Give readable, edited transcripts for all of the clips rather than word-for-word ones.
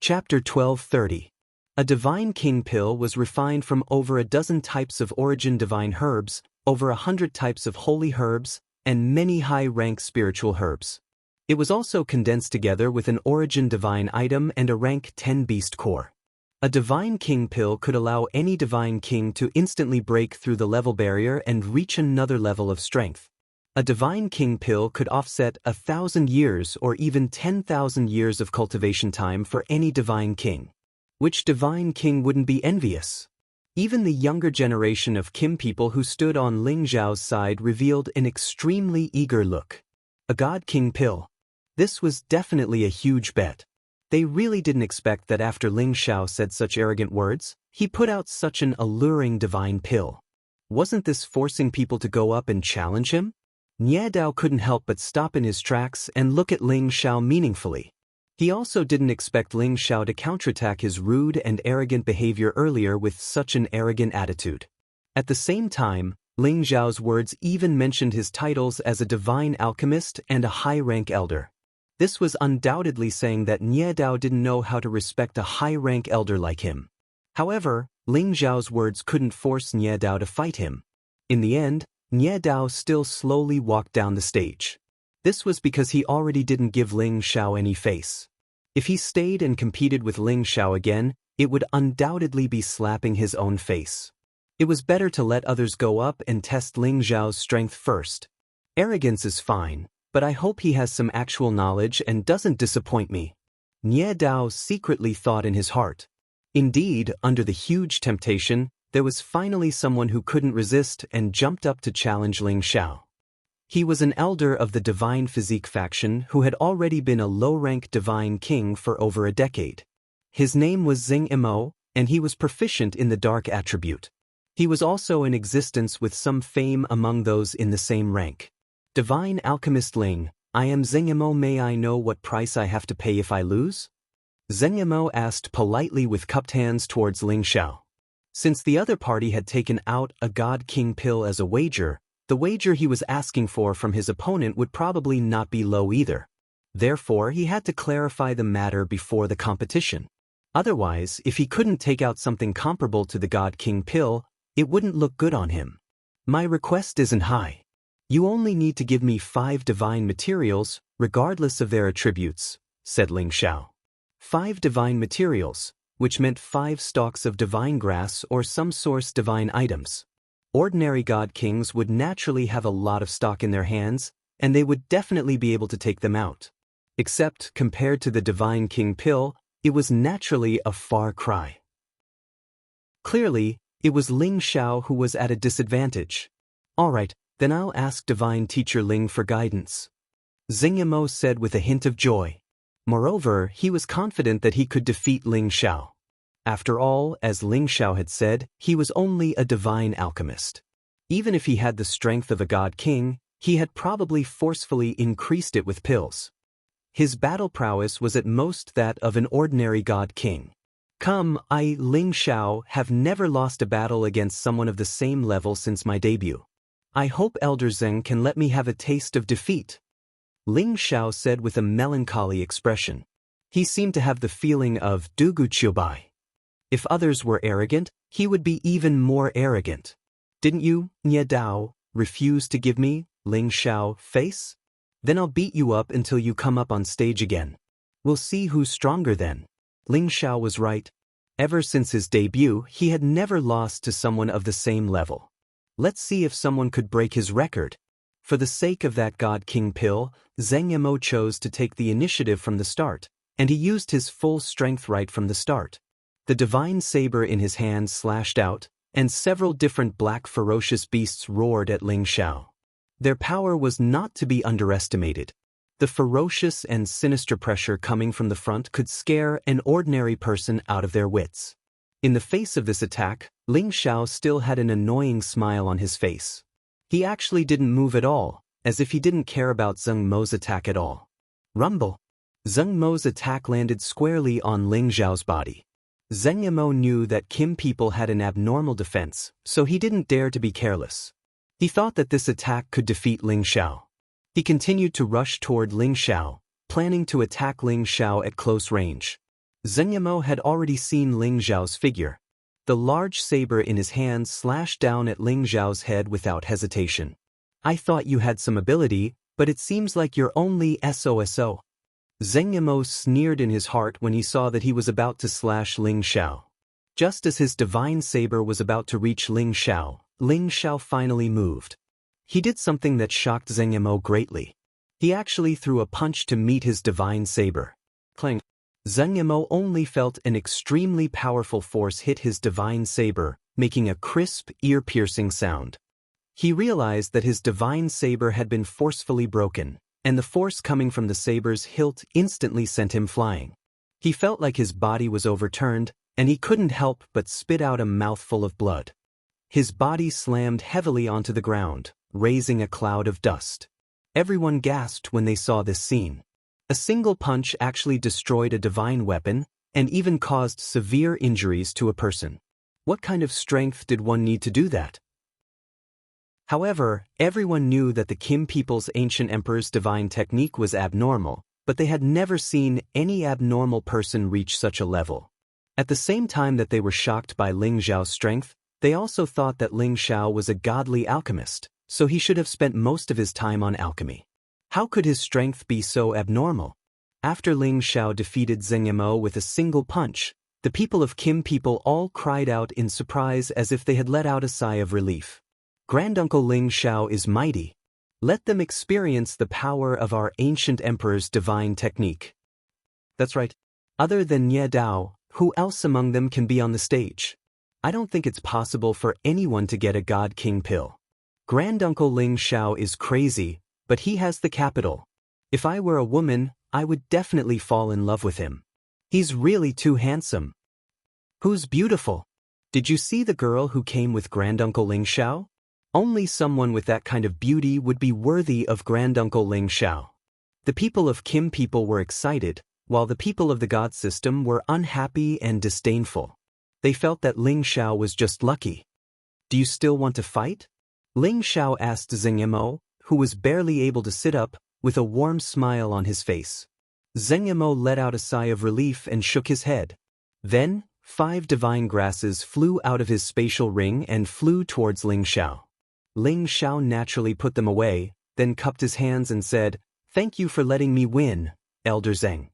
Chapter 1230. A divine king pill was refined from over a dozen types of origin divine herbs, over 100 types of holy herbs, and many high-rank spiritual herbs. It was also condensed together with an origin divine item and a rank 10 beast core. A divine king pill could allow any divine king to instantly break through the level barrier and reach another level of strength. A divine king pill could offset 1,000 years or even 10,000 years of cultivation time for any divine king. Which divine king wouldn't be envious? Even the younger generation of Kim people who stood on Ling Xiao's side revealed an extremely eager look. A god king pill. This was definitely a huge bet. They really didn't expect that after Ling Xiao said such arrogant words, he put out such an alluring divine pill. Wasn't this forcing people to go up and challenge him? Nie Dao couldn't help but stop in his tracks and look at Ling Xiao meaningfully. He also didn't expect Ling Xiao to counterattack his rude and arrogant behavior earlier with such an arrogant attitude. At the same time, Ling Xiao's words even mentioned his titles as a divine alchemist and a high-rank elder. This was undoubtedly saying that Nie Dao didn't know how to respect a high-rank elder like him. However, Ling Xiao's words couldn't force Nie Dao to fight him. In the end, Nie Dao still slowly walked down the stage. This was because he already didn't give Ling Xiao any face. If he stayed and competed with Ling Xiao again, it would undoubtedly be slapping his own face. It was better to let others go up and test Ling Xiao's strength first. Arrogance is fine, but I hope he has some actual knowledge and doesn't disappoint me. Nie Dao secretly thought in his heart. Indeed, under the huge temptation, there was finally someone who couldn't resist and jumped up to challenge Ling Xiao. He was an elder of the Divine Physique faction who had already been a low-rank divine king for over a decade. His name was Xing Imo, and he was proficient in the dark attribute. He was also in existence with some fame among those in the same rank. Divine Alchemist Ling, I am Xing Imo. May I know what price I have to pay if I lose? Xing Imo asked politely with cupped hands towards Ling Xiao. Since the other party had taken out a God King pill as a wager, the wager he was asking for from his opponent would probably not be low either. Therefore, he had to clarify the matter before the competition. Otherwise, if he couldn't take out something comparable to the God King pill, it wouldn't look good on him. My request isn't high. You only need to give me 5 divine materials, regardless of their attributes, said Ling Xiao. 5 divine materials, which meant 5 stalks of divine grass or some source divine items. Ordinary god kings would naturally have a lot of stock in their hands, and they would definitely be able to take them out. Except, compared to the divine king pill, it was naturally a far cry. Clearly, it was Ling Xiao who was at a disadvantage. Alright, then I'll ask divine teacher Ling for guidance, Xing Imo said with a hint of joy. Moreover, he was confident that he could defeat Ling Xiao. After all, as Ling Xiao had said, he was only a divine alchemist. Even if he had the strength of a god king, he had probably forcefully increased it with pills. His battle prowess was at most that of an ordinary god king. Come, I, Ling Xiao, have never lost a battle against someone of the same level since my debut. I hope Elder Zheng can let me have a taste of defeat, Ling Xiao said with a melancholy expression. He seemed to have the feeling of Dugu Qiubai. If others were arrogant, he would be even more arrogant. Didn't you, Nie Dao, refuse to give me, Ling Xiao, face? Then I'll beat you up until you come up on stage again. We'll see who's stronger then. Ling Xiao was right. Ever since his debut, he had never lost to someone of the same level. Let's see if someone could break his record. For the sake of that God King pill, Xing Imo chose to take the initiative from the start, and he used his full strength right from the start. The divine saber in his hand slashed out, and several different black ferocious beasts roared at Ling Xiao. Their power was not to be underestimated. The ferocious and sinister pressure coming from the front could scare an ordinary person out of their wits. In the face of this attack, Ling Xiao still had an annoying smile on his face. He actually didn't move at all, as if he didn't care about Zheng Mo's attack at all. Rumble! Zheng Mo's attack landed squarely on Ling Xiao's body. Xing Imo knew that Kim people had an abnormal defense, so he didn't dare to be careless. He thought that this attack could defeat Ling Xiao. He continued to rush toward Ling Xiao, planning to attack Ling Xiao at close range. Zheng Yimou had already seen Ling Zhao's figure. The large saber in his hand slashed down at Ling Zhao's head without hesitation. I thought you had some ability, but it seems like you're only SOSO. Zheng Yimou sneered in his heart when he saw that he was about to slash Ling Xiao. Just as his divine saber was about to reach Ling Xiao finally moved. He did something that shocked Zheng Yimou greatly. He actually threw a punch to meet his divine saber. Clang. Zheng Yimou only felt an extremely powerful force hit his divine saber, making a crisp, ear-piercing sound. He realized that his divine saber had been forcefully broken, and the force coming from the saber's hilt instantly sent him flying. He felt like his body was overturned, and he couldn't help but spit out a mouthful of blood. His body slammed heavily onto the ground, raising a cloud of dust. Everyone gasped when they saw this scene. A single punch actually destroyed a divine weapon, and even caused severe injuries to a person. What kind of strength did one need to do that? However, everyone knew that the Kim people's ancient emperor's divine technique was abnormal, but they had never seen any abnormal person reach such a level. At the same time that they were shocked by Ling Zhao's strength, they also thought that Ling Xiao was a godly alchemist, so he should have spent most of his time on alchemy. How could his strength be so abnormal? After Ling Xiao defeated Zheng Yimou with a single punch, the people of Kim people all cried out in surprise as if they had let out a sigh of relief. Granduncle Ling Xiao is mighty. Let them experience the power of our ancient emperor's divine technique. That's right. Other than Ye Dao, who else among them can be on the stage? I don't think it's possible for anyone to get a God King pill. Granduncle Ling Xiao is crazy, but he has the capital. If I were a woman, I would definitely fall in love with him. He's really too handsome. Who's beautiful? Did you see the girl who came with Granduncle Ling Xiao? Only someone with that kind of beauty would be worthy of Granduncle Ling Xiao. The people of Kim people were excited, while the people of the God system were unhappy and disdainful. They felt that Ling Xiao was just lucky. Do you still want to fight? Ling Xiao asked Zheng Yimou, who was barely able to sit up, with a warm smile on his face. Zheng Yimou let out a sigh of relief and shook his head. Then, 5 divine grasses flew out of his spatial ring and flew towards Ling Xiao. Ling Xiao naturally put them away, then cupped his hands and said, "Thank you for letting me win, Elder Zheng."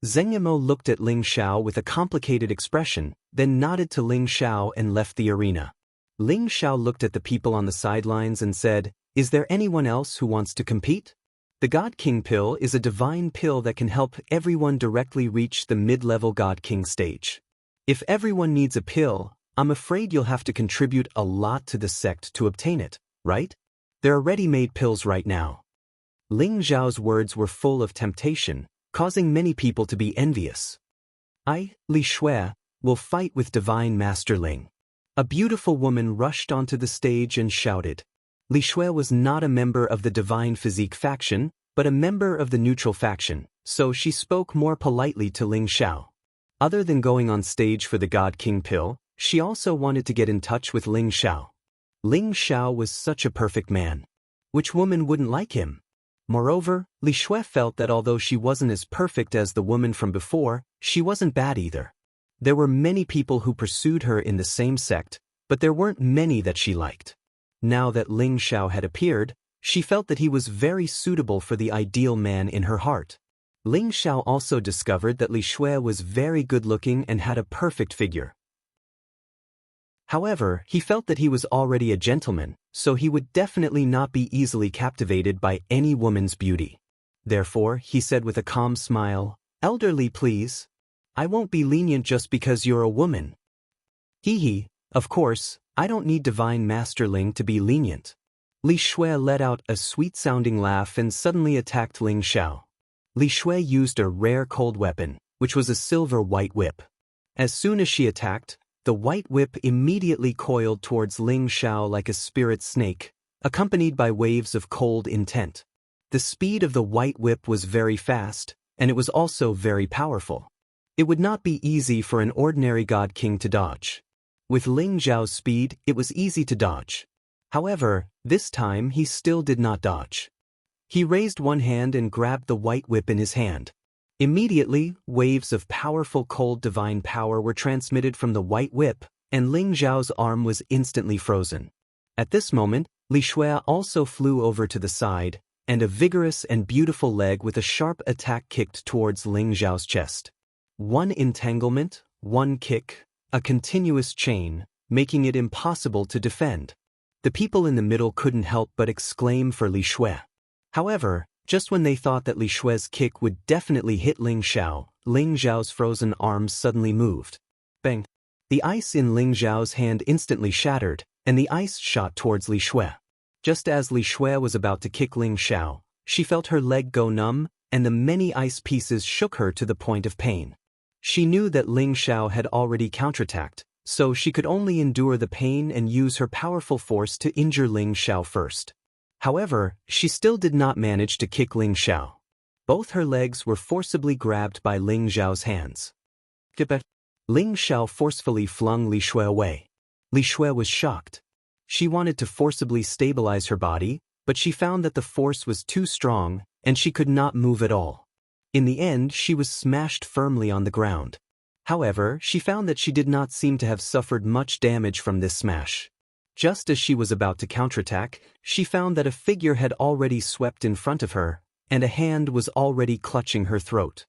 Zheng Yimou looked at Ling Xiao with a complicated expression, then nodded to Ling Xiao and left the arena. Ling Xiao looked at the people on the sidelines and said, "Is there anyone else who wants to compete?" The God King pill is a divine pill that can help everyone directly reach the mid-level God King stage. If everyone needs a pill, I'm afraid you'll have to contribute a lot to the sect to obtain it, right? There are ready-made pills right now. Ling Zhao's words were full of temptation, causing many people to be envious. I, Li Shui, will fight with Divine Master Ling. A beautiful woman rushed onto the stage and shouted. Li Shui was not a member of the Divine Physique faction, but a member of the neutral faction, so she spoke more politely to Ling Xiao. Other than going on stage for the God King pill, she also wanted to get in touch with Ling Xiao. Ling Xiao was such a perfect man. Which woman wouldn't like him? Moreover, Li Shui felt that although she wasn't as perfect as the woman from before, she wasn't bad either. There were many people who pursued her in the same sect, but there weren't many that she liked. Now that Ling Xiao had appeared, she felt that he was very suitable for the ideal man in her heart. Ling Xiao also discovered that Li Shui was very good-looking and had a perfect figure. However, he felt that he was already a gentleman, so he would definitely not be easily captivated by any woman's beauty. Therefore, he said with a calm smile, "Elderly, please. I won't be lenient just because you're a woman." Hee, of course, I don't need Divine Master Ling to be lenient. Li Shui let out a sweet-sounding laugh and suddenly attacked Ling Xiao. Li Shui used a rare cold weapon, which was a silver white whip. As soon as she attacked, the white whip immediately coiled towards Ling Xiao like a spirit snake, accompanied by waves of cold intent. The speed of the white whip was very fast, and it was also very powerful. It would not be easy for an ordinary God King to dodge. With Ling Zhao's speed, it was easy to dodge. However, this time he still did not dodge. He raised one hand and grabbed the white whip in his hand. Immediately, waves of powerful cold divine power were transmitted from the white whip, and Ling Zhao's arm was instantly frozen. At this moment, Li Shui also flew over to the side, and a vigorous and beautiful leg with a sharp attack kicked towards Ling Zhao's chest. One entanglement, one kick, a continuous chain, making it impossible to defend. The people in the middle couldn't help but exclaim for Li Shui. However, just when they thought that Li Shui's kick would definitely hit Ling Zhao's frozen arms suddenly moved. Bang! The ice in Ling Zhao's hand instantly shattered, and the ice shot towards Li Shui. Just as Li Shui was about to kick Ling Zhao, she felt her leg go numb, and the many ice pieces shook her to the point of pain. She knew that Ling Zhao had already counterattacked, so she could only endure the pain and use her powerful force to injure Ling Zhao first. However, she still did not manage to kick Ling Zhao. Both her legs were forcibly grabbed by Ling Zhao's hands. Ling Zhao forcefully flung Li Shui away. Li Shui was shocked. She wanted to forcibly stabilize her body, but she found that the force was too strong, and she could not move at all. In the end, she was smashed firmly on the ground. However, she found that she did not seem to have suffered much damage from this smash. Just as she was about to counterattack, she found that a figure had already swept in front of her, and a hand was already clutching her throat.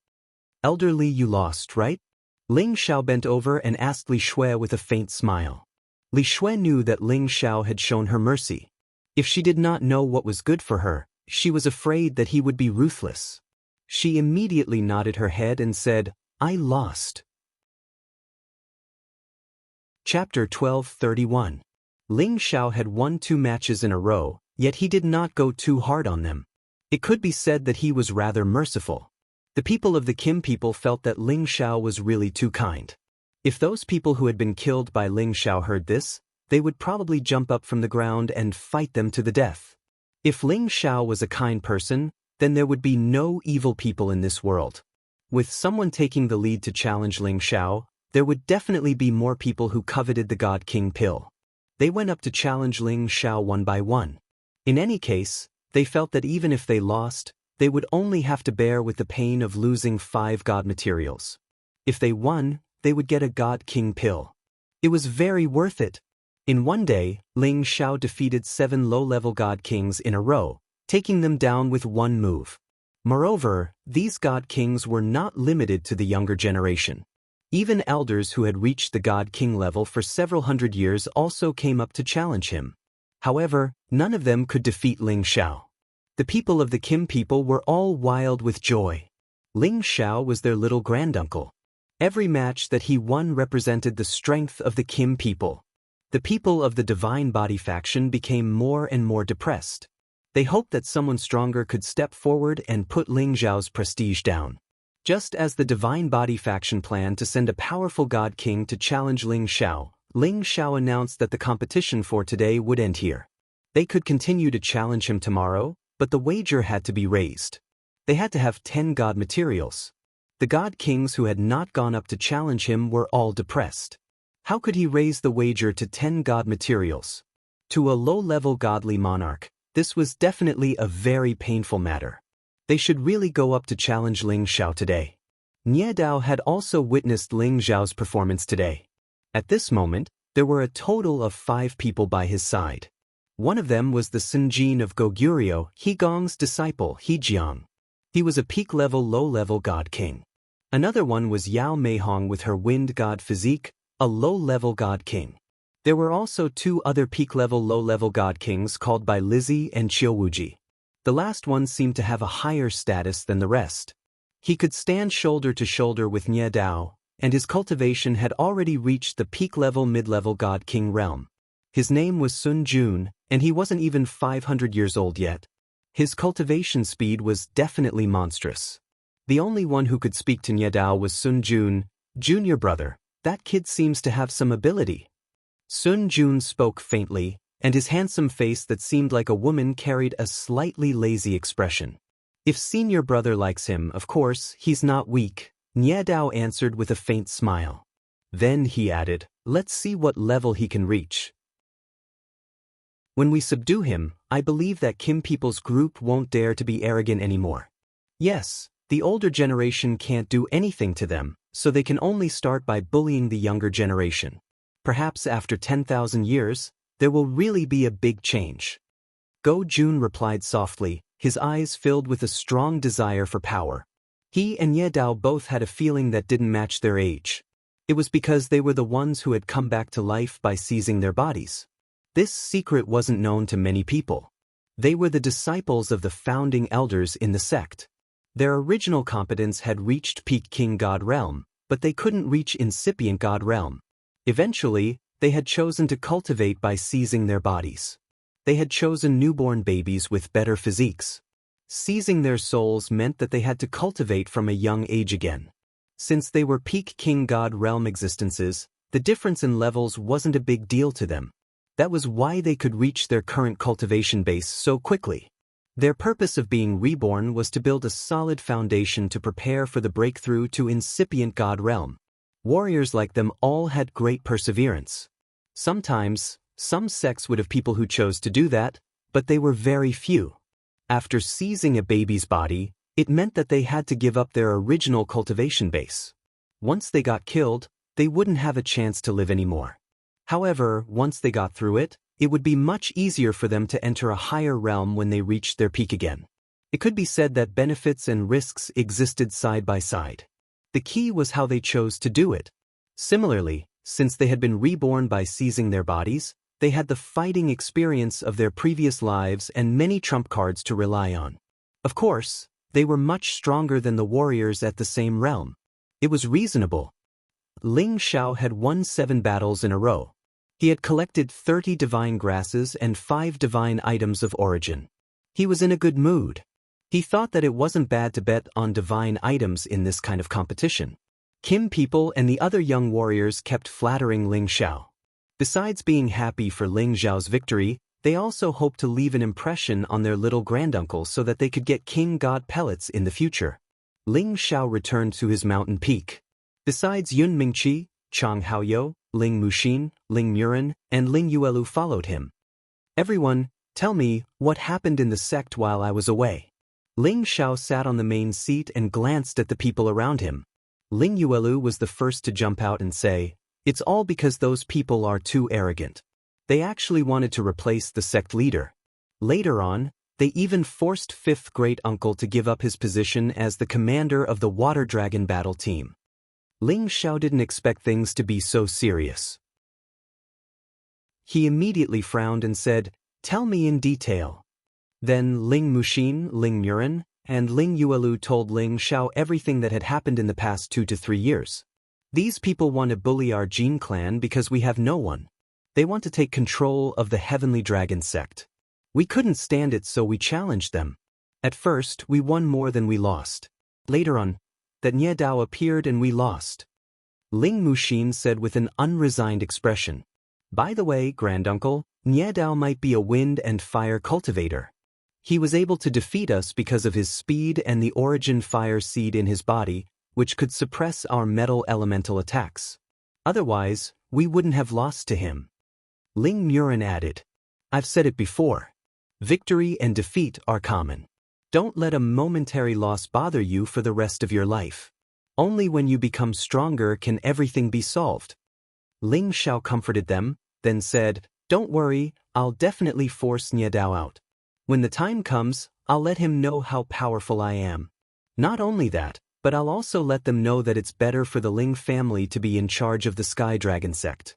"Elderly, you lost, right?" Ling Zhao bent over and asked Li Shui with a faint smile. Li Shui knew that Ling Zhao had shown her mercy. If she did not know what was good for her, she was afraid that he would be ruthless. She immediately nodded her head and said, "I lost." Chapter 12:31. Ling Zhao had won 2 matches in a row, yet he did not go too hard on them. It could be said that he was rather merciful. The people of the Kim people felt that Ling Zhao was really too kind. If those people who had been killed by Ling Zhao heard this, they would probably jump up from the ground and fight them to the death. If Ling Zhao was a kind person, then there would be no evil people in this world. With someone taking the lead to challenge Ling Zhao, there would definitely be more people who coveted the God King pill. They went up to challenge Ling Zhao one by one. In any case, they felt that even if they lost, they would only have to bear with the pain of losing 5 God materials. If they won, they would get a God King pill. It was very worth it. In one day, Ling Zhao defeated 7 low-level God Kings in a row, taking them down with one move. Moreover, these God Kings were not limited to the younger generation. Even elders who had reached the God King level for several hundred years also came up to challenge him. However, none of them could defeat Ling Zhao. The people of the Kim people were all wild with joy. Ling Zhao was their little granduncle. Every match that he won represented the strength of the Kim people. The people of the Divine Body faction became more and more depressed. They hoped that someone stronger could step forward and put Ling Zhao's prestige down. Just as the Divine Body faction planned to send a powerful God King to challenge Ling Zhao announced that the competition for today would end here. They could continue to challenge him tomorrow, but the wager had to be raised. They had to have 10 God materials. The God Kings who had not gone up to challenge him were all depressed. How could he raise the wager to 10 God materials? To a low-level godly monarch, this was definitely a very painful matter. They should really go up to challenge Ling Zhao today. Nie Dao had also witnessed Ling Zhao's performance today. At this moment, there were a total of 5 people by his side. One of them was the Sunjin of Goguryeo, Hegong's disciple Hejiang. He was a peak-level low-level God King. Another one was Yao Meihong with her wind god physique, a low-level God King. There were also 2 other peak-level low-level God Kings called by Lizzie and Qiuwuji. The last one seemed to have a higher status than the rest. He could stand shoulder to shoulder with Nie Dao, and his cultivation had already reached the peak-level mid-level God King realm. His name was Sun Jun, and he wasn't even 500 years old yet. His cultivation speed was definitely monstrous. The only one who could speak to Nie Dao was Sun Jun, junior brother. That kid seems to have some ability. Sun Jun spoke faintly, and his handsome face that seemed like a woman carried a slightly lazy expression. If senior brother likes him, of course, he's not weak, Nie Dao answered with a faint smile. Then he added, let's see what level he can reach. When we subdue him, I believe that Kim people's group won't dare to be arrogant anymore. Yes, The older generation can't do anything to them, so they can only start by bullying the younger generation. Perhaps after 10,000 years, there will really be a big change. Go Jun replied softly, his eyes filled with a strong desire for power. He and Ye Dao both had a feeling that didn't match their age. It was because they were the ones who had come back to life by seizing their bodies. This secret wasn't known to many people. They were the disciples of the founding elders in the sect. Their original competence had reached peak king god realm, but they couldn't reach incipient god realm. Eventually, they had chosen to cultivate by seizing their bodies. They had chosen newborn babies with better physiques. Seizing their souls meant that they had to cultivate from a young age again. Since they were peak king god realm existences, the difference in levels wasn't a big deal to them. That was why they could reach their current cultivation base so quickly. Their purpose of being reborn was to build a solid foundation to prepare for the breakthrough to incipient god realm. Warriors like them all had great perseverance. Sometimes, some sects would have people who chose to do that, but they were very few. After seizing a baby's body, it meant that they had to give up their original cultivation base. Once they got killed, they wouldn't have a chance to live anymore. However, once they got through it, it would be much easier for them to enter a higher realm when they reached their peak again. It could be said that benefits and risks existed side by side. The key was how they chose to do it. Similarly, since they had been reborn by seizing their bodies, they had the fighting experience of their previous lives and many trump cards to rely on. Of course, they were much stronger than the warriors at the same realm. It was reasonable. Ling Xiao had won 7 battles in a row. He had collected 30 divine grasses and 5 divine items of origin. He was in a good mood. He thought that it wasn't bad to bet on divine items in this kind of competition. Kim people and the other young warriors kept flattering Ling Xiao. Besides being happy for Ling Xiao's victory, they also hoped to leave an impression on their little granduncle so that they could get king god pellets in the future. Ling Xiao returned to his mountain peak. Besides Yun Mingqi, Chang Haoyou, Ling Muxin, Ling Murin, and Ling Yuelu followed him. Everyone, tell me, what happened in the sect while I was away? Ling Xiao sat on the main seat and glanced at the people around him. Ling Yuelu was the first to jump out and say, "It's all because those people are too arrogant. They actually wanted to replace the sect leader. Later on, they even forced 5th great uncle to give up his position as the commander of the water dragon battle team." Ling Xiao didn't expect things to be so serious. He immediately frowned and said, "Tell me in detail." Then Ling Muxin, Ling Murin, and Ling Yuelu told Ling Xiao everything that had happened in the past 2 to 3 years. "These people want to bully our Jin clan because we have no one. They want to take control of the Heavenly Dragon sect. We couldn't stand it, so we challenged them. At first, we won more than we lost. Later on, that Nye Dao appeared and we lost." Ling Muxin said with an unresigned expression, "By the way, granduncle, Nye Dao might be a wind and fire cultivator. He was able to defeat us because of his speed and the origin fire seed in his body, which could suppress our metal elemental attacks. Otherwise, we wouldn't have lost to him." Ling Murin added, "I've said it before. Victory and defeat are common. Don't let a momentary loss bother you for the rest of your life. Only when you become stronger can everything be solved." Ling Xiao comforted them, then said, "Don't worry, I'll definitely force Nye Dao out. When the time comes, I'll let him know how powerful I am. Not only that, but I'll also let them know that it's better for the Ling family to be in charge of the Sky Dragon sect."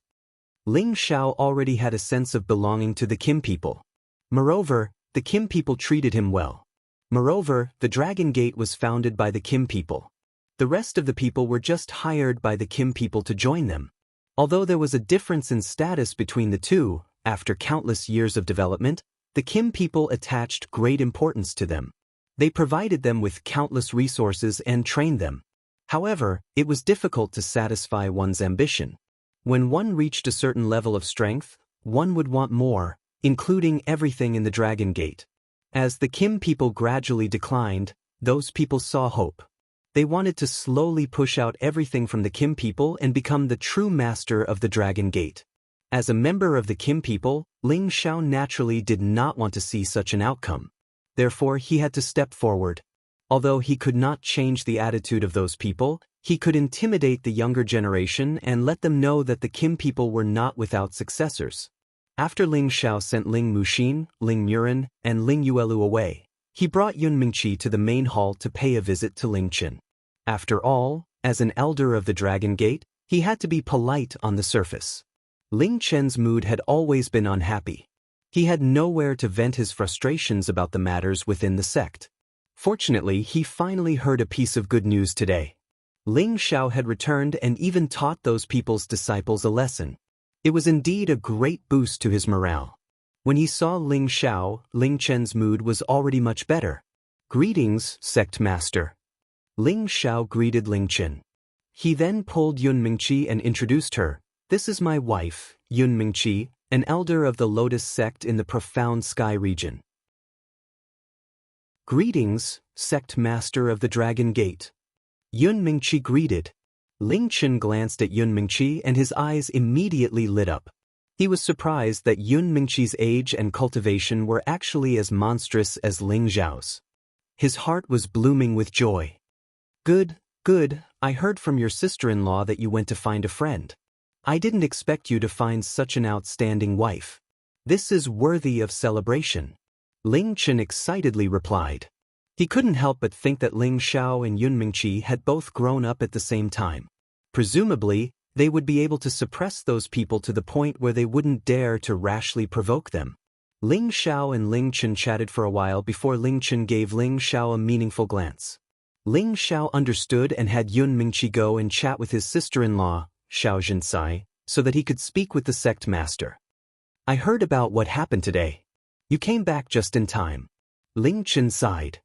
Ling Xiao already had a sense of belonging to the Kim people. Moreover, the Kim people treated him well. Moreover, the Dragon Gate was founded by the Kim people. The rest of the people were just hired by the Kim people to join them. Although there was a difference in status between the two, after countless years of development, the Kim people attached great importance to them. They provided them with countless resources and trained them. However, it was difficult to satisfy one's ambition. When one reached a certain level of strength, one would want more, including everything in the Dragon Gate. As the Kim people gradually declined, those people saw hope. They wanted to slowly push out everything from the Kim people and become the true master of the Dragon Gate. As a member of the Kim people, Ling Xiao naturally did not want to see such an outcome. Therefore, he had to step forward. Although he could not change the attitude of those people, he could intimidate the younger generation and let them know that the Qin people were not without successors. After Ling Xiao sent Ling Muxin, Ling Murin, and Ling Yuelu away, he brought Yun Mingqi to the main hall to pay a visit to Ling Chen. After all, as an elder of the Dragon Gate, he had to be polite on the surface. Ling Chen's mood had always been unhappy. He had nowhere to vent his frustrations about the matters within the sect. Fortunately, he finally heard a piece of good news today. Ling Xiao had returned and even taught those people's disciples a lesson. It was indeed a great boost to his morale. When he saw Ling Xiao, Ling Chen's mood was already much better. "Greetings, sect master." Ling Xiao greeted Ling Chen. He then pulled Yun Mingqi and introduced her. "This is my wife, Yun Mingqi, an elder of the Lotus sect in the Profound Sky region." "Greetings, sect master of the Dragon Gate." Yun Mingqi greeted. Ling Chen glanced at Yun Mingqi and his eyes immediately lit up. He was surprised that Yun Mingqi's age and cultivation were actually as monstrous as Ling Xiao's. His heart was blooming with joy. Good, I heard from your sister-in-law that you went to find a friend. I didn't expect you to find such an outstanding wife. This is worthy of celebration." Ling Chen excitedly replied. He couldn't help but think that Ling Xiao and Yun Mingqi had both grown up at the same time. Presumably, they would be able to suppress those people to the point where they wouldn't dare to rashly provoke them. Ling Xiao and Ling Chen chatted for a while before Ling Chen gave Ling Xiao a meaningful glance. Ling Xiao understood and had Yun Mingqi go and chat with his sister-in-law, Xianxia, so that he could speak with the sect master. "I heard about what happened today. You came back just in time." Ling Chen sighed.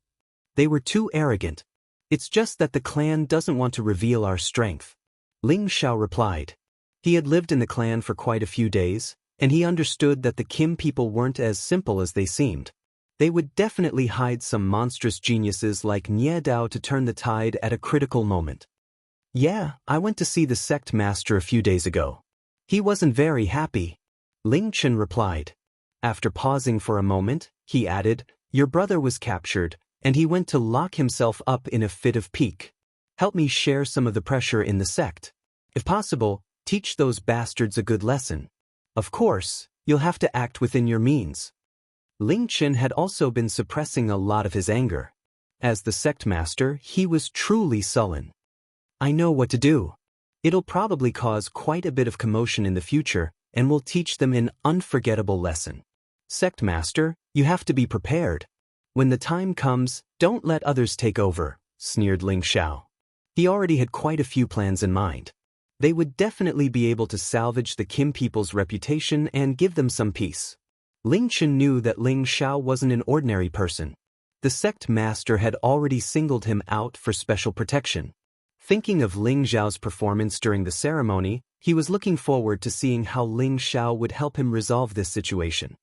"They were too arrogant. It's just that the clan doesn't want to reveal our strength." Ling Xiao replied. He had lived in the clan for quite a few days, and he understood that the Kim people weren't as simple as they seemed. They would definitely hide some monstrous geniuses like Nie Dao to turn the tide at a critical moment. "Yeah, I went to see the sect master a few days ago. He wasn't very happy." Ling Chen replied. After pausing for a moment, he added, "Your brother was captured, and he went to lock himself up in a fit of pique. Help me share some of the pressure in the sect. If possible, teach those bastards a good lesson. Of course, you'll have to act within your means." Ling Chen had also been suppressing a lot of his anger. As the sect master, he was truly sullen. "I know what to do. It'll probably cause quite a bit of commotion in the future, and will teach them an unforgettable lesson. Sect master, you have to be prepared. When the time comes, don't let others take over," sneered Ling Xiao. He already had quite a few plans in mind. They would definitely be able to salvage the Kim people's reputation and give them some peace. Ling Chen knew that Ling Xiao wasn't an ordinary person. The sect master had already singled him out for special protection. Thinking of Ling Xiao's performance during the ceremony, he was looking forward to seeing how Ling Xiao would help him resolve this situation.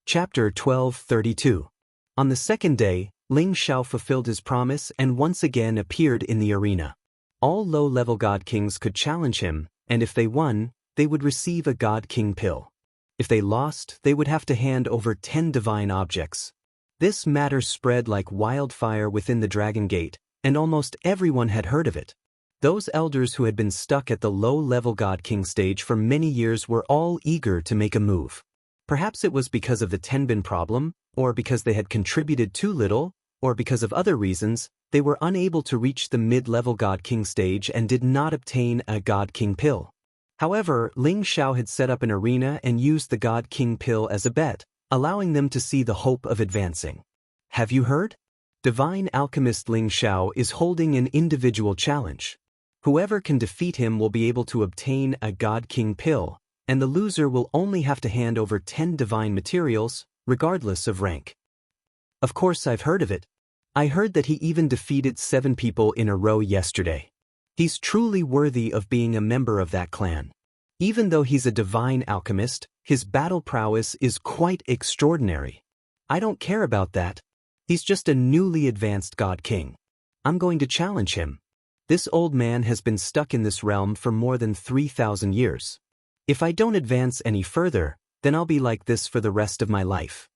Chapter 1232. On the second day, Ling Xiao fulfilled his promise and once again appeared in the arena. All low-level God Kings could challenge him, and if they won, they would receive a God King pill. If they lost, they would have to hand over 10 divine objects. This matter spread like wildfire within the Dragon Gate, and almost everyone had heard of it. Those elders who had been stuck at the low-level God King stage for many years were all eager to make a move. Perhaps it was because of the Tenbin problem, or because they had contributed too little, or because of other reasons, they were unable to reach the mid-level God King stage and did not obtain a God King pill. However, Ling Xiao had set up an arena and used the God King pill as a bet, allowing them to see the hope of advancing. Have you heard? Divine Alchemist Ling Xiao is holding an individual challenge. Whoever can defeat him will be able to obtain a God King pill, and the loser will only have to hand over 10 divine materials, regardless of rank. Of course I've heard of it. I heard that he even defeated 7 people in a row yesterday. He's truly worthy of being a member of that clan. Even though he's a divine alchemist, his battle prowess is quite extraordinary. I don't care about that. He's just a newly advanced God King. I'm going to challenge him. This old man has been stuck in this realm for more than 3,000 years. If I don't advance any further, then I'll be like this for the rest of my life.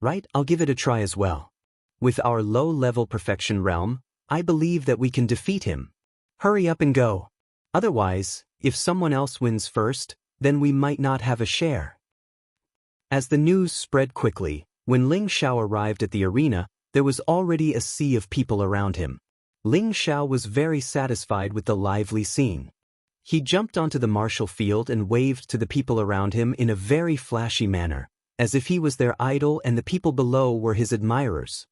Right, I'll give it a try as well. With our low-level perfection realm, I believe that we can defeat him. Hurry up and go. Otherwise, if someone else wins first, then we might not have a share. As the news spread quickly, when Ling Xiao arrived at the arena, there was already a sea of people around him. Ling Xiao was very satisfied with the lively scene. He jumped onto the martial field and waved to the people around him in a very flashy manner, as if he was their idol and the people below were his admirers.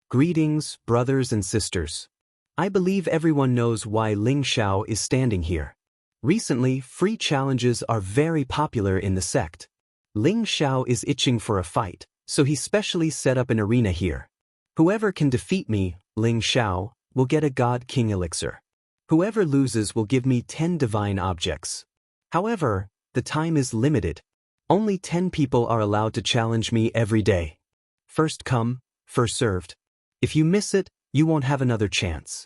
Greetings, brothers and sisters. I believe everyone knows why Ling Xiao is standing here. Recently, free challenges are very popular in the sect. Ling Xiao is itching for a fight, so he specially set up an arena here. Whoever can defeat me, Ling Xiao, will get a God King elixir. Whoever loses will give me 10 divine objects. However, the time is limited. Only 10 people are allowed to challenge me every day. First come, first served. If you miss it, you won't have another chance.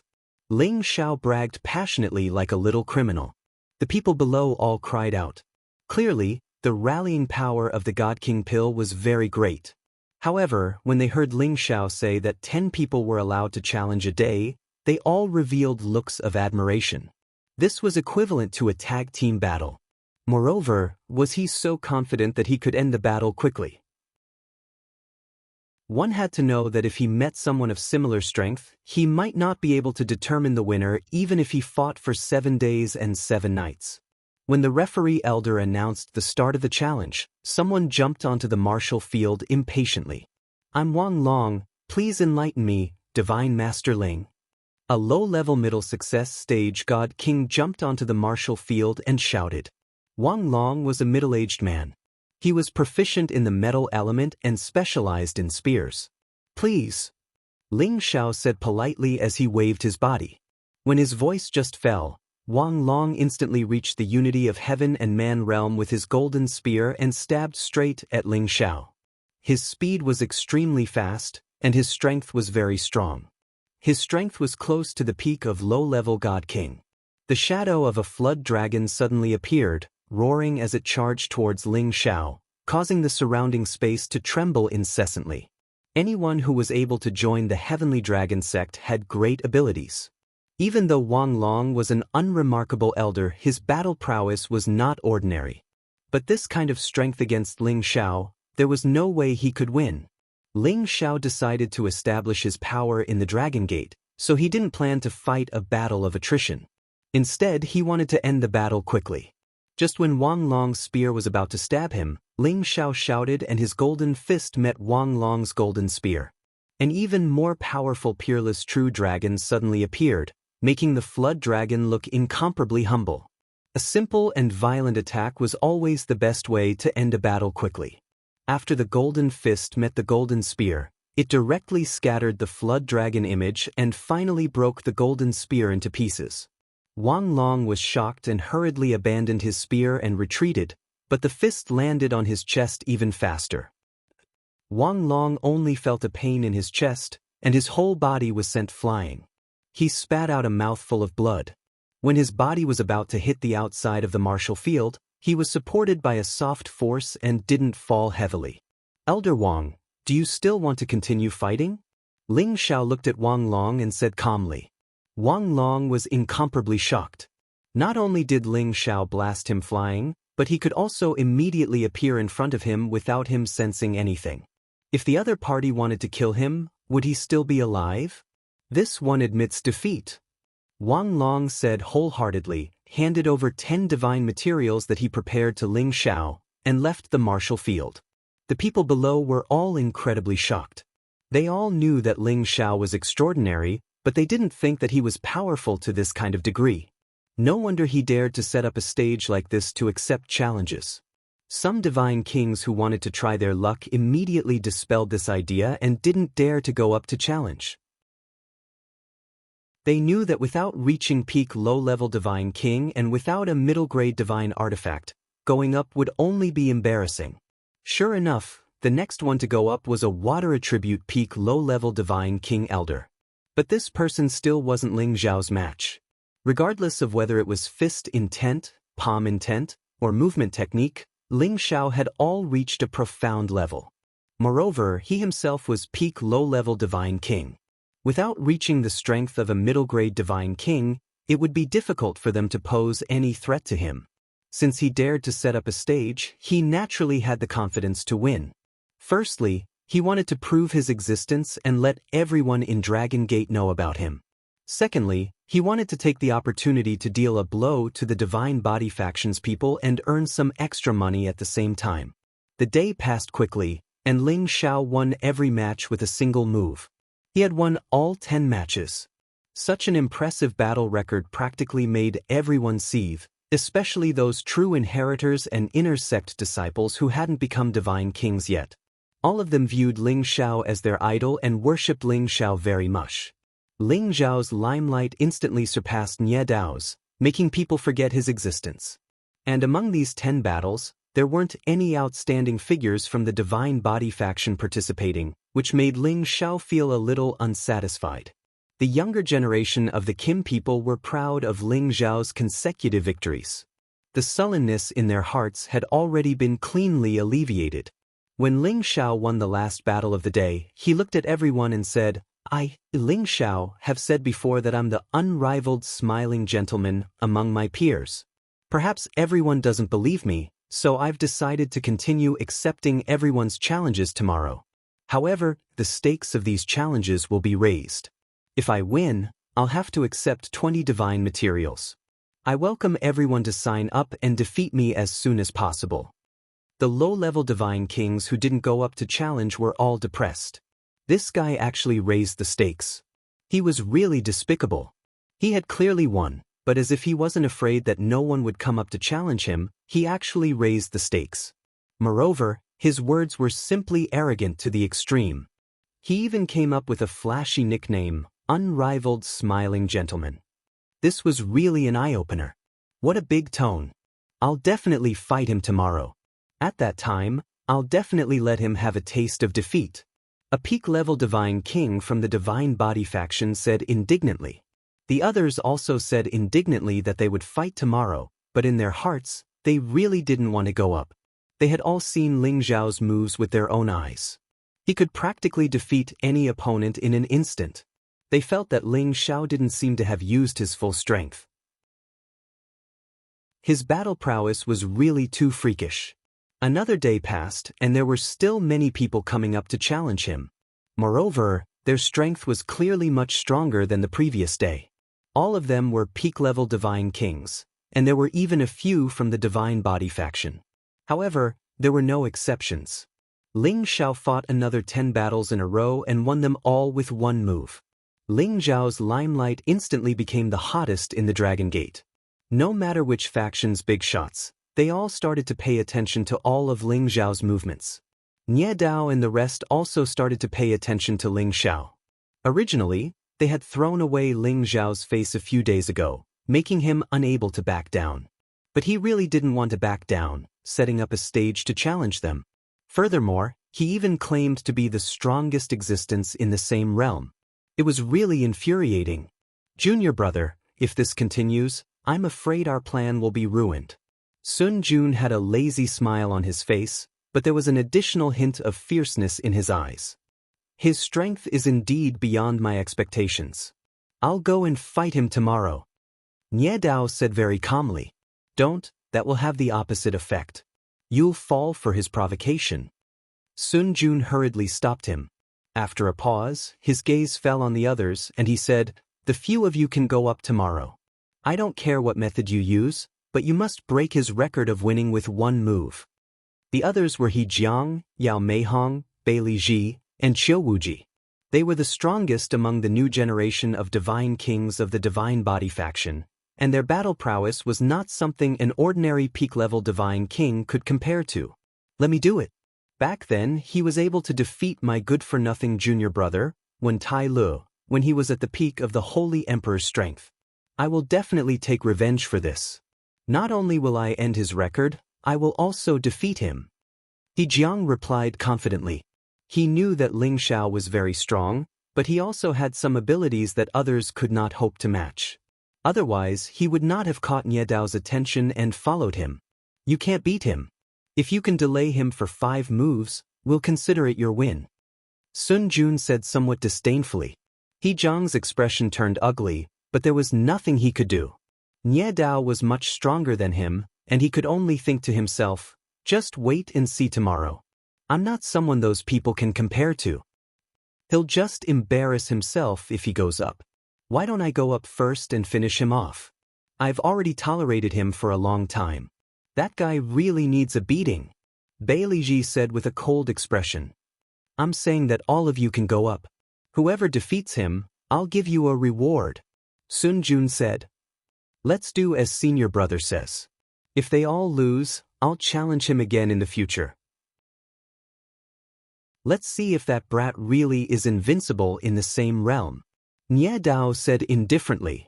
Ling Xiao bragged passionately like a little criminal. The people below all cried out. Clearly, the rallying power of the God King pill was very great. However, when they heard Ling Xiao say that 10 people were allowed to challenge a day, they all revealed looks of admiration. This was equivalent to a tag team battle. Moreover, was he so confident that he could end the battle quickly? One had to know that if he met someone of similar strength, he might not be able to determine the winner even if he fought for 7 days and 7 nights. When the referee elder announced the start of the challenge, someone jumped onto the martial field impatiently. I'm Wang Long, please enlighten me, Divine Master Ling. A low-level middle success stage God King jumped onto the martial field and shouted. Wang Long was a middle-aged man. He was proficient in the metal element and specialized in spears. Please. Ling Xiao said politely as he waved his body. When his voice just fell, Wang Long instantly reached the unity of heaven and man realm with his golden spear and stabbed straight at Ling Xiao. His speed was extremely fast, and his strength was very strong. His strength was close to the peak of low-level God King. The shadow of a flood dragon suddenly appeared, roaring as it charged towards Ling Xiao, causing the surrounding space to tremble incessantly. Anyone who was able to join the Heavenly Dragon sect had great abilities. Even though Wang Long was an unremarkable elder, his battle prowess was not ordinary. But this kind of strength against Ling Xiao, there was no way he could win. Ling Xiao decided to establish his power in the Dragon Gate, so he didn't plan to fight a battle of attrition. Instead, he wanted to end the battle quickly. Just when Wang Long's spear was about to stab him, Ling Xiao shouted and his golden fist met Wang Long's golden spear. An even more powerful peerless true dragon suddenly appeared, making the flood dragon look incomparably humble. A simple and violent attack was always the best way to end a battle quickly. After the golden fist met the golden spear, it directly scattered the flood dragon image and finally broke the golden spear into pieces. Wang Long was shocked and hurriedly abandoned his spear and retreated, but the fist landed on his chest even faster. Wang Long only felt a pain in his chest, and his whole body was sent flying. He spat out a mouthful of blood. When his body was about to hit the outside of the martial field, he was supported by a soft force and didn't fall heavily. Elder Wang, do you still want to continue fighting? Ling Xiao looked at Wang Long and said calmly. Wang Long was incomparably shocked. Not only did Ling Xiao blast him flying, but he could also immediately appear in front of him without him sensing anything. If the other party wanted to kill him, would he still be alive? This one admits defeat. Wang Long said wholeheartedly, handed over 10 divine materials that he prepared to Ling Xiao, and left the martial field. The people below were all incredibly shocked. They all knew that Ling Xiao was extraordinary, but they didn't think that he was powerful to this kind of degree. No wonder he dared to set up a stage like this to accept challenges. Some divine kings who wanted to try their luck immediately dispelled this idea and didn't dare to go up to challenge. They knew that without reaching peak low-level divine king and without a middle-grade divine artifact, going up would only be embarrassing. Sure enough, the next one to go up was a water attribute peak low-level divine king elder. But this person still wasn't Ling Xiao's match. Regardless of whether it was fist intent, palm intent, or movement technique, Ling Xiao had all reached a profound level. Moreover, he himself was peak low-level Divine King. Without reaching the strength of a middle-grade Divine King, it would be difficult for them to pose any threat to him. Since he dared to set up a stage, he naturally had the confidence to win. Firstly, he wanted to prove his existence and let everyone in Dragon Gate know about him. Secondly, he wanted to take the opportunity to deal a blow to the Divine Body Faction's people and earn some extra money at the same time. The day passed quickly, and Ling Xiao won every match with a single move. He had won all 10 matches. Such an impressive battle record practically made everyone seethe, especially those true inheritors and inner sect disciples who hadn't become Divine Kings yet. All of them viewed Ling Xiao as their idol and worshipped Ling Xiao very much. Ling Xiao's limelight instantly surpassed Nie Dao's, making people forget his existence. And among these 10 battles, there weren't any outstanding figures from the Divine Body faction participating, which made Ling Xiao feel a little unsatisfied. The younger generation of the Kim people were proud of Ling Xiao's consecutive victories. The sullenness in their hearts had already been cleanly alleviated. When Ling Xiao won the last battle of the day, he looked at everyone and said, "I, Ling Xiao, have said before that I'm the unrivaled smiling gentleman among my peers. Perhaps everyone doesn't believe me, so I've decided to continue accepting everyone's challenges tomorrow. However, the stakes of these challenges will be raised. If I win, I'll have to accept 20 divine materials. I welcome everyone to sign up and defeat me as soon as possible." The low-level Divine Kings who didn't go up to challenge were all depressed. This guy actually raised the stakes. He was really despicable. He had clearly won, but as if he wasn't afraid that no one would come up to challenge him, he actually raised the stakes. Moreover, his words were simply arrogant to the extreme. He even came up with a flashy nickname, Unrivaled Smiling Gentleman. This was really an eye-opener. What a big tone. I'll definitely fight him tomorrow. At that time, I'll definitely let him have a taste of defeat. A peak-level Divine King from the Divine Body faction said indignantly. The others also said indignantly that they would fight tomorrow, but in their hearts, they really didn't want to go up. They had all seen Ling Xiao's moves with their own eyes. He could practically defeat any opponent in an instant. They felt that Ling Xiao didn't seem to have used his full strength. His battle prowess was really too freakish. Another day passed, and there were still many people coming up to challenge him. Moreover, their strength was clearly much stronger than the previous day. All of them were peak-level Divine Kings, and there were even a few from the Divine Body faction. However, there were no exceptions. Ling Xiao fought another 10 battles in a row and won them all with one move. Ling Xiao's limelight instantly became the hottest in the Dragon Gate. No matter which faction's big shots, they all started to pay attention to all of Ling Xiao's movements. Nie Dao and the rest also started to pay attention to Ling Xiao. Originally, they had thrown away Ling Xiao's face a few days ago, making him unable to back down. But he really didn't want to back down, setting up a stage to challenge them. Furthermore, he even claimed to be the strongest existence in the same realm. It was really infuriating. "Junior brother, if this continues, I'm afraid our plan will be ruined." Sun Jun had a lazy smile on his face, but there was an additional hint of fierceness in his eyes. "His strength is indeed beyond my expectations. I'll go and fight him tomorrow." Nie Dao said very calmly. "Don't, that will have the opposite effect. You'll fall for his provocation." Sun Jun hurriedly stopped him. After a pause, his gaze fell on the others, and he said, "The few of you can go up tomorrow. I don't care what method you use, but you must break his record of winning with one move." The others were He Jiang, Yao Meihong, Bai Liji, and Qiu Wuji. They were the strongest among the new generation of Divine Kings of the Divine Body faction, and their battle prowess was not something an ordinary peak-level Divine King could compare to. "Let me do it. Back then, he was able to defeat my good-for-nothing junior brother, Wen Tai Lu, when he was at the peak of the Holy Emperor's strength. I will definitely take revenge for this. Not only will I end his record, I will also defeat him." He Jiang replied confidently. He knew that Ling Xiao was very strong, but he also had some abilities that others could not hope to match. Otherwise, he would not have caught Nie Dao's attention and followed him. "You can't beat him. If you can delay him for 5 moves, We'll consider it your win. Sun Jun said somewhat disdainfully. He Zhang's expression turned ugly, but there was nothing he could do. Nie Dao was much stronger than him, and he could only think to himself, just wait and see tomorrow. I'm not someone those people can compare to. He'll just embarrass himself if he goes up. Why don't I go up first and finish him off? I've already tolerated him for a long time. That guy really needs a beating, Beiliji said with a cold expression. I'm saying that all of you can go up. Whoever defeats him, I'll give you a reward, Sun Jun said. Let's do as senior brother says. If they all lose, I'll challenge him again in the future. Let's see if that brat really is invincible in the same realm, Nie Dao said indifferently.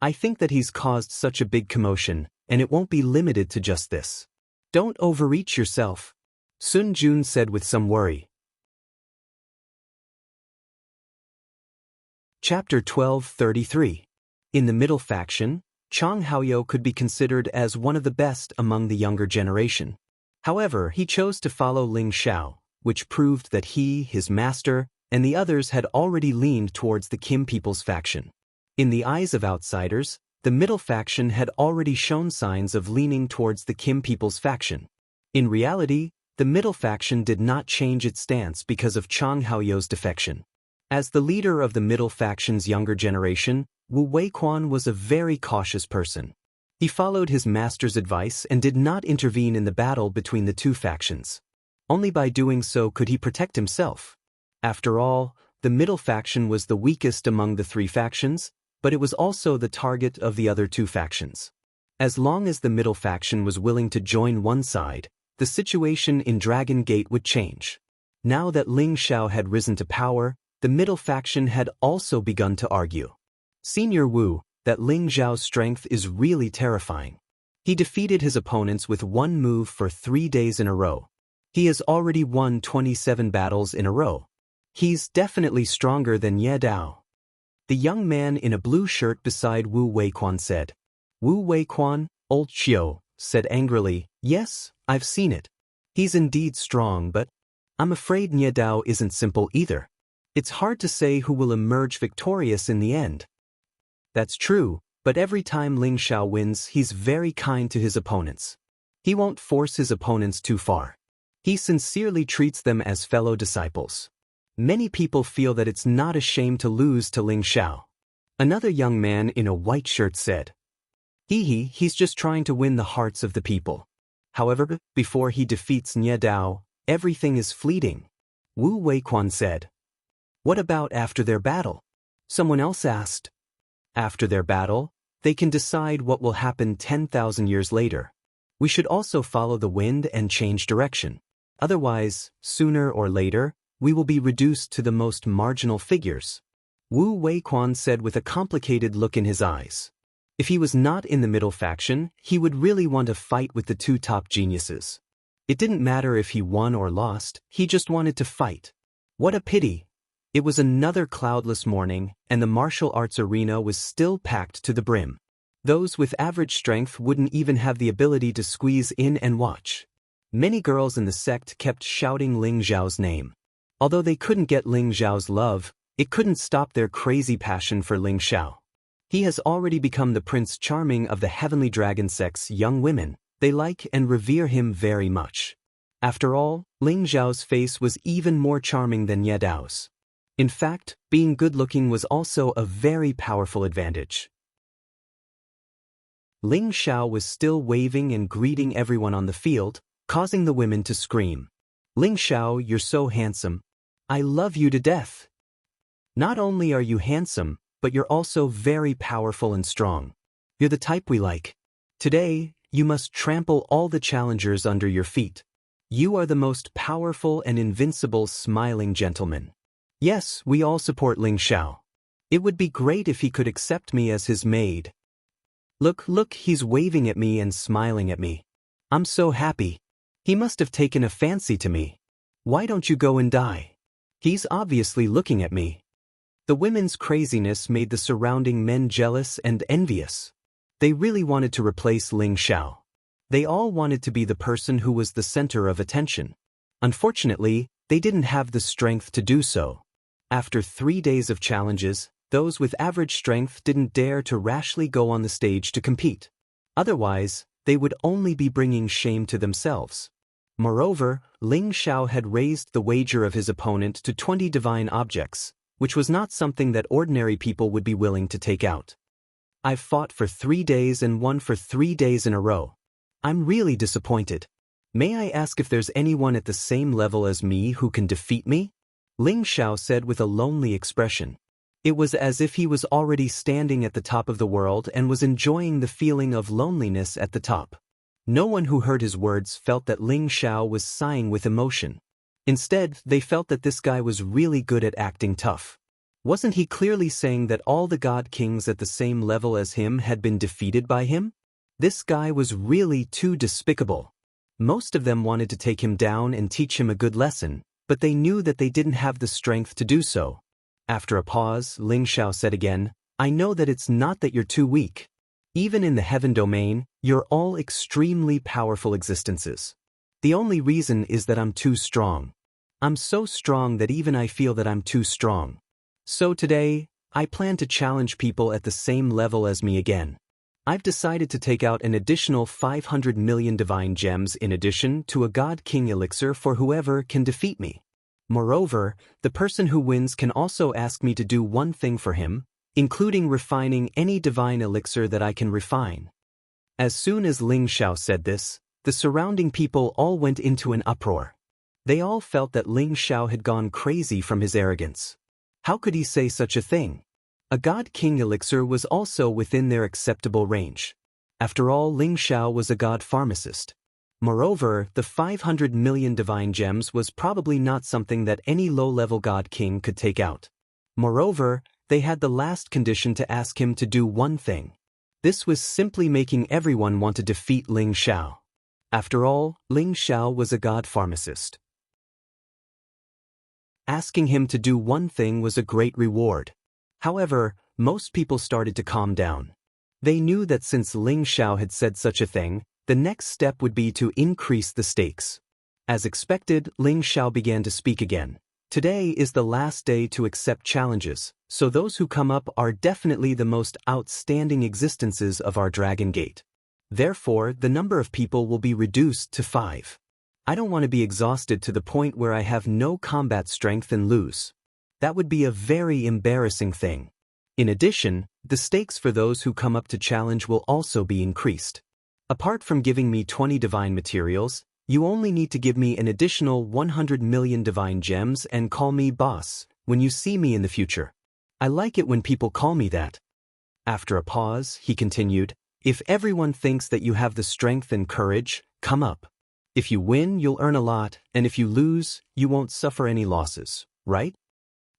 I think that he's caused such a big commotion, and it won't be limited to just this. Don't overreach yourself, Sun Jun said with some worry. Chapter 12:33. In the middle faction, Chang Haoyou could be considered as one of the best among the younger generation. However, he chose to follow Ling Xiao, which proved that he, his master, and the others had already leaned towards the Kim people's faction. In the eyes of outsiders, the middle faction had already shown signs of leaning towards the Kim people's faction. In reality, the middle faction did not change its stance because of Chang Haoyou's defection. As the leader of the middle faction's younger generation, Wu Weiquan was a very cautious person. He followed his master's advice and did not intervene in the battle between the two factions. Only by doing so could he protect himself. After all, the middle faction was the weakest among the three factions, but it was also the target of the other two factions. As long as the middle faction was willing to join one side, the situation in Dragon Gate would change. Now that Ling Xiao had risen to power, the middle faction had also begun to argue. Senior Wu, that Ling Xiao's strength is really terrifying. He defeated his opponents with one move for 3 days in a row. He has already won 27 battles in a row. He's definitely stronger than Ye Dao. The young man in a blue shirt beside Wu Weiquan said. Wu Weiquan, old Xiao, said angrily, yes, I've seen it. He's indeed strong, but I'm afraid Nie Dao isn't simple either. It's hard to say who will emerge victorious in the end. That's true, but every time Ling Xiao wins, he's very kind to his opponents. He won't force his opponents too far. He sincerely treats them as fellow disciples. Many people feel that it's not a shame to lose to Ling Xiao. Another young man in a white shirt said. He's just trying to win the hearts of the people. However, before he defeats Nie Dao, everything is fleeting. Wu Weiquan said. What about after their battle? Someone else asked. After their battle, they can decide what will happen 10,000 years later. We should also follow the wind and change direction. Otherwise, sooner or later, we will be reduced to the most marginal figures. Wu Weiquan said with a complicated look in his eyes. If he was not in the middle faction, he would really want to fight with the two top geniuses. It didn't matter if he won or lost, he just wanted to fight. What a pity. It was another cloudless morning, and the martial arts arena was still packed to the brim. Those with average strength wouldn't even have the ability to squeeze in and watch. Many girls in the sect kept shouting Ling Xiao's name. Although they couldn't get Ling Xiao's love, it couldn't stop their crazy passion for Ling Xiao. He has already become the Prince Charming of the Heavenly Dragon sect's young women. They like and revere him very much. After all, Ling Xiao's face was even more charming than Ye Dao's. In fact, being good-looking was also a very powerful advantage. Ling Xiao was still waving and greeting everyone on the field, causing the women to scream. Ling Xiao, you're so handsome. I love you to death. Not only are you handsome, but you're also very powerful and strong. You're the type we like. Today, you must trample all the challengers under your feet. You are the most powerful and invincible smiling gentleman. Yes, we all support Ling Xiao. It would be great if he could accept me as his maid. Look, he's waving at me and smiling at me. I'm so happy. He must have taken a fancy to me. Why don't you go and die? He's obviously looking at me. The women's craziness made the surrounding men jealous and envious. They really wanted to replace Ling Xiao. They all wanted to be the person who was the center of attention. Unfortunately, they didn't have the strength to do so. After 3 days of challenges, those with average strength didn't dare to rashly go on the stage to compete. Otherwise, they would only be bringing shame to themselves. Moreover, Ling Xiao had raised the wager of his opponent to 20 divine objects, which was not something that ordinary people would be willing to take out. I've fought for 3 days and won for 3 days in a row. I'm really disappointed. May I ask if there's anyone at the same level as me who can defeat me? Ling Xiao said with a lonely expression. It was as if he was already standing at the top of the world and was enjoying the feeling of loneliness at the top. No one who heard his words felt that Ling Xiao was sighing with emotion. Instead, they felt that this guy was really good at acting tough. Wasn't he clearly saying that all the god kings at the same level as him had been defeated by him? This guy was really too despicable. Most of them wanted to take him down and teach him a good lesson, but they knew that they didn't have the strength to do so. After a pause, Ling Xiao said again, I know that it's not that you're too weak. Even in the heaven domain, you're all extremely powerful existences. The only reason is that I'm too strong. I'm so strong that even I feel that I'm too strong. So today, I plan to challenge people at the same level as me again. I've decided to take out an additional 500 million divine gems in addition to a God King elixir for whoever can defeat me. Moreover, the person who wins can also ask me to do one thing for him, including refining any divine elixir that I can refine. As soon as Ling Xiao said this, the surrounding people all went into an uproar. They all felt that Ling Xiao had gone crazy from his arrogance. How could he say such a thing? A God King elixir was also within their acceptable range. After all, Ling Xiao was a god pharmacist. Moreover, the 500 million divine gems was probably not something that any low-level god king could take out. Moreover, they had the last condition to ask him to do one thing. This was simply making everyone want to defeat Ling Xiao. After all, Ling Xiao was a god pharmacist. Asking him to do one thing was a great reward. However, most people started to calm down. They knew that since Ling Xiao had said such a thing, the next step would be to increase the stakes. As expected, Ling Xiao began to speak again. Today is the last day to accept challenges, so those who come up are definitely the most outstanding existences of our Dragon Gate. Therefore, the number of people will be reduced to 5. I don't want to be exhausted to the point where I have no combat strength and lose. That would be a very embarrassing thing. In addition, the stakes for those who come up to challenge will also be increased. Apart from giving me 20 divine materials, you only need to give me an additional 100 million divine gems and call me boss when you see me in the future. I like it when people call me that. After a pause, he continued, if everyone thinks that you have the strength and courage, come up. If you win, you'll earn a lot, and if you lose, you won't suffer any losses, right?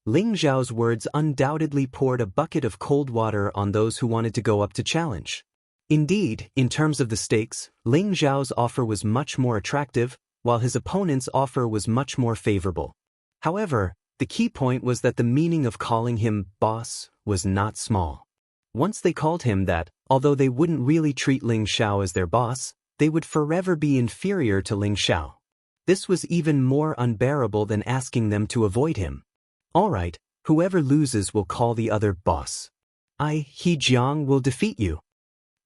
Ling Xiao's words undoubtedly poured a bucket of cold water on those who wanted to go up to challenge. Indeed, in terms of the stakes, Ling Xiao's offer was much more attractive, while his opponent's offer was much more favorable. However, the key point was that the meaning of calling him boss was not small. Once they called him that, although they wouldn't really treat Ling Xiao as their boss, they would forever be inferior to Ling Xiao. This was even more unbearable than asking them to avoid him. All right, whoever loses will call the other boss. He Jiang will defeat you.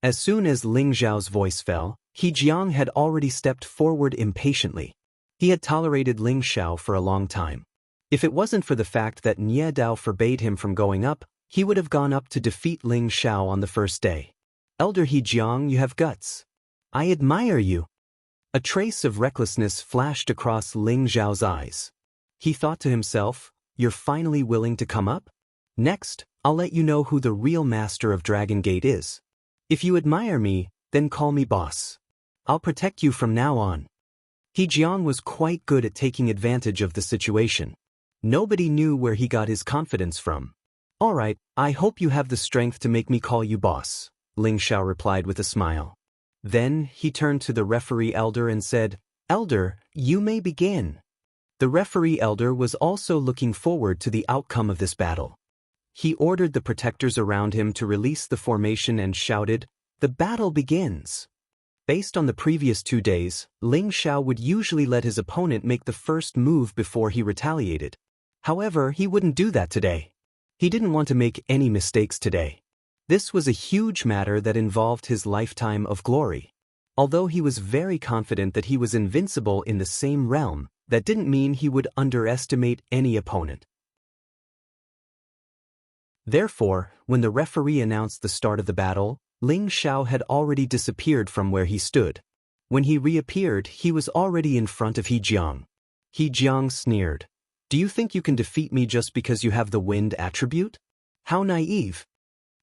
As soon as Ling Xiao's voice fell, He Jiang had already stepped forward impatiently. He had tolerated Ling Xiao for a long time. If it wasn't for the fact that Nie Dao forbade him from going up, he would have gone up to defeat Ling Xiao on the first day. Elder He Jiang, you have guts. I admire you. A trace of recklessness flashed across Ling Xiao's eyes. He thought to himself, you're finally willing to come up? Next, I'll let you know who the real master of Dragon Gate is. If you admire me, then call me boss. I'll protect you from now on. He Jiang was quite good at taking advantage of the situation. Nobody knew where he got his confidence from. All right, I hope you have the strength to make me call you boss, Ling Xiao replied with a smile. Then he turned to the referee elder and said, Elder, you may begin. The referee elder was also looking forward to the outcome of this battle. He ordered the protectors around him to release the formation and shouted, The battle begins. Based on the previous 2 days, Ling Xiao would usually let his opponent make the first move before he retaliated. However, he wouldn't do that today. He didn't want to make any mistakes today. This was a huge matter that involved his lifetime of glory. Although he was very confident that he was invincible in the same realm, that didn't mean he would underestimate any opponent. Therefore, when the referee announced the start of the battle, Ling Xiao had already disappeared from where he stood. When he reappeared, he was already in front of He Jiang. He Jiang sneered. "Do you think you can defeat me just because you have the wind attribute? How naive."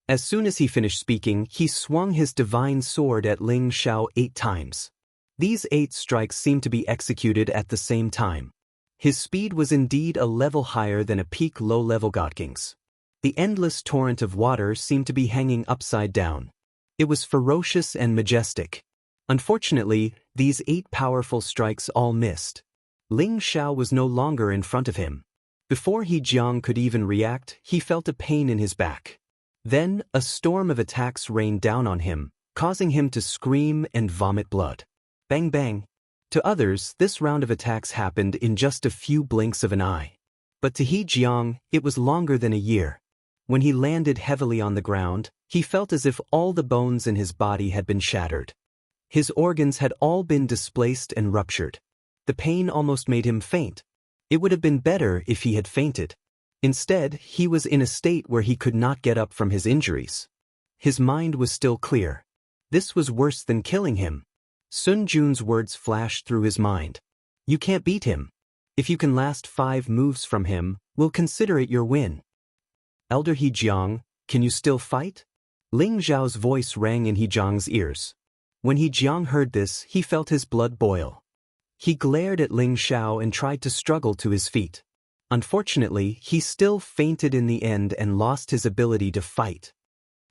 As soon as he finished speaking, he swung his divine sword at Ling Xiao 8 times. These 8 strikes seemed to be executed at the same time. His speed was indeed a level higher than a peak low-level Godking's. The endless torrent of water seemed to be hanging upside down. It was ferocious and majestic. Unfortunately, these 8 powerful strikes all missed. Ling Xiao was no longer in front of him. Before He Jiang could even react, he felt a pain in his back. Then, a storm of attacks rained down on him, causing him to scream and vomit blood. Bang bang. To others, this round of attacks happened in just a few blinks of an eye. But to He Jiang, it was longer than a year. When he landed heavily on the ground, he felt as if all the bones in his body had been shattered. His organs had all been displaced and ruptured. The pain almost made him faint. It would have been better if he had fainted. Instead, he was in a state where he could not get up from his injuries. His mind was still clear. This was worse than killing him. Sun Jun's words flashed through his mind. "You can't beat him. If you can last 5 moves from him, we'll consider it your win." "Elder He Jiang, can you still fight?" Ling Xiao's voice rang in He Jiang's ears. When He Jiang heard this, he felt his blood boil. He glared at Ling Xiao and tried to struggle to his feet. Unfortunately, he still fainted in the end and lost his ability to fight.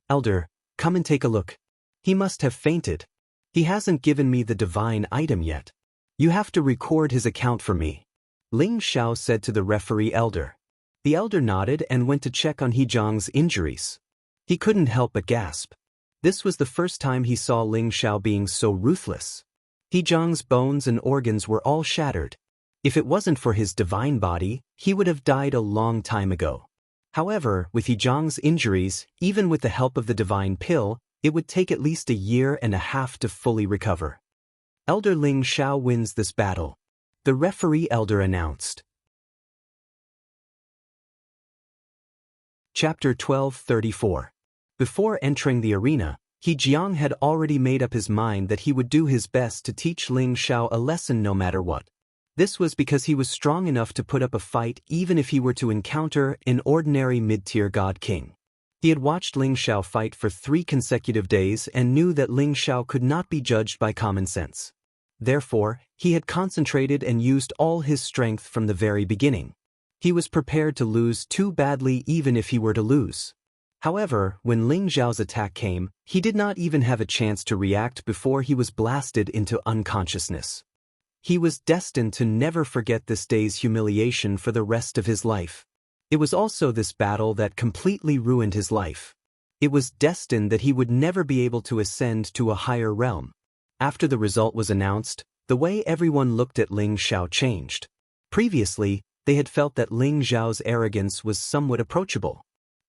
"Elder, come and take a look. He must have fainted. He hasn't given me the divine item yet. You have to record his account for me," Ling Xiao said to the referee elder. The elder nodded and went to check on He Jiang's injuries. He couldn't help but gasp. This was the first time he saw Ling Xiao being so ruthless. He Jiang's bones and organs were all shattered. If it wasn't for his divine body, he would have died a long time ago. However, with He Jiang's injuries, even with the help of the divine pill, it would take at least a year and a half to fully recover. Elder Ling Xiao wins this battle, the referee elder announced. Chapter 12:34. Before entering the arena, He Jiang had already made up his mind that he would do his best to teach Ling Xiao a lesson no matter what. This was because he was strong enough to put up a fight even if he were to encounter an ordinary mid-tier god king. He had watched Ling Xiao fight for 3 consecutive days and knew that Ling Xiao could not be judged by common sense. Therefore, he had concentrated and used all his strength from the very beginning. He was prepared to lose too badly even if he were to lose. However, when Ling Xiao's attack came, he did not even have a chance to react before he was blasted into unconsciousness. He was destined to never forget this day's humiliation for the rest of his life. It was also this battle that completely ruined his life. It was destined that he would never be able to ascend to a higher realm. After the result was announced, the way everyone looked at Ling Xiao changed. Previously, they had felt that Ling Xiao's arrogance was somewhat approachable.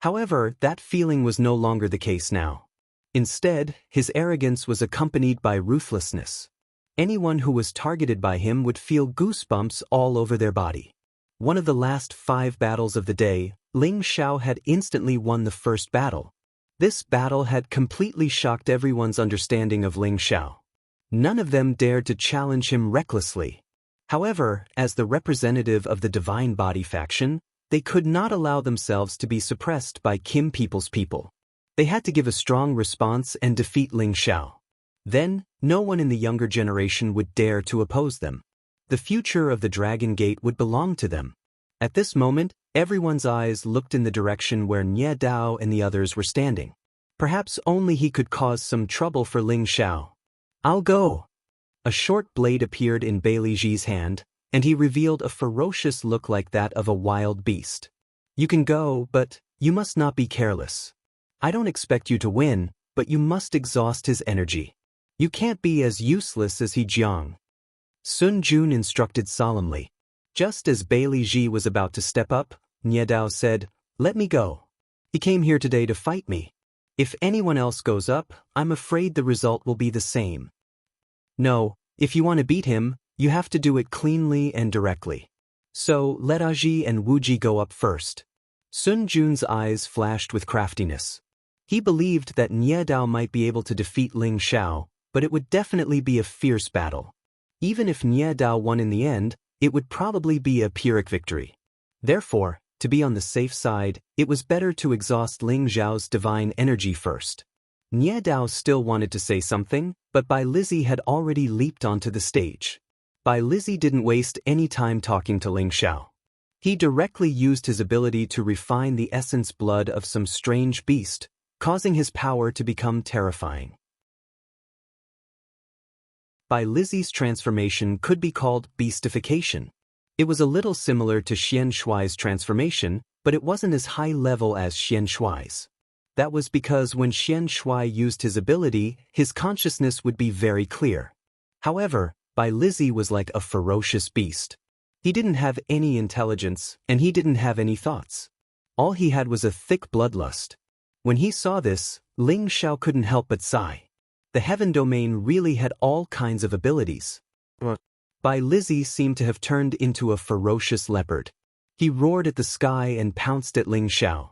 However, that feeling was no longer the case now. Instead, his arrogance was accompanied by ruthlessness. Anyone who was targeted by him would feel goosebumps all over their body. One of the last 5 battles of the day, Ling Xiao had instantly won the first battle. This battle had completely shocked everyone's understanding of Ling Xiao. None of them dared to challenge him recklessly. However, as the representative of the Divine Body faction, they could not allow themselves to be suppressed by Kim people's people. They had to give a strong response and defeat Ling Xiao. Then, no one in the younger generation would dare to oppose them. The future of the Dragon Gate would belong to them. At this moment, everyone's eyes looked in the direction where Nie Dao and the others were standing. Perhaps only he could cause some trouble for Ling Xiao. "I'll go." A short blade appeared in Bai Liji's hand, and he revealed a ferocious look like that of a wild beast. "You can go, but you must not be careless. I don't expect you to win, but you must exhaust his energy." You can't be as useless as he Jiang. Sun Jun instructed solemnly. Just as Bailey Ji was about to step up, Nie Dao said, "Let me go. He came here today to fight me. If anyone else goes up, I'm afraid the result will be the same. No, if you want to beat him, you have to do it cleanly and directly. So let Aji and Wuji go up first." Sun Jun's eyes flashed with craftiness. He believed that Nie Dao might be able to defeat Ling Xiao, but it would definitely be a fierce battle. Even if Nie Dao won in the end, it would probably be a Pyrrhic victory. Therefore, to be on the safe side, it was better to exhaust Ling Xiao's divine energy first. Nie Dao still wanted to say something, but Bai Lizzie had already leaped onto the stage. Bai Lizzie didn't waste any time talking to Ling Xiao. He directly used his ability to refine the essence blood of some strange beast, causing his power to become terrifying. Bai Lizzie's transformation could be called beastification. It was a little similar to Xianxia's transformation, but it wasn't as high level as Xianxia's. That was because when Xianxia used his ability, his consciousness would be very clear. However, Bai Lizzie was like a ferocious beast. He didn't have any intelligence, and he didn't have any thoughts. All he had was a thick bloodlust. When he saw this, Ling Xiao couldn't help but sigh. The heaven domain really had all kinds of abilities. Bai Lizzie seemed to have turned into a ferocious leopard. He roared at the sky and pounced at Ling Xiao.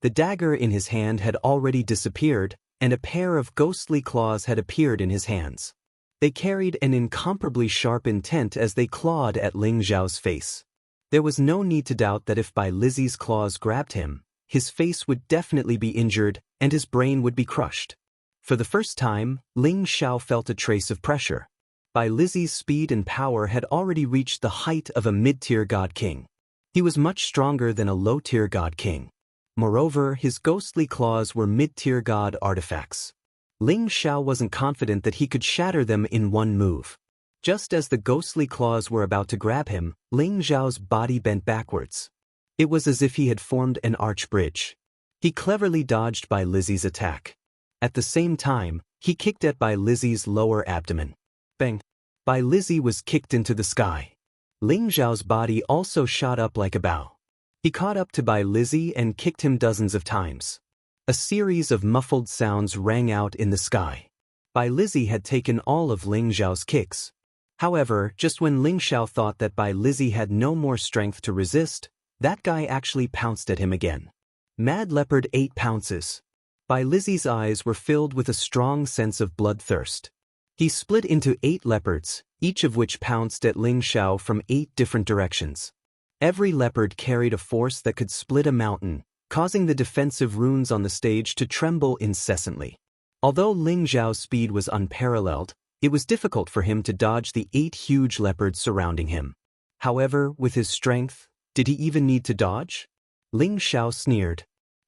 The dagger in his hand had already disappeared, and a pair of ghostly claws had appeared in his hands. They carried an incomparably sharp intent as they clawed at Ling Xiao's face. There was no need to doubt that if Bai Lizzie's claws grabbed him, his face would definitely be injured and his brain would be crushed. For the first time, Ling Xiao felt a trace of pressure. Bai Lizzie's speed and power had already reached the height of a mid-tier god king. He was much stronger than a low-tier god king. Moreover, his ghostly claws were mid-tier god artifacts. Ling Xiao wasn't confident that he could shatter them in one move. Just as the ghostly claws were about to grab him, Ling Xiao's body bent backwards. It was as if he had formed an arch bridge. He cleverly dodged Bai Lizzie's attack. At the same time, he kicked at Bai Lizzie's lower abdomen. Bang! Bai Lizzie was kicked into the sky. Ling Xiao's body also shot up like a bow. He caught up to Bai Lizzie and kicked him dozens of times. A series of muffled sounds rang out in the sky. Bai Lizzie had taken all of Ling Xiao's kicks. However, just when Ling Xiao thought that Bai Lizzie had no more strength to resist, that guy actually pounced at him again. Mad Leopard 8 pounces. Bai Lizzie's eyes were filled with a strong sense of bloodthirst. He split into 8 leopards, each of which pounced at Ling Xiao from 8 different directions. Every leopard carried a force that could split a mountain, causing the defensive runes on the stage to tremble incessantly. Although Ling Xiao's speed was unparalleled, it was difficult for him to dodge the 8 huge leopards surrounding him. However, with his strength, did he even need to dodge? Ling Xiao sneered.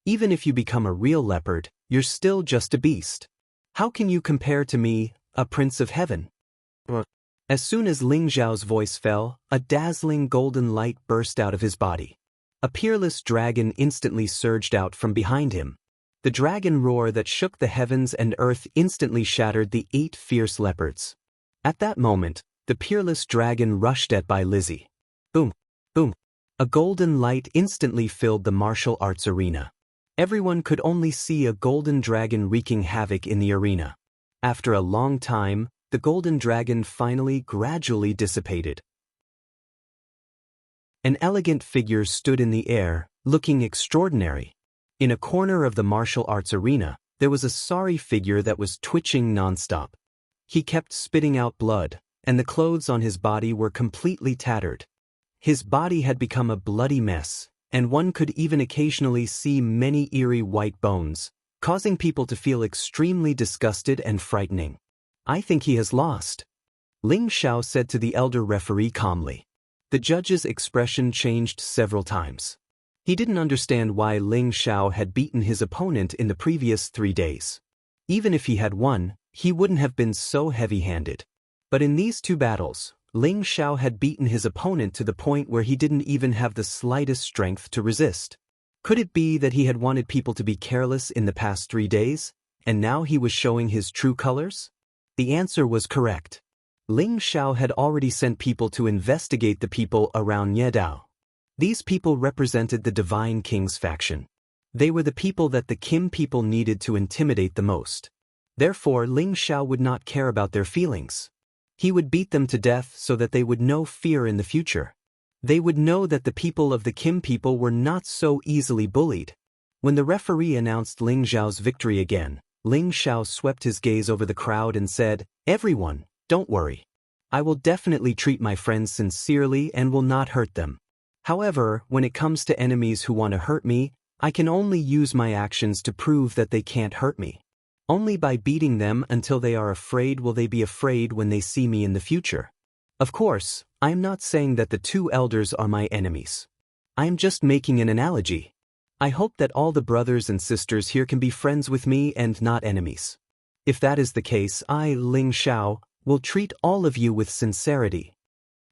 Even if you become a real leopard, you're still just a beast. How can you compare to me, a prince of heaven? As soon as Ling Xiao's voice fell, a dazzling golden light burst out of his body. A peerless dragon instantly surged out from behind him. The dragon roar that shook the heavens and earth instantly shattered the 8 fierce leopards. At that moment, the peerless dragon rushed at Bai Lizzie. Boom! Boom! A golden light instantly filled the martial arts arena. Everyone could only see a golden dragon wreaking havoc in the arena. After a long time, the golden dragon finally gradually dissipated. An elegant figure stood in the air, looking extraordinary. In a corner of the martial arts arena, there was a sorry figure that was twitching nonstop. He kept spitting out blood, and the clothes on his body were completely tattered. His body had become a bloody mess, and one could even occasionally see many eerie white bones, causing people to feel extremely disgusted and frightening. "I think he has lost," Ling Xiao said to the elder referee calmly. The judge's expression changed several times. He didn't understand why Ling Xiao had beaten his opponent in the previous 3 days. Even if he had won, he wouldn't have been so heavy-handed. But in these 2 battles, Ling Xiao had beaten his opponent to the point where he didn't even have the slightest strength to resist. Could it be that he had wanted people to be careless in the past 3 days, and now he was showing his true colors? The answer was correct. Ling Xiao had already sent people to investigate the people around Niedao. These people represented the Divine King's faction. They were the people that the Kim people needed to intimidate the most. Therefore, Ling Xiao would not care about their feelings. He would beat them to death so that they would know fear in the future. They would know that the people of the Kim people were not so easily bullied. When the referee announced Ling Xiao's victory again, Ling Xiao swept his gaze over the crowd and said, "Everyone, don't worry. I will definitely treat my friends sincerely and will not hurt them. However, when it comes to enemies who want to hurt me, I can only use my actions to prove that they can't hurt me. Only by beating them until they are afraid will they be afraid when they see me in the future. Of course, I am not saying that the two elders are my enemies. I am just making an analogy. I hope that all the brothers and sisters here can be friends with me and not enemies. If that is the case, I, Ling Xiao, will treat all of you with sincerity."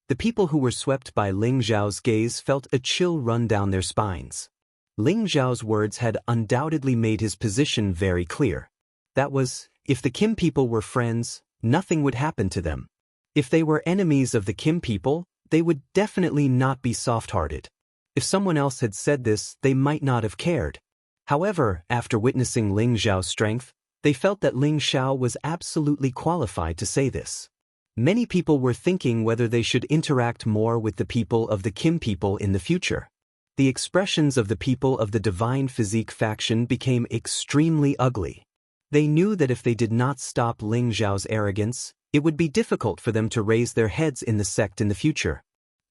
The people who were swept by Ling Xiao's gaze felt a chill run down their spines. Ling Xiao's words had undoubtedly made his position very clear. That was, if the Kim people were friends, nothing would happen to them. If they were enemies of the Kim people, they would definitely not be soft-hearted. If someone else had said this, they might not have cared. However, after witnessing Ling Xiao's strength, they felt that Ling Xiao was absolutely qualified to say this. Many people were thinking whether they should interact more with the people of the Kim people in the future. The expressions of the people of the Divine Physique faction became extremely ugly. They knew that if they did not stop Ling Xiao's arrogance, it would be difficult for them to raise their heads in the sect in the future.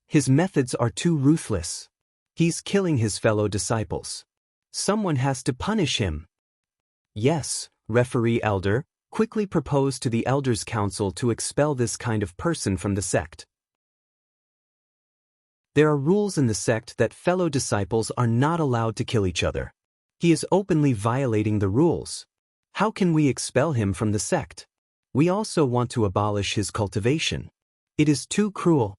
His methods are too ruthless. He's killing his fellow disciples. Someone has to punish him. Yes, referee elder, quickly propose to the elders' council to expel this kind of person from the sect. There are rules in the sect that fellow disciples are not allowed to kill each other. He is openly violating the rules. How can we expel him from the sect? We also want to abolish his cultivation. It is too cruel.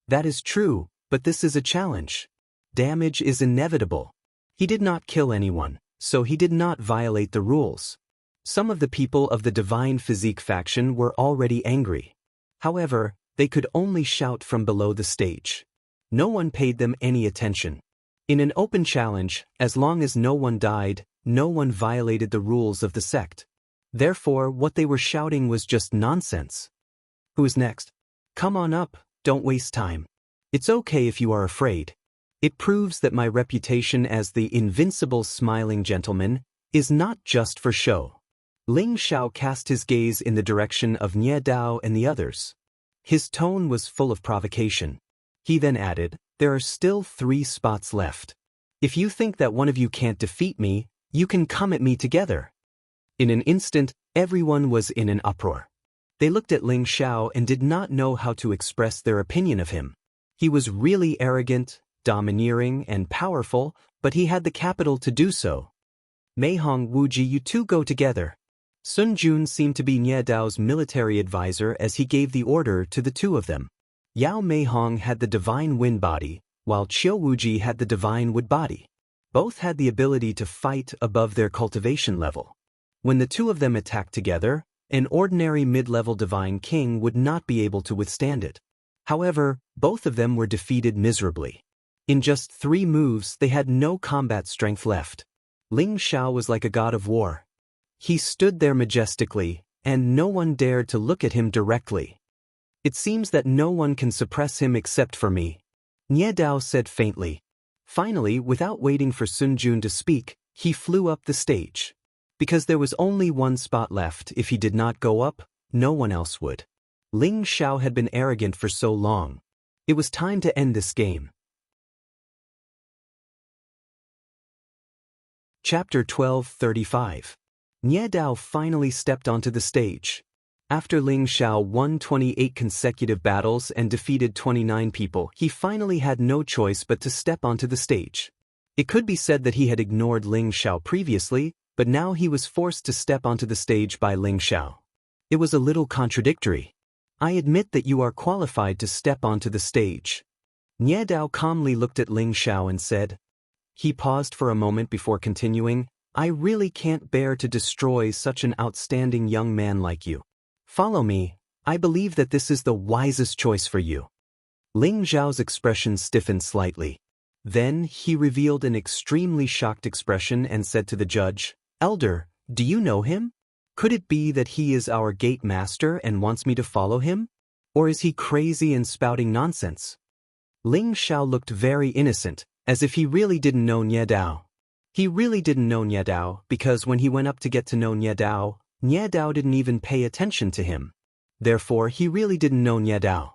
That is true, but this is a challenge. Damage is inevitable. He did not kill anyone, so he did not violate the rules. Some of the people of the Divine Physique faction were already angry. However, they could only shout from below the stage. No one paid them any attention. In an open challenge, as long as no one died, no one violated the rules of the sect. Therefore, what they were shouting was just nonsense. Who is next? Come on up, don't waste time. It's okay if you are afraid. It proves that my reputation as the invincible smiling gentleman is not just for show. Ling Xiao cast his gaze in the direction of Nie Dao and the others. His tone was full of provocation. He then added, "There are still 3 spots left. If you think that one of you can't defeat me, you can come at me together." In an instant, everyone was in an uproar. They looked at Ling Xiao and did not know how to express their opinion of him. He was really arrogant, domineering, and powerful, but he had the capital to do so. Meihong Wuji, you two go together. Sun Jun seemed to be Nie Dao's military advisor as he gave the order to the two of them. Yao Meihong had the divine wind body, while Qiu Wuji had the divine wood body. Both had the ability to fight above their cultivation level. When the two of them attacked together, an ordinary mid-level divine king would not be able to withstand it. However, both of them were defeated miserably. In just 3 moves, they had no combat strength left. Ling Xiao was like a god of war. He stood there majestically, and no one dared to look at him directly. It seems that no one can suppress him except for me, Nie Dao said faintly. Finally, without waiting for Sun Jun to speak, he flew up the stage. Because there was only 1 spot left, if he did not go up, no one else would. Ling Xiao had been arrogant for so long. It was time to end this game. Chapter 12:35. Nie Dao finally stepped onto the stage. After Ling Xiao won 28 consecutive battles and defeated 29 people, he finally had no choice but to step onto the stage. It could be said that he had ignored Ling Xiao previously, but now he was forced to step onto the stage by Ling Xiao. It was a little contradictory. I admit that you are qualified to step onto the stage. Nie Dao calmly looked at Ling Xiao and said. He paused for a moment before continuing, I really can't bear to destroy such an outstanding young man like you. Follow me, I believe that this is the wisest choice for you. Ling Zhao's expression stiffened slightly. Then he revealed an extremely shocked expression and said to the judge, Elder, do you know him? Could it be that he is our gate master and wants me to follow him? Or is he crazy and spouting nonsense? Ling Xiao looked very innocent, as if he really didn't know Nie Dao. He really didn't know Nie Dao because when he went up to get to know Nie Dao didn't even pay attention to him. Therefore, he really didn't know Nie Dao.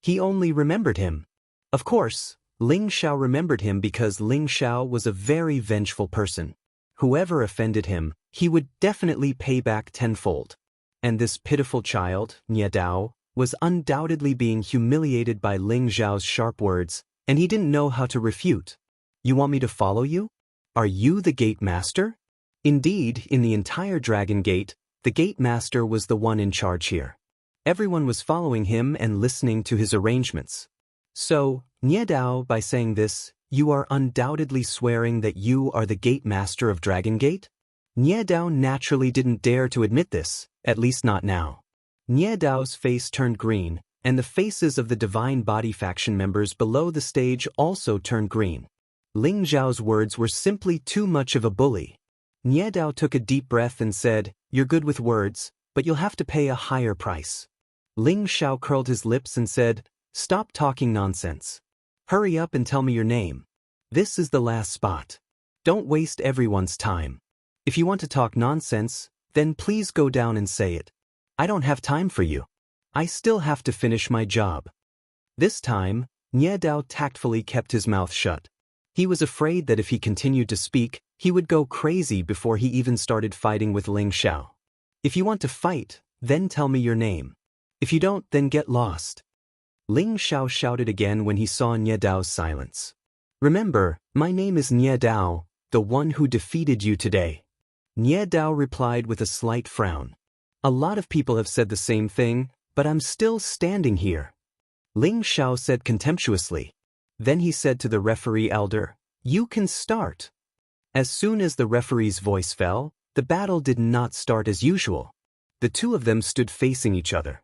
He only remembered him. Of course, Ling Xiao remembered him because Ling Xiao was a very vengeful person. Whoever offended him, he would definitely pay back tenfold. And this pitiful child, Nie Dao, was undoubtedly being humiliated by Ling Zhao's sharp words, and he didn't know how to refute. You want me to follow you? Are you the gate master? Indeed, in the entire Dragon Gate, the gate master was the one in charge here. Everyone was following him and listening to his arrangements. So, Nie Dao, by saying this, you are undoubtedly swearing that you are the gate master of Dragon Gate? Nie Dao naturally didn't dare to admit this, at least not now. Nie Dao's face turned green, and the faces of the Divine Body faction members below the stage also turned green. Ling Zhao's words were simply too much of a bully. Nie Dao took a deep breath and said, You're good with words, but you'll have to pay a higher price. Ling Xiao curled his lips and said, Stop talking nonsense. Hurry up and tell me your name. This is the last spot. Don't waste everyone's time. If you want to talk nonsense, then please go down and say it. I don't have time for you. I still have to finish my job. This time, Nie Dao tactfully kept his mouth shut. He was afraid that if he continued to speak, he would go crazy before he even started fighting with Ling Xiao. If you want to fight, then tell me your name. If you don't, then get lost. Ling Xiao shouted again when he saw Nie Dao's silence. Remember, my name is Nie Dao, the one who defeated you today. Nie Dao replied with a slight frown. A lot of people have said the same thing, but I'm still standing here. Ling Xiao said contemptuously. Then he said to the referee elder, You can start. As soon as the referee's voice fell, the battle did not start as usual. The two of them stood facing each other.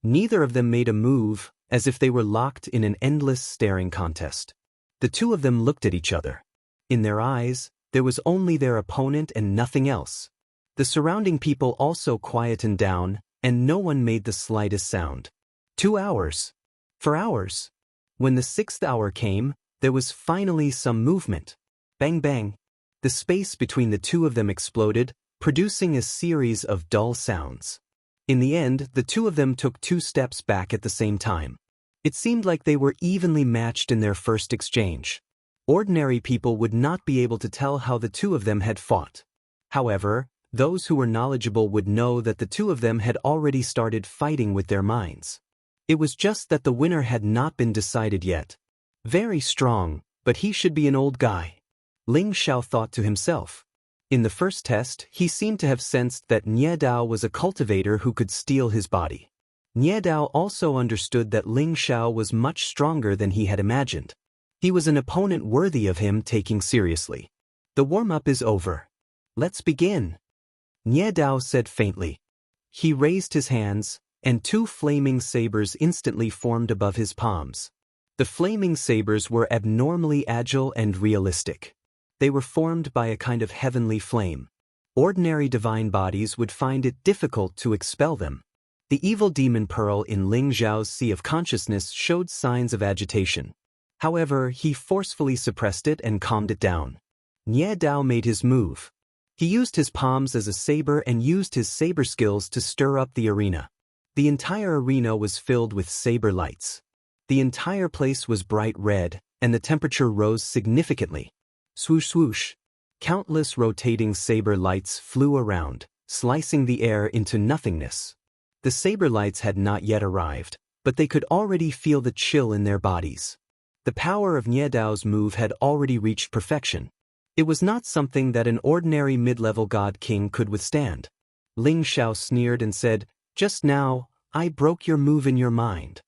Neither of them made a move, as if they were locked in an endless staring contest. The two of them looked at each other. In their eyes, there was only their opponent and nothing else. The surrounding people also quietened down, and no one made the slightest sound. 2 hours. For hours. When the 6th hour came, there was finally some movement. Bang bang. The space between the two of them exploded, producing a series of dull sounds. In the end, the two of them took 2 steps back at the same time. It seemed like they were evenly matched in their first exchange. Ordinary people would not be able to tell how the two of them had fought. However, those who were knowledgeable would know that the two of them had already started fighting with their minds. It was just that the winner had not been decided yet. Very strong, but he should be an old guy. Ling Xiao thought to himself. In the first test, he seemed to have sensed that Nie Dao was a cultivator who could steal his body. Nie Dao also understood that Ling Xiao was much stronger than he had imagined. He was an opponent worthy of him taking seriously. The warm-up is over. Let's begin. Nie Dao said faintly. He raised his hands, and 2 flaming sabers instantly formed above his palms. The flaming sabers were abnormally agile and realistic. They were formed by a kind of heavenly flame. Ordinary divine bodies would find it difficult to expel them. The evil demon pearl in Ling Zhao's sea of consciousness showed signs of agitation. However, he forcefully suppressed it and calmed it down. Nie Dao made his move. He used his palms as a saber and used his saber skills to stir up the arena. The entire arena was filled with saber lights. The entire place was bright red, and the temperature rose significantly. Swoosh swoosh. Countless rotating saber lights flew around, slicing the air into nothingness. The saber lights had not yet arrived, but they could already feel the chill in their bodies. The power of Nie Dao's move had already reached perfection. It was not something that an ordinary mid-level god king could withstand. Ling Xiao sneered and said, Just now, I broke your move in your mind.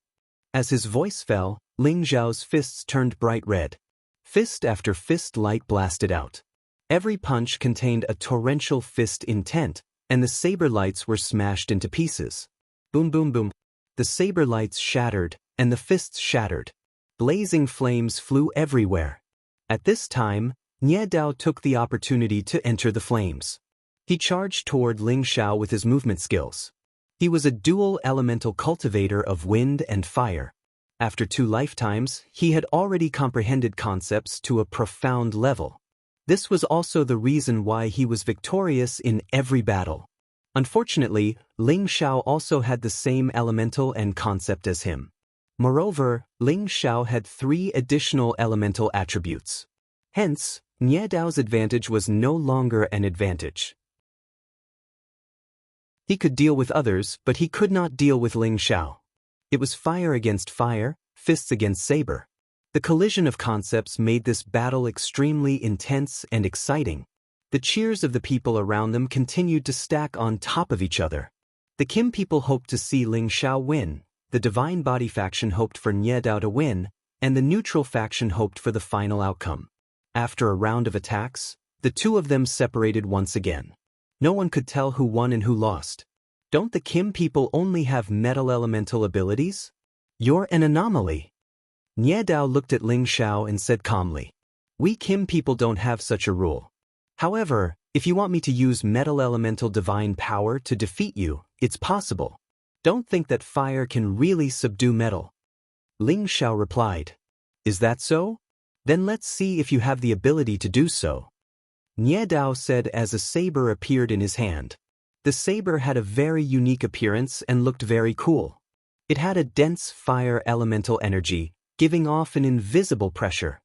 As his voice fell, Ling Xiao's fists turned bright red. Fist after fist light blasted out. Every punch contained a torrential fist intent, and the saber lights were smashed into pieces. Boom boom boom. The saber lights shattered, and the fists shattered. Blazing flames flew everywhere. At this time, Nie Dao took the opportunity to enter the flames. He charged toward Ling Xiao with his movement skills. He was a dual elemental cultivator of wind and fire. After 2 lifetimes, he had already comprehended concepts to a profound level. This was also the reason why he was victorious in every battle. Unfortunately, Ling Xiao also had the same elemental and concept as him. Moreover, Ling Xiao had 3 additional elemental attributes. Hence, Nie Dao's advantage was no longer an advantage. He could deal with others, but he could not deal with Ling Xiao. It was fire against fire, fists against saber. The collision of concepts made this battle extremely intense and exciting. The cheers of the people around them continued to stack on top of each other. The Kim people hoped to see Ling Xiao win, the Divine Body faction hoped for Nie Dao to win, and the neutral faction hoped for the final outcome. After a round of attacks, the 2 of them separated once again. No one could tell who won and who lost. Don't the Kim people only have metal elemental abilities? You're an anomaly. Nie Dao looked at Ling Xiao and said calmly, "We Kim people don't have such a rule. However, if you want me to use metal elemental divine power to defeat you, it's possible. Don't think that fire can really subdue metal." Ling Xiao replied, "Is that so? Then let's see if you have the ability to do so." Nie Dao said as a saber appeared in his hand. The saber had a very unique appearance and looked very cool. It had a dense fire elemental energy, giving off an invisible pressure.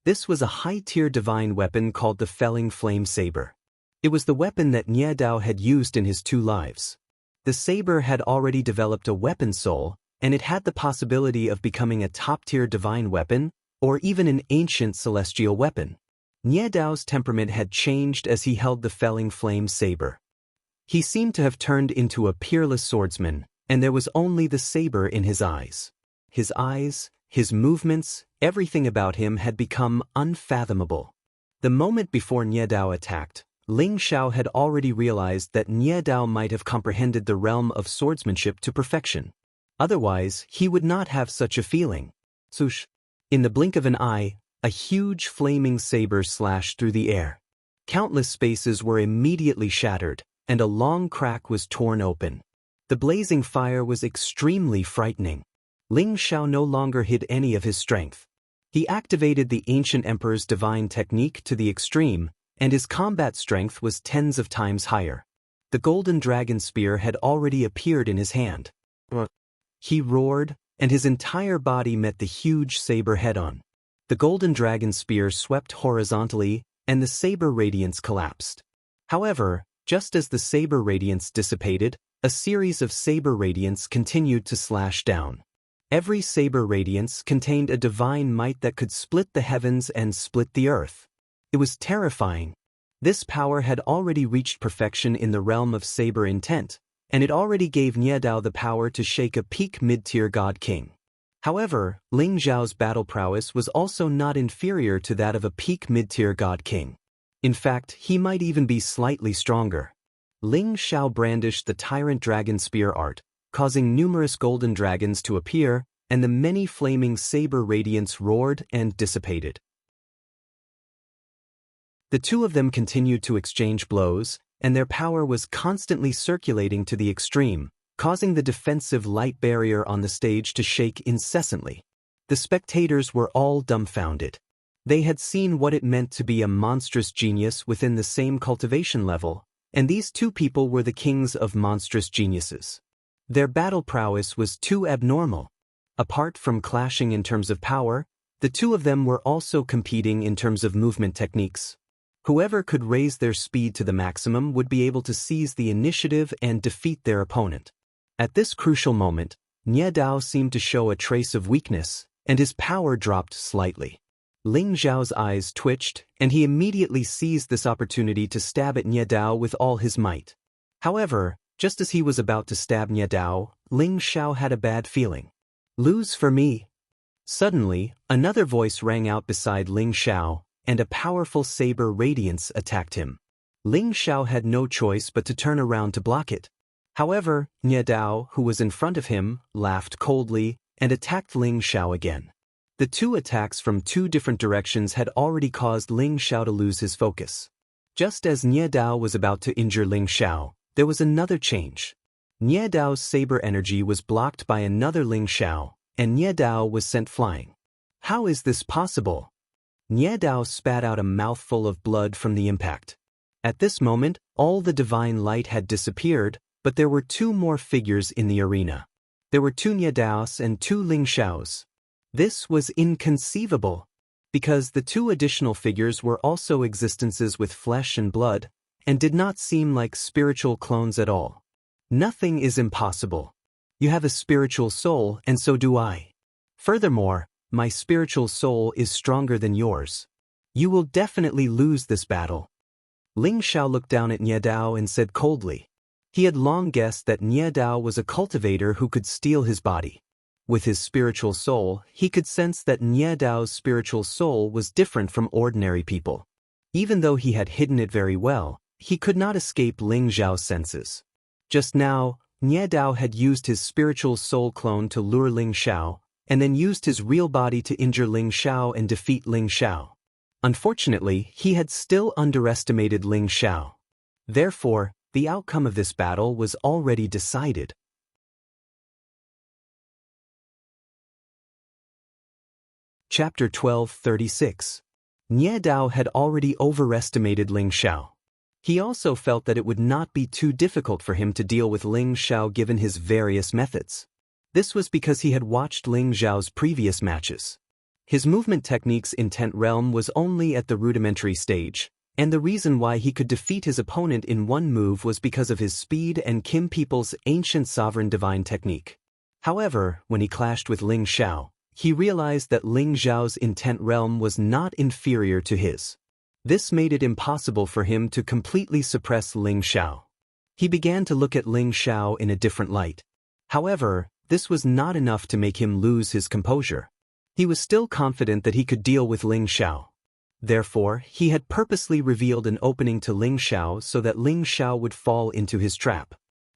This was a high-tier divine weapon called the Felling Flame Saber. It was the weapon that Nie Dao had used in his 2 lives. The saber had already developed a weapon soul, and it had the possibility of becoming a top-tier divine weapon, or even an ancient celestial weapon. Nie Dao's temperament had changed as he held the Felling Flame Saber. He seemed to have turned into a peerless swordsman, and there was only the saber in his eyes. His movements, everything about him had become unfathomable. The moment before Nie Dao attacked, Ling Xiao had already realized that Nie Dao might have comprehended the realm of swordsmanship to perfection. Otherwise, he would not have such a feeling. Swoosh! In the blink of an eye, a huge flaming saber slashed through the air. Countless spaces were immediately shattered, and a long crack was torn open. The blazing fire was extremely frightening. Ling Xiao no longer hid any of his strength. He activated the ancient emperor's divine technique to the extreme, and his combat strength was tens of times higher. The golden dragon spear had already appeared in his hand. He roared, and his entire body met the huge saber head-on. The golden dragon spear swept horizontally, and the saber radiance collapsed. However, just as the saber radiance dissipated, a series of saber radiance continued to slash down. Every saber radiance contained a divine might that could split the heavens and split the earth. It was terrifying. This power had already reached perfection in the realm of saber intent, and it already gave Nie Dao the power to shake a peak mid-tier god king. However, Ling Xiao's battle prowess was also not inferior to that of a peak mid-tier god king. In fact, he might even be slightly stronger. Ling Xiao brandished the tyrant dragon spear art, causing numerous golden dragons to appear, and the many flaming saber radiance roared and dissipated. The 2 of them continued to exchange blows, and their power was constantly circulating to the extreme, causing the defensive light barrier on the stage to shake incessantly. The spectators were all dumbfounded. They had seen what it meant to be a monstrous genius within the same cultivation level, and these 2 people were the kings of monstrous geniuses. Their battle prowess was too abnormal. Apart from clashing in terms of power, the 2 of them were also competing in terms of movement techniques. Whoever could raise their speed to the maximum would be able to seize the initiative and defeat their opponent. At this crucial moment, Nie Dao seemed to show a trace of weakness, and his power dropped slightly. Ling Xiao's eyes twitched, and he immediately seized this opportunity to stab at Nie Dao with all his might. However, just as he was about to stab Nie Dao, Ling Xiao had a bad feeling. "Lose for me." Suddenly, another voice rang out beside Ling Xiao, and a powerful saber radiance attacked him. Ling Xiao had no choice but to turn around to block it. However, Nie Dao, who was in front of him, laughed coldly and attacked Ling Xiao again. The two attacks from two different directions had already caused Ling Xiao to lose his focus. Just as Nie Dao was about to injure Ling Xiao, there was another change. Nie Dao's saber energy was blocked by another Ling Xiao, and Nie Dao was sent flying. How is this possible? Nie Dao spat out a mouthful of blood from the impact. At this moment, all the divine light had disappeared, but there were two more figures in the arena. There were two Nie Daos and two Ling Xiaos. This was inconceivable, because the two additional figures were also existences with flesh and blood, and did not seem like spiritual clones at all. Nothing is impossible. You have a spiritual soul, and so do I. Furthermore, my spiritual soul is stronger than yours. You will definitely lose this battle. Ling Xiao looked down at Nie Dao and said coldly. He had long guessed that Nie Dao was a cultivator who could steal his body. With his spiritual soul, he could sense that Nie Dao's spiritual soul was different from ordinary people. Even though he had hidden it very well, he could not escape Ling Xiao's senses. Just now, Nie Dao had used his spiritual soul clone to lure Ling Xiao, and then used his real body to injure Ling Xiao and defeat Ling Xiao. Unfortunately, he had still underestimated Ling Xiao. Therefore, the outcome of this battle was already decided. Chapter 12:36. Nie Dao had already overestimated Ling Xiao. He also felt that it would not be too difficult for him to deal with Ling Xiao given his various methods. This was because he had watched Ling Xiao's previous matches. His movement techniques in 10th realm was only at the rudimentary stage, and the reason why he could defeat his opponent in one move was because of his speed and Kim people's ancient sovereign divine technique. However, when he clashed with Ling Xiao, he realized that Ling Xiao's in 10th realm was not inferior to his. This made it impossible for him to completely suppress Ling Xiao. He began to look at Ling Xiao in a different light. However, this was not enough to make him lose his composure. He was still confident that he could deal with Ling Xiao. Therefore, he had purposely revealed an opening to Ling Xiao so that Ling Xiao would fall into his trap.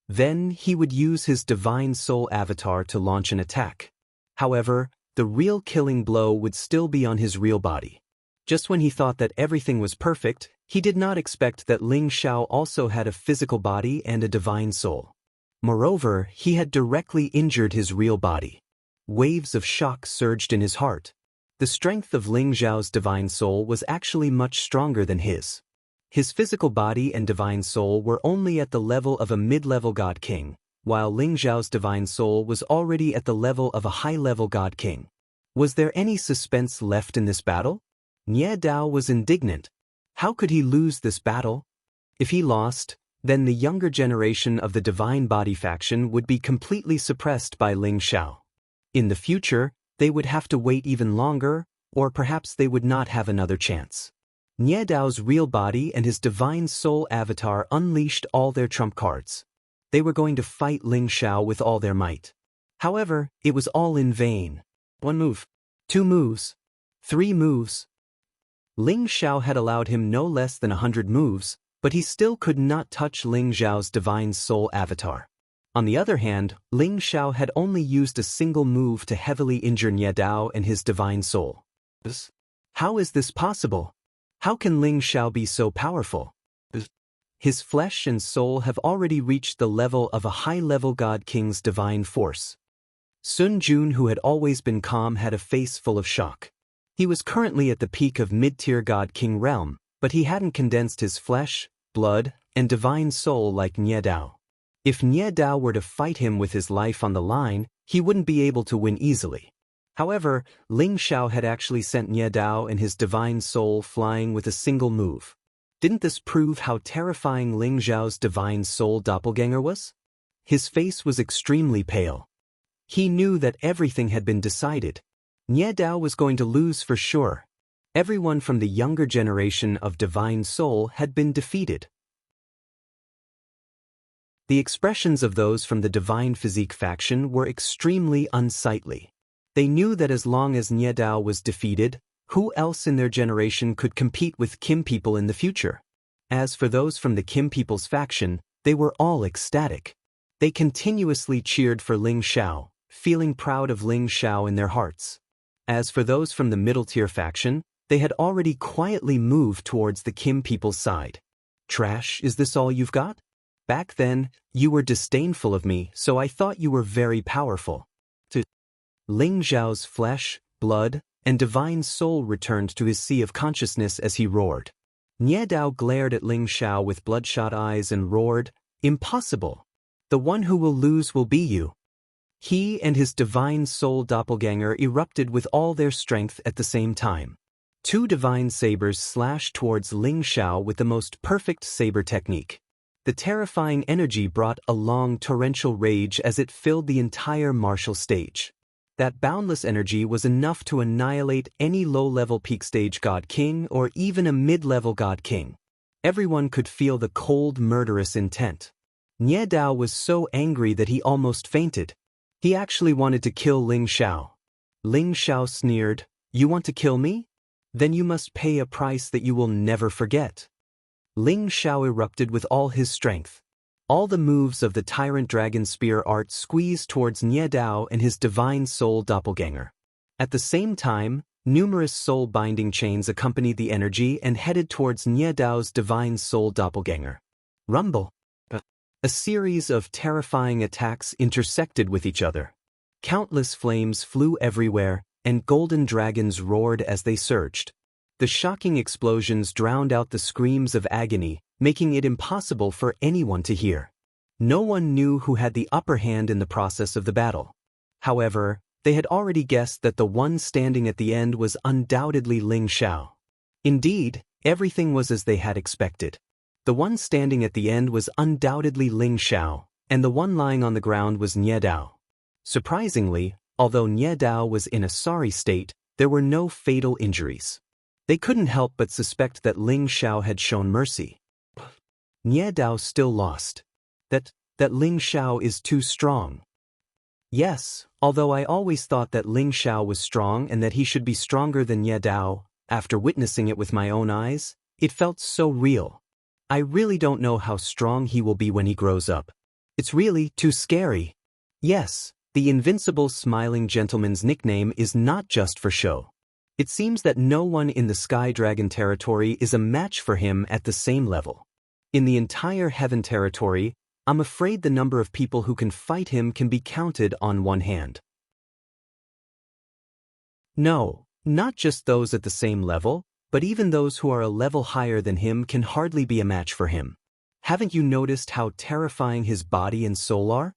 Then he would use his divine soul avatar to launch an attack. However, the real killing blow would still be on his real body. Just when he thought that everything was perfect, he did not expect that Ling Xiao also had a physical body and a divine soul. Moreover, he had directly injured his real body. Waves of shock surged in his heart. The strength of Ling Xiao's divine soul was actually much stronger than his. His physical body and divine soul were only at the level of a mid-level god king, while Ling Xiao's divine soul was already at the level of a high-level god king. Was there any suspense left in this battle? Nie Dao was indignant. How could he lose this battle? If he lost, then the younger generation of the divine body faction would be completely suppressed by Ling Xiao. In the future, they would have to wait even longer, or perhaps they would not have another chance. Nie Dao's real body and his divine soul avatar unleashed all their trump cards. They were going to fight Ling Xiao with all their might. However, it was all in vain. 1 move. 2 moves. 3 moves. Ling Xiao had allowed him no less than 100 moves, but he still could not touch Ling Xiao's divine soul avatar. On the other hand, Ling Xiao had only used a single move to heavily injure Nie Dao and his divine soul. How is this possible? How can Ling Xiao be so powerful? His flesh and soul have already reached the level of a high-level god king's divine force. Sun Jun, who had always been calm, had a face full of shock. He was currently at the peak of mid-tier god king realm, but he hadn't condensed his flesh, blood, and divine soul like Nie Dao. If Nie Dao were to fight him with his life on the line, he wouldn't be able to win easily. However, Ling Xiao had actually sent Nie Dao and his divine soul flying with a single move. Didn't this prove how terrifying Ling Xiao's divine soul doppelganger was? His face was extremely pale. He knew that everything had been decided. Nie Dao was going to lose for sure. Everyone from the younger generation of divine soul had been defeated. The expressions of those from the divine physique faction were extremely unsightly. They knew that as long as Nie Dao was defeated, who else in their generation could compete with Kim people in the future? As for those from the Kim people's faction, they were all ecstatic. They continuously cheered for Ling Xiao, feeling proud of Ling Xiao in their hearts. As for those from the middle-tier faction, they had already quietly moved towards the Kim people's side. Trash, is this all you've got? Back then, you were disdainful of me, so I thought you were very powerful. Ling Xiao's flesh, blood, and divine soul returned to his sea of consciousness as he roared. Nie Dao glared at Ling Xiao with bloodshot eyes and roared, "Impossible! The one who will lose will be you." He and his divine soul doppelganger erupted with all their strength at the same time. Two divine sabers slashed towards Ling Xiao with the most perfect saber technique. The terrifying energy brought a long torrential rage as it filled the entire martial stage. That boundless energy was enough to annihilate any low-level peak-stage God King or even a mid-level God King. Everyone could feel the cold, murderous intent. Nie Dao was so angry that he almost fainted. He actually wanted to kill Ling Xiao. Ling Xiao sneered, "You want to kill me? Then you must pay a price that you will never forget." Ling Xiao erupted with all his strength. All the moves of the Tyrant Dragon Spear art squeezed towards Nie Dao and his divine soul doppelganger. At the same time, numerous soul binding chains accompanied the energy and headed towards Nie Dao's divine soul doppelganger. Rumble! A series of terrifying attacks intersected with each other. Countless flames flew everywhere, and golden dragons roared as they surged. The shocking explosions drowned out the screams of agony, making it impossible for anyone to hear. No one knew who had the upper hand in the process of the battle. However, they had already guessed that the one standing at the end was undoubtedly Ling Xiao. Indeed, everything was as they had expected. The one standing at the end was undoubtedly Ling Xiao, and the one lying on the ground was Nie Dao. Surprisingly, although Nie Dao was in a sorry state, there were no fatal injuries. They couldn't help but suspect that Ling Xiao had shown mercy. Nie Dao still lost. That Ling Xiao is too strong. Yes, although I always thought that Ling Xiao was strong and that he should be stronger than Nie Dao, after witnessing it with my own eyes, it felt so real. I really don't know how strong he will be when he grows up. It's really too scary. Yes, the invincible smiling gentleman's nickname is not just for show. It seems that no one in the Sky Dragon territory is a match for him at the same level. In the entire Heaven territory, I'm afraid the number of people who can fight him can be counted on one hand. No, not just those at the same level, but even those who are a level higher than him can hardly be a match for him. Haven't you noticed how terrifying his body and soul are?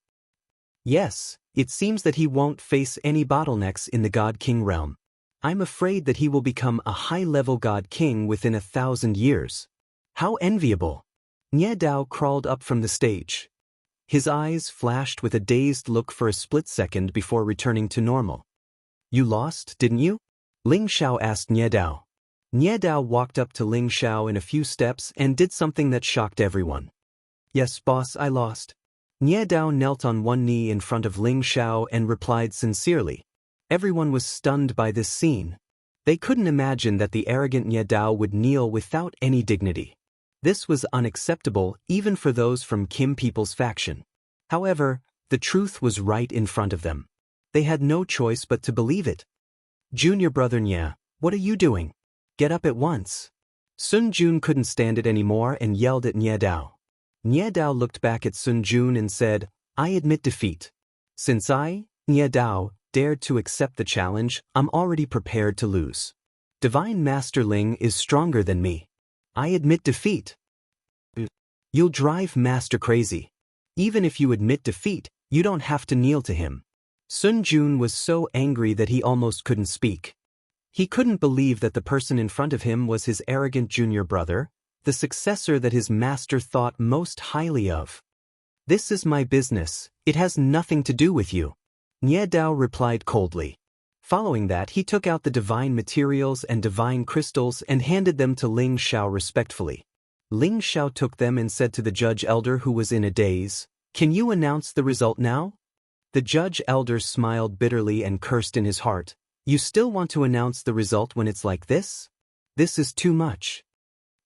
Yes, it seems that he won't face any bottlenecks in the God King realm. I'm afraid that he will become a high-level God King within 1,000 years. How enviable! Nie Dao crawled up from the stage. His eyes flashed with a dazed look for a split second before returning to normal. "You lost, didn't you?" Ling Xiao asked Nie Dao. Nie Dao walked up to Ling Xiao in a few steps and did something that shocked everyone. "Yes, boss, I lost." Nie Dao knelt on one knee in front of Ling Xiao and replied sincerely. Everyone was stunned by this scene. They couldn't imagine that the arrogant Nie Dao would kneel without any dignity. This was unacceptable even for those from Kim people's faction. However, the truth was right in front of them. They had no choice but to believe it. "Junior brother Nie, what are you doing? Get up at once." Sun Jun couldn't stand it anymore and yelled at Nie Dao. Nie Dao looked back at Sun Jun and said, "I admit defeat. Since I, Nie Dao, dared to accept the challenge, I'm already prepared to lose. Divine Master Ling is stronger than me. I admit defeat." "You'll drive Master crazy. Even if you admit defeat, you don't have to kneel to him." Sun Jun was so angry that he almost couldn't speak. He couldn't believe that the person in front of him was his arrogant junior brother, the successor that his master thought most highly of. "This is my business, it has nothing to do with you," Nie Dao replied coldly. Following that, he took out the divine materials and divine crystals and handed them to Ling Xiao respectfully. Ling Xiao took them and said to the judge elder, who was in a daze, "Can you announce the result now?" The judge elder smiled bitterly and cursed in his heart. "You still want to announce the result when it's like this? This is too much."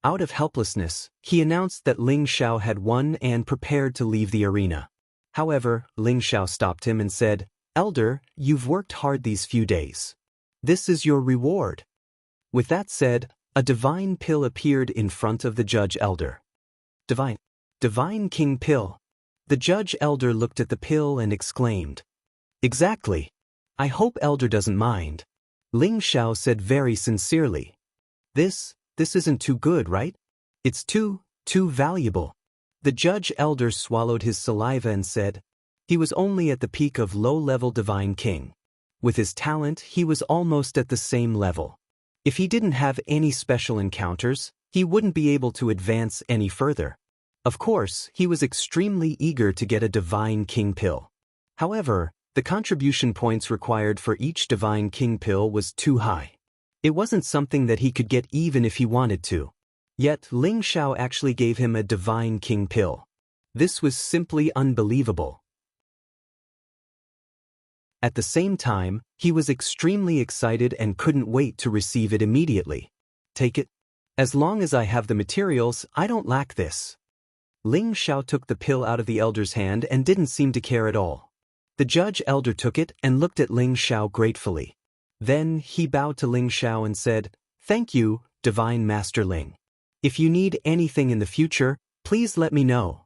Out of helplessness, he announced that Ling Xiao had won and prepared to leave the arena. However, Ling Xiao stopped him and said, "Elder, you've worked hard these few days. This is your reward." With that said, a divine pill appeared in front of the judge elder. Divine King Pill. The judge elder looked at the pill and exclaimed, "Exactly. I hope elder doesn't mind." Ling Xiao said very sincerely, This isn't too good, right? It's too valuable." The judge elder swallowed his saliva and said, he was only at the peak of low-level divine king. With his talent, he was almost at the same level. If he didn't have any special encounters, he wouldn't be able to advance any further. Of course, he was extremely eager to get a divine king pill. However, the contribution points required for each divine king pill was too high. It wasn't something that he could get even if he wanted to. Yet Ling Xiao actually gave him a divine king pill. This was simply unbelievable. At the same time, he was extremely excited and couldn't wait to receive it immediately. "Take it. As long as I have the materials, I don't lack this." Ling Xiao took the pill out of the elder's hand and didn't seem to care at all. The judge elder took it and looked at Ling Xiao gratefully. Then he bowed to Ling Xiao and said, "Thank you, Divine Master Ling. If you need anything in the future, please let me know."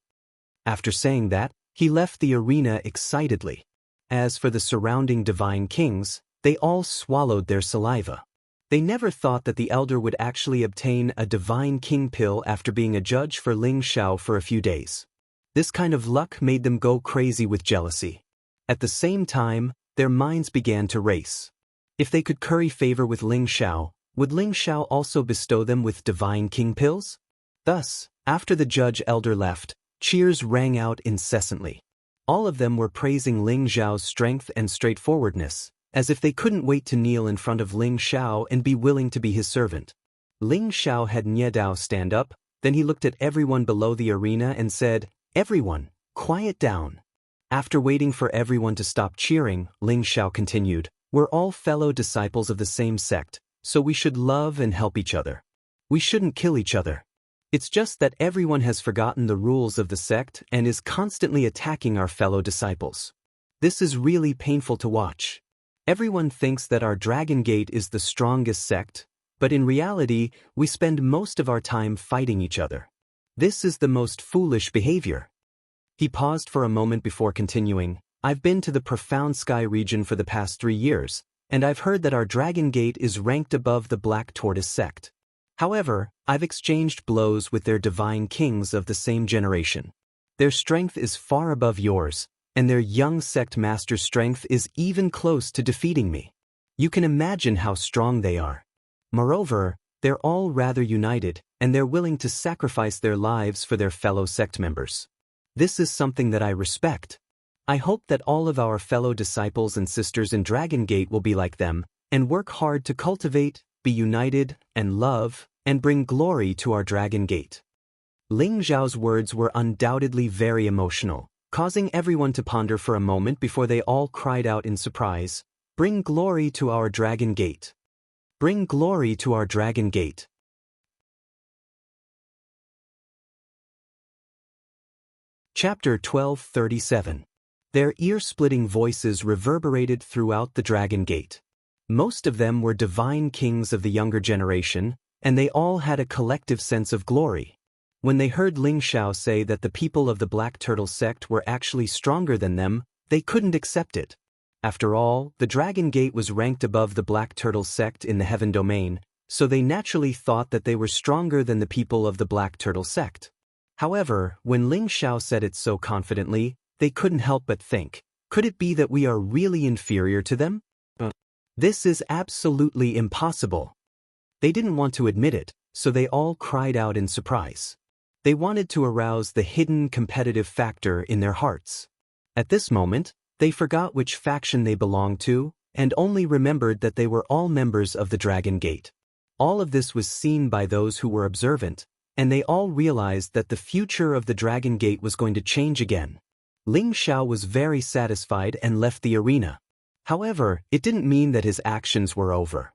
After saying that, he left the arena excitedly. As for the surrounding divine kings, they all swallowed their saliva. They never thought that the elder would actually obtain a divine king pill after being a judge for Ling Xiao for a few days. This kind of luck made them go crazy with jealousy. At the same time, their minds began to race. If they could curry favor with Ling Xiao, would Ling Xiao also bestow them with divine king pills? Thus, after the judge elder left, cheers rang out incessantly. All of them were praising Ling Xiao's strength and straightforwardness, as if they couldn't wait to kneel in front of Ling Xiao and be willing to be his servant. Ling Xiao had Nie Dao stand up, then he looked at everyone below the arena and said, "Everyone, quiet down." After waiting for everyone to stop cheering, Ling Xiao continued, "We're all fellow disciples of the same sect, so we should love and help each other. We shouldn't kill each other. It's just that everyone has forgotten the rules of the sect and is constantly attacking our fellow disciples. This is really painful to watch. Everyone thinks that our Dragon Gate is the strongest sect, but in reality, we spend most of our time fighting each other. This is the most foolish behavior." He paused for a moment before continuing, "I've been to the Profound Sky region for the past 3 years, and I've heard that our Dragon Gate is ranked above the Black Tortoise sect. However, I've exchanged blows with their divine kings of the same generation. Their strength is far above yours, and their young sect master's strength is even close to defeating me. You can imagine how strong they are. Moreover, they're all rather united, and they're willing to sacrifice their lives for their fellow sect members. This is something that I respect. I hope that all of our fellow disciples and sisters in Dragon Gate will be like them, and work hard to cultivate, be united, and love, and bring glory to our Dragon Gate." Ling Xiao's words were undoubtedly very emotional, causing everyone to ponder for a moment before they all cried out in surprise, "Bring glory to our Dragon Gate! Bring glory to our Dragon Gate!" Chapter 1237. Their ear-splitting voices reverberated throughout the Dragon Gate. Most of them were divine kings of the younger generation, and they all had a collective sense of glory. When they heard Ling Xiao say that the people of the Black Turtle sect were actually stronger than them, they couldn't accept it. After all, the Dragon Gate was ranked above the Black Turtle sect in the Heaven Domain, so they naturally thought that they were stronger than the people of the Black Turtle sect. However, when Ling Xiao said it so confidently, they couldn't help but think, could it be that we are really inferior to them? This is absolutely impossible. They didn't want to admit it, so they all cried out in surprise. They wanted to arouse the hidden competitive factor in their hearts. At this moment, they forgot which faction they belonged to, and only remembered that they were all members of the Dragon Gate. All of this was seen by those who were observant, and they all realized that the future of the Dragon Gate was going to change again. Ling Xiao was very satisfied and left the arena. However, it didn't mean that his actions were over.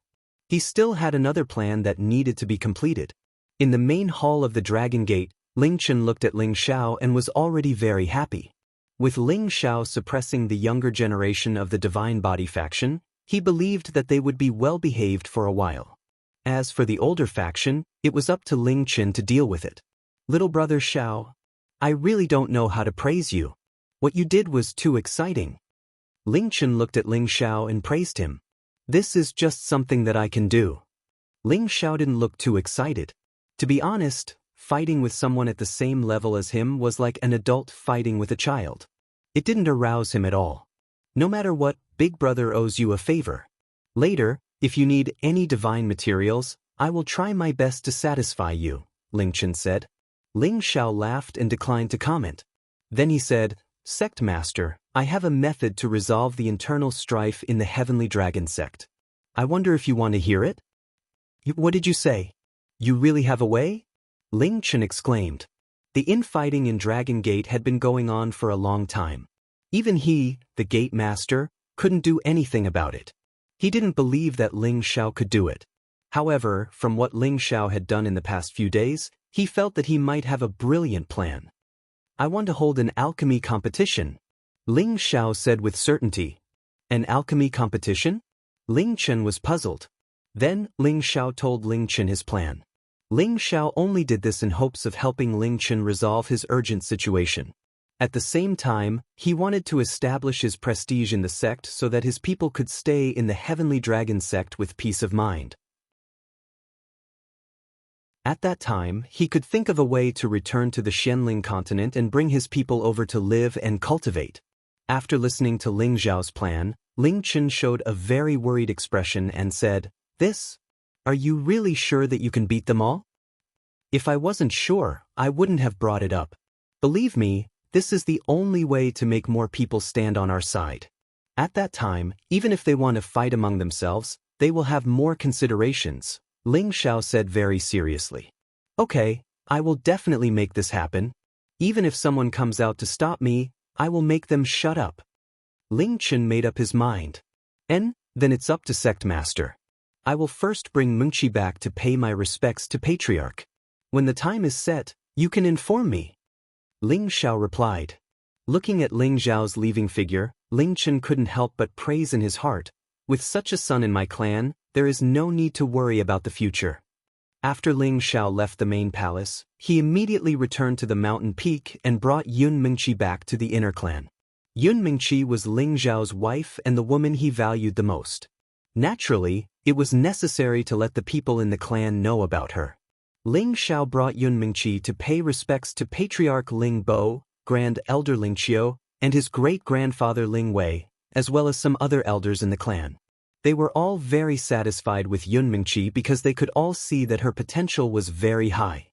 He still had another plan that needed to be completed. In the main hall of the Dragon Gate, Ling Chen looked at Ling Xiao and was already very happy. With Ling Xiao suppressing the younger generation of the Divine Body faction, he believed that they would be well behaved for a while. As for the older faction, it was up to Ling Chen to deal with it. Little brother Xiao, I really don't know how to praise you. What you did was too exciting. Ling Chen looked at Ling Xiao and praised him. This is just something that I can do. Ling Xiao didn't look too excited. To be honest, fighting with someone at the same level as him was like an adult fighting with a child. It didn't arouse him at all. No matter what, Big Brother owes you a favor. Later, if you need any divine materials, I will try my best to satisfy you, Ling Chen said. Ling Xiao laughed and declined to comment. Then he said, Sect Master, I have a method to resolve the internal strife in the Heavenly Dragon sect. I wonder if you want to hear it? What did you say? You really have a way? Ling Chen exclaimed. The infighting in Dragon Gate had been going on for a long time. Even he, the Gate Master, couldn't do anything about it. He didn't believe that Ling Xiao could do it. However, from what Ling Xiao had done in the past few days, he felt that he might have a brilliant plan. I want to hold an alchemy competition, Ling Xiao said with certainty. An alchemy competition? Ling Chen was puzzled. Then, Ling Xiao told Ling Chen his plan. Ling Xiao only did this in hopes of helping Ling Chen resolve his urgent situation. At the same time, he wanted to establish his prestige in the sect so that his people could stay in the Heavenly Dragon sect with peace of mind. At that time, he could think of a way to return to the Xianling continent and bring his people over to live and cultivate. After listening to Ling Xiao's plan, Ling Chen showed a very worried expression and said, Are you really sure that you can beat them all? If I wasn't sure, I wouldn't have brought it up. Believe me, this is the only way to make more people stand on our side. At that time, even if they want to fight among themselves, they will have more considerations, Ling Xiao said very seriously. Okay, I will definitely make this happen. Even if someone comes out to stop me, I will make them shut up. Ling Chen made up his mind. Then it's up to Sect Master. I will first bring Mengqi back to pay my respects to Patriarch. When the time is set, you can inform me. Ling Xiao replied. Looking at Ling Xiao's leaving figure, Ling Chen couldn't help but praise in his heart. With such a son in my clan, there is no need to worry about the future. After Ling Xiao left the main palace, he immediately returned to the mountain peak and brought Yun Mengqi back to the inner clan. Yun Mengqi was Ling Xiao's wife and the woman he valued the most. Naturally, it was necessary to let the people in the clan know about her. Ling Xiao brought Yun Mengqi to pay respects to Patriarch Ling Bo, Grand Elder Ling Qiu, and his great-grandfather Ling Wei, as well as some other elders in the clan. They were all very satisfied with Yun Mengqi because they could all see that her potential was very high.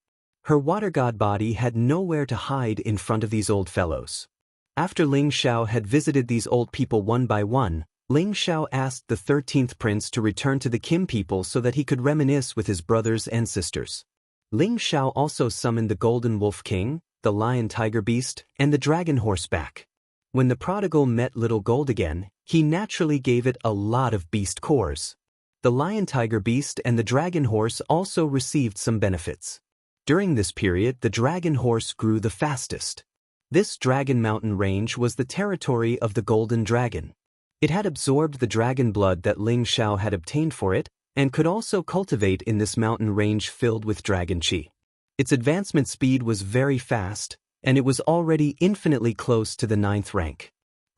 Her water god body had nowhere to hide in front of these old fellows. After Ling Xiao had visited these old people one by one, Ling Xiao asked the 13th prince to return to the Kim people so that he could reminisce with his brothers and sisters. Ling Xiao also summoned the Golden Wolf King, the Lion Tiger Beast, and the Dragon Horseback. When the prodigal met Little Gold again, he naturally gave it a lot of beast cores. The Lion Tiger Beast and the Dragon Horse also received some benefits. During this period, the Dragon Horse grew the fastest. This Dragon Mountain range was the territory of the Golden Dragon. It had absorbed the dragon blood that Ling Xiao had obtained for it, and could also cultivate in this mountain range filled with dragon qi. Its advancement speed was very fast, and it was already infinitely close to the 9th rank.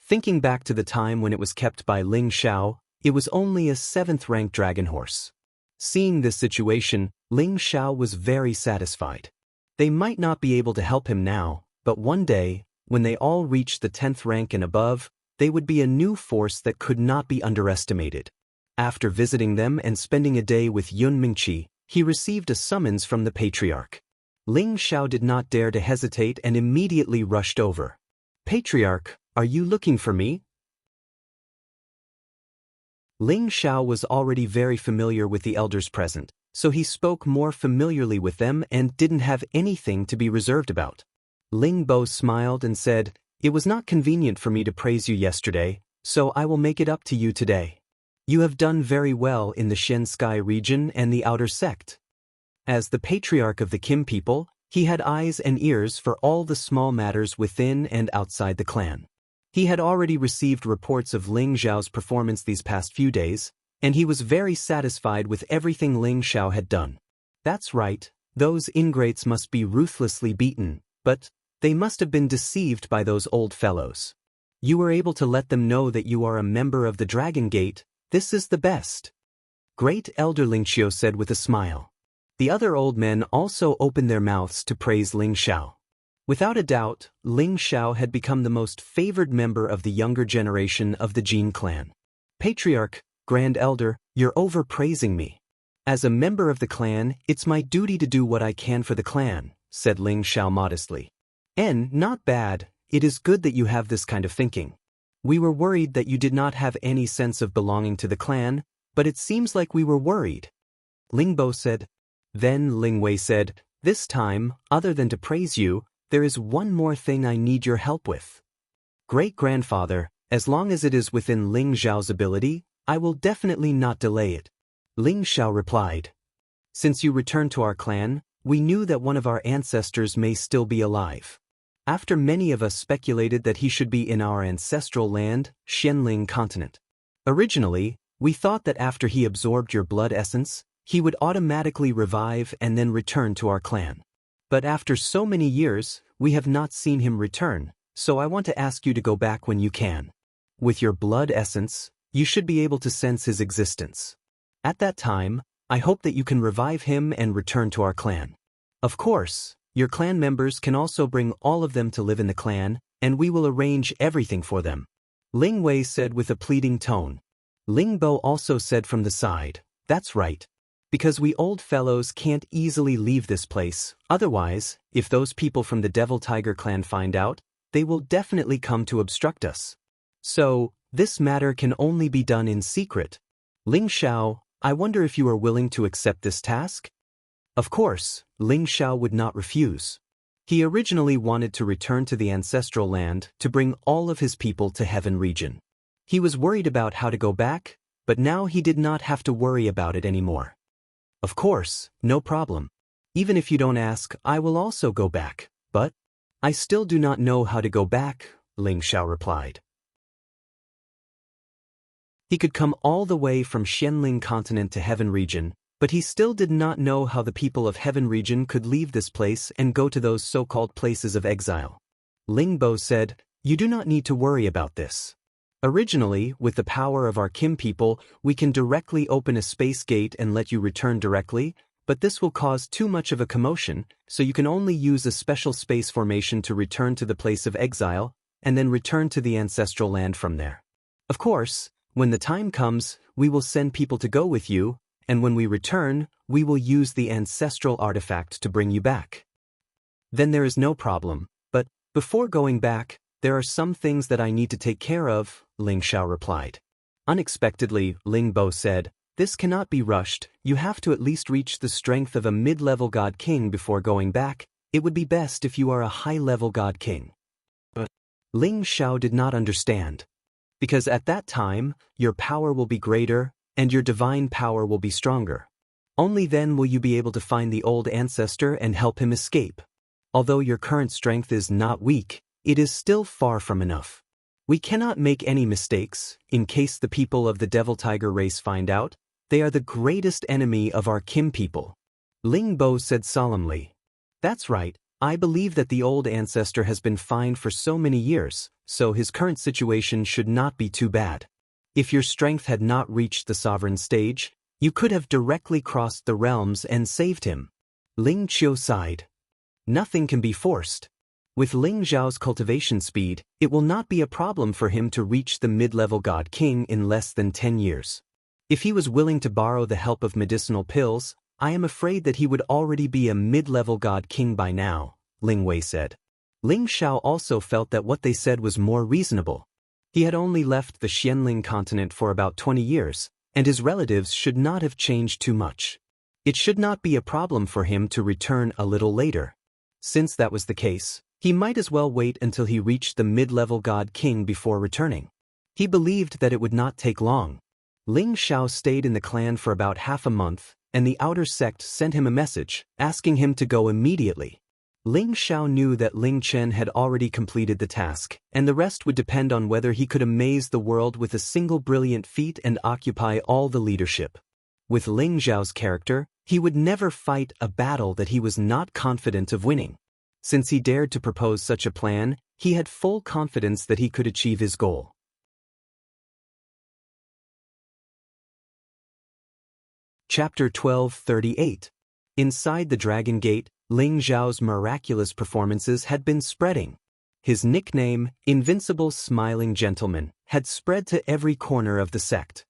Thinking back to the time when it was kept by Ling Xiao, it was only a 7th rank dragon horse. Seeing this situation, Ling Xiao was very satisfied. They might not be able to help him now, but one day, when they all reached the 10th rank and above, they would be a new force that could not be underestimated. After visiting them and spending a day with Yun Mengqi, he received a summons from the Patriarch. Ling Xiao did not dare to hesitate and immediately rushed over. Patriarch, are you looking for me? Ling Xiao was already very familiar with the elders present, so he spoke more familiarly with them and didn't have anything to be reserved about. Ling Bo smiled and said, It was not convenient for me to praise you yesterday, so I will make it up to you today. You have done very well in the Xianxia region and the outer sect. As the patriarch of the Kim people, he had eyes and ears for all the small matters within and outside the clan. He had already received reports of Ling Xiao's performance these past few days, and he was very satisfied with everything Ling Xiao had done. That's right, those ingrates must be ruthlessly beaten, but they must have been deceived by those old fellows. You were able to let them know that you are a member of the Dragon Gate. This is the best. Great Elder Ling Xiao said with a smile. The other old men also opened their mouths to praise Ling Xiao. Without a doubt, Ling Xiao had become the most favored member of the younger generation of the Jin clan. Patriarch, Grand Elder, you're overpraising me. As a member of the clan, it's my duty to do what I can for the clan, said Ling Xiao modestly. Not bad, it is good that you have this kind of thinking. We were worried that you did not have any sense of belonging to the clan, but it seems like we were worried. Ling Bo said. Then Ling Wei said, this time, other than to praise you, there is one more thing I need your help with. Great-grandfather, as long as it is within Ling Xiao's ability, I will definitely not delay it. Ling Xiao replied. Since you returned to our clan, we knew that one of our ancestors may still be alive. After many of us speculated that he should be in our ancestral land, Xianling continent. Originally, we thought that after he absorbed your blood essence, he would automatically revive and then return to our clan. But after so many years, we have not seen him return, so I want to ask you to go back when you can. With your blood essence, you should be able to sense his existence. At that time, I hope that you can revive him and return to our clan. Of course, your clan members can also bring all of them to live in the clan, and we will arrange everything for them. Ling Wei said with a pleading tone. Ling Bo also said from the side, that's right. Because we old fellows can't easily leave this place, otherwise, if those people from the Devil Tiger clan find out, they will definitely come to obstruct us. So, this matter can only be done in secret. Ling Xiao, I wonder if you are willing to accept this task? Of course, Ling Xiao would not refuse. He originally wanted to return to the ancestral land to bring all of his people to Heaven region. He was worried about how to go back, but now he did not have to worry about it anymore. Of course, no problem. Even if you don't ask, I will also go back, but I still do not know how to go back, Ling Xiao replied. He could come all the way from Xianling continent to Heaven region, but he still did not know how the people of Heaven region could leave this place and go to those so-called places of exile. Ling Bo said, you do not need to worry about this. Originally, with the power of our Kim people, we can directly open a space gate and let you return directly, but this will cause too much of a commotion, so you can only use a special space formation to return to the place of exile, and then return to the ancestral land from there. Of course, when the time comes, we will send people to go with you, and when we return, we will use the ancestral artifact to bring you back. Then there is no problem, but before going back, there are some things that I need to take care of, Ling Xiao replied. Unexpectedly, Ling Bo said, this cannot be rushed, you have to at least reach the strength of a mid-level God King before going back. It would be best if you are a high-level God King. But Ling Xiao did not understand. Because at that time, your power will be greater, and your divine power will be stronger. Only then will you be able to find the old ancestor and help him escape. Although your current strength is not weak, it is still far from enough. We cannot make any mistakes. In case the people of the Devil Tiger race find out, they are the greatest enemy of our Kim people. Ling Bo said solemnly. That's right, I believe that the old ancestor has been fine for so many years, so his current situation should not be too bad. If your strength had not reached the sovereign stage, you could have directly crossed the realms and saved him. Ling Qiu sighed. Nothing can be forced. With Ling Xiao's cultivation speed, it will not be a problem for him to reach the mid-level God King in less than 10 years. If he was willing to borrow the help of medicinal pills, I am afraid that he would already be a mid-level God King by now, Ling Wei said. Ling Xiao also felt that what they said was more reasonable. He had only left the Xianling continent for about 20 years, and his relatives should not have changed too much. It should not be a problem for him to return a little later. Since that was the case, he might as well wait until he reached the mid-level God King before returning. He believed that it would not take long. Ling Xiao stayed in the clan for about half a month, and the outer sect sent him a message, asking him to go immediately. Ling Xiao knew that Ling Chen had already completed the task, and the rest would depend on whether he could amaze the world with a single brilliant feat and occupy all the leadership. With Ling Xiao's character, he would never fight a battle that he was not confident of winning. Since he dared to propose such a plan, he had full confidence that he could achieve his goal. Chapter 12:38. Inside the Dragon Gate, Ling Xiao's miraculous performances had been spreading. His nickname, Invincible Smiling Gentleman, had spread to every corner of the sect.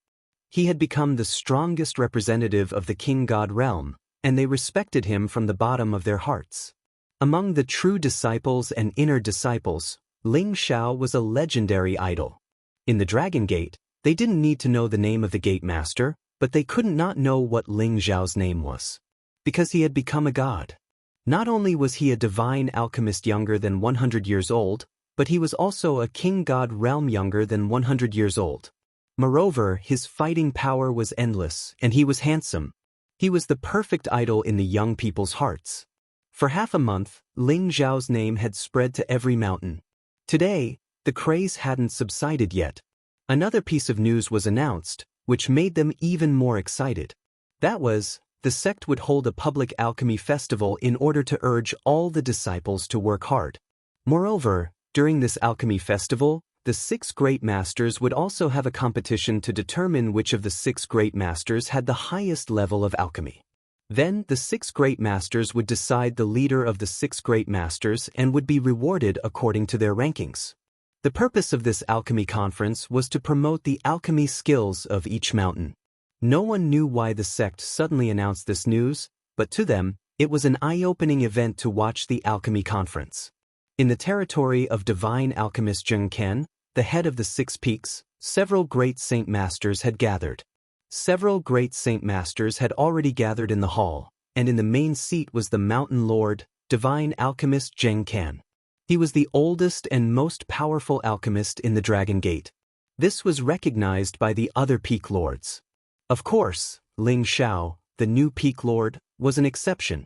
He had become the strongest representative of the King God realm, and they respected him from the bottom of their hearts. Among the true disciples and inner disciples, Ling Xiao was a legendary idol. In the Dragon Gate, they didn't need to know the name of the gate master, but they couldn't not know what Ling Xiao's name was. Because he had become a god. Not only was he a divine alchemist younger than 100 years old, but he was also a king god realm younger than 100 years old. Moreover, his fighting power was endless, and he was handsome. He was the perfect idol in the young people's hearts. For half a month, Ling Xiao's name had spread to every mountain. Today, the craze hadn't subsided yet. Another piece of news was announced, which made them even more excited. That was, the sect would hold a public alchemy festival in order to urge all the disciples to work hard. Moreover, during this alchemy festival, the 6 great masters would also have a competition to determine which of the 6 great masters had the highest level of alchemy. Then, the 6 great masters would decide the leader of the 6 great masters and would be rewarded according to their rankings. The purpose of this alchemy conference was to promote the alchemy skills of each mountain. No one knew why the sect suddenly announced this news, but to them, it was an eye-opening event to watch the alchemy conference. In the territory of divine alchemist Xianxia, the head of the 6 peaks, several great saint masters had gathered. Several great saint masters had already gathered in the hall, and in the main seat was the mountain lord, divine alchemist Xianxia. He was the oldest and most powerful alchemist in the Dragon Gate. This was recognized by the other peak lords. Of course, Ling Xiao, the new peak lord, was an exception.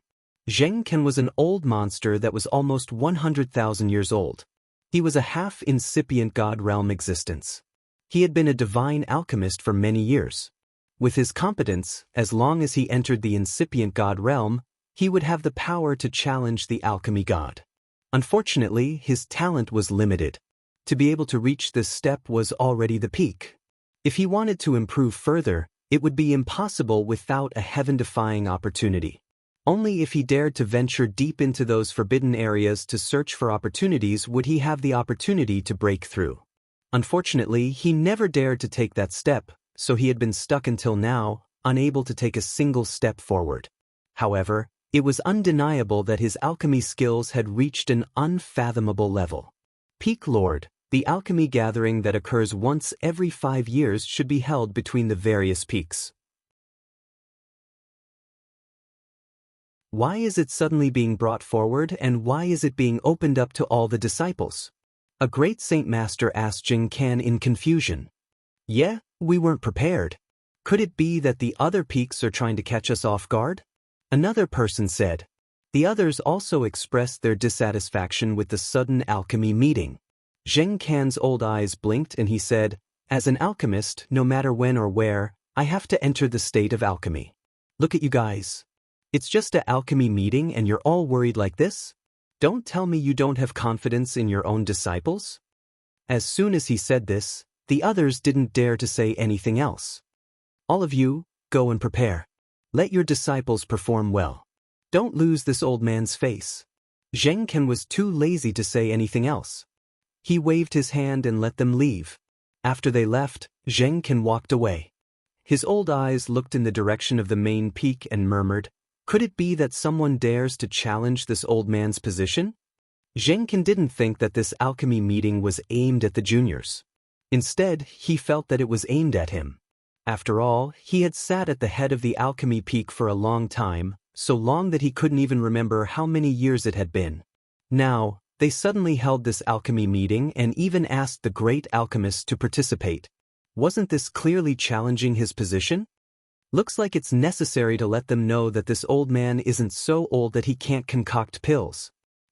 Xianxia was an old monster that was almost 100,000 years old. He was a half-incipient god realm existence. He had been a divine alchemist for many years. With his competence, as long as he entered the incipient god realm, he would have the power to challenge the alchemy god. Unfortunately, his talent was limited. To be able to reach this step was already the peak. If he wanted to improve further, it would be impossible without a heaven-defying opportunity. Only if he dared to venture deep into those forbidden areas to search for opportunities would he have the opportunity to break through. Unfortunately, he never dared to take that step, so he had been stuck until now, unable to take a single step forward. However, it was undeniable that his alchemy skills had reached an unfathomable level. Peak Lord, the alchemy gathering that occurs once every 5 years should be held between the various peaks. Why is it suddenly being brought forward, and why is it being opened up to all the disciples? A great saint master asked Xianxia in confusion. Yeah, we weren't prepared. Could it be that the other peaks are trying to catch us off guard? Another person said. The others also expressed their dissatisfaction with the sudden alchemy meeting. Xianxia's old eyes blinked and he said, "As an alchemist, no matter when or where, I have to enter the state of alchemy. Look at you guys. It's just an alchemy meeting and you're all worried like this? Don't tell me you don't have confidence in your own disciples?" As soon as he said this, the others didn't dare to say anything else. All of you, go and prepare. Let your disciples perform well. Don't lose this old man's face. Xianxia was too lazy to say anything else. He waved his hand and let them leave. After they left, Xianxia walked away. His old eyes looked in the direction of the main peak and murmured, "Could it be that someone dares to challenge this old man's position?" Xianxia didn't think that this alchemy meeting was aimed at the juniors. Instead, he felt that it was aimed at him. After all, he had sat at the head of the alchemy peak for a long time, so long that he couldn't even remember how many years it had been. Now, they suddenly held this alchemy meeting and even asked the great alchemists to participate. Wasn't this clearly challenging his position? Looks like it's necessary to let them know that this old man isn't so old that he can't concoct pills.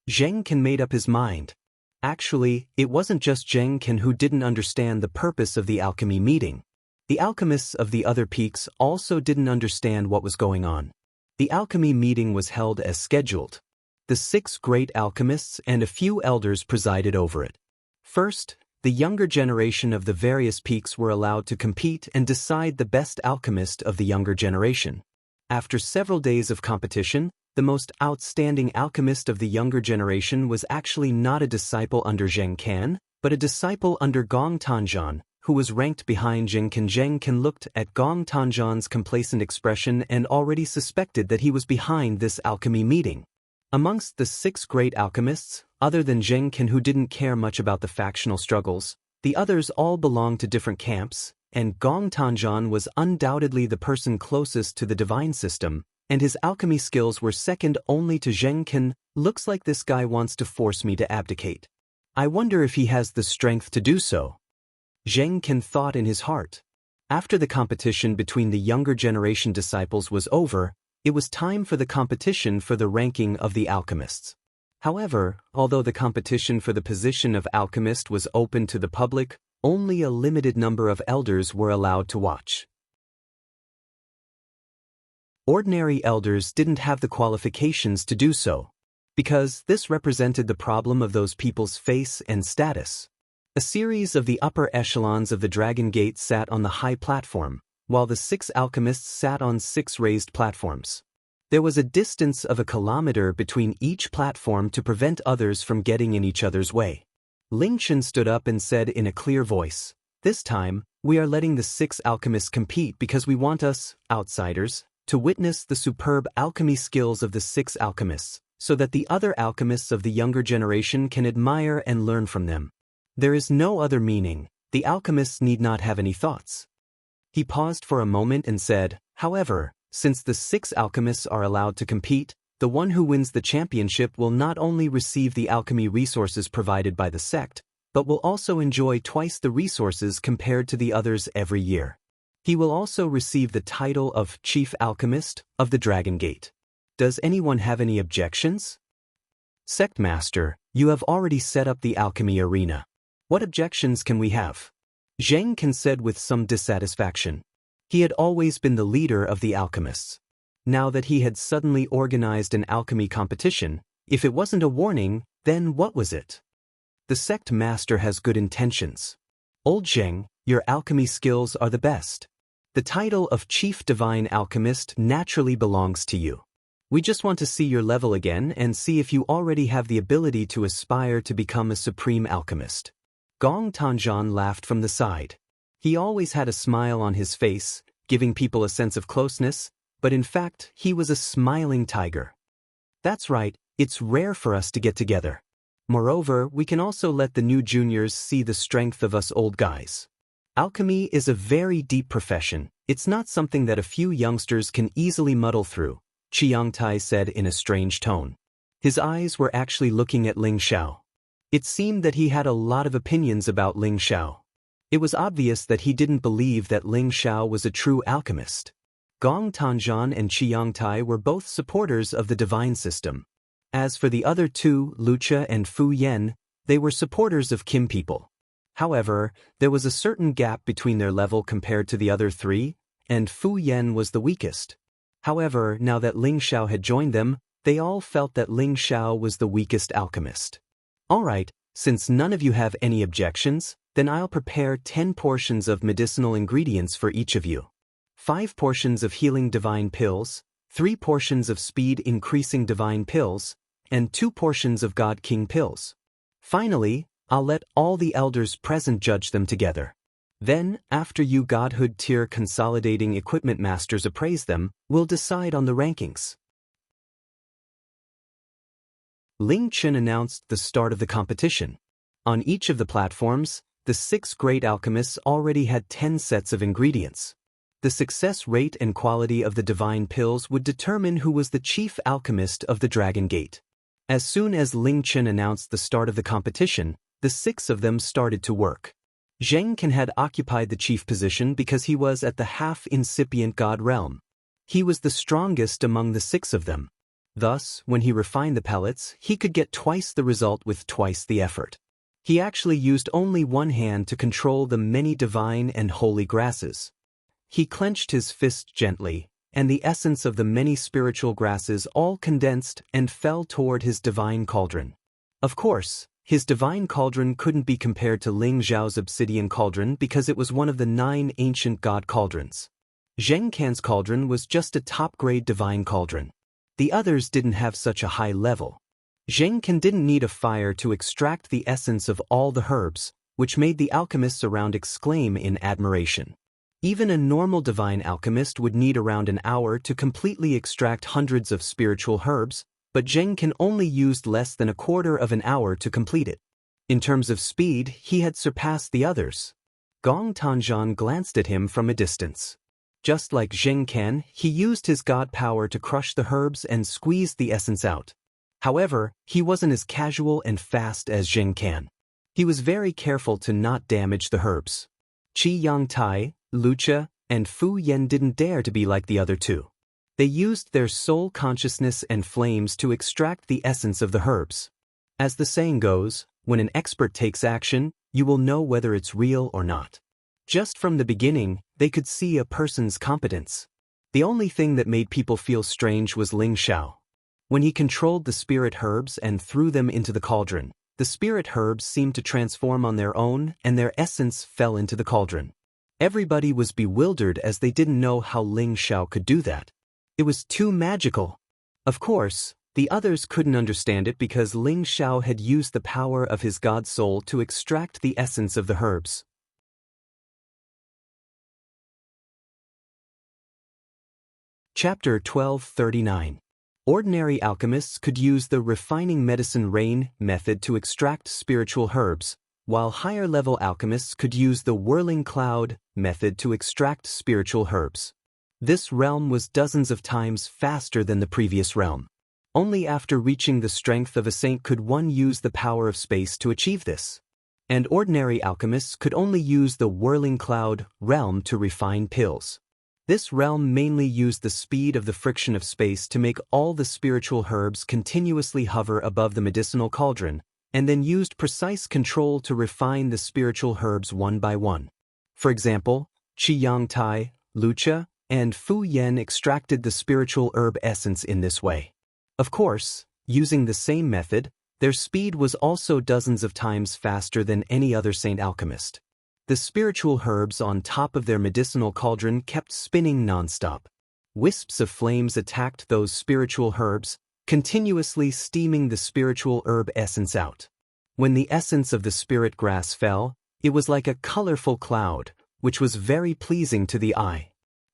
Zheng Ken made up his mind. Actually, it wasn't just Zheng Ken who didn't understand the purpose of the alchemy meeting. The alchemists of the other peaks also didn't understand what was going on. The alchemy meeting was held as scheduled. The 6 great alchemists and a few elders presided over it. First, the younger generation of the various peaks were allowed to compete and decide the best alchemist of the younger generation. After several days of competition, the most outstanding alchemist of the younger generation was actually not a disciple under Zheng Ken, but a disciple under Gong Tanzhan, who was ranked behind Zheng Ken. Zheng Ken looked at Gong Tanzhan's complacent expression and already suspected that he was behind this alchemy meeting. Amongst the 6 great alchemists, other than Zheng Ken who didn't care much about the factional struggles, the others all belonged to different camps, and Gong Tanzhan was undoubtedly the person closest to the divine system, and his alchemy skills were second only to Zheng Ken. Looks like this guy wants to force me to abdicate. I wonder if he has the strength to do so. Zheng Ken thought in his heart. After the competition between the younger generation disciples was over, it was time for the competition for the ranking of the alchemists. However, although the competition for the position of alchemist was open to the public, only a limited number of elders were allowed to watch. Ordinary elders didn't have the qualifications to do so, because this represented the problem of those people's face and status. A series of the upper echelons of the Dragon Gate sat on the high platform, while the 6 alchemists sat on 6 raised platforms. There was a distance of 1 kilometer between each platform to prevent others from getting in each other's way. Ling Chen stood up and said in a clear voice, "This time, we are letting the 6 alchemists compete because we want us, outsiders, to witness the superb alchemy skills of the 6 alchemists, so that the other alchemists of the younger generation can admire and learn from them. There is no other meaning. The alchemists need not have any thoughts." He paused for a moment and said, "However, since the 6 alchemists are allowed to compete, the one who wins the championship will not only receive the alchemy resources provided by the sect, but will also enjoy twice the resources compared to the others every year. He will also receive the title of Chief Alchemist of the Dragon Gate. Does anyone have any objections?" "Sect Master, you have already set up the alchemy arena. What objections can we have?" Zheng Ken said with some dissatisfaction. He had always been the leader of the alchemists. Now that he had suddenly organized an alchemy competition, if it wasn't a warning, then what was it? The sect master has good intentions. "Old Zheng, your alchemy skills are the best. The title of Chief Divine Alchemist naturally belongs to you. We just want to see your level again and see if you already have the ability to aspire to become a supreme alchemist." Gong Tanzhan laughed from the side. He always had a smile on his face, giving people a sense of closeness, but in fact, he was a smiling tiger. "That's right, it's rare for us to get together. Moreover, we can also let the new juniors see the strength of us old guys. Alchemy is a very deep profession. It's not something that a few youngsters can easily muddle through," Xianxia said in a strange tone. His eyes were actually looking at Ling Xiao. It seemed that he had a lot of opinions about Ling Xiao. It was obvious that he didn't believe that Ling Xiao was a true alchemist. Gong Tanzhan and Xianxia were both supporters of the divine system. As for the other 2, Wuxia and Fu Yan, they were supporters of Kim people. However, there was a certain gap between their level compared to the other 3, and Fu Yan was the weakest. However, now that Ling Xiao had joined them, they all felt that Ling Xiao was the weakest alchemist. "Alright, since none of you have any objections, then I'll prepare 10 portions of medicinal ingredients for each of you. 5 portions of healing divine pills, 3 portions of speed-increasing divine pills, and 2 portions of God King pills. Finally, I'll let all the elders present judge them together. Then, after you Godhood tier consolidating equipment masters appraise them, we'll decide on the rankings." Ling Chen announced the start of the competition. On each of the platforms, the 6 great alchemists already had 10 sets of ingredients. The success rate and quality of the divine pills would determine who was the chief alchemist of the Dragon Gate. As soon as Ling Chen announced the start of the competition, the 6 of them started to work. Zheng Can had occupied the chief position because he was at the half-incipient god realm. He was the strongest among the 6 of them. Thus, when he refined the pellets, he could get twice the result with twice the effort. He actually used only one hand to control the many divine and holy grasses. He clenched his fist gently, and the essence of the many spiritual grasses all condensed and fell toward his divine cauldron. Of course, his divine cauldron couldn't be compared to Ling Zhao's obsidian cauldron because it was one of the 9 ancient god cauldrons. Zheng Can's cauldron was just a top-grade divine cauldron. The others didn't have such a high level. Zheng Can didn't need a fire to extract the essence of all the herbs, which made the alchemists around exclaim in admiration. Even a normal divine alchemist would need around an hour to completely extract hundreds of spiritual herbs, but Zheng Can only used less than a quarter of an hour to complete it. In terms of speed, he had surpassed the others. Gong Tanzhan glanced at him from a distance. Just like Zheng Can, he used his god power to crush the herbs and squeeze the essence out. However, he wasn't as casual and fast as Zheng Can. He was very careful to not damage the herbs. Xianxia, Wuxia, and Fu Yan didn't dare to be like the other 2. They used their soul consciousness and flames to extract the essence of the herbs. As the saying goes, when an expert takes action, you will know whether it's real or not. Just from the beginning, they could see a person's competence. The only thing that made people feel strange was Ling Xiao. When he controlled the spirit herbs and threw them into the cauldron, the spirit herbs seemed to transform on their own and their essence fell into the cauldron. Everybody was bewildered as they didn't know how Ling Xiao could do that. It was too magical. Of course, the others couldn't understand it because Ling Xiao had used the power of his god soul to extract the essence of the herbs. Chapter 1239. Ordinary alchemists could use the refining medicine rain method to extract spiritual herbs, while higher-level alchemists could use the whirling cloud method to extract spiritual herbs. This realm was dozens of times faster than the previous realm. Only after reaching the strength of a saint could one use the power of space to achieve this. And ordinary alchemists could only use the whirling cloud realm to refine pills. This realm mainly used the speed of the friction of space to make all the spiritual herbs continuously hover above the medicinal cauldron, and then used precise control to refine the spiritual herbs one by one. For example, Xianxia, Wuxia, and Fu Yan extracted the spiritual herb essence in this way. Of course, using the same method, their speed was also dozens of times faster than any other saint alchemist. The spiritual herbs on top of their medicinal cauldron kept spinning non-stop. Wisps of flames attacked those spiritual herbs, continuously steaming the spiritual herb essence out. When the essence of the spirit grass fell, it was like a colorful cloud, which was very pleasing to the eye.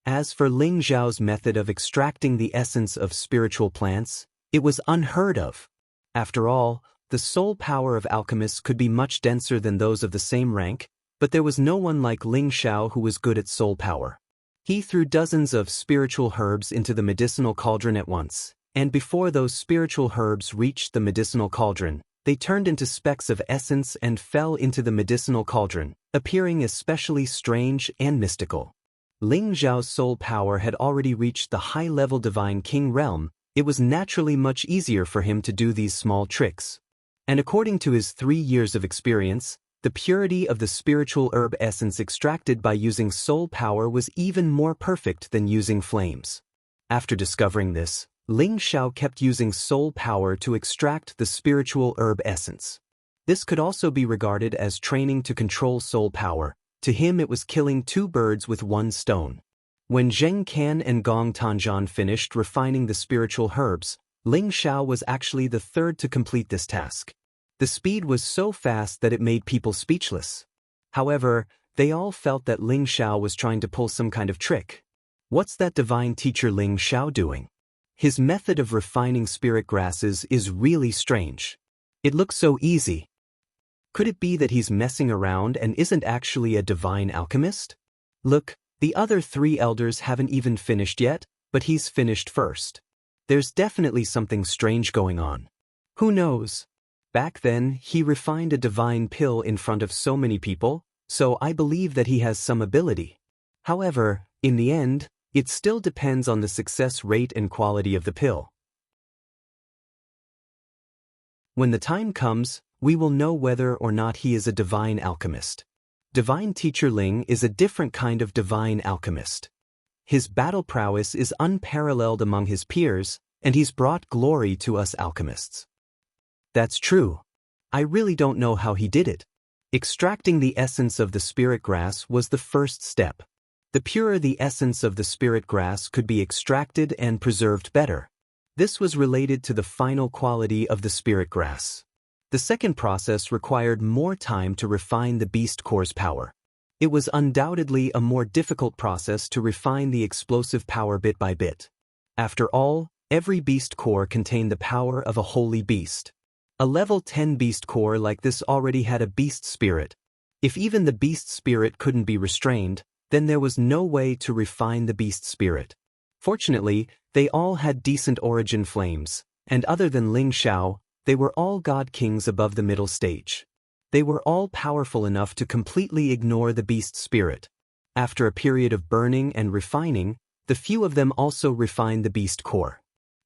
As for Ling Zhao's method of extracting the essence of spiritual plants, it was unheard of. After all, the soul power of alchemists could be much denser than those of the same rank, but there was no one like Ling Xiao who was good at soul power. He threw dozens of spiritual herbs into the medicinal cauldron at once, and before those spiritual herbs reached the medicinal cauldron, they turned into specks of essence and fell into the medicinal cauldron, appearing especially strange and mystical. Ling Zhao's soul power had already reached the high-level divine king realm. It was naturally much easier for him to do these small tricks. And according to his 3 years of experience, the purity of the spiritual herb essence extracted by using soul power was even more perfect than using flames. After discovering this, Ling Xiao kept using soul power to extract the spiritual herb essence. This could also be regarded as training to control soul power. To him it was killing 2 birds with 1 stone. When Zheng Can and Gong Tanzhan finished refining the spiritual herbs, Ling Xiao was actually the 3rd to complete this task. The speed was so fast that it made people speechless. However, they all felt that Ling Xiao was trying to pull some kind of trick. What's that divine teacher Ling Xiao doing? His method of refining spirit grasses is really strange. It looks so easy. Could it be that he's messing around and isn't actually a divine alchemist? Look, the other 3 elders haven't even finished yet, but he's finished first. There's definitely something strange going on. Who knows? Back then, he refined a divine pill in front of so many people, so I believe that he has some ability. However, in the end, it still depends on the success rate and quality of the pill. When the time comes, we will know whether or not he is a divine alchemist. Divine Teacher Ling is a different kind of divine alchemist. His battle prowess is unparalleled among his peers, and he's brought glory to us alchemists. That's true. I really don't know how he did it. Extracting the essence of the spirit grass was the first step. The purer the essence of the spirit grass could be extracted and preserved better. This was related to the final quality of the spirit grass. The second process required more time to refine the beast core's power. It was undoubtedly a more difficult process to refine the explosive power bit by bit. After all, every beast core contained the power of a holy beast. A level 10 beast core like this already had a beast spirit. If even the beast spirit couldn't be restrained, then there was no way to refine the beast spirit. Fortunately, they all had decent origin flames, and other than Ling Xiao, they were all god kings above the middle stage. They were all powerful enough to completely ignore the beast spirit. After a period of burning and refining, the few of them also refined the beast core.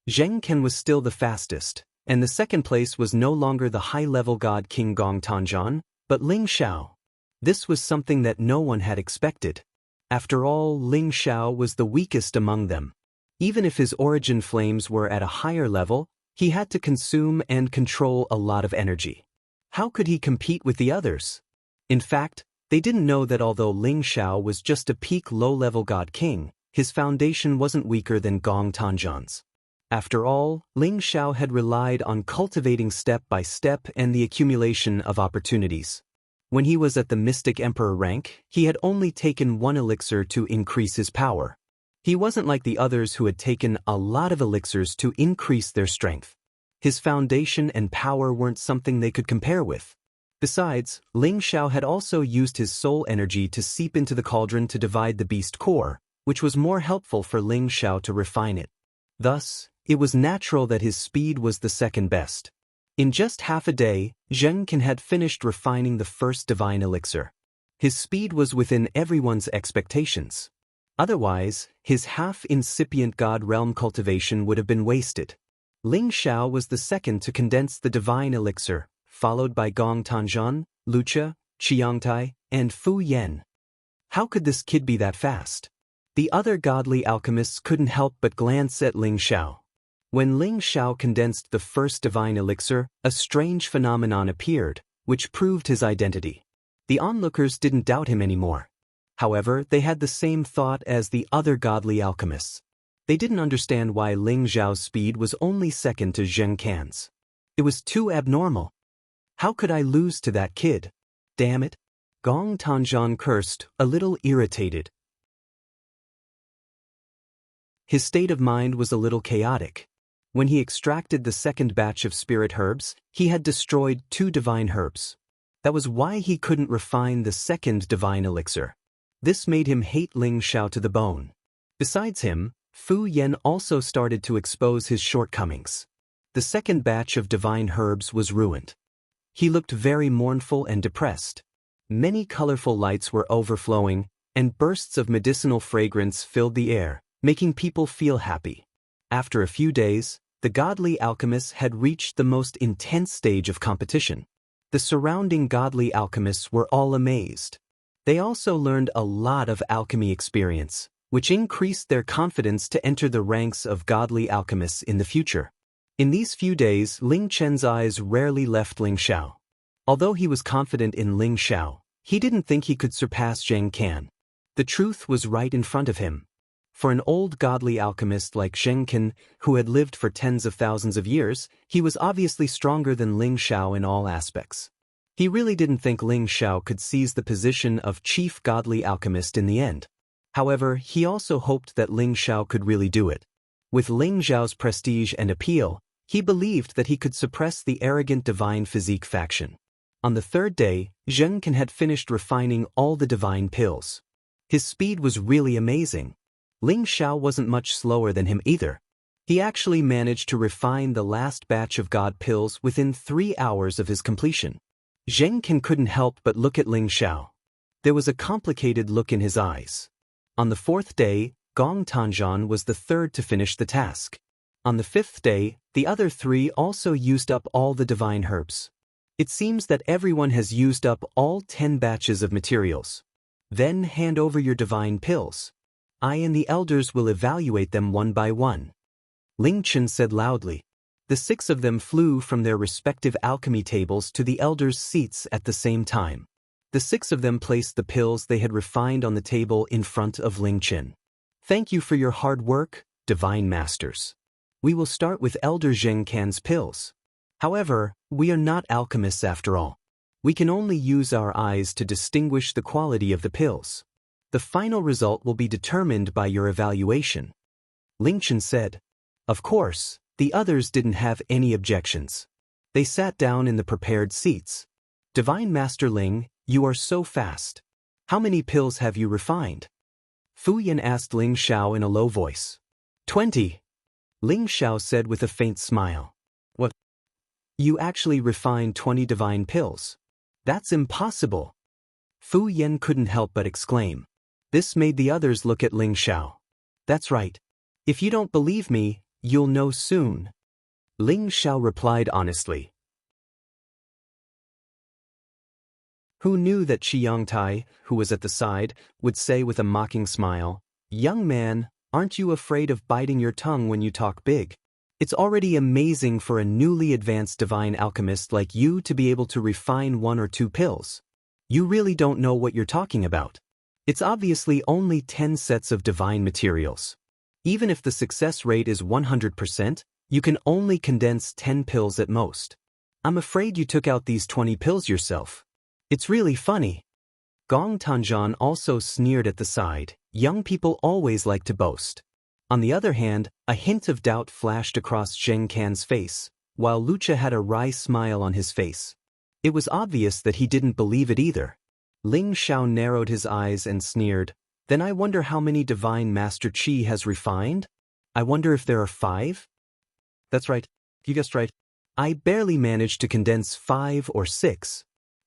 Zheng Ken was still the fastest, and the second place was no longer the high-level god king Gong Tanzhan, but Ling Xiao. This was something that no one had expected. After all, Ling Xiao was the weakest among them. Even if his origin flames were at a higher level, he had to consume and control a lot of energy. How could he compete with the others? In fact, they didn't know that although Ling Xiao was just a peak low-level god king, his foundation wasn't weaker than Gong Tanzhan's. After all, Ling Xiao had relied on cultivating step by step and the accumulation of opportunities. When he was at the Mystic Emperor rank, he had only taken one elixir to increase his power. He wasn't like the others who had taken a lot of elixirs to increase their strength. His foundation and power weren't something they could compare with. Besides, Ling Xiao had also used his soul energy to seep into the cauldron to divide the beast core, which was more helpful for Ling Xiao to refine it. Thus, it was natural that his speed was the second best. In just half a day, Zheng Ken had finished refining the first divine elixir. His speed was within everyone's expectations. Otherwise, his half-incipient God Realm cultivation would have been wasted. Ling Xiao was the second to condense the divine elixir, followed by Gong Tanzhan, Wuxia, Xianxia, and Fu Yan. How could this kid be that fast? The other godly alchemists couldn't help but glance at Ling Xiao. When Ling Xiao condensed the first divine elixir, a strange phenomenon appeared, which proved his identity. The onlookers didn't doubt him anymore. However, they had the same thought as the other godly alchemists. They didn't understand why Ling Xiao's speed was only second to Zheng Can's. It was too abnormal. How could I lose to that kid? Damn it! Gong Tanzhan cursed, a little irritated. His state of mind was a little chaotic. When he extracted the second batch of spirit herbs, he had destroyed 2 divine herbs. That was why he couldn't refine the second divine elixir. This made him hate Ling Xiao to the bone. Besides him, Fu Yan also started to expose his shortcomings. The second batch of divine herbs was ruined. He looked very mournful and depressed. Many colorful lights were overflowing, and bursts of medicinal fragrance filled the air, making people feel happy. After a few days, the godly alchemists had reached the most intense stage of competition. The surrounding godly alchemists were all amazed. They also learned a lot of alchemy experience, which increased their confidence to enter the ranks of godly alchemists in the future. In these few days, Ling Chen's eyes rarely left Ling Xiao. Although he was confident in Ling Xiao, he didn't think he could surpass Zheng Can. The truth was right in front of him. For an old godly alchemist like Zheng Can, who had lived for tens of thousands of years, he was obviously stronger than Ling Xiao in all aspects. He really didn't think Ling Xiao could seize the position of chief godly alchemist in the end. However, he also hoped that Ling Xiao could really do it. With Ling Xiao's prestige and appeal, he believed that he could suppress the arrogant divine physique faction. On the third day, Zheng Can had finished refining all the divine pills. His speed was really amazing. Ling Xiao wasn't much slower than him either. He actually managed to refine the last batch of god pills within 3 hours of his completion. Zheng Can couldn't help but look at Ling Xiao. There was a complicated look in his eyes. On the 4th day, Gong Tanzhan was the third to finish the task. On the 5th day, the other 3 also used up all the divine herbs. It seems that everyone has used up all 10 batches of materials. Then hand over your divine pills. I and the elders will evaluate them one by one. Ling Chen said loudly. The 6 of them flew from their respective alchemy tables to the elders' seats at the same time. The 6 of them placed the pills they had refined on the table in front of Ling Chen. Thank you for your hard work, divine masters. We will start with Elder Zheng Can's pills. However, we are not alchemists after all. We can only use our eyes to distinguish the quality of the pills. The final result will be determined by your evaluation. Ling Chen said. Of course, the others didn't have any objections. They sat down in the prepared seats. Divine Master Ling, you are so fast. How many pills have you refined? Fu Yan asked Ling Xiao in a low voice. 20. Ling Xiao said with a faint smile. What? You actually refined 20 divine pills? That's impossible. Fu Yan couldn't help but exclaim. This made the others look at Ling Xiao. That's right. If you don't believe me, you'll know soon. Ling Xiao replied honestly. Who knew that Xianxia, who was at the side, would say with a mocking smile, Young man, aren't you afraid of biting your tongue when you talk big? It's already amazing for a newly advanced divine alchemist like you to be able to refine 1 or 2 pills. You really don't know what you're talking about. It's obviously only 10 sets of divine materials. Even if the success rate is 100%, you can only condense 10 pills at most. I'm afraid you took out these 20 pills yourself. It's really funny. Gong Tanzhan also sneered at the side. Young people always like to boast. On the other hand, a hint of doubt flashed across Zheng Can's face, while Wuxia had a wry smile on his face. It was obvious that he didn't believe it either. Ling Xiao narrowed his eyes and sneered. Then I wonder how many divine Master Qi has refined? I wonder if there are 5? That's right. You guessed right. I barely managed to condense 5 or 6.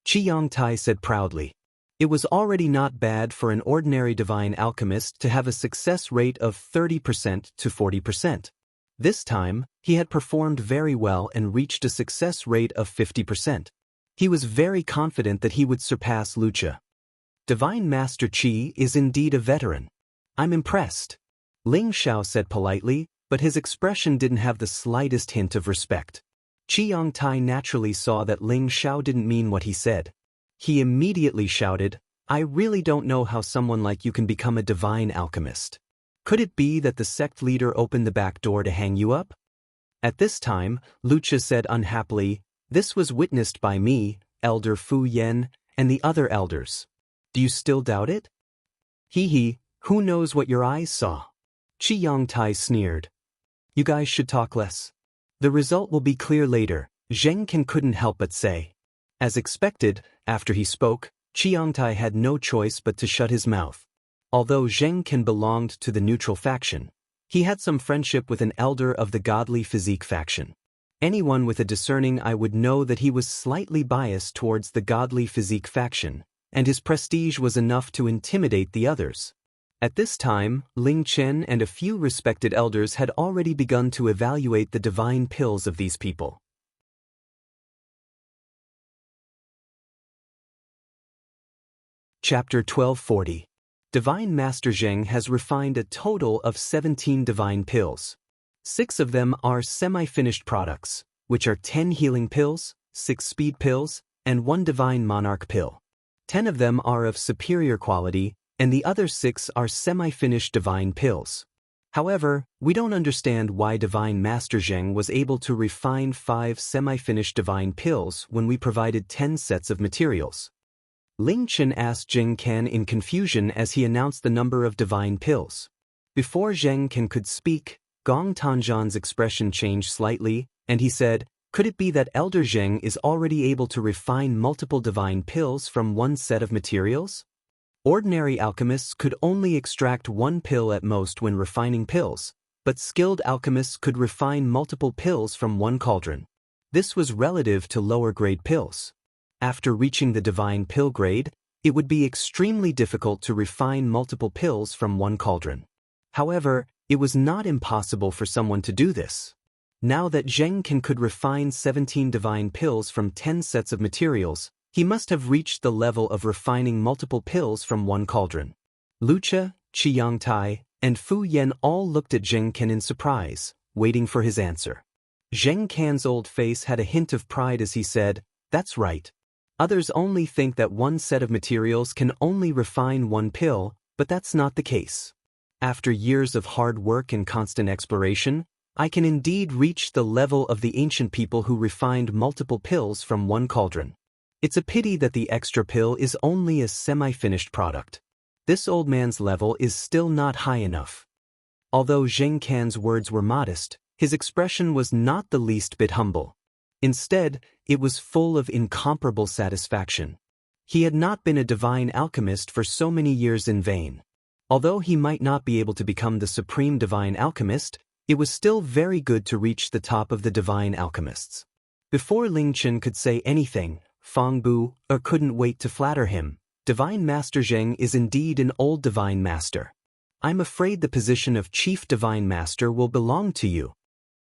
Xianxia said proudly. It was already not bad for an ordinary divine alchemist to have a success rate of 30% to 40%. This time, he had performed very well and reached a success rate of 50%. He was very confident that he would surpass Wuxia. Divine Master Qi is indeed a veteran. I'm impressed. Ling Xiao said politely, but his expression didn't have the slightest hint of respect. Xianxia naturally saw that Ling Xiao didn't mean what he said. He immediately shouted, I really don't know how someone like you can become a divine alchemist. Could it be that the sect leader opened the back door to hang you up? At this time, Wuxia said unhappily, This was witnessed by me, Elder Fu Yan, and the other elders. Do you still doubt it? Hee, who knows what your eyes saw? Xianxia sneered. You guys should talk less. The result will be clear later, Zheng Can couldn't help but say. As expected, after he spoke, Xianxia had no choice but to shut his mouth. Although Zheng Can belonged to the neutral faction, he had some friendship with an elder of the godly physique faction. Anyone with a discerning eye would know that he was slightly biased towards the godly physique faction, and his prestige was enough to intimidate the others. At this time, Ling Chen and a few respected elders had already begun to evaluate the divine pills of these people. Chapter 1240. Divine Master Zheng has refined a total of 17 divine pills. 6 of them are semi-finished products, which are 10 healing pills, 6 speed pills, and 1 divine monarch pill. 10 of them are of superior quality, and the other 6 are semi-finished divine pills. However, we don't understand why Divine Master Zheng was able to refine 5 semi-finished divine pills when we provided 10 sets of materials. Ling Chen asked Zheng Can in confusion as he announced the number of divine pills. Before Zheng Can could speak, Gong Tanzhan's expression changed slightly, and he said, Could it be that Elder Zheng is already able to refine multiple divine pills from 1 set of materials? Ordinary alchemists could only extract 1 pill at most when refining pills, but skilled alchemists could refine multiple pills from 1 cauldron. This was relative to lower-grade pills. After reaching the divine pill grade, It would be extremely difficult to refine multiple pills from one cauldron. However, it was not impossible for someone to do this. Now that Xianxia could refine 17 divine pills from 10 sets of materials, he must have reached the level of refining multiple pills from one cauldron. Wuxia, Xianxia, and Fu Yan all looked at Xianxia in surprise, waiting for his answer. Xianxia's old face had a hint of pride as he said, "That's right. Others only think that one set of materials can only refine one pill, but that's not the case. After years of hard work and constant exploration, I can indeed reach the level of the ancient people who refined multiple pills from one cauldron. It's a pity that the extra pill is only a semi-finished product. This old man's level is still not high enough." Although Xianxia's words were modest, his expression was not the least bit humble. Instead, it was full of incomparable satisfaction. He had not been a divine alchemist for so many years in vain. Although he might not be able to become the supreme divine alchemist, it was still very good to reach the top of the divine alchemists. Before Lingchen could say anything, Fang Bu couldn't wait to flatter him. "Divine Master Zheng is indeed an old divine master. I'm afraid the position of Chief Divine Master will belong to you."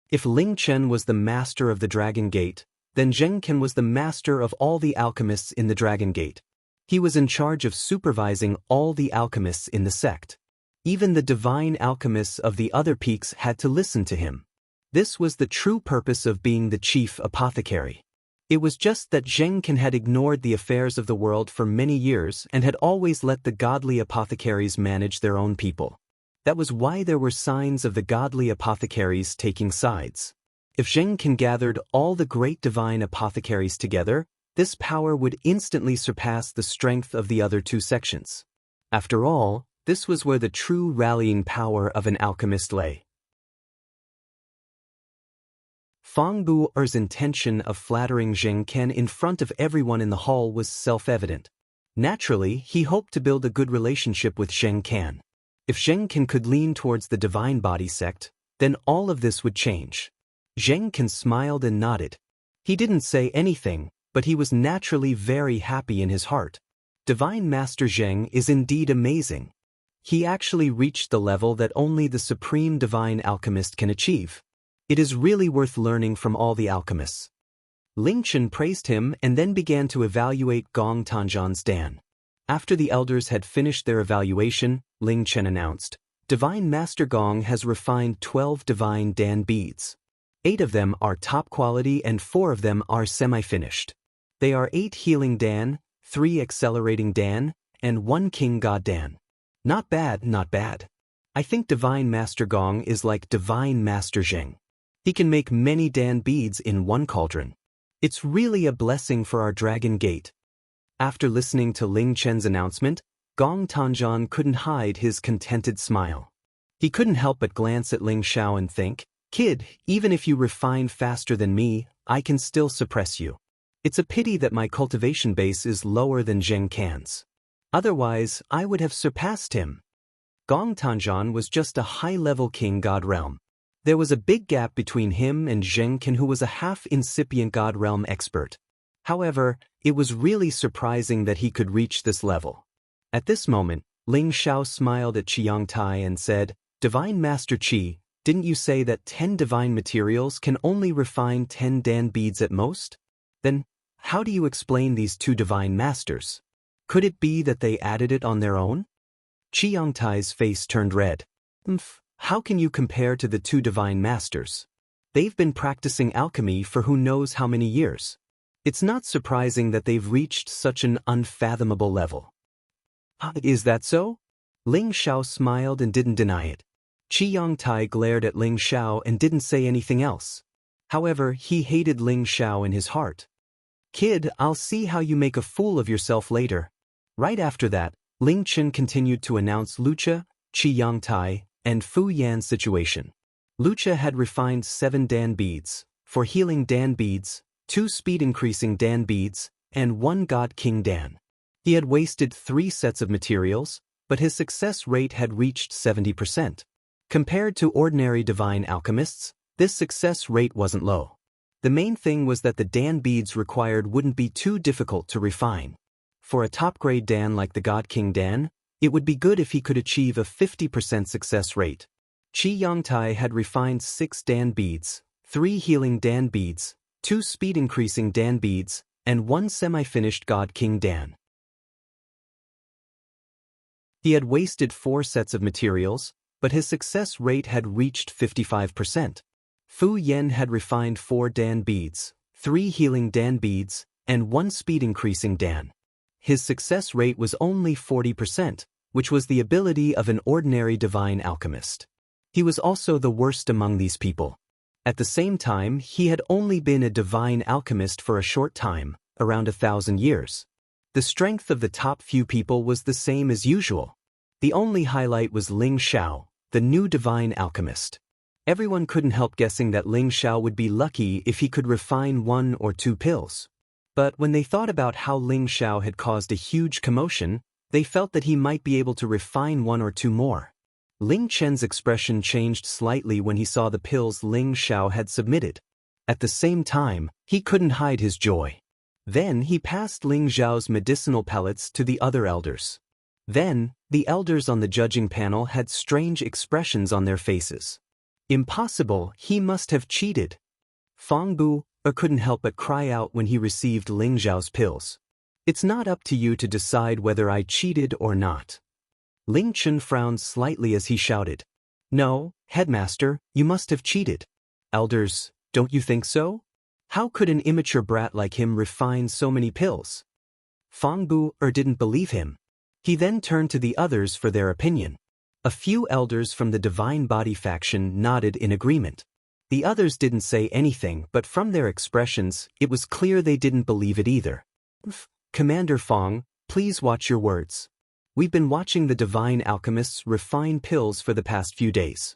If Lingchen was the master of the Dragon Gate, then Xianxia was the master of all the alchemists in the Dragon Gate. He was in charge of supervising all the alchemists in the sect. Even the divine alchemists of the other peaks had to listen to him. This was the true purpose of being the chief apothecary. It was just that Xianxia had ignored the affairs of the world for many years and had always let the godly apothecaries manage their own people. That was why there were signs of the godly apothecaries taking sides. If Xianxia gathered all the great divine apothecaries together, this power would instantly surpass the strength of the other two sections. After all, this was where the true rallying power of an alchemist lay. Fang Bu's intention of flattering Xianxia in front of everyone in the hall was self-evident. Naturally, he hoped to build a good relationship with Xianxia. If Xianxia could lean towards the divine body sect, then all of this would change. Xianxia smiled and nodded. He didn't say anything, but he was naturally very happy in his heart. Divine Master Zheng is indeed amazing. He actually reached the level that only the supreme divine alchemist can achieve. It is really worth learning from all the alchemists. Lingchen praised him and then began to evaluate Gong Tanzhan's Dan. After the elders had finished their evaluation, Lingchen announced, "Divine Master Gong has refined 12 divine Dan beads. 8 of them are top quality and 4 of them are semi-finished. They are 8 healing Dan, 3 accelerating Dan, and 1 king god Dan. Not bad, not bad. I think Divine Master Gong is like Divine Master Zheng. He can make many Dan beads in one cauldron. It's really a blessing for our Dragon Gate." After listening to Lingchen's announcement, Gong Tanzhan couldn't hide his contented smile. He couldn't help but glance at Ling Xiao and think, "Kid, even if you refine faster than me, I can still suppress you. It's a pity that my cultivation base is lower than Xianxia's. Otherwise, I would have surpassed him." Gong Tanzhan was just a high-level king god realm. There was a big gap between him and Xianxia, who was a half-incipient god realm expert. However, it was really surprising that he could reach this level. At this moment, Ling Xiao smiled at Xianxia and said, "Divine Master Qi, didn't you say that 10 divine materials can only refine 10 Dan beads at most? Then, how do you explain these 2 divine masters? Could it be that they added it on their own?" Xianxia's face turned red. How can you compare to the 2 divine masters? They've been practicing alchemy for who knows how many years. It's not surprising that they've reached such an unfathomable level." "Is that so?" Ling Xiao smiled and didn't deny it. Xianxia glared at Ling Xiao and didn't say anything else. However, he hated Ling Xiao in his heart. "Kid, I'll see how you make a fool of yourself later." Right after that, Ling Chen continued to announce Wuxia, Xianxia, and Fu Yan's situation. Wuxia had refined 7 Dan beads, 4 healing Dan beads, 2 speed-increasing Dan beads, and 1 God King Dan. He had wasted 3 sets of materials, but his success rate had reached 70%. Compared to ordinary divine alchemists, this success rate wasn't low. The main thing was that the Dan beads required wouldn't be too difficult to refine. For a top-grade Dan like the God King Dan, it would be good if he could achieve a 50% success rate. Xianxia had refined 6 Dan beads, 3 healing Dan beads, 2 speed-increasing Dan beads, and 1 semi-finished God King Dan. He had wasted 4 sets of materials, but his success rate had reached 55%. Fu Yen had refined 4 Dan beads, 3 healing Dan beads, and 1 speed-increasing Dan. His success rate was only 40%, which was the ability of an ordinary divine alchemist. He was also the worst among these people. At the same time, he had only been a divine alchemist for a short time, around 1,000 years. The strength of the top few people was the same as usual. The only highlight was Ling Xiao, the new divine alchemist. Everyone couldn't help guessing that Ling Xiao would be lucky if he could refine 1 or 2 pills. But when they thought about how Ling Xiao had caused a huge commotion, they felt that he might be able to refine 1 or 2 more. Ling Chen's expression changed slightly when he saw the pills Ling Xiao had submitted. At the same time, he couldn't hide his joy. Then he passed Ling Xiao's medicinal pellets to the other elders. Then, the elders on the judging panel had strange expressions on their faces. Impossible, he must have cheated. Fang Bu couldn't help but cry out when he received Ling Xiao's pills. It's not up to you to decide whether I cheated or not. Ling Chen frowned slightly as he shouted. No, headmaster, you must have cheated. Elders, don't you think so? How could an immature brat like him refine so many pills? Fang Bu didn't believe him. He then turned to the others for their opinion. A few elders from the Divine Body faction nodded in agreement. The others didn't say anything, but from their expressions, it was clear they didn't believe it either. Commander Fang, please watch your words. We've been watching the divine alchemists refine pills for the past few days.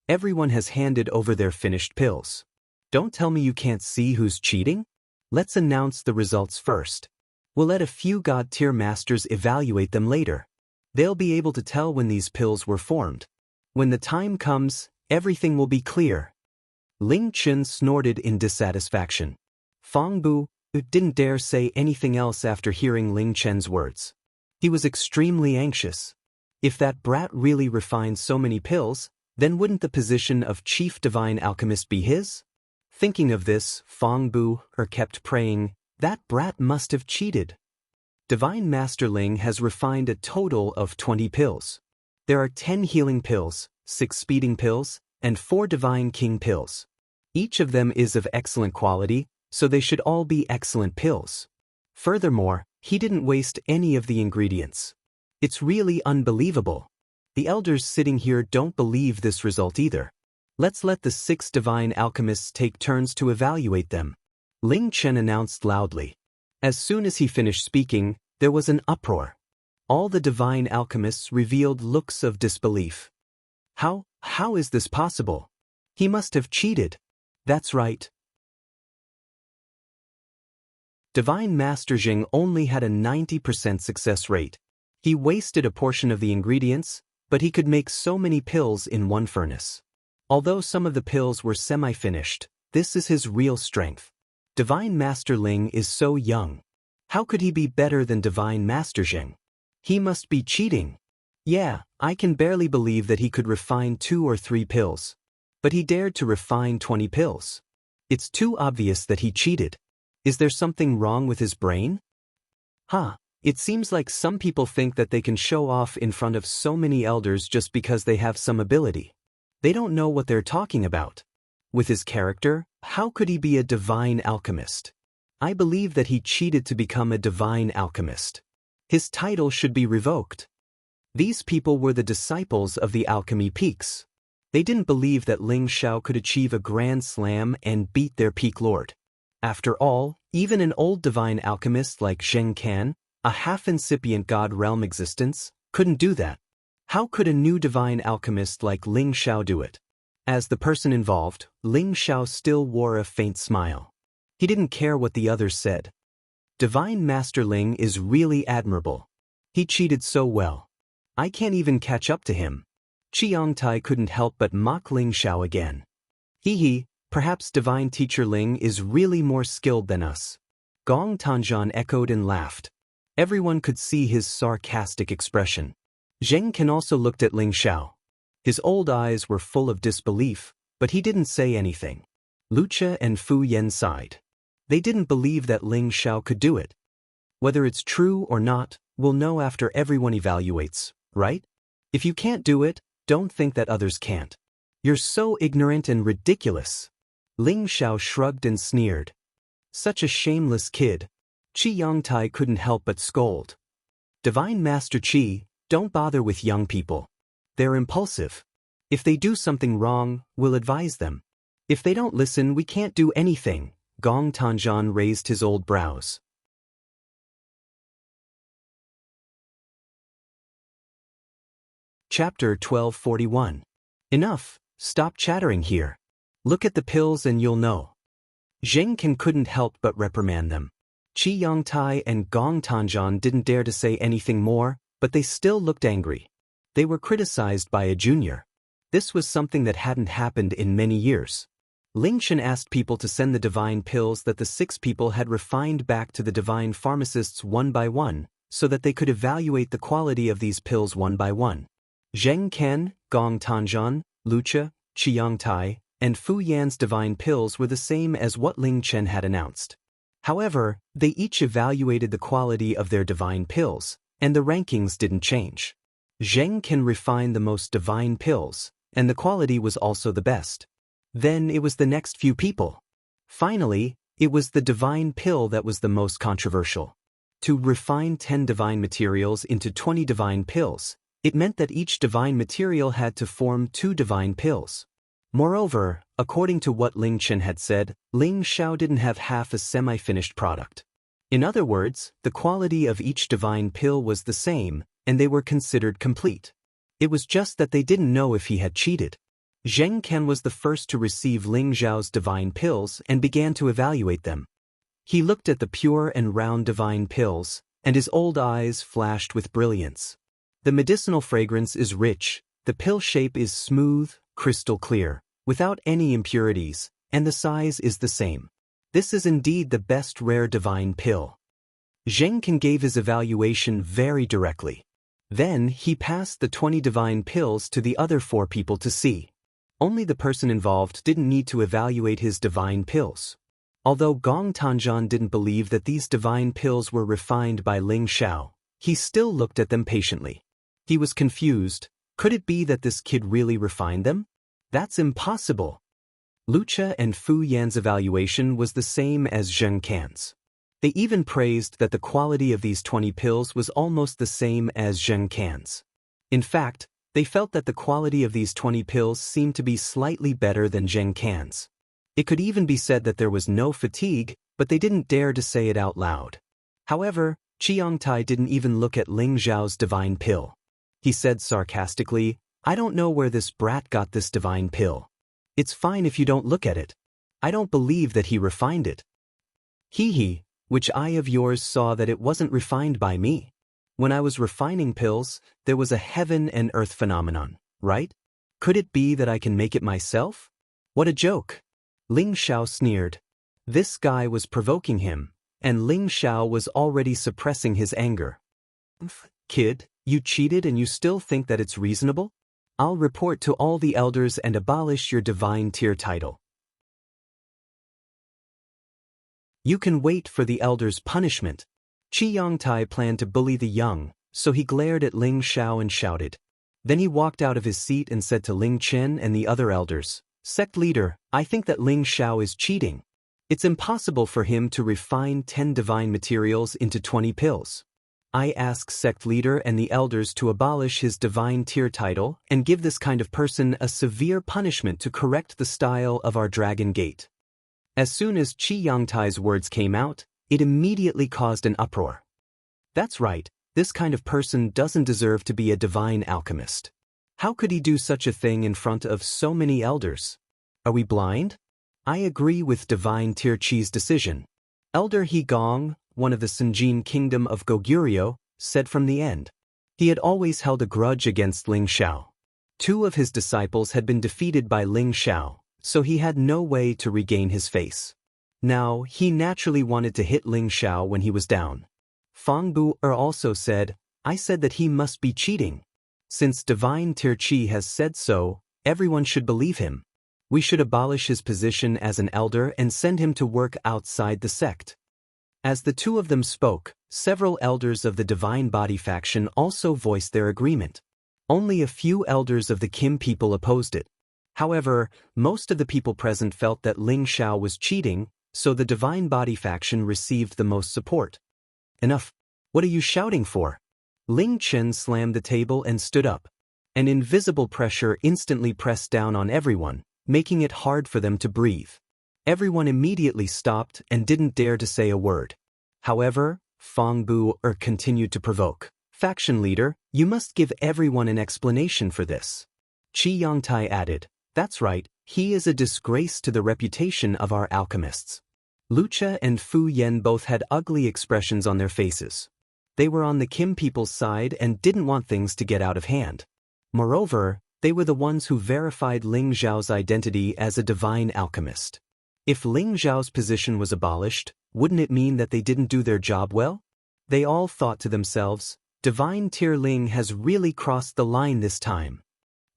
Everyone has handed over their finished pills. Don't tell me you can't see who's cheating? Let's announce the results first. We'll let a few God-tier masters evaluate them later. They'll be able to tell when these pills were formed. When the time comes, everything will be clear. Ling Chen snorted in dissatisfaction. Fang Bu didn't dare say anything else after hearing Ling Chen's words. He was extremely anxious. If that brat really refined so many pills, then wouldn't the position of chief divine alchemist be his? Thinking of this, Fang Bu kept praying, that brat must have cheated. Divine Master Ling has refined a total of 20 pills. There are 10 healing pills, 6 speeding pills, and 4 divine king pills. Each of them is of excellent quality, so they should all be excellent pills. Furthermore, he didn't waste any of the ingredients. It's really unbelievable. The elders sitting here don't believe this result either. Let's let the 6 divine alchemists take turns to evaluate them. Ling Chen announced loudly. As soon as he finished speaking, there was an uproar. All the divine alchemists revealed looks of disbelief. How is this possible? He must have cheated. That's right. Divine Master Jing only had a 90% success rate. He wasted a portion of the ingredients, but he could make so many pills in one furnace. Although some of the pills were semi-finished, this is his real strength. Divine Master Ling is so young. How could he be better than Divine Master Jing? He must be cheating. Yeah, I can barely believe that he could refine 2 or 3 pills. But he dared to refine 20 pills. It's too obvious that he cheated. Is there something wrong with his brain? It seems like some people think that they can show off in front of so many elders just because they have some ability. They don't know what they're talking about. With his character, how could he be a divine alchemist? I believe that he cheated to become a divine alchemist. His title should be revoked. These people were the disciples of the alchemy peaks. They didn't believe that Ling Xiao could achieve a grand slam and beat their peak lord. After all, even an old divine alchemist like Zheng Can, a half-incipient god realm existence, couldn't do that. How could a new divine alchemist like Ling Xiao do it? As the person involved, Ling Xiao still wore a faint smile. He didn't care what the others said. Divine Master Ling is really admirable. He cheated so well. I can't even catch up to him. Xianxia couldn't help but mock Ling Xiao again. Hee, perhaps Divine Teacher Ling is really more skilled than us. Gong Tanzhan echoed and laughed. Everyone could see his sarcastic expression. Zheng Ken also looked at Ling Xiao. His old eyes were full of disbelief, but he didn't say anything. Wuxia and Fu Yan sighed. They didn't believe that Ling Xiao could do it. Whether it's true or not, we'll know after everyone evaluates, right? If you can't do it, don't think that others can't. You're so ignorant and ridiculous. Ling Xiao shrugged and sneered. Such a shameless kid. Xianxia couldn't help but scold. Divine Master Qi, don't bother with young people. They're impulsive. If they do something wrong, we'll advise them. If they don't listen, we can't do anything. Gong Tanzhan raised his old brows. Chapter 1241. Enough, stop chattering here. Look at the pills and you'll know. Zheng Ken couldn't help but reprimand them. Xianxia and Gong Tanzhan didn't dare to say anything more, but they still looked angry. They were criticized by a junior. This was something that hadn't happened in many years. Ling Chen asked people to send the divine pills that the 6 people had refined back to the divine pharmacists one by one, so that they could evaluate the quality of these pills one by one. Zheng Ken, Gong Tanzhan, Wuxia, Xianxia, and Fu Yan's divine pills were the same as what Ling Chen had announced. However, they each evaluated the quality of their divine pills, and the rankings didn't change. Zheng Ken refined the most divine pills, and the quality was also the best. Then it was the next few people. Finally, it was the divine pill that was the most controversial. To refine 10 divine materials into 20 divine pills, it meant that each divine material had to form 2 divine pills. Moreover, according to what Ling Chen had said, Ling Xiao didn't have half a semi-finished product. In other words, the quality of each divine pill was the same, and they were considered complete. It was just that they didn't know if he had cheated. Zheng Ken was the first to receive Ling Xiao's divine pills and began to evaluate them. He looked at the pure and round divine pills, and his old eyes flashed with brilliance. The medicinal fragrance is rich, the pill shape is smooth, crystal clear, without any impurities, and the size is the same. This is indeed the best rare divine pill. Zheng Ken gave his evaluation very directly. Then he passed the 20 divine pills to the other 4 people to see. Only the person involved didn't need to evaluate his divine pills. Although Gong Tanzhan didn't believe that these divine pills were refined by Ling Xiao, he still looked at them patiently. He was confused. Could it be that this kid really refined them? That's impossible. Wuxia and Fu Yan's evaluation was the same as Zheng Ken's. They even praised that the quality of these 20 pills was almost the same as Zheng Ken's. In fact, they felt that the quality of these 20 pills seemed to be slightly better than Zheng Ken's. It could even be said that there was no fatigue, but they didn't dare to say it out loud. However, Xianxia didn't even look at Ling Xiao's divine pill. He said sarcastically, "I don't know where this brat got this divine pill. It's fine if you don't look at it. I don't believe that he refined it." "Hee, which eye of yours saw that it wasn't refined by me? When I was refining pills, there was a heaven and earth phenomenon, right? Could it be that I can make it myself? What a joke." Ling Xiao sneered. This guy was provoking him, and Ling Xiao was already suppressing his anger. "Kid, you cheated and you still think that it's reasonable? I'll report to all the elders and abolish your divine tier title. You can wait for the elders' punishment." Xianxia planned to bully the young, so he glared at Ling Xiao and shouted. Then he walked out of his seat and said to Ling Chen and the other elders, "Sect leader, I think that Ling Xiao is cheating. It's impossible for him to refine 10 divine materials into 20 pills. I ask sect leader and the elders to abolish his divine tier title and give this kind of person a severe punishment to correct the style of our dragon gate." As soon as Xianxia's words came out, it immediately caused an uproar. That's right, this kind of person doesn't deserve to be a divine alchemist. How could he do such a thing in front of so many elders? Are we blind? I agree with Divine Tier Chi's decision. Elder He Gong, one of the Sinjin kingdom of Goguryeo, said from the end. He had always held a grudge against Ling Xiao. 2 of his disciples had been defeated by Ling Xiao, so he had no way to regain his face. Now, he naturally wanted to hit Ling Xiao when he was down. Fang Bu also said, I said that he must be cheating. Since Divine Tirchi has said so, everyone should believe him. We should abolish his position as an elder and send him to work outside the sect. As the two of them spoke, several elders of the Divine Body faction also voiced their agreement. Only a few elders of the Kim people opposed it. However, most of the people present felt that Ling Xiao was cheating, so the Divine Body faction received the most support. Enough. What are you shouting for? Ling Chen slammed the table and stood up. An invisible pressure instantly pressed down on everyone, making it hard for them to breathe. Everyone immediately stopped and didn't dare to say a word. However, Fang Bu continued to provoke. Faction leader, you must give everyone an explanation for this. Xianxia added, that's right, he is a disgrace to the reputation of our alchemists. Wuxia and Fu Yan both had ugly expressions on their faces. They were on the Kim people's side and didn't want things to get out of hand. Moreover, they were the ones who verified Ling Xiao's identity as a divine alchemist. If Ling Xiao's position was abolished, wouldn't it mean that they didn't do their job well? They all thought to themselves, Divine Tier Ling has really crossed the line this time.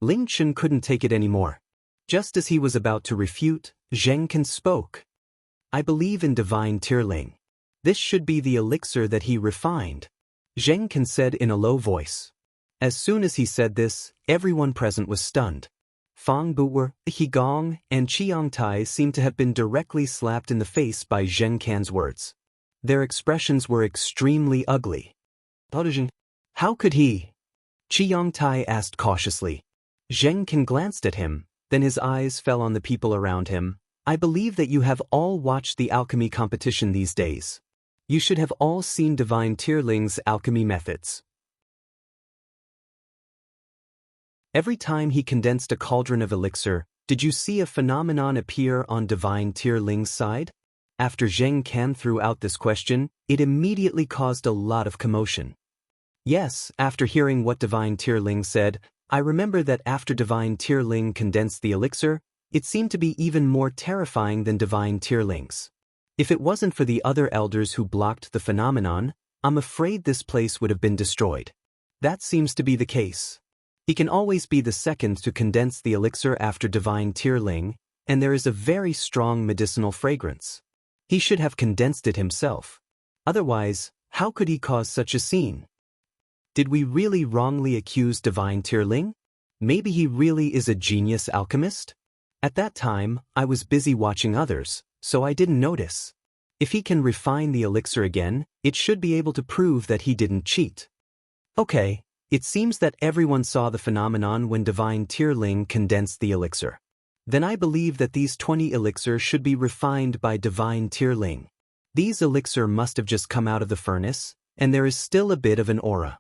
Ling Chen couldn't take it anymore. Just as he was about to refute, Zheng Can spoke. I believe in Divine Tier Ling. This should be the elixir that he refined. Zheng Can said in a low voice. As soon as he said this, everyone present was stunned. Fang Bu, He Gong, and Xianxia seemed to have been directly slapped in the face by Zheng Can's words. Their expressions were extremely ugly. How could he? Xianxia asked cautiously. Zheng Can glanced at him, then his eyes fell on the people around him. I believe that you have all watched the alchemy competition these days. You should have all seen Divine Tierling's alchemy methods. Every time he condensed a cauldron of elixir, did you see a phenomenon appear on Divine Tierling's side? After Zheng Can threw out this question, it immediately caused a lot of commotion. Yes, after hearing what Divine Tierling said, I remember that after Divine Tierling condensed the elixir, it seemed to be even more terrifying than Divine Tierling's. If it wasn't for the other elders who blocked the phenomenon, I'm afraid this place would have been destroyed. That seems to be the case. He can always be the second to condense the elixir after Divine Tierling, and there is a very strong medicinal fragrance. He should have condensed it himself. Otherwise, how could he cause such a scene? Did we really wrongly accuse Divine Tierling? Maybe he really is a genius alchemist? At that time, I was busy watching others, so I didn't notice. If he can refine the elixir again, it should be able to prove that he didn't cheat. Okay, it seems that everyone saw the phenomenon when Divine Tierling condensed the elixir. Then I believe that these 20 elixirs should be refined by Divine Tierling. These elixir must have just come out of the furnace, and there is still a bit of an aura.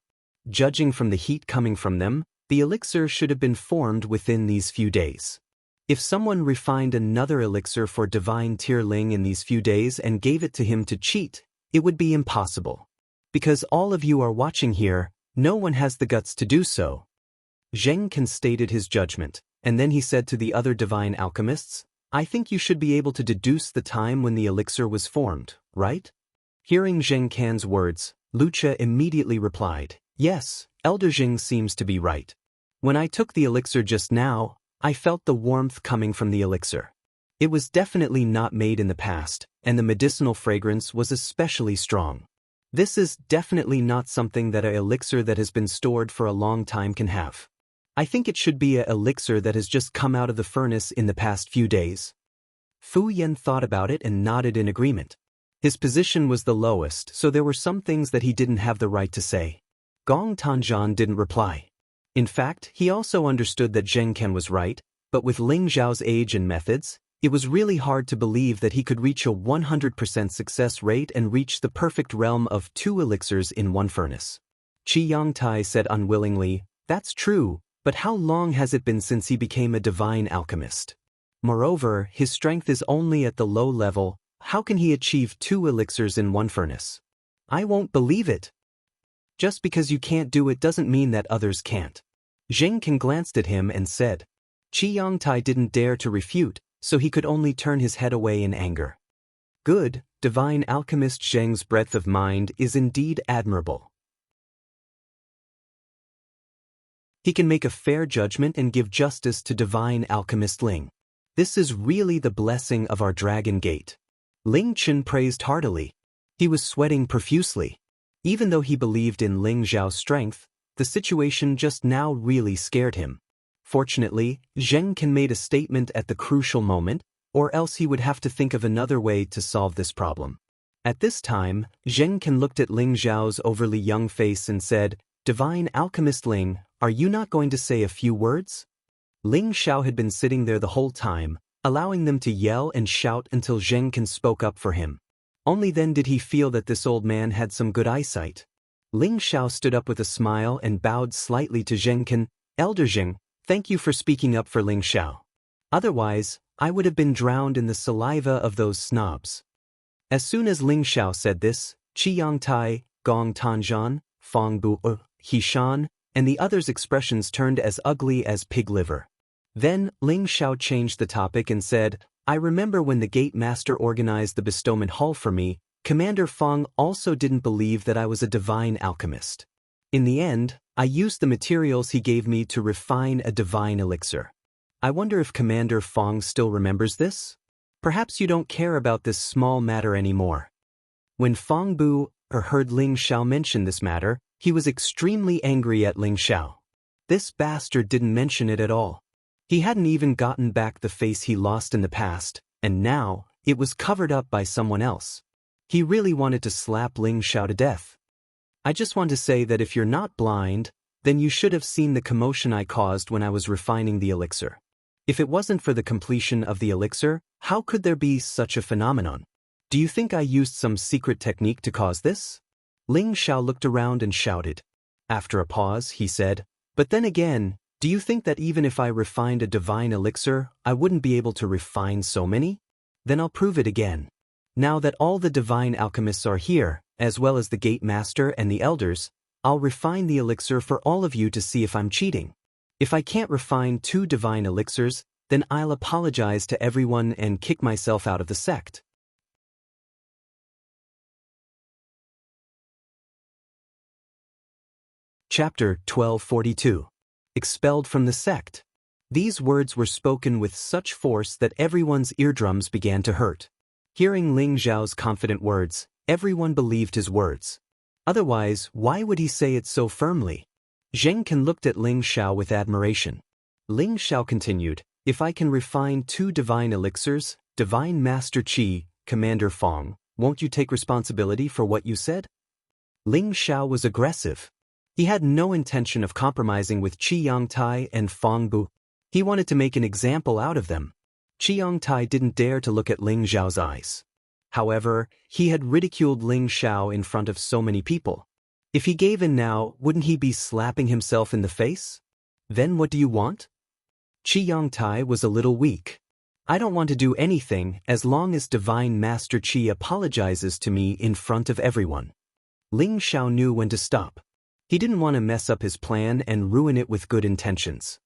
Judging from the heat coming from them, the elixir should have been formed within these few days. If someone refined another elixir for Divine Tierling in these few days and gave it to him to cheat, it would be impossible. Because all of you are watching here, no one has the guts to do so. Zheng Can stated his judgment, and then he said to the other divine alchemists, I think you should be able to deduce the time when the elixir was formed, right? Hearing Zheng Can's words, Wuxia immediately replied, Yes, Elder Zheng seems to be right. When I took the elixir just now, I felt the warmth coming from the elixir. It was definitely not made in the past, and the medicinal fragrance was especially strong. This is definitely not something that an elixir that has been stored for a long time can have. I think it should be an elixir that has just come out of the furnace in the past few days. Fu Yan thought about it and nodded in agreement. His position was the lowest, so there were some things that he didn't have the right to say. Gong Tanzhan didn't reply. In fact, he also understood that Zheng Can was right, but with Ling Xiao's age and methods, it was really hard to believe that he could reach a 100% success rate and reach the perfect realm of 2 elixirs in one furnace. Xianxia said unwillingly, That's true, but how long has it been since he became a divine alchemist? Moreover, his strength is only at the low level. How can he achieve 2 elixirs in one furnace? I won't believe it. Just because you can't do it doesn't mean that others can't. Zheng Can glanced at him and said. Xianxia didn't dare to refute, so he could only turn his head away in anger. Good, divine alchemist Zheng's breadth of mind is indeed admirable. He can make a fair judgment and give justice to divine alchemist Ling. This is really the blessing of our Dragon Gate. Ling Chen praised heartily. He was sweating profusely. Even though he believed in Ling Zhao's strength, the situation just now really scared him. Fortunately, Zheng Can made a statement at the crucial moment, or else he would have to think of another way to solve this problem. At this time, Zheng Can looked at Ling Zhao's overly young face and said, "Divine Alchemist Ling, are you not going to say a few words?" Ling Xiao had been sitting there the whole time, allowing them to yell and shout until Zheng Can spoke up for him. Only then did he feel that this old man had some good eyesight. Ling Xiao stood up with a smile and bowed slightly to Zheng Can. "Elder Zheng, thank you for speaking up for Ling Xiao. Otherwise, I would have been drowned in the saliva of those snobs." As soon as Ling Xiao said this, Xianxia, Gong Tanzhan, Fang Bu, Hishan, and the others' expressions turned as ugly as pig liver. Then, Ling Xiao changed the topic and said, "I remember when the Gate Master organized the bestowment hall for me, Commander Fang also didn't believe that I was a divine alchemist. In the end, I used the materials he gave me to refine a divine elixir. I wonder if Commander Fang still remembers this? Perhaps you don't care about this small matter anymore." When Fang Bu heard Ling Xiao mention this matter, he was extremely angry at Ling Xiao. This bastard didn't mention it at all. He hadn't even gotten back the face he lost in the past, and now, it was covered up by someone else. He really wanted to slap Ling Xiao to death. I just want to say that if you're not blind, then you should have seen the commotion I caused when I was refining the elixir. If it wasn't for the completion of the elixir, how could there be such a phenomenon? Do you think I used some secret technique to cause this? Ling Xiao looked around and shouted. After a pause, he said, "But then again, do you think that even if I refined a divine elixir, I wouldn't be able to refine so many? Then I'll prove it again. Now that all the divine alchemists are here, as well as the Gate Master and the elders, I'll refine the elixir for all of you to see if I'm cheating. If I can't refine 2 divine elixirs, then I'll apologize to everyone and kick myself out of the sect." Chapter 1242. Expelled from the sect. These words were spoken with such force that everyone's eardrums began to hurt. Hearing Ling Zhao's confident words, everyone believed his words. Otherwise, why would he say it so firmly? Zheng Can looked at Ling Xiao with admiration. Ling Xiao continued, "If I can refine 2 divine elixirs, Divine Master Qi, Commander Fang, won't you take responsibility for what you said?" Ling Xiao was aggressive. He had no intention of compromising with Xianxia and Fang Bu. He wanted to make an example out of them. Xianxia didn't dare to look at Ling Zhao's eyes. However, he had ridiculed Ling Xiao in front of so many people. If he gave in now, wouldn't he be slapping himself in the face? Then what do you want? Xianxia was a little weak. "I don't want to do anything as long as Divine Master Qi apologizes to me in front of everyone." Ling Xiao knew when to stop. He didn't want to mess up his plan and ruin it with good intentions.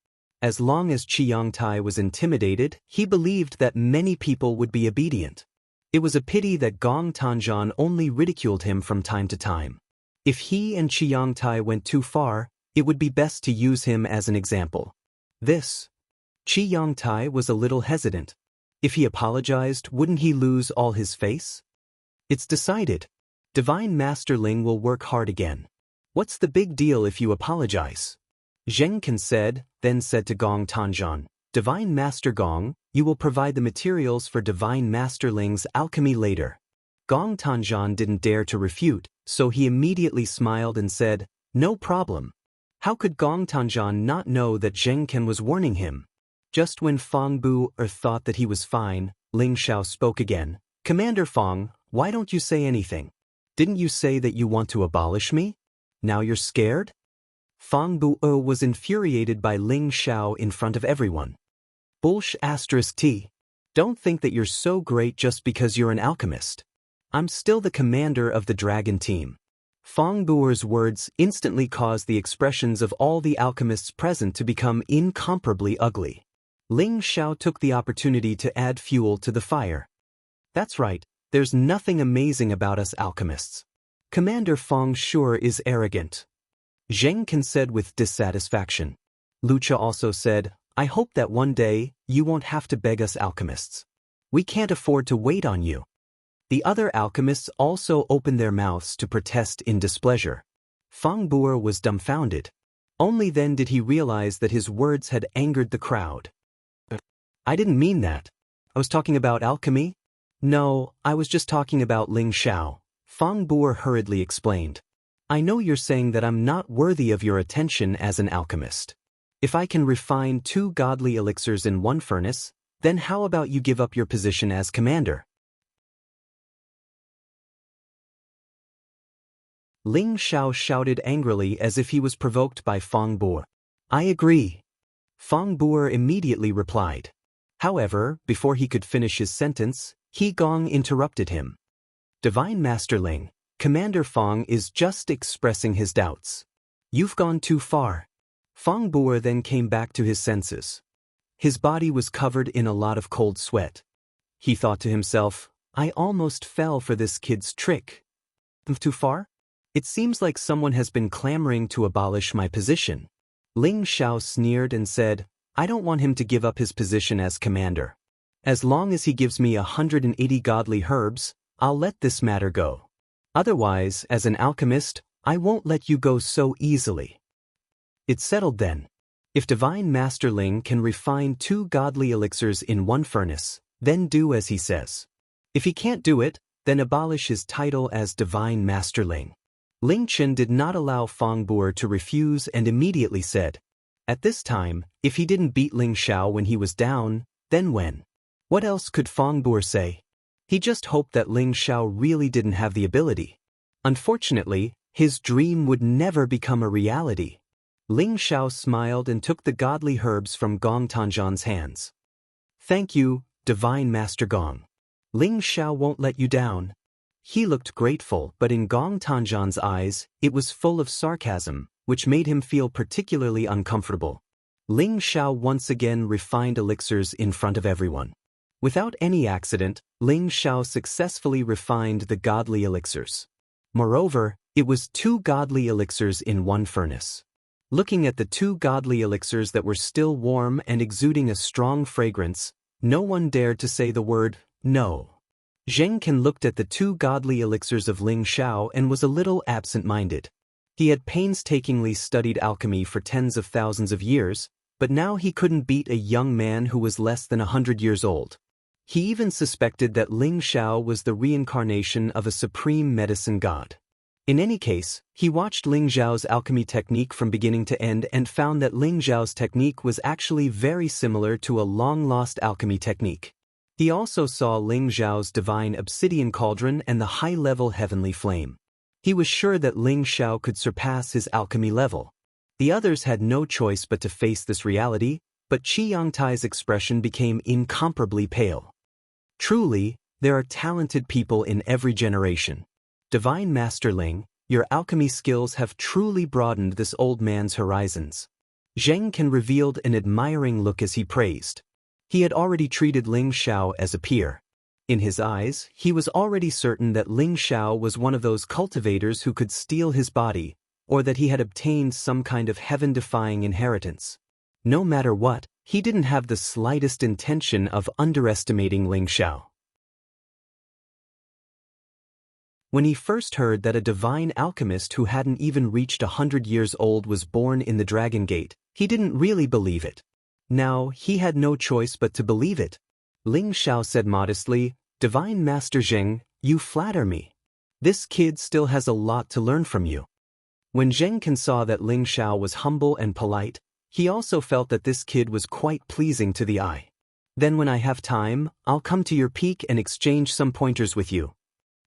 As long as Xianxia was intimidated, he believed that many people would be obedient. It was a pity that Gong Tanzhan only ridiculed him from time to time. If he and Xianxia went too far, it would be best to use him as an example. Xianxia was a little hesitant. If he apologized, wouldn't he lose all his face? "It's decided. Divine Master Ling will work hard again. What's the big deal if you apologize?" Zheng Can then said to Gong Tanzhan, "Divine Master Gong, you will provide the materials for Divine Master Ling's alchemy later." Gong Tanzhan didn't dare to refute, so he immediately smiled and said, "No problem." How could Gong Tanzhan not know that Zheng Can was warning him? Just when Fang Bu thought that he was fine, Ling Xiao spoke again. "Commander Fang, why don't you say anything? Didn't you say that you want to abolish me? Now you're scared?" Fang Bu was infuriated by Ling Xiao in front of everyone. T. Don't think that you're so great just because you're an alchemist. I'm still the commander of the dragon team. Fang Bu's words instantly caused the expressions of all the alchemists present to become incomparably ugly. Ling Xiao took the opportunity to add fuel to the fire. "That's right, There's nothing amazing about us alchemists. Commander Fong sure is arrogant. Zheng Can said with dissatisfaction. Lucha also said, I hope that one day, you won't have to beg us alchemists. We can't afford to wait on you. The other alchemists also opened their mouths to protest in displeasure. Fong Buer was dumbfounded. Only then did he realize that his words had angered the crowd. I didn't mean that. I was talking about alchemy? No, I was just talking about Ling Xiao, Fong Buer hurriedly explained. I know you're saying that I'm not worthy of your attention as an alchemist. If I can refine 2 godly elixirs in one furnace, then how about you give up your position as commander? Ling Xiao shouted angrily as if he was provoked by Fong Buer. I agree. Fong Buer immediately replied. However, before he could finish his sentence, He Gong interrupted him. Divine Master Ling, Commander Fong is just expressing his doubts. You've gone too far. Fong Buer then came back to his senses. His body was covered in a lot of cold sweat. He thought to himself, I almost fell for this kid's trick. Too far? It seems like someone has been clamoring to abolish my position. Ling Xiao sneered and said, I don't want him to give up his position as commander. As long as he gives me 180 godly herbs, I'll let this matter go. Otherwise, as an alchemist, I won't let you go so easily. It's settled then. If Divine Master Ling can refine 2 godly elixirs in one furnace, then do as he says. If he can't do it, then abolish his title as Divine Master Ling. Ling Chen did not allow Fong Buer to refuse and immediately said, at this time, if he didn't beat Ling Xiao when he was down, then when? What else could Fong Buer say? He just hoped that Ling Xiao really didn't have the ability. Unfortunately, his dream would never become a reality. Ling Xiao smiled and took the godly herbs from Gong Tanzhan's hands. Thank you, Divine Master Gong. Ling Xiao won't let you down. He looked grateful, but in Gong Tanzhan's eyes, it was full of sarcasm, which made him feel particularly uncomfortable. Ling Xiao once again refined elixirs in front of everyone. Without any accident, Ling Xiao successfully refined the godly elixirs. Moreover, it was 2 godly elixirs in one furnace. Looking at the 2 godly elixirs that were still warm and exuding a strong fragrance, no one dared to say the word, no. Zheng Can looked at the 2 godly elixirs of Ling Xiao and was a little absent-minded. He had painstakingly studied alchemy for tens of thousands of years, but now he couldn't beat a young man who was less than 100 years old. He even suspected that Ling Xiao was the reincarnation of a supreme medicine god. In any case, he watched Ling Xiao's alchemy technique from beginning to end and found that Ling Xiao's technique was actually very similar to a long-lost alchemy technique. He also saw Ling Xiao's divine obsidian cauldron and the high-level heavenly flame. He was sure that Ling Xiao could surpass his alchemy level. The others had no choice but to face this reality, but Qi Yangtai's expression became incomparably pale. Truly, there are talented people in every generation. Divine Master Ling, your alchemy skills have truly broadened this old man's horizons. Zheng Can revealed an admiring look as he praised. He had already treated Ling Xiao as a peer. In his eyes, he was already certain that Ling Xiao was one of those cultivators who could steal his body, or that he had obtained some kind of heaven-defying inheritance. No matter what, he didn't have the slightest intention of underestimating Ling Xiao. When he first heard that a divine alchemist who hadn't even reached 100 years old was born in the Dragon Gate, he didn't really believe it. Now, he had no choice but to believe it. Ling Xiao said modestly, Divine Master Zheng, you flatter me. This kid still has a lot to learn from you. When Zheng Can saw that Ling Xiao was humble and polite, he also felt that this kid was quite pleasing to the eye. Then when I have time, I'll come to your peak and exchange some pointers with you.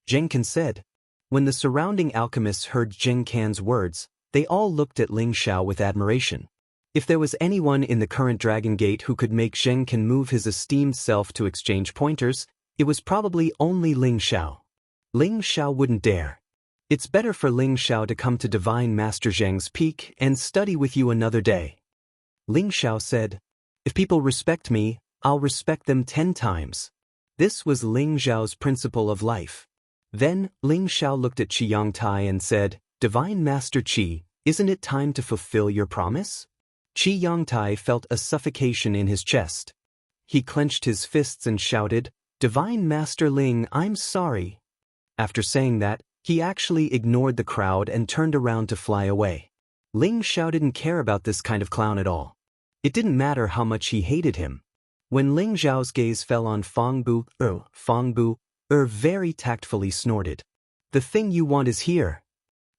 Zheng Can said. When the surrounding alchemists heard Zheng Can's words, they all looked at Ling Xiao with admiration. If there was anyone in the current Dragon Gate who could make Zheng Can move his esteemed self to exchange pointers, it was probably only Ling Xiao. Ling Xiao wouldn't dare. It's better for Ling Xiao to come to Divine Master Zheng's peak and study with you another day. Ling Xiao said, if people respect me, I'll respect them 10 times. This was Ling Zhao's principle of life. Then, Ling Xiao looked at Xianxia and said, "Divine Master Qi, isn't it time to fulfill your promise?" Xianxia felt a suffocation in his chest. He clenched his fists and shouted, "Divine Master Ling, I'm sorry." After saying that, he actually ignored the crowd and turned around to fly away. Ling Xiao didn't care about this kind of clown at all. It didn't matter how much he hated him. When Ling Zhao's gaze fell on Fang Bu, very tactfully snorted. "The thing you want is here."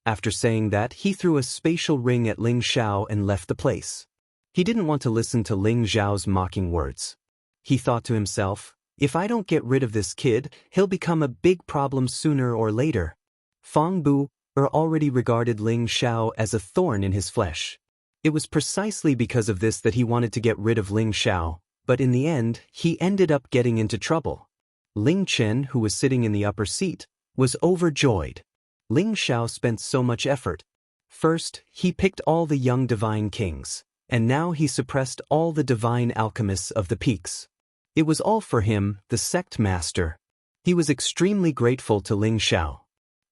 After saying that, he threw a spatial ring at Ling Xiao and left the place. He didn't want to listen to Ling Zhao's mocking words. He thought to himself, if I don't get rid of this kid, he'll become a big problem sooner or later. Fang Bu already regarded Ling Xiao as a thorn in his flesh. It was precisely because of this that he wanted to get rid of Ling Xiao, but in the end, he ended up getting into trouble. Ling Chen, who was sitting in the upper seat, was overjoyed. Ling Xiao spent so much effort. First, he picked all the young divine kings, and now he suppressed all the divine alchemists of the peaks. It was all for him, the sect master. He was extremely grateful to Ling Xiao.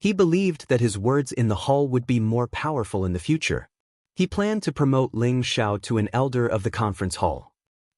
He believed that his words in the hall would be more powerful in the future. He planned to promote Ling Xiao to an elder of the conference hall.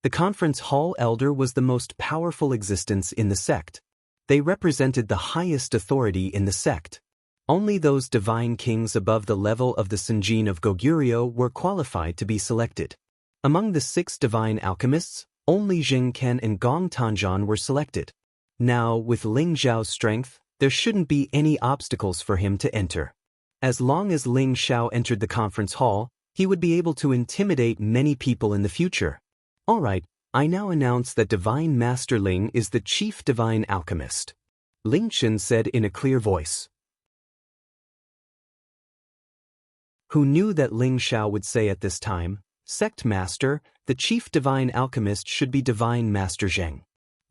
The conference hall elder was the most powerful existence in the sect. They represented the highest authority in the sect. Only those divine kings above the level of the Senjin of Goguryeo were qualified to be selected. Among the 6 divine alchemists, only Xianxia and Gong Tanzhan were selected. Now, with Ling Zhao's strength, there shouldn't be any obstacles for him to enter. As long as Ling Xiao entered the conference hall, he would be able to intimidate many people in the future. Alright, I now announce that Divine Master Ling is the chief divine alchemist. Ling Chen said in a clear voice. Who knew that Ling Xiao would say at this time, "Sect Master, the chief divine alchemist should be Divine Master Zheng.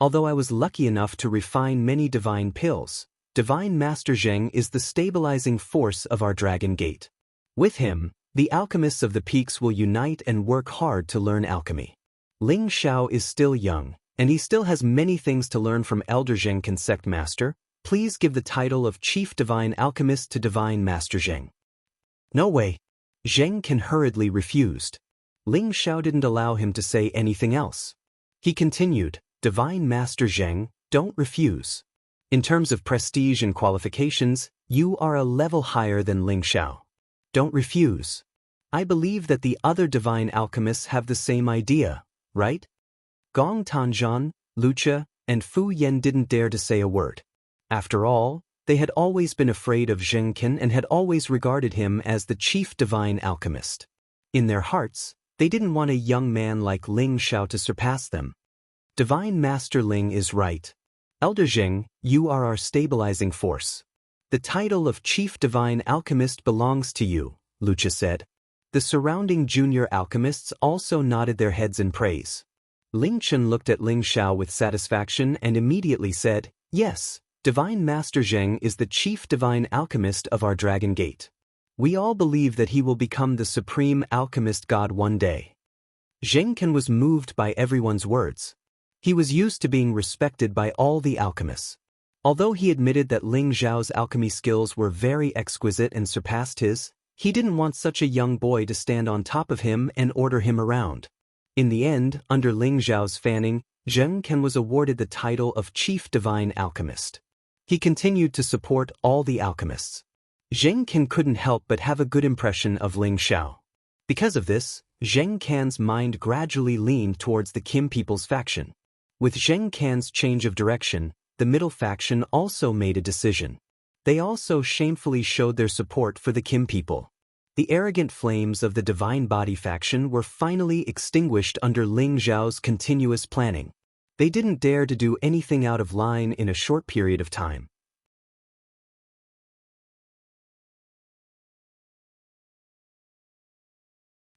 Although I was lucky enough to refine many divine pills, Divine Master Zheng is the stabilizing force of our Dragon Gate. With him, the alchemists of the peaks will unite and work hard to learn alchemy. Ling Xiao is still young, and he still has many things to learn from Elder Zheng. Can Sect Master please give the title of Chief Divine Alchemist to Divine Master Zheng?" "No way." Zheng Can hurriedly refused. Ling Xiao didn't allow him to say anything else. He continued, "Divine Master Zheng, don't refuse. In terms of prestige and qualifications, you are a level higher than Ling Xiao. Don't refuse. I believe that the other divine alchemists have the same idea, right?" Gong Tanzhan, Wuxia, and Fu Yan didn't dare to say a word. After all, they had always been afraid of Xianxia and had always regarded him as the chief divine alchemist. In their hearts, they didn't want a young man like Ling Xiao to surpass them. Divine Master Ling is right. Elder Zheng, you are our stabilizing force. The title of Chief Divine Alchemist belongs to you, Wuxia said. The surrounding junior alchemists also nodded their heads in praise. Ling Chen looked at Ling Xiao with satisfaction and immediately said, "Yes, Divine Master Zheng is the chief divine alchemist of our Dragon Gate. We all believe that he will become the supreme alchemist god one day." Xianxia was moved by everyone's words. He was used to being respected by all the alchemists. Although he admitted that Ling Zhao's alchemy skills were very exquisite and surpassed his, he didn't want such a young boy to stand on top of him and order him around. In the end, under Ling Zhao's fanning, Xianxia was awarded the title of Chief Divine Alchemist. He continued to support all the alchemists. Xianxia couldn't help but have a good impression of Ling Xiao. Because of this, Xianxia's mind gradually leaned towards the Kim people's faction. With Xianxia's change of direction, the middle faction also made a decision. They also shamefully showed their support for the Kim people. The arrogant flames of the Divine Body faction were finally extinguished under Ling Zhao's continuous planning. They didn't dare to do anything out of line in a short period of time.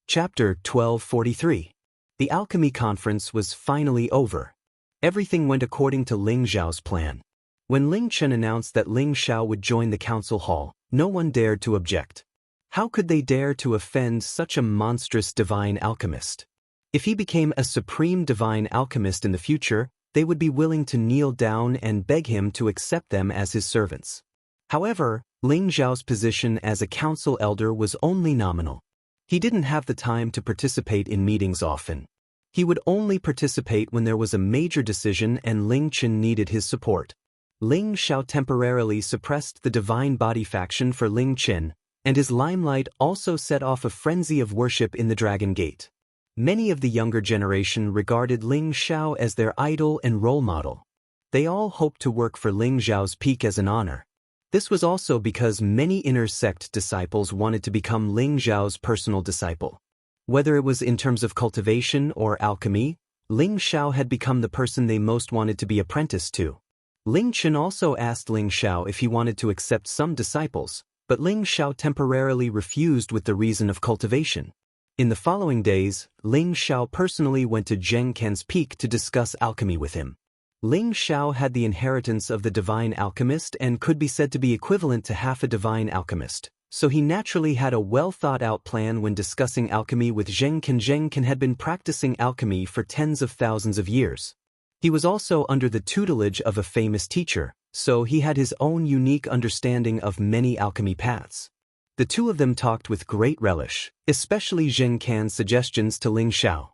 Chapter 1243. The Alchemy Conference was finally over. Everything went according to Ling Zhao's plan. When Ling Chen announced that Ling Xiao would join the council hall, no one dared to object. How could they dare to offend such a monstrous divine alchemist? If he became a supreme divine alchemist in the future, they would be willing to kneel down and beg him to accept them as his servants. However, Ling Zhao's position as a council elder was only nominal. He didn't have the time to participate in meetings often. He would only participate when there was a major decision and Ling Chen needed his support. Ling Xiao temporarily suppressed the Divine Body faction for Ling Chen, and his limelight also set off a frenzy of worship in the Dragon Gate. Many of the younger generation regarded Ling Xiao as their idol and role model. They all hoped to work for Ling Zhao's peak as an honor. This was also because many inner sect disciples wanted to become Ling Zhao's personal disciple. Whether it was in terms of cultivation or alchemy, Ling Xiao had become the person they most wanted to be apprenticed to. Ling Chen also asked Ling Xiao if he wanted to accept some disciples, but Ling Xiao temporarily refused with the reason of cultivation. In the following days, Ling Xiao personally went to Zheng Ken's peak to discuss alchemy with him. Ling Xiao had the inheritance of the divine alchemist and could be said to be equivalent to half a divine alchemist, so he naturally had a well-thought-out plan when discussing alchemy with Zheng Ken. Zheng Ken had been practicing alchemy for tens of thousands of years. He was also under the tutelage of a famous teacher, so he had his own unique understanding of many alchemy paths. The two of them talked with great relish, especially Zheng Ken's suggestions to Ling Xiao.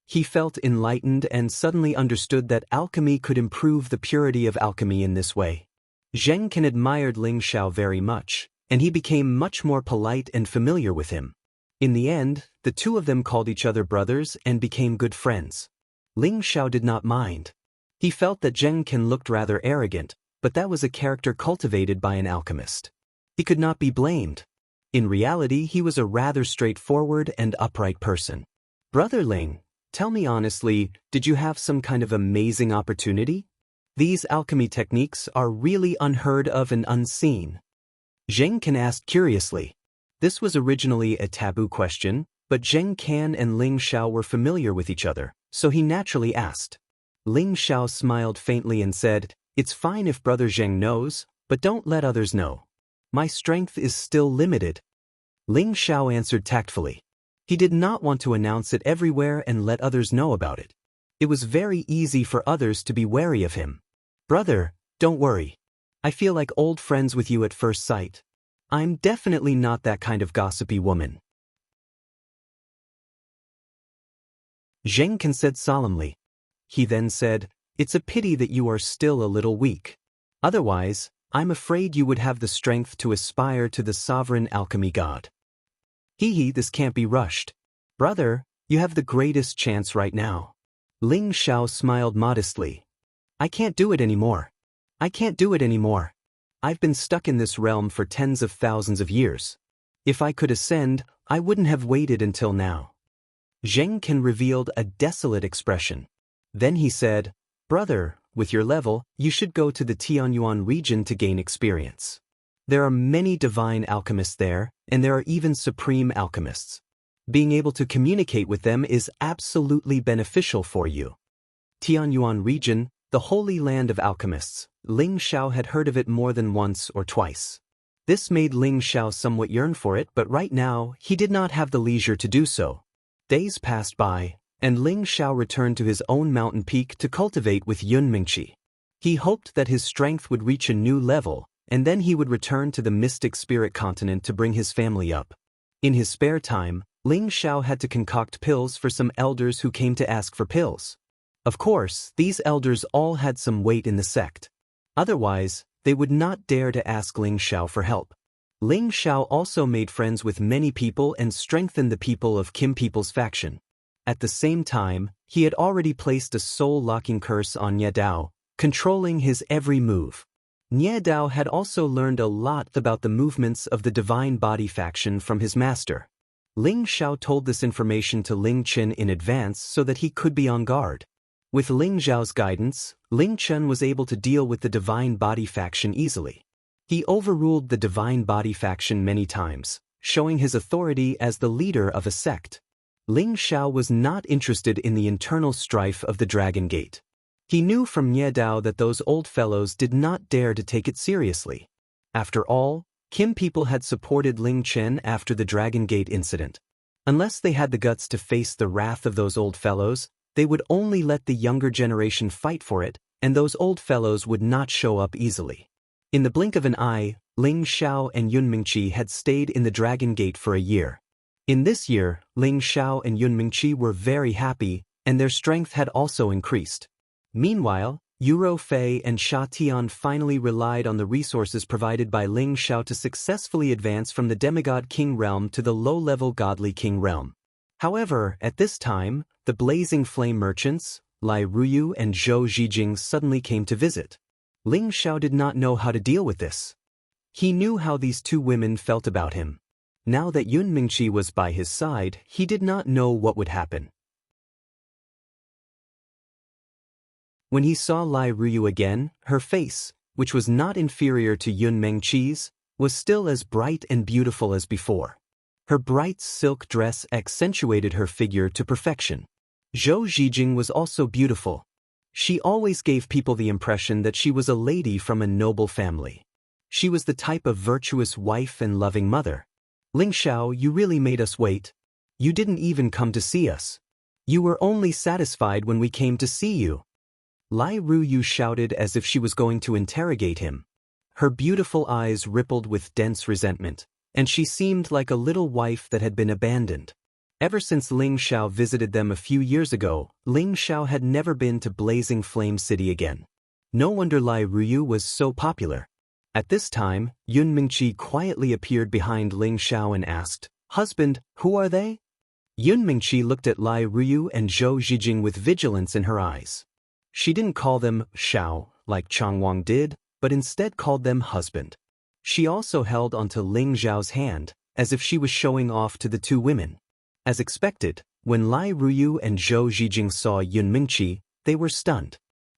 He felt enlightened and suddenly understood that alchemy could improve the purity of alchemy in this way. Zheng Ken admired Ling Xiao very much, and he became much more polite and familiar with him. In the end, the two of them called each other brothers and became good friends. Ling Xiao did not mind. He felt that Zheng Ken looked rather arrogant, but that was a character cultivated by an alchemist. He could not be blamed. In reality, he was a rather straightforward and upright person. "Brother Ling, tell me honestly, did you have some kind of amazing opportunity? These alchemy techniques are really unheard of and unseen." Zheng Ken asked curiously. This was originally a taboo question, but Zheng Ken and Ling Xiao were familiar with each other, so he naturally asked. Ling Xiao smiled faintly and said, "It's fine if Brother Zheng knows, but don't let others know. My strength is still limited." Ling Xiao answered tactfully. He did not want to announce it everywhere and let others know about it. It was very easy for others to be wary of him. "Brother, don't worry. I feel like old friends with you at first sight. I'm definitely not that kind of gossipy woman." Zheng Ken said solemnly. He then said, "It's a pity that you are still a little weak. Otherwise, I'm afraid you would have the strength to aspire to the sovereign alchemy god." This can't be rushed. Brother, you have the greatest chance right now." Ling Xiao smiled modestly. I can't do it anymore. I've been stuck in this realm for tens of thousands of years. If I could ascend, I wouldn't have waited until now." Zheng Ken revealed a desolate expression. Then he said, "Brother, with your level, you should go to the Tianyuan region to gain experience. There are many divine alchemists there, and there are even supreme alchemists. Being able to communicate with them is absolutely beneficial for you." Tianyuan region, the holy land of alchemists, Ling Xiao had heard of it more than once or twice. This made Ling Xiao somewhat yearn for it, but right now, he did not have the leisure to do so. Days passed by, and Ling Xiao returned to his own mountain peak to cultivate with Yun Mingqi. He hoped that his strength would reach a new level, and then he would return to the mystic spirit continent to bring his family up. In his spare time, Ling Xiao had to concoct pills for some elders who came to ask for pills. Of course, these elders all had some weight in the sect. Otherwise, they would not dare to ask Ling Xiao for help. Ling Xiao also made friends with many people and strengthened the people of Kim People's faction. At the same time, he had already placed a soul-locking curse on Nye Dao, controlling his every move. Nye Dao had also learned a lot about the movements of the Divine Body faction from his master. Ling Xiao told this information to Ling Chen in advance so that he could be on guard. With Ling Zhao's guidance, Ling Chen was able to deal with the Divine Body faction easily. He overruled the Divine Body faction many times, showing his authority as the leader of a sect. Ling Xiao was not interested in the internal strife of the Dragon Gate. He knew from Nye Dao that those old fellows did not dare to take it seriously. After all, Kim people had supported Ling Chen after the Dragon Gate incident. Unless they had the guts to face the wrath of those old fellows, They would only let the younger generation fight for it, and those old fellows would not show up easily. In the blink of an eye, Ling Xiao and Yun Mingqi had stayed in the Dragon Gate for a year. In this year, Ling Xiao and Yun Mingqi were very happy, and their strength had also increased. Meanwhile, Yuro Fei and Sha Tian finally relied on the resources provided by Ling Xiao to successfully advance from the demigod king realm to the low-level godly king realm. However, at this time, the blazing flame merchants, Lai Ruyu and Zhou Zhijing, suddenly came to visit. Ling Xiao did not know how to deal with this. He knew how these two women felt about him. Now that Yun Mingqi was by his side, he did not know what would happen. When he saw Lai Ruyu again, her face, which was not inferior to Yun Mingqi's, was still as bright and beautiful as before. Her bright silk dress accentuated her figure to perfection. Zhou Zhijing was also beautiful. She always gave people the impression that she was a lady from a noble family. She was the type of virtuous wife and loving mother. Ling Xiao, you really made us wait. You didn't even come to see us. You were only satisfied when we came to see you. Lai Ruyu shouted as if she was going to interrogate him. Her beautiful eyes rippled with dense resentment, and she seemed like a little wife that had been abandoned. Ever since Ling Xiao visited them a few years ago, Ling Xiao had never been to Blazing Flame City again. No wonder Lai Ruyu was so popular. At this time, Yun Mingqi quietly appeared behind Ling Xiao and asked, "Husband, who are they?" Yun Mingqi looked at Lai Ruyu and Zhou Zhijing with vigilance in her eyes. She didn't call them Xiao, like Chang Wang did, but instead called them husband. She also held onto Ling Xiao's hand, as if she was showing off to the two women. As expected, when Lai Ruyu and Zhou Zhijing saw Yun Mingqi, they were stunned.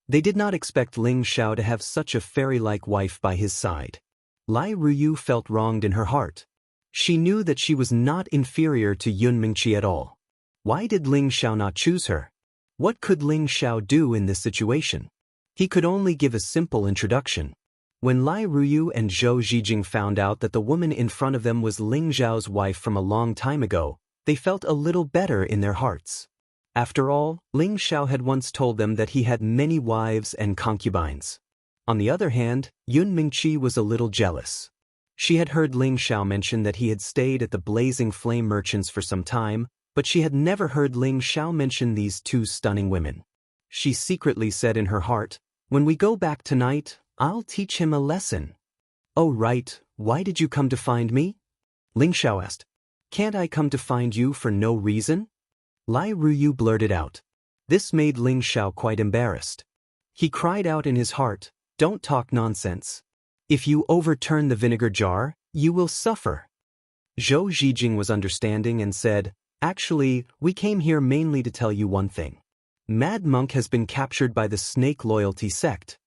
They did not expect Ling Xiao to have such a fairy-like wife by his side. Lai Ruyu felt wronged in her heart. She knew that she was not inferior to Yun Mingqi at all. Why did Ling Xiao not choose her? What could Ling Xiao do in this situation? He could only give a simple introduction. When Lai Ruyu and Zhou Zhijing found out that the woman in front of them was Ling Xiao's wife from a long time ago, they felt a little better in their hearts. After all, Ling Xiao had once told them that he had many wives and concubines. On the other hand, Yun Mingqi was a little jealous. She had heard Ling Xiao mention that he had stayed at the Blazing Flame Merchants for some time, but she had never heard Ling Xiao mention these two stunning women. She secretly said in her heart, "When we go back tonight, I'll teach him a lesson." "Oh right, why did you come to find me?" Ling Xiao asked. "Can't I come to find you for no reason?" Lai Ruyu blurted out. This made Ling Xiao quite embarrassed. He cried out in his heart, "Don't talk nonsense. If you overturn the vinegar jar, you will suffer." Zhou Zhijing was understanding and said, "Actually, we came here mainly to tell you one thing. Mad Monk has been captured by the Snake Loyalty sect."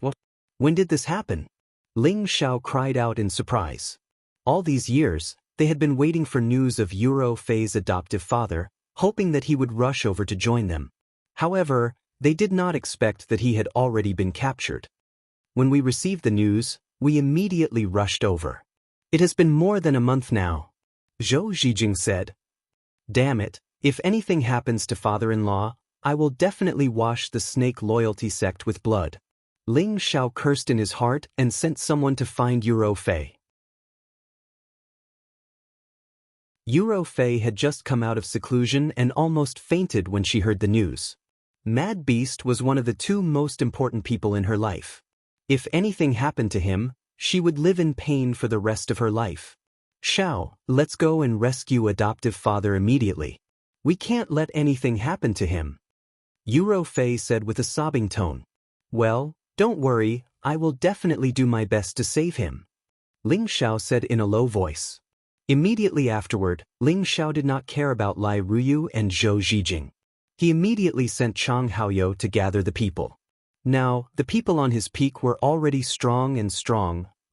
"What? When did this happen?" Ling Xiao cried out in surprise. All these years, they had been waiting for news of Yuro Fei's adoptive father, hoping that he would rush over to join them. However, they did not expect that he had already been captured. When we received the news, we immediately rushed over. "It has been more than a month now," Zhou Zhijing said. "Damn it, if anything happens to father-in-law, I will definitely wash the Snake Loyalty sect with blood." Ling Xiao cursed in his heart and sent someone to find Yuro Fei. Yuro Fei had just come out of seclusion and almost fainted when she heard the news. Mad Beast was one of the two most important people in her life. If anything happened to him, she would live in pain for the rest of her life. "Xiao, let's go and rescue adoptive father immediately. We can't let anything happen to him," Yuro Fei said with a sobbing tone. "Well, don't worry, I will definitely do my best to save him," Ling Xiao said in a low voice. Immediately afterward, Ling Xiao did not care about Lai Ruyu and Zhou Zhijing. He immediately sent Chang Haoyou to gather the people. Now, the people on his peak were already strong,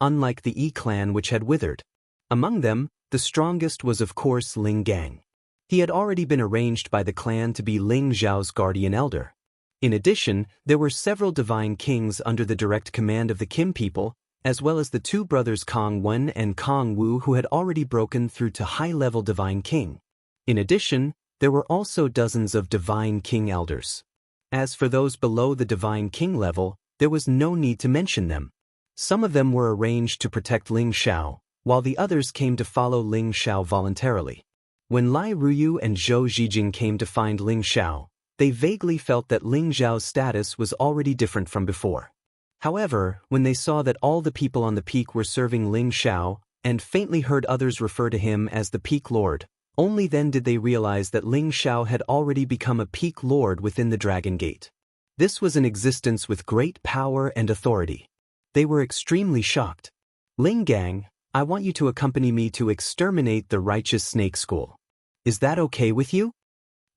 unlike the Yi clan which had withered. Among them, the strongest was of course Ling Gang. He had already been arranged by the clan to be Ling Zhao's guardian elder. In addition, there were several divine kings under the direct command of the Kim people, as well as the two brothers Kong Wen and Kong Wu who had already broken through to high-level divine king. In addition, There were also dozens of Divine King elders. As for those below the Divine King level, there was no need to mention them. Some of them were arranged to protect Ling Xiao, while the others came to follow Ling Xiao voluntarily. When Lai Ruyu and Zhou Zhijing came to find Ling Xiao, they vaguely felt that Ling Xiao's status was already different from before. However, when they saw that all the people on the peak were serving Ling Xiao, and faintly heard others refer to him as the Peak Lord, only then did they realize that Ling Xiao had already become a Peak Lord within the Dragon Gate. This was an existence with great power and authority. They were extremely shocked. Ling Gang, I want you to accompany me to exterminate the Righteous Snake School. Is that okay with you?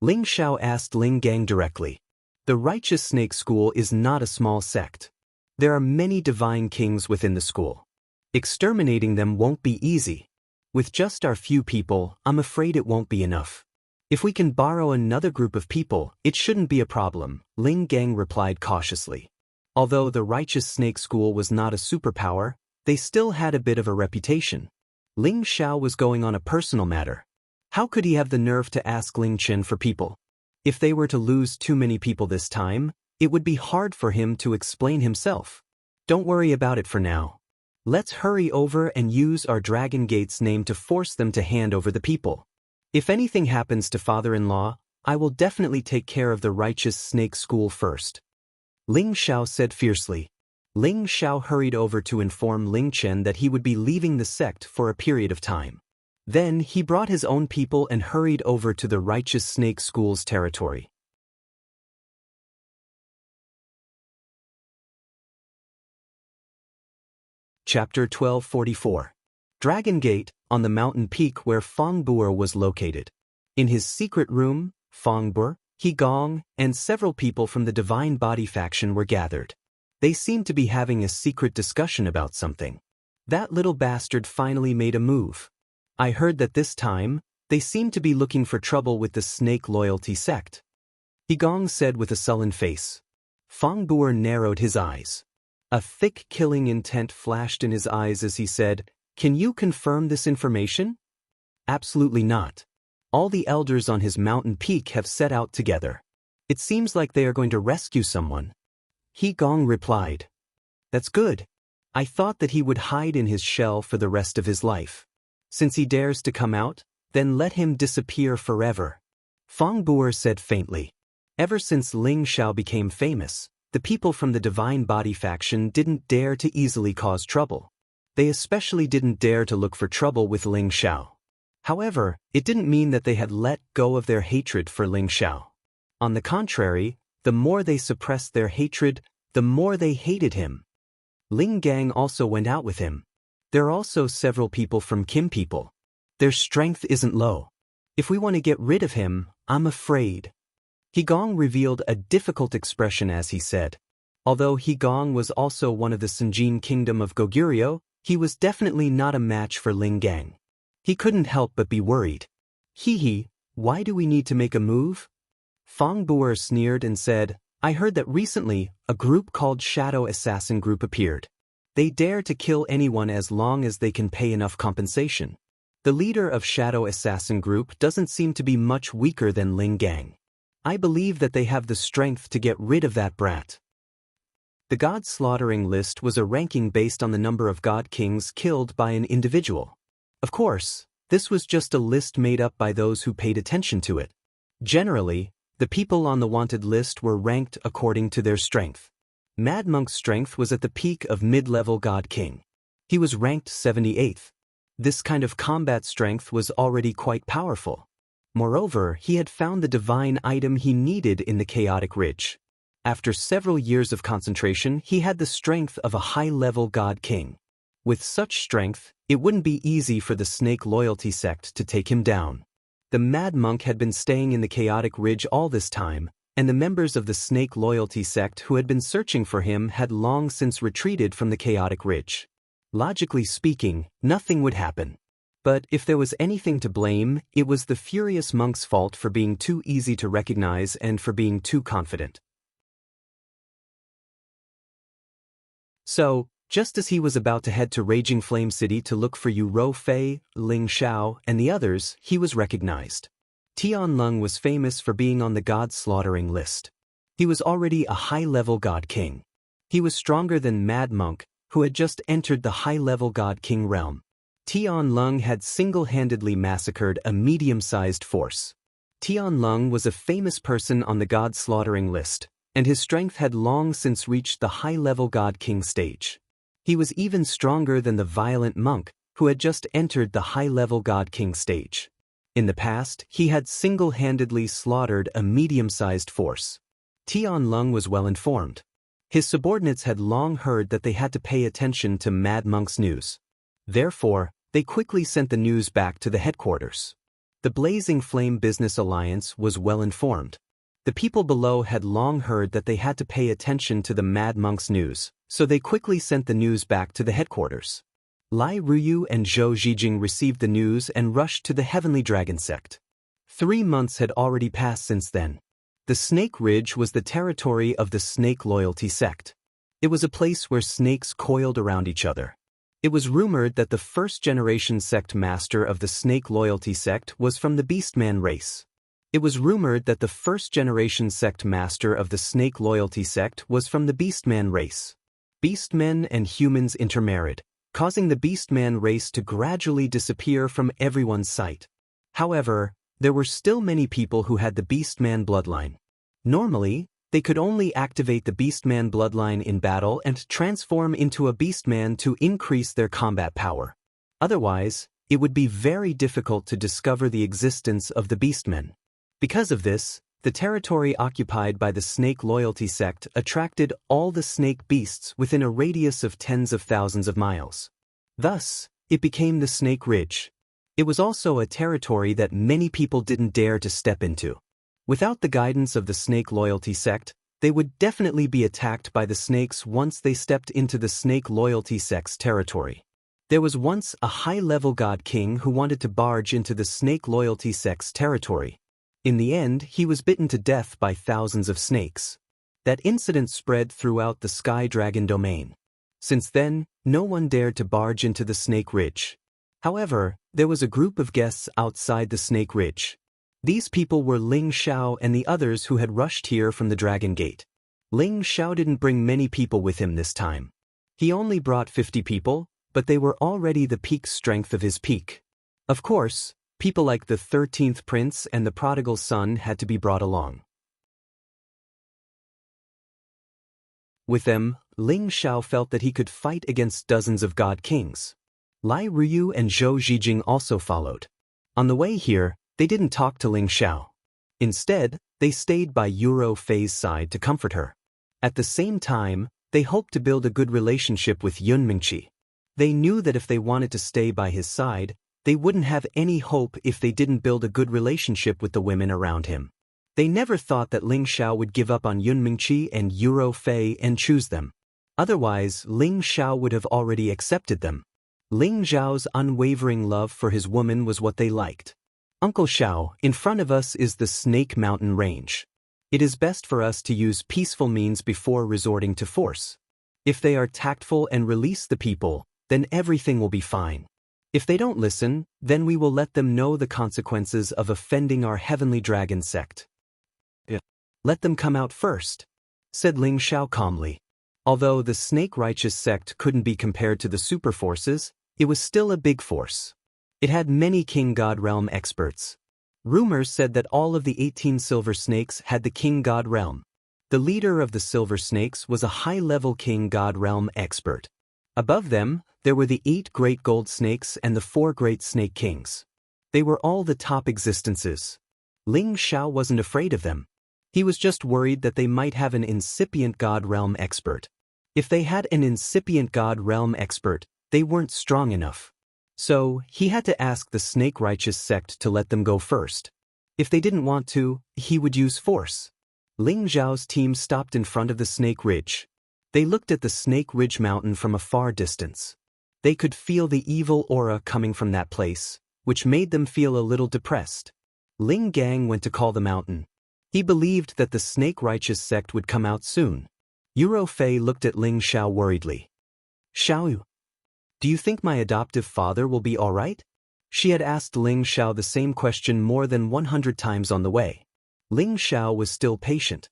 Ling Xiao asked Ling Gang directly. The Righteous Snake School is not a small sect. There are many divine kings within the school. Exterminating them won't be easy. With just our few people, I'm afraid it won't be enough. If we can borrow another group of people, it shouldn't be a problem, Ling Gang replied cautiously. Although the Righteous Snake School was not a superpower, they still had a bit of a reputation. Ling Xiao was going on a personal matter. How could he have the nerve to ask Ling Chen for people? If they were to lose too many people this time, it would be hard for him to explain himself. Don't worry about it for now. Let's hurry over and use our Dragon Gate's name to force them to hand over the people. If anything happens to father-in-law, I will definitely take care of the Righteous Snake School first. Ling Xiao said fiercely. Ling Xiao hurried over to inform Ling Chen that he would be leaving the sect for a period of time. Then he brought his own people and hurried over to the Righteous Snake School's territory. Chapter 1244. Dragon Gate, on the mountain peak where Feng Buer was located. In his secret room, Feng Buer, He Gong, and several people from the Divine Body faction were gathered. They seemed to be having a secret discussion about something. That little bastard finally made a move. I heard that this time, they seemed to be looking for trouble with the Snake Loyalty sect. He Gong said with a sullen face. Feng Buer narrowed his eyes. A thick killing intent flashed in his eyes as he said, "Can you confirm this information?" Absolutely not. All the elders on his mountain peak have set out together. It seems like they are going to rescue someone. He Gong replied. That's good. I thought that he would hide in his shell for the rest of his life. Since he dares to come out, then let him disappear forever. Feng Buer said faintly. Ever since Ling Xiao became famous, the people from the Divine Body faction didn't dare to easily cause trouble. They especially didn't dare to look for trouble with Ling Xiao. However, it didn't mean that they had let go of their hatred for Ling Xiao. On the contrary, the more they suppressed their hatred, the more they hated him. Ling Gang also went out with him. There are also several people from Kim people. Their strength isn't low. If we want to get rid of him, I'm afraid. He Gong revealed a difficult expression as he said. Although He Gong was also one of the Sinjin kingdom of Goguryeo, he was definitely not a match for Ling Gang. He couldn't help but be worried. Hee, why do we need to make a move? Feng Buer sneered and said, I heard that recently, a group called Shadow Assassin Group appeared. They dare to kill anyone as long as they can pay enough compensation. The leader of Shadow Assassin Group doesn't seem to be much weaker than Ling Gang. I believe that they have the strength to get rid of that brat. The God Slaughtering list was a ranking based on the number of God Kings killed by an individual. Of course, this was just a list made up by those who paid attention to it. Generally, the people on the wanted list were ranked according to their strength. Mad Monk's strength was at the peak of mid-level God King. He was ranked 78th. This kind of combat strength was already quite powerful. Moreover, he had found the divine item he needed in the Chaotic Ridge. After several years of concentration, he had the strength of a high-level God King. With such strength, it wouldn't be easy for the Snake Loyalty sect to take him down. The Mad Monk had been staying in the Chaotic Ridge all this time, and the members of the Snake Loyalty sect who had been searching for him had long since retreated from the Chaotic Ridge. Logically speaking, nothing would happen. But if there was anything to blame, it was the Furious Monk's fault for being too easy to recognize and for being too confident. So, just as he was about to head to Raging Flame City to look for Yu Rou Fei, Ling Xiao, and the others, he was recognized. Tianlong was famous for being on the god slaughtering list. He was already a high-level god king. He was stronger than Mad Monk, who had just entered the high-level god king realm. Tianlong had single-handedly massacred a medium-sized force. Tianlong was a famous person on the god slaughtering list, and his strength had long since reached the high-level god king stage. He was even stronger than the violent monk, who had just entered the high-level god king stage. In the past, he had single-handedly slaughtered a medium-sized force. Tianlong was well informed. His subordinates had long heard that they had to pay attention to Mad Monk's news. Therefore, they quickly sent the news back to the headquarters. The Blazing Flame Business Alliance was well informed. The people below had long heard that they had to pay attention to the Mad Monk's news, so they quickly sent the news back to the headquarters. Lai Ruyu and Zhou Zhijing received the news and rushed to the Heavenly Dragon sect. 3 months had already passed since then. The Snake Ridge was the territory of the Snake Loyalty sect. It was a place where snakes coiled around each other. It was rumored that the first-generation sect master of the Snake Loyalty sect was from the Beastman race. It was rumored that the first-generation sect master of the Snake Loyalty sect was from the Beastman race. Beastmen and humans intermarried, causing the Beastman race to gradually disappear from everyone's sight. However, there were still many people who had the Beastman bloodline. Normally, they could only activate the Beastman bloodline in battle and transform into a Beastman to increase their combat power. Otherwise, it would be very difficult to discover the existence of the Beastmen. Because of this, the territory occupied by the Snake Loyalty sect attracted all the snake beasts within a radius of tens of thousands of miles. Thus, it became the Snake Ridge. It was also a territory that many people didn't dare to step into. Without the guidance of the Snake Loyalty sect, they would definitely be attacked by the snakes once they stepped into the Snake Loyalty sect's territory. There was once a high-level god king who wanted to barge into the Snake Loyalty sect's territory. In the end, he was bitten to death by thousands of snakes. That incident spread throughout the Sky Dragon domain. Since then, no one dared to barge into the Snake Ridge. However, there was a group of guests outside the Snake Ridge. These people were Ling Xiao and the others who had rushed here from the Dragon Gate. Ling Xiao didn't bring many people with him this time. He only brought 50 people, but they were already the peak strength of his peak. Of course, people like the 13th Prince and the Prodigal Son had to be brought along. With them, Ling Xiao felt that he could fight against dozens of god kings. Lai Ruyu and Zhou Zhijing also followed. On the way here, they didn't talk to Ling Xiao. Instead, they stayed by Yuro Fei's side to comfort her. At the same time, they hoped to build a good relationship with Yun Mingqi. They knew that if they wanted to stay by his side, they wouldn't have any hope if they didn't build a good relationship with the women around him. They never thought that Ling Xiao would give up on Yun Mingqi and Yuro Fei and choose them. Otherwise, Ling Xiao would have already accepted them. Ling Xiao's unwavering love for his woman was what they liked. Uncle Xiao, in front of us is the Snake Mountain Range. It is best for us to use peaceful means before resorting to force. If they are tactful and release the people, then everything will be fine. If they don't listen, then we will let them know the consequences of offending our Heavenly Dragon sect. Let them come out first, said Ling Xiao calmly. Although the Snake Righteous sect couldn't be compared to the super forces, it was still a big force. It had many King God Realm experts. Rumors said that all of the 18 Silver Snakes had the King God Realm. The leader of the Silver Snakes was a high-level King God Realm expert. Above them, there were the 8 Great Gold Snakes and the 4 Great Snake Kings. They were all the top existences. Ling Xiao wasn't afraid of them. He was just worried that they might have an incipient God Realm expert. If they had an incipient God Realm expert, they weren't strong enough. So, he had to ask the Snake Righteous sect to let them go first. If they didn't want to, he would use force. Ling Xiao's team stopped in front of the Snake Ridge. They looked at the Snake Ridge mountain from a far distance. They could feel the evil aura coming from that place, which made them feel a little depressed. Ling Gang went to call the mountain. He believed that the Snake Righteous sect would come out soon. Yuro Fei looked at Ling Xiao worriedly. Xiao, do you think my adoptive father will be all right? She had asked Ling Xiao the same question more than 100 times on the way. Ling Xiao was still patient.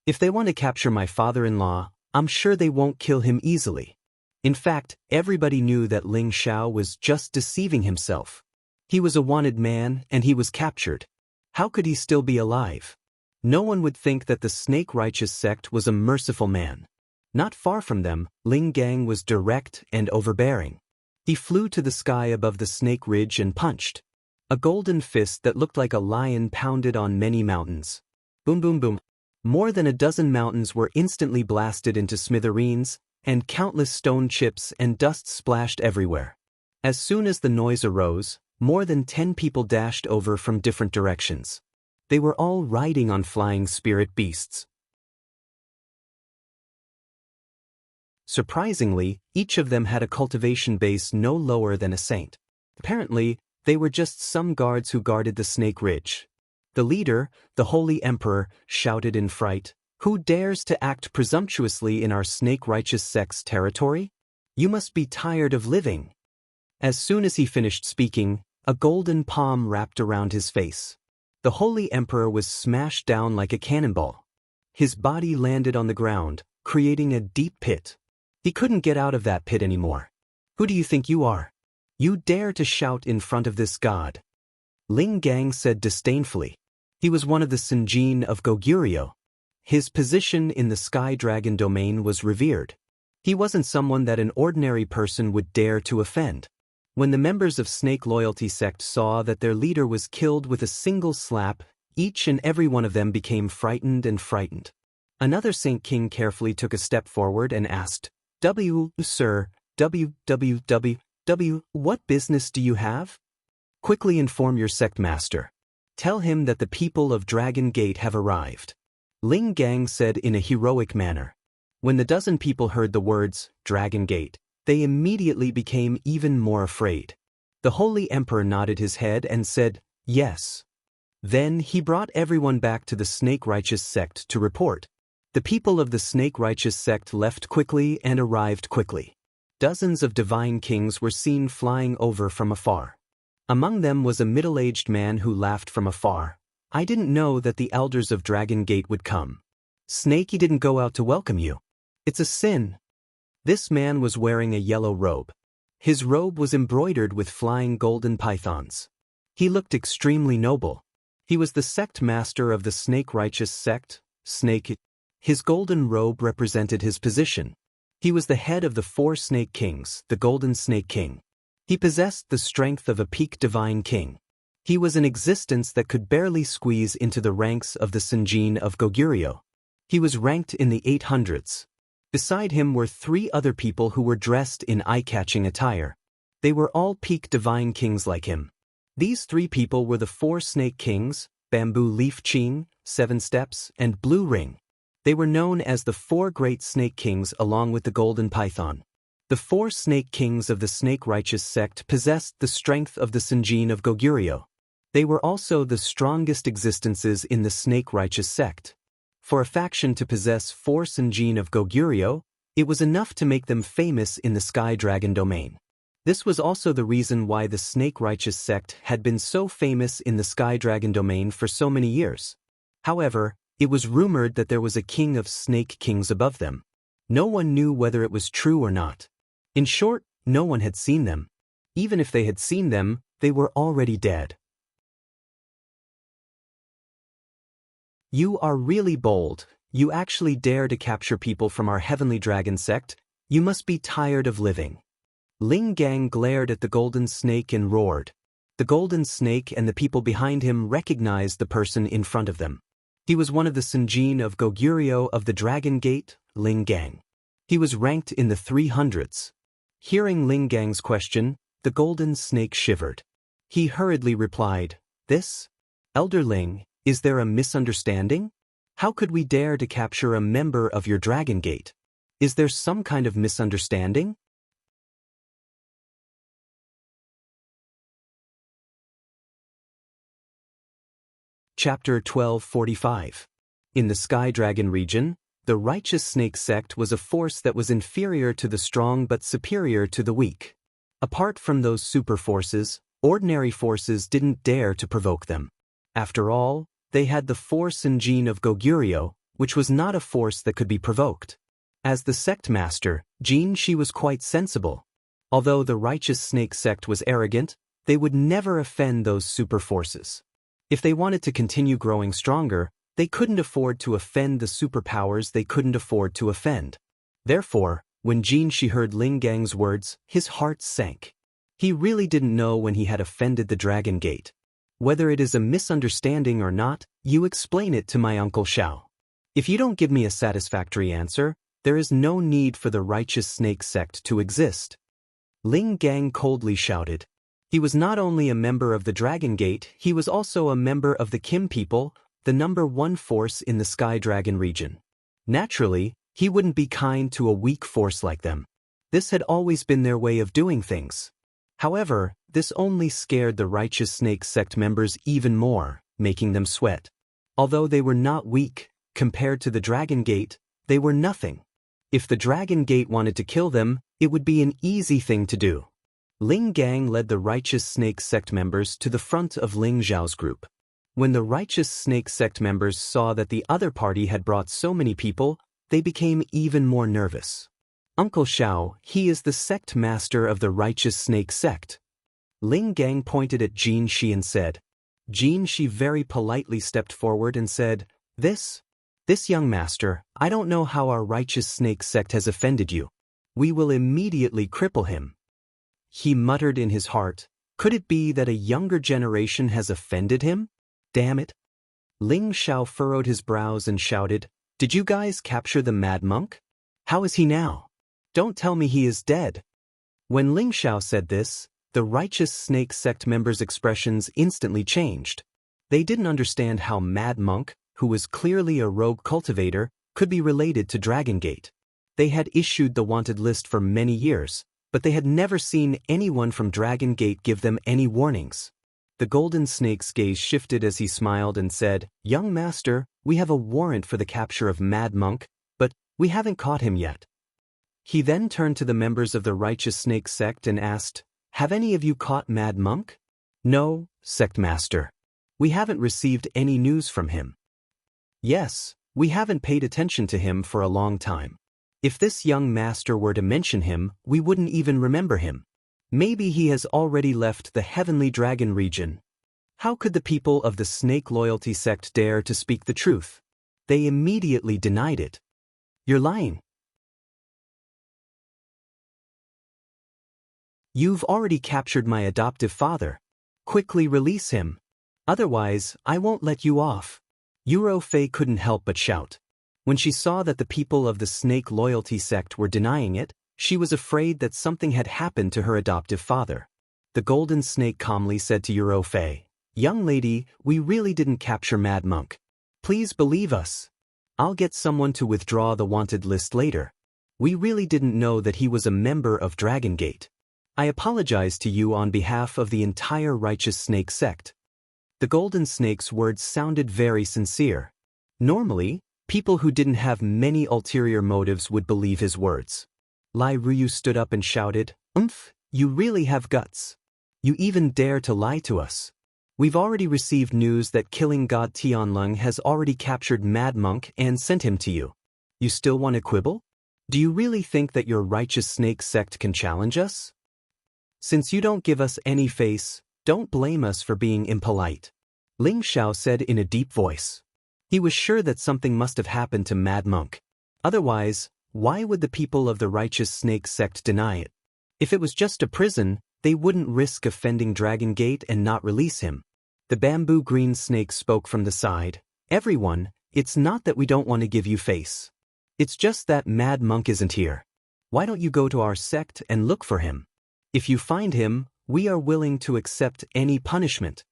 If they want to capture my father-in-law, I'm sure they won't kill him easily. In fact, everybody knew that Ling Xiao was just deceiving himself. He was a wanted man and he was captured. How could he still be alive? No one would think that the Snake Righteous sect was a merciful man. Not far from them, Ling Gang was direct and overbearing. He flew to the sky above the Snake Ridge and punched. A golden fist that looked like a lion pounded on many mountains. Boom boom boom. More than a dozen mountains were instantly blasted into smithereens, and countless stone chips and dust splashed everywhere. As soon as the noise arose, more than 10 people dashed over from different directions. They were all riding on flying spirit beasts. Surprisingly, each of them had a cultivation base no lower than a saint. Apparently, they were just some guards who guarded the Snake Ridge. The leader, the Holy Emperor, shouted in fright, "Who dares to act presumptuously in our Snake Righteous sect's territory? You must be tired of living." As soon as he finished speaking, a golden palm wrapped around his face. The Holy Emperor was smashed down like a cannonball. His body landed on the ground, creating a deep pit. He couldn't get out of that pit anymore. "Who do you think you are? You dare to shout in front of this god?" Ling Gang said disdainfully. He was one of the Sinjin of Goguryeo. His position in the Sky Dragon domain was revered. He wasn't someone that an ordinary person would dare to offend. When the members of Snake Loyalty sect saw that their leader was killed with a single slap, each and every one of them became frightened and frightened. Another Saint King carefully took a step forward and asked, Sir, what business do you have? Quickly inform your sect master. Tell him that the people of Dragon Gate have arrived." Ling Gang said in a heroic manner. When the dozen people heard the words, Dragon Gate, they immediately became even more afraid. The Holy Emperor nodded his head and said, "Yes." Then he brought everyone back to the Snake Righteous sect to report. The people of the Snake Righteous sect left quickly and arrived quickly. Dozens of divine kings were seen flying over from afar. Among them was a middle-aged man who laughed from afar. "I didn't know that the elders of Dragon Gate would come. Snake, he didn't go out to welcome you. It's a sin." This man was wearing a yellow robe. His robe was embroidered with flying golden pythons. He looked extremely noble. He was the sect master of the Snake Righteous sect, Snake. His golden robe represented his position. He was the head of the 4 Snake Kings, the Golden Snake King. He possessed the strength of a peak divine king. He was an existence that could barely squeeze into the ranks of the Sinjin of Goguryeo. He was ranked in the 800s. Beside him were 3 other people who were dressed in eye-catching attire. They were all peak divine kings like him. These 3 people were the 4 Snake Kings, Bamboo Leaf Ching, 7 Steps, and Blue Ring. They were known as the 4 Great Snake Kings along with the Golden Python. The 4 Snake Kings of the Snake Righteous sect possessed the strength of the Sinjin of Goguryeo. They were also the strongest existences in the Snake Righteous sect. For a faction to possess 4 Sinjin of Goguryeo, it was enough to make them famous in the Sky Dragon domain. This was also the reason why the Snake Righteous sect had been so famous in the Sky Dragon domain for so many years. However, it was rumored that there was a king of Snake Kings above them. No one knew whether it was true or not. In short, no one had seen them. Even if they had seen them, they were already dead. "You are really bold. You actually dare to capture people from our Heavenly Dragon sect. You must be tired of living." Ling Gang glared at the Golden Snake and roared. The Golden Snake and the people behind him recognized the person in front of them. He was one of the Sinjin of Goguryeo of the Dragon Gate, Ling Gang. He was ranked in the 300s. Hearing Ling Gang's question, the Golden Snake shivered. He hurriedly replied, "This? Elder Ling, is there a misunderstanding? How could we dare to capture a member of your Dragon Gate? Is there some kind of misunderstanding?" Chapter 1245. In the Sky Dragon region, the Righteous Snake sect was a force that was inferior to the strong but superior to the weak. Apart from those super forces, Ordinary forces didn't dare to provoke them. After all, they had the force and gene of Goguryeo, which was not a force that could be provoked. As the sect master, Xianxia was quite sensible. Although the righteous snake sect was arrogant, they would never offend those super forces. If they wanted to continue growing stronger, they couldn't afford to offend the superpowers they couldn't afford to offend. Therefore, when Xianxia heard Ling Gang's words, his heart sank. He really didn't know when he had offended the Dragon Gate. Whether it is a misunderstanding or not, you explain it to my Uncle Xiao. If you don't give me a satisfactory answer, there is no need for the righteous snake sect to exist. Ling Gang coldly shouted. He was not only a member of the Dragon Gate, he was also a member of the Kim people, the #1 force in the Sky Dragon region. Naturally, he wouldn't be kind to a weak force like them. This had always been their way of doing things. However, this only scared the righteous snake sect members even more, making them sweat. Although they were not weak, compared to the Dragon Gate, they were nothing. If the Dragon Gate wanted to kill them, it would be an easy thing to do. Ling Gang led the righteous snake sect members to the front of Ling Zhao's group. When the righteous snake sect members saw that the other party had brought so many people, they became even more nervous. Uncle Xiao, he is the sect master of the righteous snake sect. Ling Gang pointed at Xianxia and said. Xianxia very politely stepped forward and said, This young master, I don't know how our righteous snake sect has offended you. We will immediately cripple him. He muttered in his heart, could it be that a younger generation has offended him? Damn it. Ling Xiao furrowed his brows and shouted, Did you guys capture the mad monk? How is he now? Don't tell me he is dead. When Ling Xiao said this, the righteous snake sect members' expressions instantly changed. They didn't understand how Mad Monk, who was clearly a rogue cultivator, could be related to Dragon Gate. They had issued the wanted list for many years, but they had never seen anyone from Dragon Gate give them any warnings. The golden snake's gaze shifted as he smiled and said, Young master, we have a warrant for the capture of Mad Monk, but we haven't caught him yet. He then turned to the members of the righteous snake sect and asked, Have any of you caught Mad Monk? No, sect master. We haven't received any news from him. Yes, we haven't paid attention to him for a long time. If this young master were to mention him, we wouldn't even remember him. Maybe he has already left the Heavenly Dragon region. How could the people of the Snake Loyalty sect dare to speak the truth? They immediately denied it. You're lying. You've already captured my adoptive father. Quickly release him. Otherwise, I won't let you off. Yuro Fei couldn't help but shout. When she saw that the people of the Snake Loyalty sect were denying it, she was afraid that something had happened to her adoptive father. The golden snake calmly said to Yuro Fei, Young lady, we really didn't capture Mad Monk. Please believe us. I'll get someone to withdraw the wanted list later. We really didn't know that he was a member of Dragon Gate. I apologize to you on behalf of the entire righteous snake sect. The golden snake's words sounded very sincere. Normally, people who didn't have many ulterior motives would believe his words. Lai Ruyu stood up and shouted, You really have guts. You even dare to lie to us. We've already received news that killing god Tianlong has already captured Mad Monk and sent him to you. You still want to quibble? Do you really think that your righteous snake sect can challenge us? Since you don't give us any face, don't blame us for being impolite. Ling Xiao said in a deep voice. He was sure that something must have happened to Mad Monk. Otherwise, why would the people of the righteous snake sect deny it? If it was just a prison, they wouldn't risk offending Dragon Gate and not release him. The bamboo green snake spoke from the side. Everyone, it's not that we don't want to give you face. It's just that Mad Monk isn't here. Why don't you go to our sect and look for him? If you find him, we are willing to accept any punishment.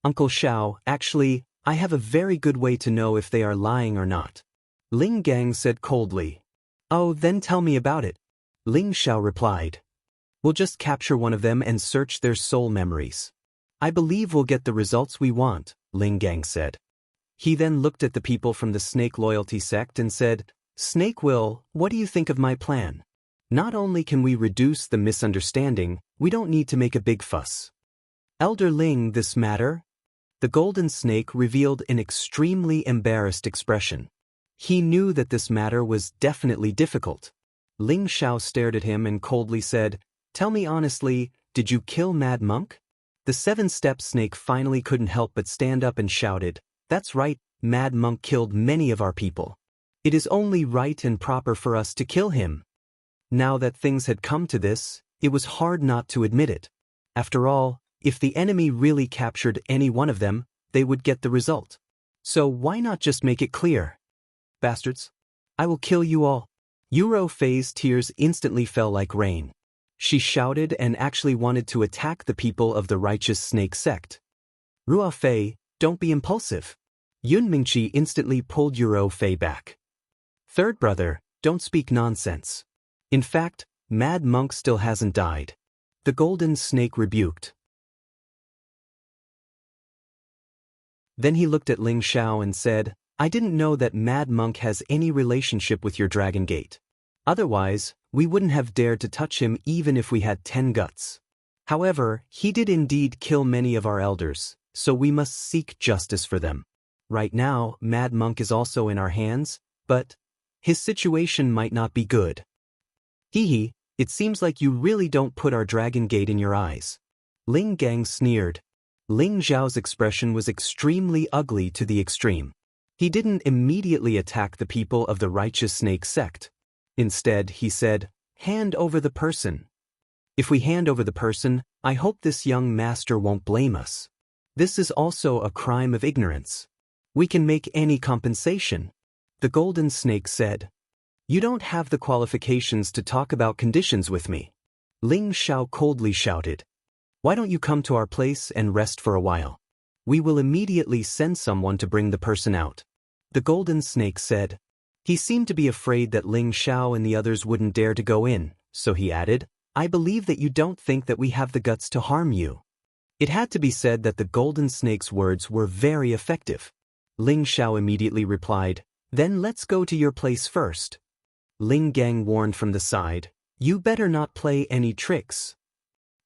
Uncle Xiao, actually, I have a very good way to know if they are lying or not. Ling Gang said coldly. Oh, then tell me about it. Ling Xiao replied. We'll just capture one of them and search their soul memories. I believe we'll get the results we want, Ling Gang said. He then looked at the people from the Snake Loyalty sect and said, Snake Will, what do you think of my plan? Not only can we reduce the misunderstanding, we don't need to make a big fuss. Elder Ling, this matter? The golden snake revealed an extremely embarrassed expression. He knew that this matter was definitely difficult. Ling Xiao stared at him and coldly said, "Tell me honestly, did you kill Mad Monk?" The seven-step snake finally couldn't help but stand up and shouted, "That's right, Mad Monk killed many of our people. It is only right and proper for us to kill him." Now that things had come to this, it was hard not to admit it. After all, if the enemy really captured any one of them, they would get the result. So why not just make it clear? "Bastards! I will kill you all." Yuro Fei's tears instantly fell like rain. She shouted and actually wanted to attack the people of the righteous snake sect. "Ruo Fei, don't be impulsive." Yun Mingqi instantly pulled Yuro Fei back. "Third brother, don't speak nonsense. In fact, Mad Monk still hasn't died." The golden snake rebuked. Then he looked at Ling Xiao and said, "I didn't know that Mad Monk has any relationship with your Dragon Gate. Otherwise, we wouldn't have dared to touch him even if we had 10 guts. However, he did indeed kill many of our elders, so we must seek justice for them. Right now, Mad Monk is also in our hands, but his situation might not be good." "Hee, it seems like you really don't put our Dragon Gate in your eyes." Ling Gang sneered. Ling Zhao's expression was extremely ugly to the extreme. He didn't immediately attack the people of the righteous snake sect. Instead, he said, "Hand over the person. If we hand over the person, I hope this young master won't blame us. This is also a crime of ignorance. We can make any compensation." The golden snake said, "You don't have the qualifications to talk about conditions with me." Ling Xiao coldly shouted, "Why don't you come to our place and rest for a while? We will immediately send someone to bring the person out." The golden snake said. He seemed to be afraid that Ling Xiao and the others wouldn't dare to go in, so he added, "I believe that you don't think that we have the guts to harm you." It had to be said that the golden snake's words were very effective. Ling Xiao immediately replied, "Then let's go to your place first." Ling Gang warned from the side, "You better not play any tricks."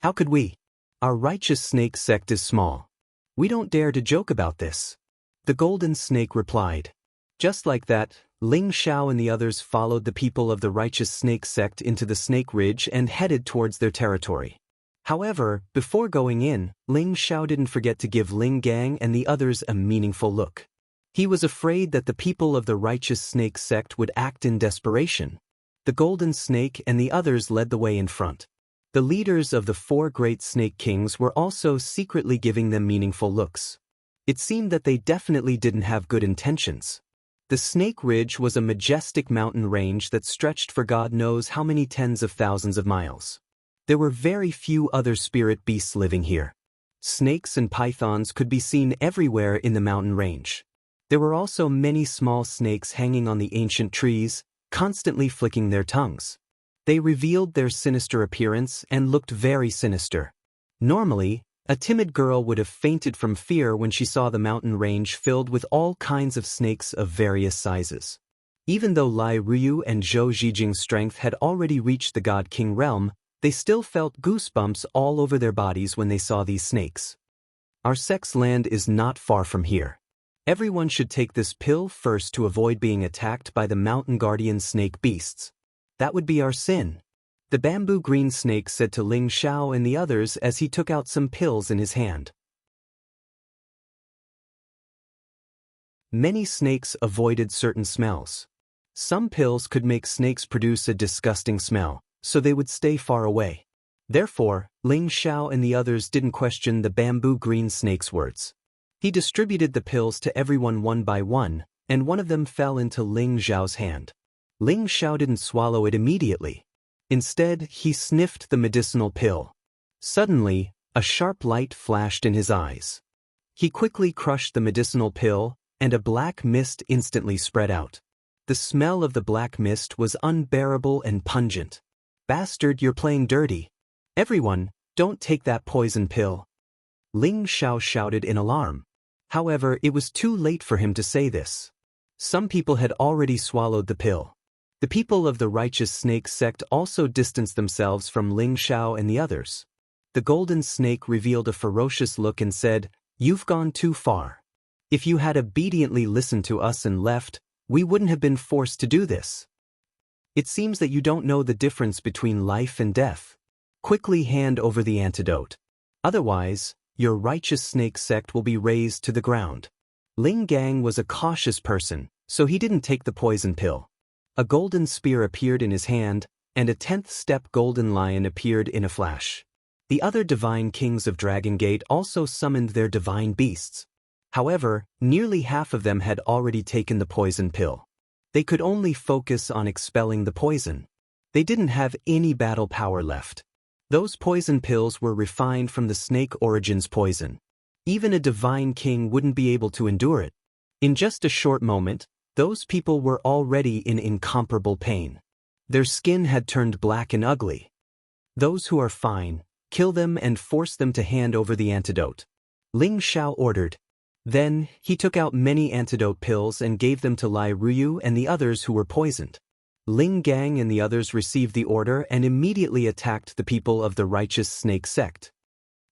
"How could we? Our righteous snake sect is small. We don't dare to joke about this." The golden snake replied. Just like that, Ling Xiao and the others followed the people of the righteous snake sect into the Snake Ridge and headed towards their territory. However, before going in, Ling Xiao didn't forget to give Ling Gang and the others a meaningful look. He was afraid that the people of the righteous snake sect would act in desperation. The golden snake and the others led the way in front. The leaders of the 4 great snake kings were also secretly giving them meaningful looks. It seemed that they definitely didn't have good intentions. The Snake Ridge was a majestic mountain range that stretched for God knows how many tens of thousands of miles. There were very few other spirit beasts living here. Snakes and pythons could be seen everywhere in the mountain range. There were also many small snakes hanging on the ancient trees, constantly flicking their tongues. They revealed their sinister appearance and looked very sinister. Normally, a timid girl would have fainted from fear when she saw the mountain range filled with all kinds of snakes of various sizes. Even though Lai Ruyu and Zhou Zijing's strength had already reached the God King realm, they still felt goosebumps all over their bodies when they saw these snakes. "Our sect's land is not far from here. Everyone should take this pill first to avoid being attacked by the mountain guardian snake beasts. That would be our sin," the bamboo green snake said to Ling Xiao and the others as he took out some pills in his hand. Many snakes avoided certain smells. Some pills could make snakes produce a disgusting smell, so they would stay far away. Therefore, Ling Xiao and the others didn't question the bamboo green snake's words. He distributed the pills to everyone one by one, and one of them fell into Ling Xiao's hand. Ling Xiao didn't swallow it immediately. Instead, he sniffed the medicinal pill. Suddenly, a sharp light flashed in his eyes. He quickly crushed the medicinal pill, and a black mist instantly spread out. The smell of the black mist was unbearable and pungent. "Bastard, you're playing dirty. Everyone, don't take that poison pill." Ling Xiao shouted in alarm. However, it was too late for him to say this. Some people had already swallowed the pill. The people of the righteous snake sect also distanced themselves from Ling Xiao and the others. the golden snake revealed a ferocious look and said, "You've gone too far. If you had obediently listened to us and left, we wouldn't have been forced to do this. It seems that you don't know the difference between life and death. Quickly hand over the antidote. Otherwise, your righteous snake sect will be razed to the ground." Ling Gang was a cautious person, so he didn't take the poison pill. A golden spear appeared in his hand, and a 10th step golden lion appeared in a flash. The other divine kings of Dragon Gate also summoned their divine beasts. However, nearly half of them had already taken the poison pill. They could only focus on expelling the poison. They didn't have any battle power left. Those poison pills were refined from the snake origins poison. Even a divine king wouldn't be able to endure it. In just a short moment, those people were already in incomparable pain. Their skin had turned black and ugly. "Those who are fine, kill them and force them to hand over the antidote," Ling Xiao ordered. Then, he took out many antidote pills and gave them to Lai Ruyu and the others who were poisoned. Ling Gang and the others received the order and immediately attacked the people of the righteous snake sect.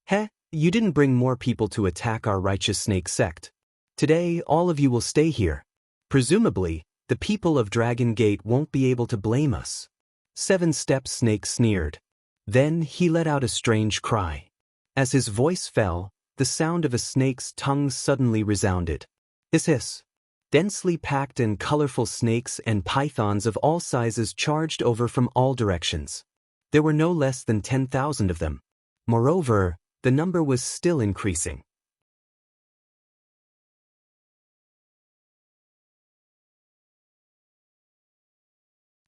"Heh, you didn't bring more people to attack our righteous snake sect. Today, all of you will stay here. Presumably, the people of Dragon Gate won't be able to blame us." 7-step snake sneered. Then he let out a strange cry. As his voice fell, the sound of a snake's tongue suddenly resounded. Hiss hiss. Densely packed and colorful snakes and pythons of all sizes charged over from all directions. There were no less than 10,000 of them. Moreover, the number was still increasing.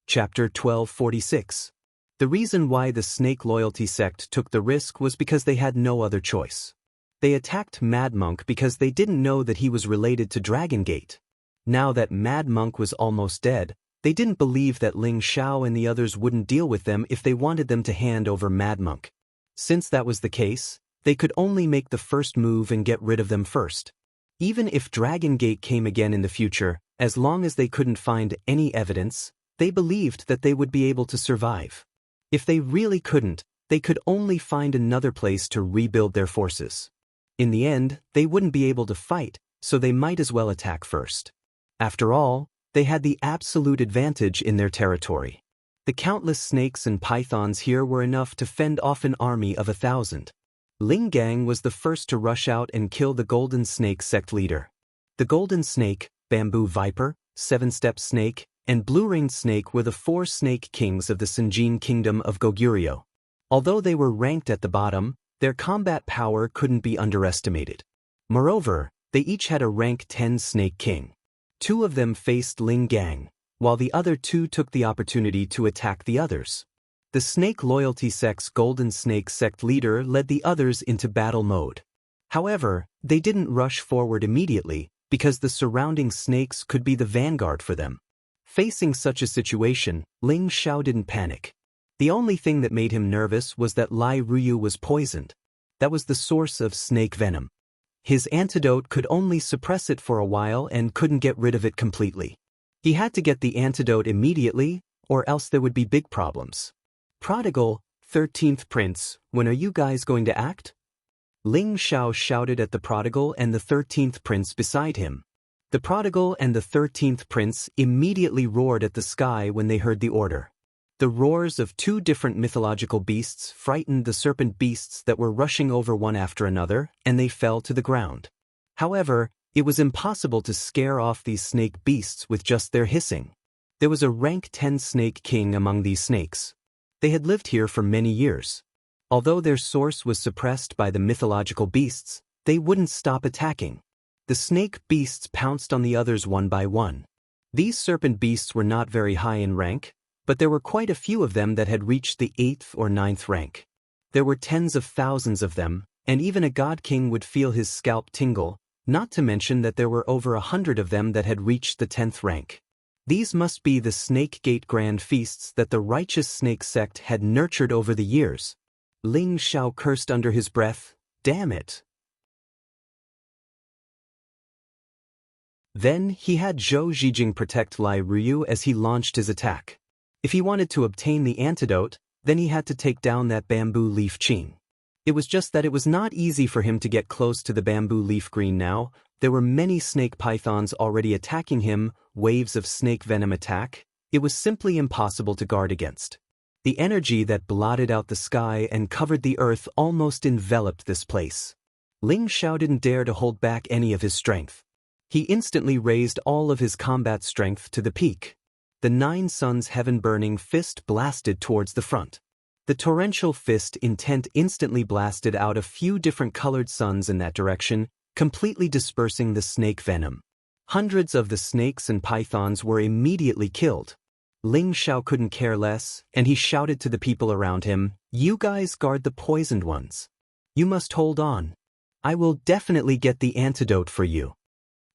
Chapter 1246. The reason why the Snake Loyalty sect took the risk was because they had no other choice. They attacked Mad Monk because they didn't know that he was related to Dragon Gate. Now that Mad Monk was almost dead, they didn't believe that Ling Xiao and the others wouldn't deal with them if they wanted them to hand over Mad Monk. Since that was the case, they could only make the first move and get rid of them first. Even if Dragon Gate came again in the future, as long as they couldn't find any evidence, they believed that they would be able to survive. If they really couldn't, they could only find another place to rebuild their forces. In the end, they wouldn't be able to fight, so they might as well attack first. After all, they had the absolute advantage in their territory. The countless snakes and pythons here were enough to fend off an army of 1,000. Ling Gang was the first to rush out and kill the Golden Snake sect leader. The Golden Snake, Bamboo Viper, 7-step snake, and Blue-ringed snake were the 4 snake kings of the Sinjin kingdom of Goguryeo. Although they were ranked at the bottom, their combat power couldn't be underestimated. Moreover, they each had a rank 10 snake king. 2 of them faced Ling Gang, while the other 2 took the opportunity to attack the others. The Snake Loyalty sect's Golden Snake sect leader led the others into battle mode. However, they didn't rush forward immediately, because the surrounding snakes could be the vanguard for them. Facing such a situation, Ling Xiao didn't panic. The only thing that made him nervous was that Lai Ruyu was poisoned. That was the source of snake venom. His antidote could only suppress it for a while and couldn't get rid of it completely. He had to get the antidote immediately, or else there would be big problems. "Prodigal, 13th Prince, when are you guys going to act?" Ling Xiao shouted at the Prodigal and the 13th Prince beside him. The Prodigal and the 13th Prince immediately roared at the sky when they heard the order. The roars of 2 different mythological beasts frightened the serpent beasts that were rushing over one after another, and they fell to the ground. However, it was impossible to scare off these snake beasts with just their hissing. There was a rank 10 snake king among these snakes. They had lived here for many years. Although their source was suppressed by the mythological beasts, they wouldn't stop attacking. The snake beasts pounced on the others one by one. These serpent beasts were not very high in rank, but there were quite a few of them that had reached the 8th or 9th rank. There were tens of thousands of them, and even a god king would feel his scalp tingle, not to mention that there were over 100 of them that had reached the 10th rank. These must be the Snake Gate Grand Feasts that the righteous snake sect had nurtured over the years. Ling Xiao cursed under his breath, "Damn it." Then he had Zhou Zhijing protect Lai Ruyu as he launched his attack. If he wanted to obtain the antidote, then he had to take down that bamboo leaf Qing. It was just that it was not easy for him to get close to the bamboo leaf green now. There were many snake pythons already attacking him, waves of snake venom attack. It was simply impossible to guard against. The energy that blotted out the sky and covered the earth almost enveloped this place. Ling Xiao didn't dare to hold back any of his strength. He instantly raised all of his combat strength to the peak. The 9 suns heaven-burning fist blasted towards the front. The torrential fist intent instantly blasted out a few different colored suns in that direction, completely dispersing the snake venom. Hundreds of the snakes and pythons were immediately killed. Ling Xiao couldn't care less, and he shouted to the people around him, "You guys guard the poisoned ones. You must hold on. I will definitely get the antidote for you."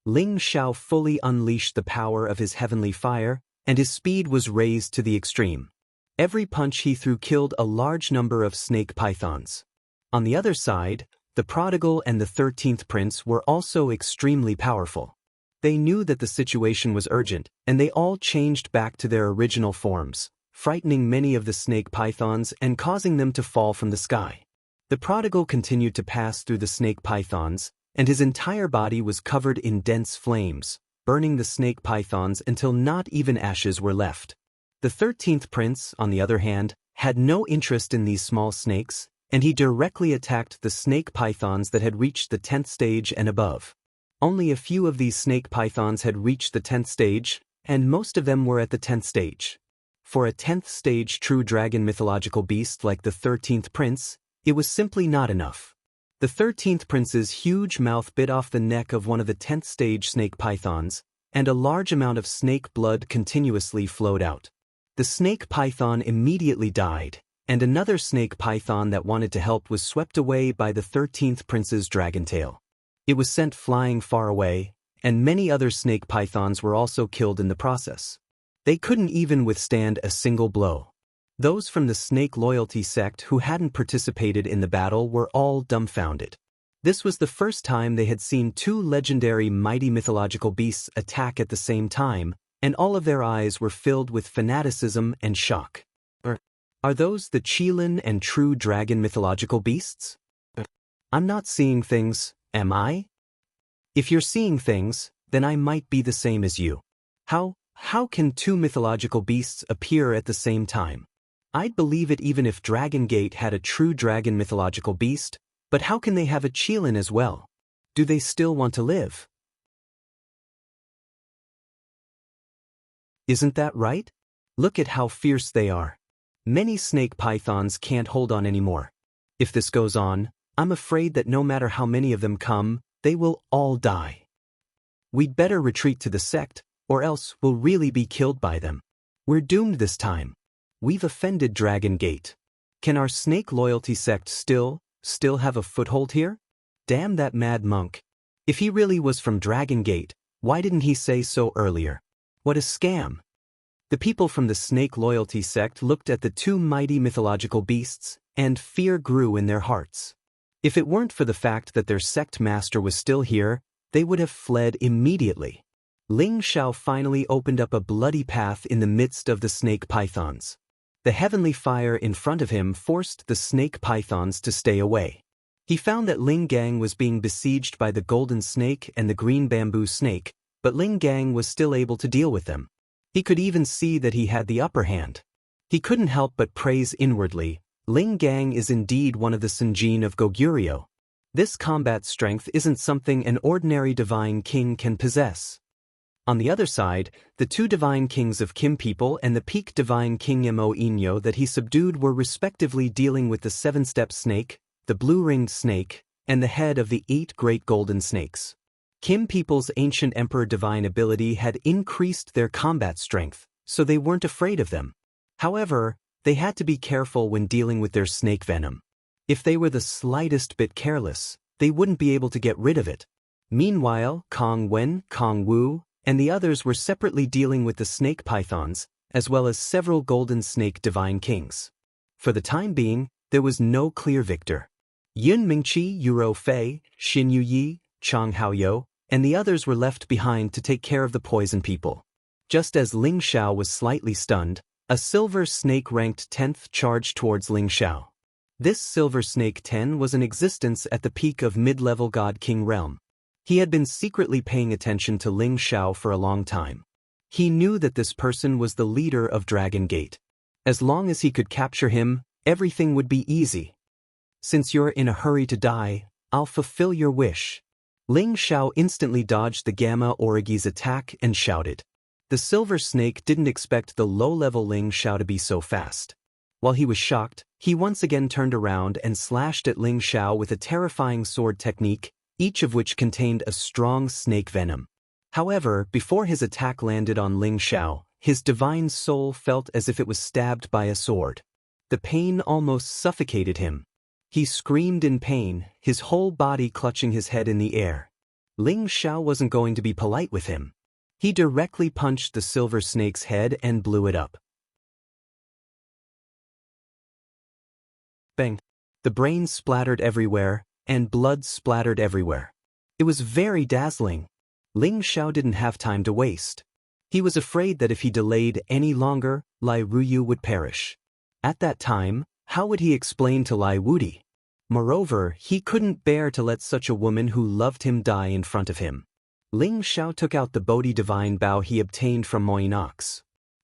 Ling Xiao fully unleashed the power of his heavenly fire, and his speed was raised to the extreme. Every punch he threw killed a large number of snake pythons. On the other side, the prodigal and the 13th prince were also extremely powerful. They knew that the situation was urgent, and they all changed back to their original forms, frightening many of the snake pythons and causing them to fall from the sky. The prodigal continued to pass through the snake pythons, and his entire body was covered in dense flames, burning the snake pythons until not even ashes were left. The 13th prince, on the other hand, had no interest in these small snakes, and he directly attacked the snake pythons that had reached the 10th stage and above. Only a few of these snake pythons had reached the 10th stage, and most of them were at the 10th stage. For a 10th stage true dragon mythological beast like the 13th prince, it was simply not enough. The 13th prince's huge mouth bit off the neck of one of the 10th stage snake pythons, and a large amount of snake blood continuously flowed out. The snake python immediately died, and another snake python that wanted to help was swept away by the 13th prince's dragon tail. It was sent flying far away, and many other snake pythons were also killed in the process. They couldn't even withstand a single blow. Those from the snake loyalty sect who hadn't participated in the battle were all dumbfounded. This was the first time they had seen 2 legendary mighty mythological beasts attack at the same time, and all of their eyes were filled with fanaticism and shock. Are those the Qilin and true dragon mythological beasts? I'm not seeing things, am I? If you're seeing things, then I might be the same as you. How can 2 mythological beasts appear at the same time? I'd believe it even if Dragon Gate had a true dragon mythological beast, but how can they have a Qilin as well? Do they still want to live? Isn't that right? Look at how fierce they are. Many snake pythons can't hold on anymore. If this goes on, I'm afraid that no matter how many of them come, they will all die. We'd better retreat to the sect, or else we'll really be killed by them. We're doomed this time. We've offended Dragon Gate. Can our snake loyalty sect still have a foothold here? Damn that mad monk. If he really was from Dragon Gate, why didn't he say so earlier? What a scam. The people from the snake loyalty sect looked at the 2 mighty mythological beasts, and fear grew in their hearts. If it weren't for the fact that their sect master was still here, they would have fled immediately. Ling Xiao finally opened up a bloody path in the midst of the snake pythons. The heavenly fire in front of him forced the snake pythons to stay away. He found that Ling Gang was being besieged by the golden snake and the green bamboo snake, but Ling Gang was still able to deal with them. He could even see that he had the upper hand. He couldn't help but praise inwardly, Ling Gang is indeed one of the Senjin of Goguryeo. This combat strength isn't something an ordinary divine king can possess. On the other side, the 2 divine kings of Kim people and the peak divine king Mo Inyo that he subdued were respectively dealing with the 7-step snake, the blue-ringed snake, and the head of the 8 great golden snakes. Kim people's ancient emperor divine ability had increased their combat strength, so they weren't afraid of them. However, they had to be careful when dealing with their snake venom. If they were the slightest bit careless, they wouldn't be able to get rid of it. Meanwhile, Kong Wen, Kong Wu, and the others were separately dealing with the snake pythons, as well as several golden snake divine kings. For the time being, there was no clear victor. Yun Mingqi, Yuro Fei, Xin Yuyi, Chang Haoyou, and the others were left behind to take care of the poison people. Just as Ling Xiao was slightly stunned, a silver snake ranked 10th charged towards Ling Xiao. This Silver Snake 10 was in existence at the peak of mid-level God King realm. He had been secretly paying attention to Ling Xiao for a long time. He knew that this person was the leader of Dragon Gate. As long as he could capture him, everything would be easy. Since you're in a hurry to die, I'll fulfill your wish. Ling Xiao instantly dodged the Gamma Origi's attack and shouted. The Silver Snake didn't expect the low-level Ling Xiao to be so fast. While he was shocked, he once again turned around and slashed at Ling Xiao with a terrifying sword technique, each of which contained a strong snake venom. However, before his attack landed on Ling Xiao, his divine soul felt as if it was stabbed by a sword. The pain almost suffocated him. He screamed in pain, his whole body clutching his head in the air. Ling Xiao wasn't going to be polite with him. He directly punched the Silver Snake's head and blew it up. Bang! The brains splattered everywhere, and blood splattered everywhere. It was very dazzling. Ling Xiao didn't have time to waste. He was afraid that if he delayed any longer, Lai Ruyu would perish. At that time, how would he explain to Lai Wudi? Moreover, he couldn't bear to let such a woman who loved him die in front of him. Ling Xiao took out the Bodhi divine bow he obtained from Moinox.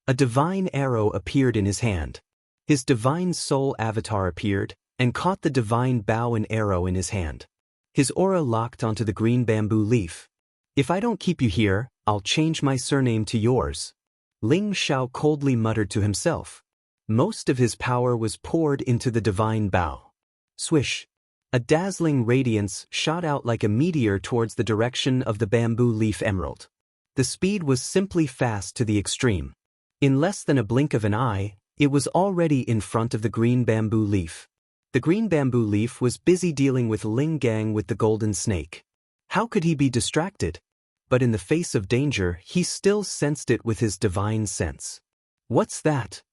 A divine arrow appeared in his hand. His divine soul avatar appeared, and caught the divine bow and arrow in his hand. His aura locked onto the green bamboo leaf. If I don't keep you here, I'll change my surname to yours. Ling Xiao coldly muttered to himself. Most of his power was poured into the divine bow. Swish! A dazzling radiance shot out like a meteor towards the direction of the bamboo leaf emerald. The speed was simply fast to the extreme. In less than a blink of an eye, it was already in front of the green bamboo leaf. The green bamboo leaf was busy dealing with Ling Gang with the golden snake. How could he be distracted? But in the face of danger, he still sensed it with his divine sense. What's that?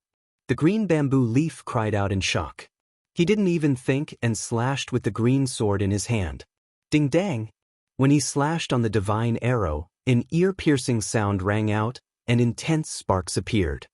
The green bamboo leaf cried out in shock. He didn't even think and slashed with the green sword in his hand. Ding dang! When he slashed on the divine arrow, an ear-piercing sound rang out, and intense sparks appeared.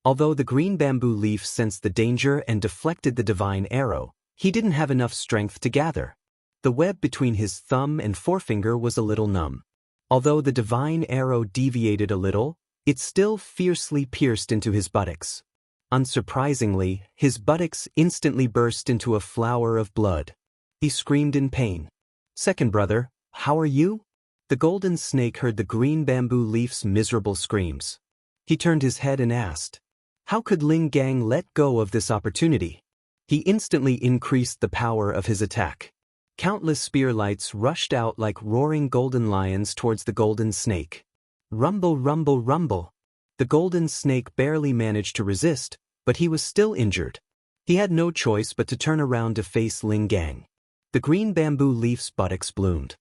Although the green bamboo leaf sensed the danger and deflected the divine arrow, he didn't have enough strength to gather. The web between his thumb and forefinger was a little numb. Although the divine arrow deviated a little, it still fiercely pierced into his buttocks. Unsurprisingly, his buttocks instantly burst into a flower of blood. He screamed in pain. Second brother, how are you? The golden snake heard the green bamboo leaf's miserable screams. He turned his head and asked, how could Ling Gang let go of this opportunity? He instantly increased the power of his attack. Countless spear lights rushed out like roaring golden lions towards the golden snake. Rumble, rumble, rumble. The golden snake barely managed to resist, but he was still injured. He had no choice but to turn around to face Ling Gang. The green bamboo leaf's buttocks bloomed.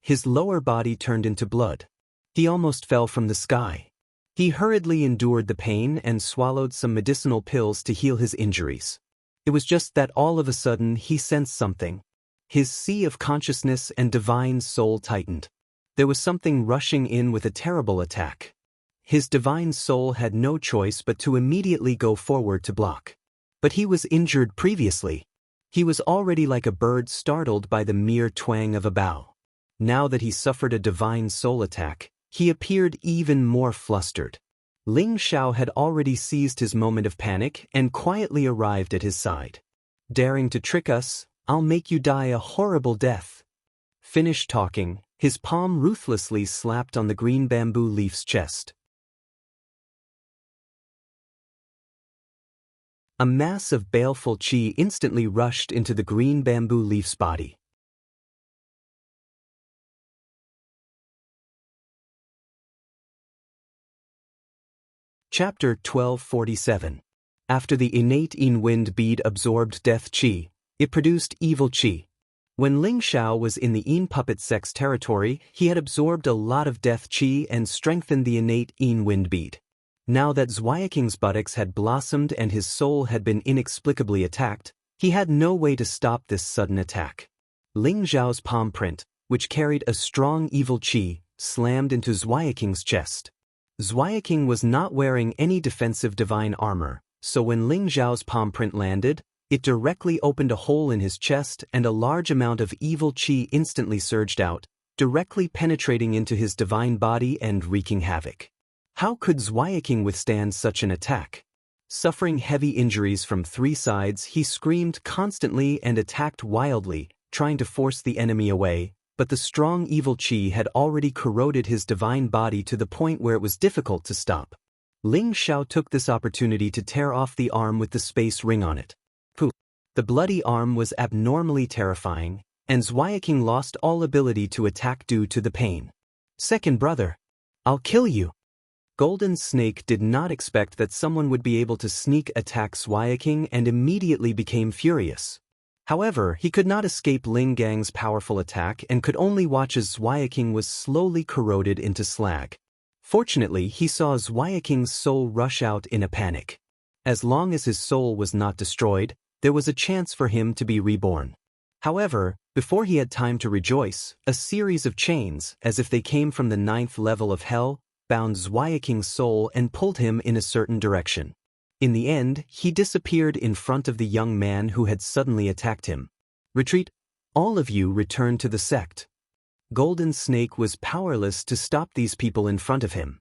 His lower body turned into blood. He almost fell from the sky. He hurriedly endured the pain and swallowed some medicinal pills to heal his injuries. It was just that all of a sudden he sensed something. His sea of consciousness and divine soul tightened. There was something rushing in with a terrible attack. His divine soul had no choice but to immediately go forward to block. But he was injured previously. He was already like a bird startled by the mere twang of a bow. Now that he suffered a divine soul attack, he appeared even more flustered. Ling Xiao had already seized his moment of panic and quietly arrived at his side. Daring to trick us, I'll make you die a horrible death. Finished talking, his palm ruthlessly slapped on the green bamboo leaf's chest. A mass of baleful qi instantly rushed into the green bamboo leaf's body. Chapter 1247. After the innate Yin wind bead absorbed death qi, it produced evil qi. When Ling Xiao was in the Yin puppet sect's territory, he had absorbed a lot of death qi and strengthened the innate Yin wind bead. Now that Zhuayaking's buttocks had blossomed and his soul had been inexplicably attacked, he had no way to stop this sudden attack. Ling Xiao's palm print, which carried a strong evil qi, slammed into Zhuayaking's chest. Zhuayaking was not wearing any defensive divine armor, so when Ling Xiao's palm print landed, It directly opened a hole in his chest and a large amount of evil qi instantly surged out, directly penetrating into his divine body and wreaking havoc. How could Xianxia withstand such an attack? Suffering heavy injuries from 3 sides, he screamed constantly and attacked wildly, trying to force the enemy away, but the strong evil qi had already corroded his divine body to the point where it was difficult to stop. Ling Xiao took this opportunity to tear off the arm with the space ring on it. Pooh! The bloody arm was abnormally terrifying, and Xianxia lost all ability to attack due to the pain. Second brother, I'll kill you. Golden Snake did not expect that someone would be able to sneak attack Xianxia and immediately became furious. However, he could not escape Ling Gang's powerful attack and could only watch as Xianxia was slowly corroded into slag. Fortunately, he saw Xianxia's soul rush out in a panic. As long as his soul was not destroyed, there was a chance for him to be reborn. However, before he had time to rejoice, a series of chains, as if they came from the 9th level of hell, bound Xianxia's soul and pulled him in a certain direction. In the end, he disappeared in front of the young man who had suddenly attacked him. Retreat! All of you return to the sect. Golden Snake was powerless to stop these people in front of him.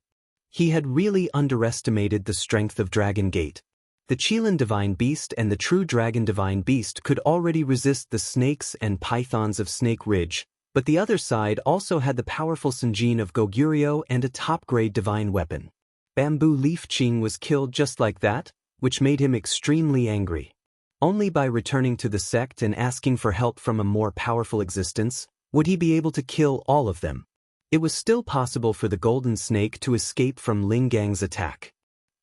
He had really underestimated the strength of Dragon Gate. The Qilin Divine Beast and the True Dragon Divine Beast could already resist the snakes and pythons of Snake Ridge, but the other side also had the powerful Sanjin of Goguryeo and a top-grade divine weapon. Bamboo Leaf Qing was killed just like that, which made him extremely angry. Only by returning to the sect and asking for help from a more powerful existence would he be able to kill all of them. It was still possible for the Golden Snake to escape from Ling Gang's attack.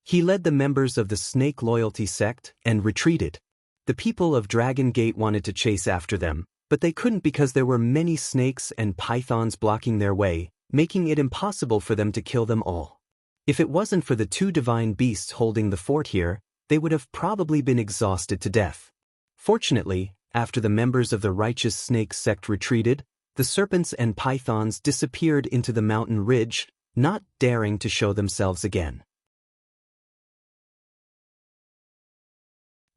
He led the members of the Snake Loyalty sect and retreated. The people of Dragon Gate wanted to chase after them, but they couldn't because there were many snakes and pythons blocking their way, making it impossible for them to kill them all. If it wasn't for the 2 divine beasts holding the fort here, they would have probably been exhausted to death. Fortunately, after the members of the Righteous Snake sect retreated, the serpents and pythons disappeared into the mountain ridge, not daring to show themselves again.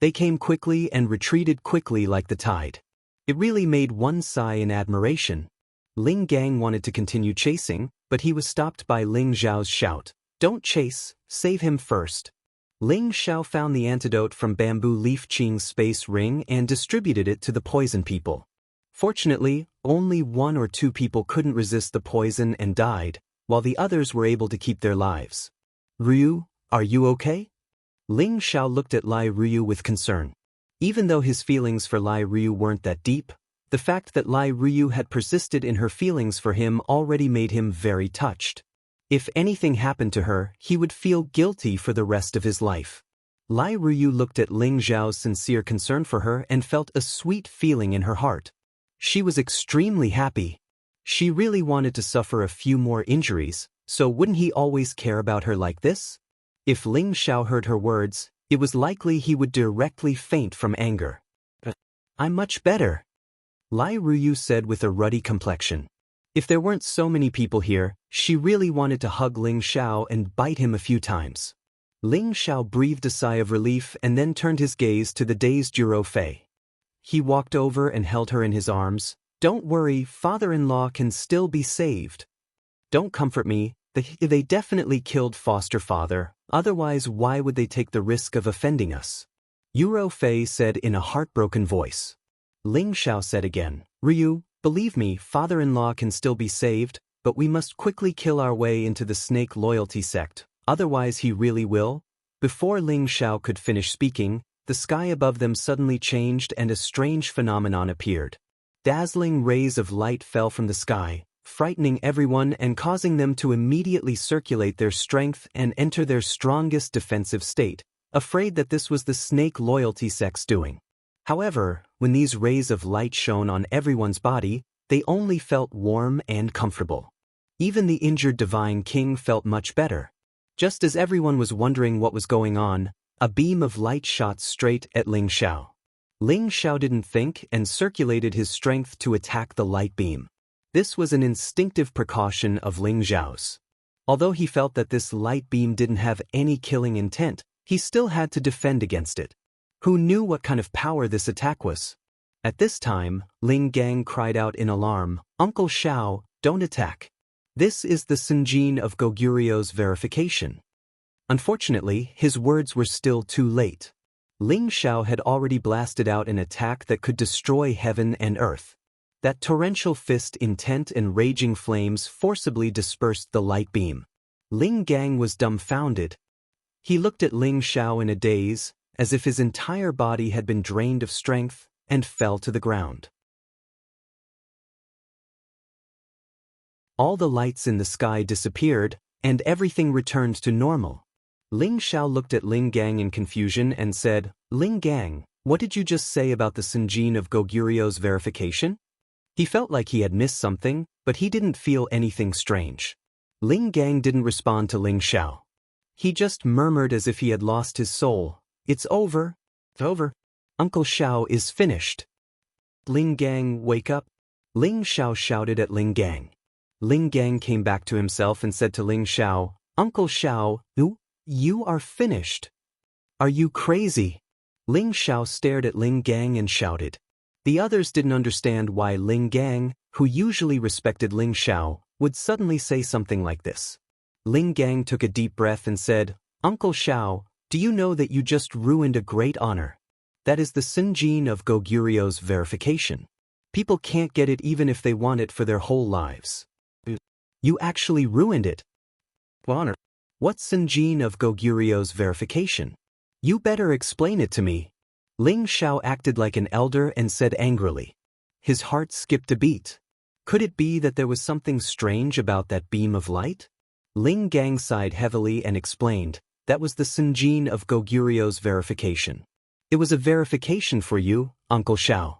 They came quickly and retreated quickly like the tide. It really made one sigh in admiration. Ling Gang wanted to continue chasing, but he was stopped by Ling Xiao's shout, "Don't chase, save him first." Ling Xiao found the antidote from Bamboo Leaf Qing's space ring and distributed it to the poison people. Fortunately, only 1 or 2 people couldn't resist the poison and died, while the others were able to keep their lives. "Ryu, are you okay?" Ling Xiao looked at Lai Ryu with concern. Even though his feelings for Lai Ryu weren't that deep, the fact that Lai Ryu had persisted in her feelings for him already made him very touched. If anything happened to her, he would feel guilty for the rest of his life. Lai Ryu looked at Ling Xiao's sincere concern for her and felt a sweet feeling in her heart. She was extremely happy. She really wanted to suffer a few more injuries, so wouldn't he always care about her like this? If Ling Xiao heard her words, it was likely he would directly faint from anger. "I'm much better," Lai Ryu said with a ruddy complexion. If there weren't so many people here, she really wanted to hug Ling Xiao and bite him a few times. Ling Xiao breathed a sigh of relief and then turned his gaze to the dazed Juro Fei. He walked over and held her in his arms. "Don't worry, father-in-law can still be saved. Don't comfort me, they definitely killed foster father, otherwise why would they take the risk of offending us?" Juro Fei said in a heartbroken voice. Ling Xiao said again, "Ryu, believe me, father-in-law can still be saved, but we must quickly kill our way into the Snake Loyalty sect, otherwise he really will." Before Ling Xiao could finish speaking, the sky above them suddenly changed and a strange phenomenon appeared. Dazzling rays of light fell from the sky, frightening everyone and causing them to immediately circulate their strength and enter their strongest defensive state, afraid that this was the Snake Loyalty sect's doing. However, when these rays of light shone on everyone's body, they only felt warm and comfortable. Even the injured Divine King felt much better. Just as everyone was wondering what was going on, a beam of light shot straight at Ling Xiao. Ling Xiao didn't think and circulated his strength to attack the light beam. This was an instinctive precaution of Ling Xiao's. Although he felt that this light beam didn't have any killing intent, he still had to defend against it. Who knew what kind of power this attack was? At this time, Ling Gang cried out in alarm, "Uncle Xiao, don't attack. This is the Sinjin of Goguryu's verification." Unfortunately, his words were still too late. Ling Xiao had already blasted out an attack that could destroy heaven and earth. That torrential fist intent and raging flames forcibly dispersed the light beam. Ling Gang was dumbfounded. He looked at Ling Xiao in a daze, as if his entire body had been drained of strength, and fell to the ground. All the lights in the sky disappeared, and everything returned to normal. Ling Xiao looked at Ling Gang in confusion and said, "Ling Gang, what did you just say about the Sinjin of Goguryu's verification?" He felt like he had missed something, but he didn't feel anything strange. Ling Gang didn't respond to Ling Xiao. He just murmured as if he had lost his soul, "It's over. It's over. Uncle Xiao is finished." "Ling Gang, wake up." Ling Xiao shouted at Ling Gang. Ling Gang came back to himself and said to Ling Xiao, "Uncle Xiao, you are finished. Are you crazy?" Ling Xiao stared at Ling Gang and shouted. The others didn't understand why Ling Gang, who usually respected Ling Xiao, would suddenly say something like this. Ling Gang took a deep breath and said, "Uncle Xiao, do you know that you just ruined a great honor? That is the Sinjin of Goguryu's verification. People can't get it even if they want it for their whole lives. You actually ruined it." "Honor? What's Sinjin of Goguryu's verification? You better explain it to me." Ling Xiao acted like an elder and said angrily. His heart skipped a beat. Could it be that there was something strange about that beam of light? Ling Gang sighed heavily and explained, "That was the Sinjin of Goguryu's verification. It was a verification for you, Uncle Xiao.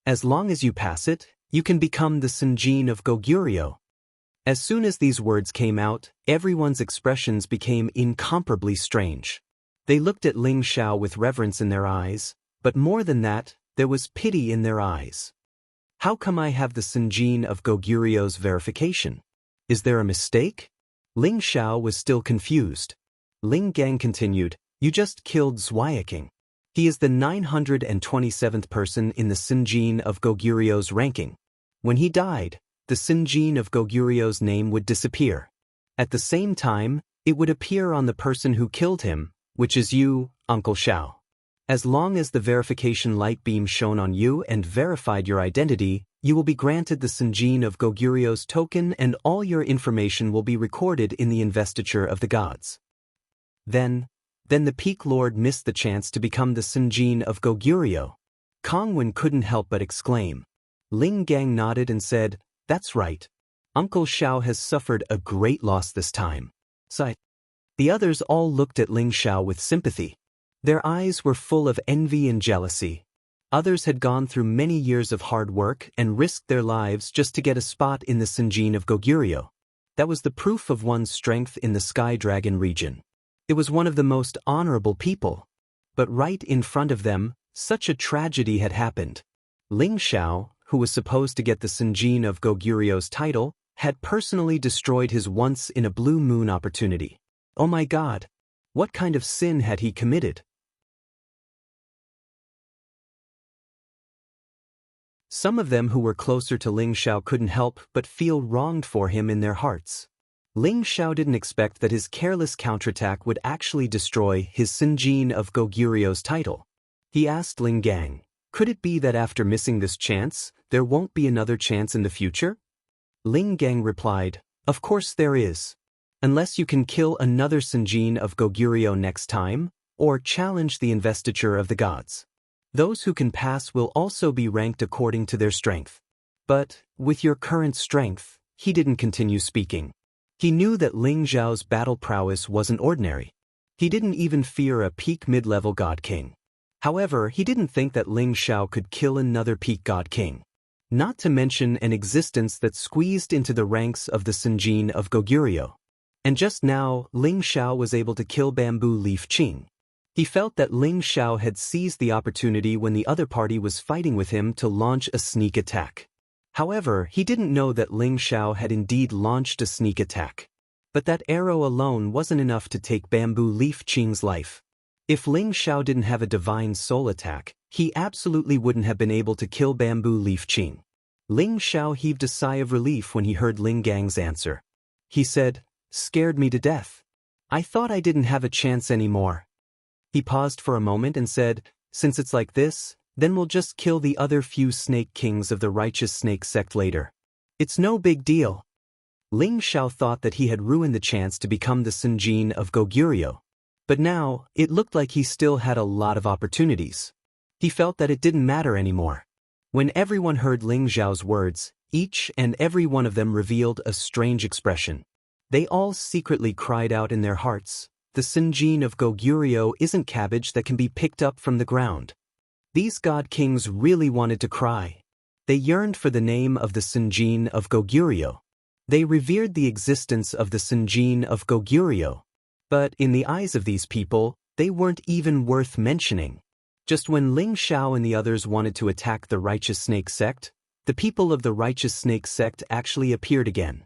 As long as you pass it, you can become the Sinjin of Goguryu." As soon as these words came out, everyone's expressions became incomparably strange. They looked at Ling Xiao with reverence in their eyes, but more than that, there was pity in their eyes. "How come I have the Sinjin of Goguryu's verification? Is there a mistake?" Ling Xiao was still confused. Ling Gang continued, "You just killed Zweiking. He is the 927th person in the Sinjin of Goguryu's ranking. When he died, the Sinjin of Goguryu's name would disappear. At the same time, it would appear on the person who killed him, which is you, Uncle Xiao. As long as the verification light beam shone on you and verified your identity, you will be granted the Sinjin of Goguryu's token and all your information will be recorded in the investiture of the gods." Then the Peak Lord missed the chance to become the Sinjin of Goguryu. Kongwen couldn't help but exclaim. Ling Gang nodded and said, "That's right. Uncle Xiao has suffered a great loss this time." Sigh. The others all looked at Ling Xiao with sympathy. Their eyes were full of envy and jealousy. Others had gone through many years of hard work and risked their lives just to get a spot in the Sinjin of Goguryu. That was the proof of one's strength in the Sky Dragon region. It was one of the most honorable people. But right in front of them, such a tragedy had happened. Ling Xiao, who was supposed to get the Sinjin of Goguryu's title, had personally destroyed his once-in-a-blue-moon opportunity. Oh my God! What kind of sin had he committed? Some of them who were closer to Ling Xiao couldn't help but feel wronged for him in their hearts. Ling Xiao didn't expect that his careless counterattack would actually destroy his Sinjin of Goguryu's title. He asked Ling Gang, "Could it be that after missing this chance, there won't be another chance in the future?" Ling Gang replied, "Of course there is. Unless you can kill another Sinjin of Goguryu next time, or challenge the investiture of the gods. Those who can pass will also be ranked according to their strength. But, with your current strength," he didn't continue speaking. He knew that Ling Xiao's battle prowess wasn't ordinary. He didn't even fear a peak mid-level god king. However, he didn't think that Ling Xiao could kill another peak god king. Not to mention an existence that squeezed into the ranks of the Sinjin of Goguryu. And just now, Ling Xiao was able to kill Bamboo Leaf Qing. He felt that Ling Xiao had seized the opportunity when the other party was fighting with him to launch a sneak attack. However, he didn't know that Ling Xiao had indeed launched a sneak attack. But that arrow alone wasn't enough to take Bamboo Leaf Qing's life. If Ling Xiao didn't have a divine soul attack, he absolutely wouldn't have been able to kill Bamboo Leaf Qing. Ling Xiao heaved a sigh of relief when he heard Ling Gang's answer. He said, "Scared me to death. I thought I didn't have a chance anymore." He paused for a moment and said, "Since it's like this, then we'll just kill the other few snake kings of the righteous snake sect later. It's no big deal." Ling Xiao thought that he had ruined the chance to become the Sinjin of Goguryeo. But now, it looked like he still had a lot of opportunities. He felt that it didn't matter anymore. When everyone heard Ling Xiao's words, each and every one of them revealed a strange expression. They all secretly cried out in their hearts, "The Sinjin of Goguryeo isn't cabbage that can be picked up from the ground." These god kings really wanted to cry. They yearned for the name of the Sinjin of Goguryeo. They revered the existence of the Sinjin of Goguryeo. But in the eyes of these people, they weren't even worth mentioning. Just when Ling Xiao and the others wanted to attack the righteous snake sect, the people of the righteous snake sect actually appeared again.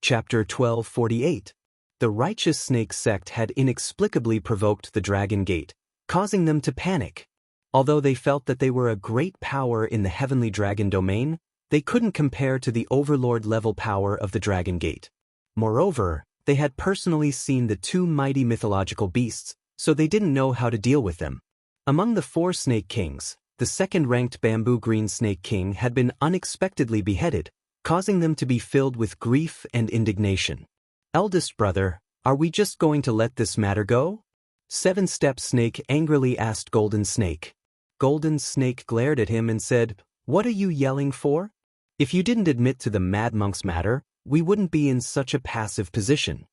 Chapter 1248. The righteous snake sect had inexplicably provoked the Dragon Gate, causing them to panic. Although they felt that they were a great power in the heavenly dragon domain, they couldn't compare to the overlord-level power of the Dragon Gate. Moreover, they had personally seen the two mighty mythological beasts, so they didn't know how to deal with them. Among the 4 snake kings, the second-ranked Bamboo Green Snake King had been unexpectedly beheaded, causing them to be filled with grief and indignation. "Eldest brother, are we just going to let this matter go?" Seven-Step Snake angrily asked Golden Snake. Golden Snake glared at him and said, "What are you yelling for? If you didn't admit to the Mad Monk's matter, we wouldn't be in such a passive position."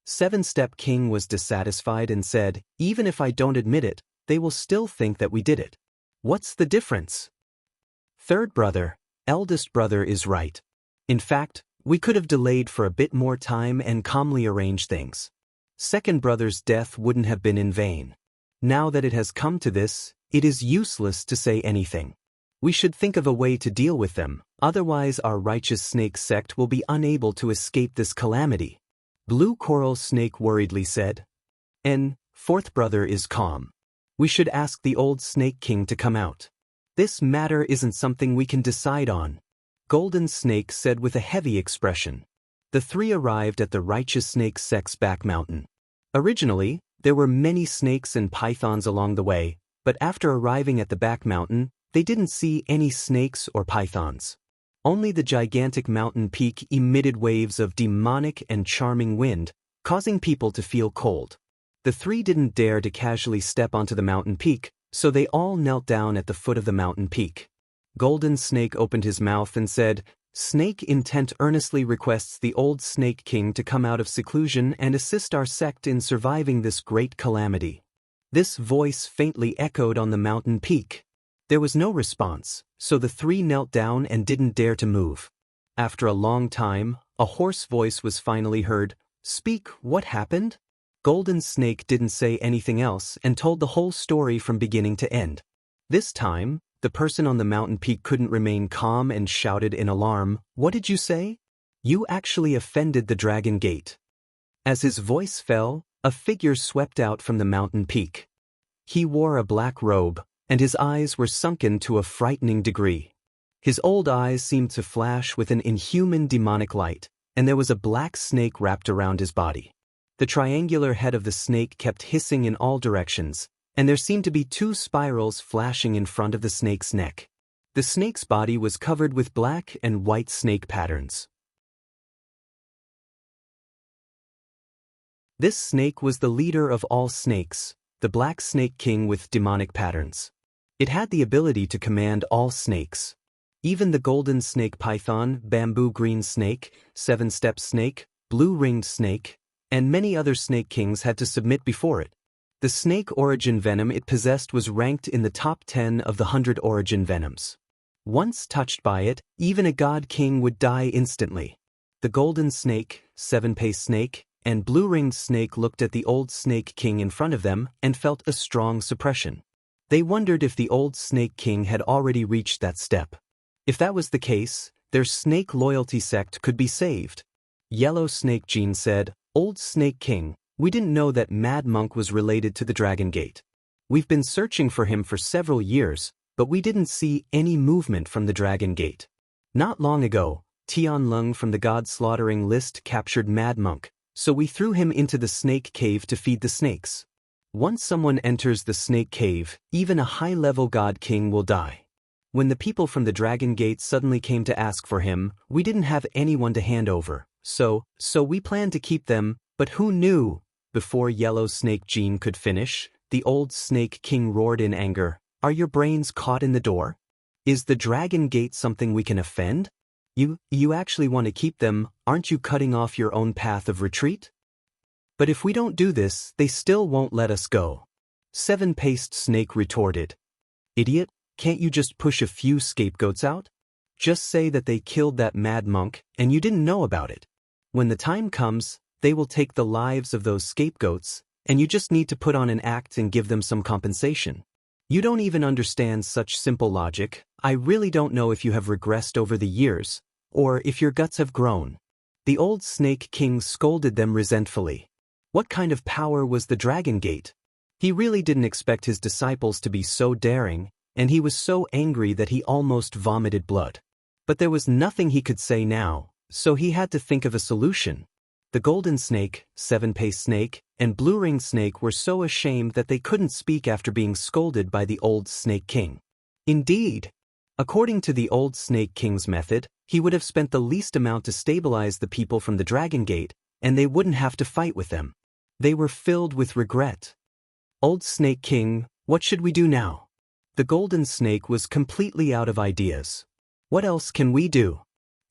Seven-Step King was dissatisfied and said, "Even if I don't admit it, they will still think that we did it. What's the difference?" "Third brother, eldest brother is right. In fact, we could have delayed for a bit more time and calmly arranged things. Second brother's death wouldn't have been in vain. Now that it has come to this, it is useless to say anything. We should think of a way to deal with them, otherwise our righteous snake sect will be unable to escape this calamity." Blue Coral Snake worriedly said. "And fourth brother is calm. We should ask the old Snake King to come out. This matter isn't something we can decide on," Golden Snake said with a heavy expression. The 3 arrived at the righteous snake sect's back mountain. Originally, there were many snakes and pythons along the way, but after arriving at the back mountain, they didn't see any snakes or pythons. Only the gigantic mountain peak emitted waves of demonic and charming wind, causing people to feel cold. The 3 didn't dare to casually step onto the mountain peak, so they all knelt down at the foot of the mountain peak. Golden Snake opened his mouth and said, "Snake Intent earnestly requests the old Snake King to come out of seclusion and assist our sect in surviving this great calamity." This voice faintly echoed on the mountain peak. There was no response, so the 3 knelt down and didn't dare to move. After a long time, a hoarse voice was finally heard. "Speak, what happened?" Golden Snake didn't say anything else and told the whole story from beginning to end. This time, the person on the mountain peak couldn't remain calm and shouted in alarm, "What did you say? You actually offended the Dragon Gate." As his voice fell, a figure swept out from the mountain peak. He wore a black robe, and his eyes were sunken to a frightening degree. His old eyes seemed to flash with an inhuman demonic light, and there was a black snake wrapped around his body. The triangular head of the snake kept hissing in all directions, and there seemed to be 2 spirals flashing in front of the snake's neck. The snake's body was covered with black and white snake patterns. This snake was the leader of all snakes, the Black Snake King with demonic patterns. It had the ability to command all snakes. Even the Golden Snake Python, Bamboo Green Snake, 7-Step Snake, Blue Ringed Snake, and many other snake kings had to submit before it. The snake origin venom it possessed was ranked in the top 10 of the 100 origin venoms. Once touched by it, even a god king would die instantly. The Golden Snake, 7-Pace Snake, and Blue-Ringed Snake looked at the old Snake King in front of them and felt a strong suppression. They wondered if the old Snake King had already reached that step. If that was the case, their snake loyalty sect could be saved. Yellow Snake Jean said, "Old Snake King, we didn't know that Mad Monk was related to the Dragon Gate. We've been searching for him for several years, but we didn't see any movement from the Dragon Gate. Not long ago, Tian Lung from the God-slaughtering list captured Mad Monk, so we threw him into the snake cave to feed the snakes. Once someone enters the snake cave, even a high-level God King will die. When the people from the Dragon Gate suddenly came to ask for him, we didn't have anyone to hand over, so we planned to keep them, but who knew?" Before Yellow Snake Jean could finish, the old Snake King roared in anger, "Are your brains caught in the door? Is the Dragon Gate something we can offend? You actually want to keep them, aren't you cutting off your own path of retreat? But if we don't do this, they still won't let us go." Seven-Paced Snake retorted, "Idiot, can't you just push a few scapegoats out? Just say that they killed that Mad Monk, and you didn't know about it. When the time comes, they will take the lives of those scapegoats, and you just need to put on an act and give them some compensation. You don't even understand such simple logic. I really don't know if you have regressed over the years, or if your guts have grown." The old Snake King scolded them resentfully. What kind of power was the Dragon Gate? He really didn't expect his disciples to be so daring, and he was so angry that he almost vomited blood. But there was nothing he could say now, so he had to think of a solution. The Golden Snake, Seven-Paced Snake, and Blue-Ringed Snake were so ashamed that they couldn't speak after being scolded by the old Snake King. Indeed, according to the old Snake King's method, he would have spent the least amount to stabilize the people from the Dragon Gate, and they wouldn't have to fight with them. They were filled with regret. "Old Snake King, what should we do now?" The Golden Snake was completely out of ideas. "What else can we do?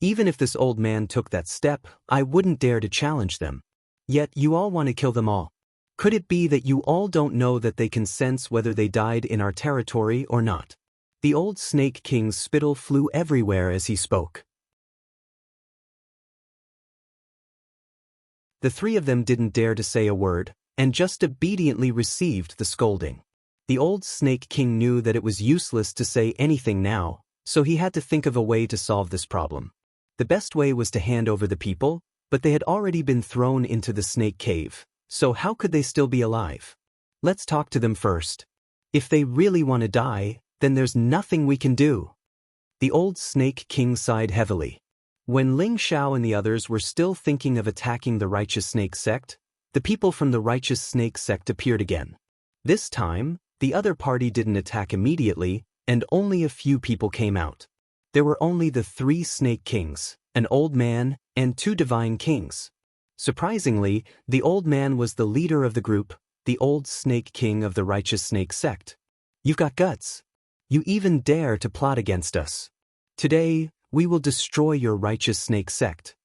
Even if this old man took that step, I wouldn't dare to challenge them. Yet you all want to kill them all. Could it be that you all don't know that they can sense whether they died in our territory or not?" The old Snake King's spittle flew everywhere as he spoke. The three of them didn't dare to say a word, and just obediently received the scolding. The old Snake King knew that it was useless to say anything now, so he had to think of a way to solve this problem. The best way was to hand over the people, but they had already been thrown into the snake cave, so how could they still be alive? "Let's talk to them first. If they really want to die, then there's nothing we can do." The old Snake King sighed heavily. When Ling Xiao and the others were still thinking of attacking the Righteous Snake Sect, the people from the Righteous Snake Sect appeared again. This time, the other party didn't attack immediately, and only a few people came out. There were only the three Snake Kings, an old man, and two divine kings. Surprisingly, the old man was the leader of the group, the old Snake King of the Righteous Snake Sect. "You've got guts. You even dare to plot against us. Today, we will destroy your Righteous Snake Sect."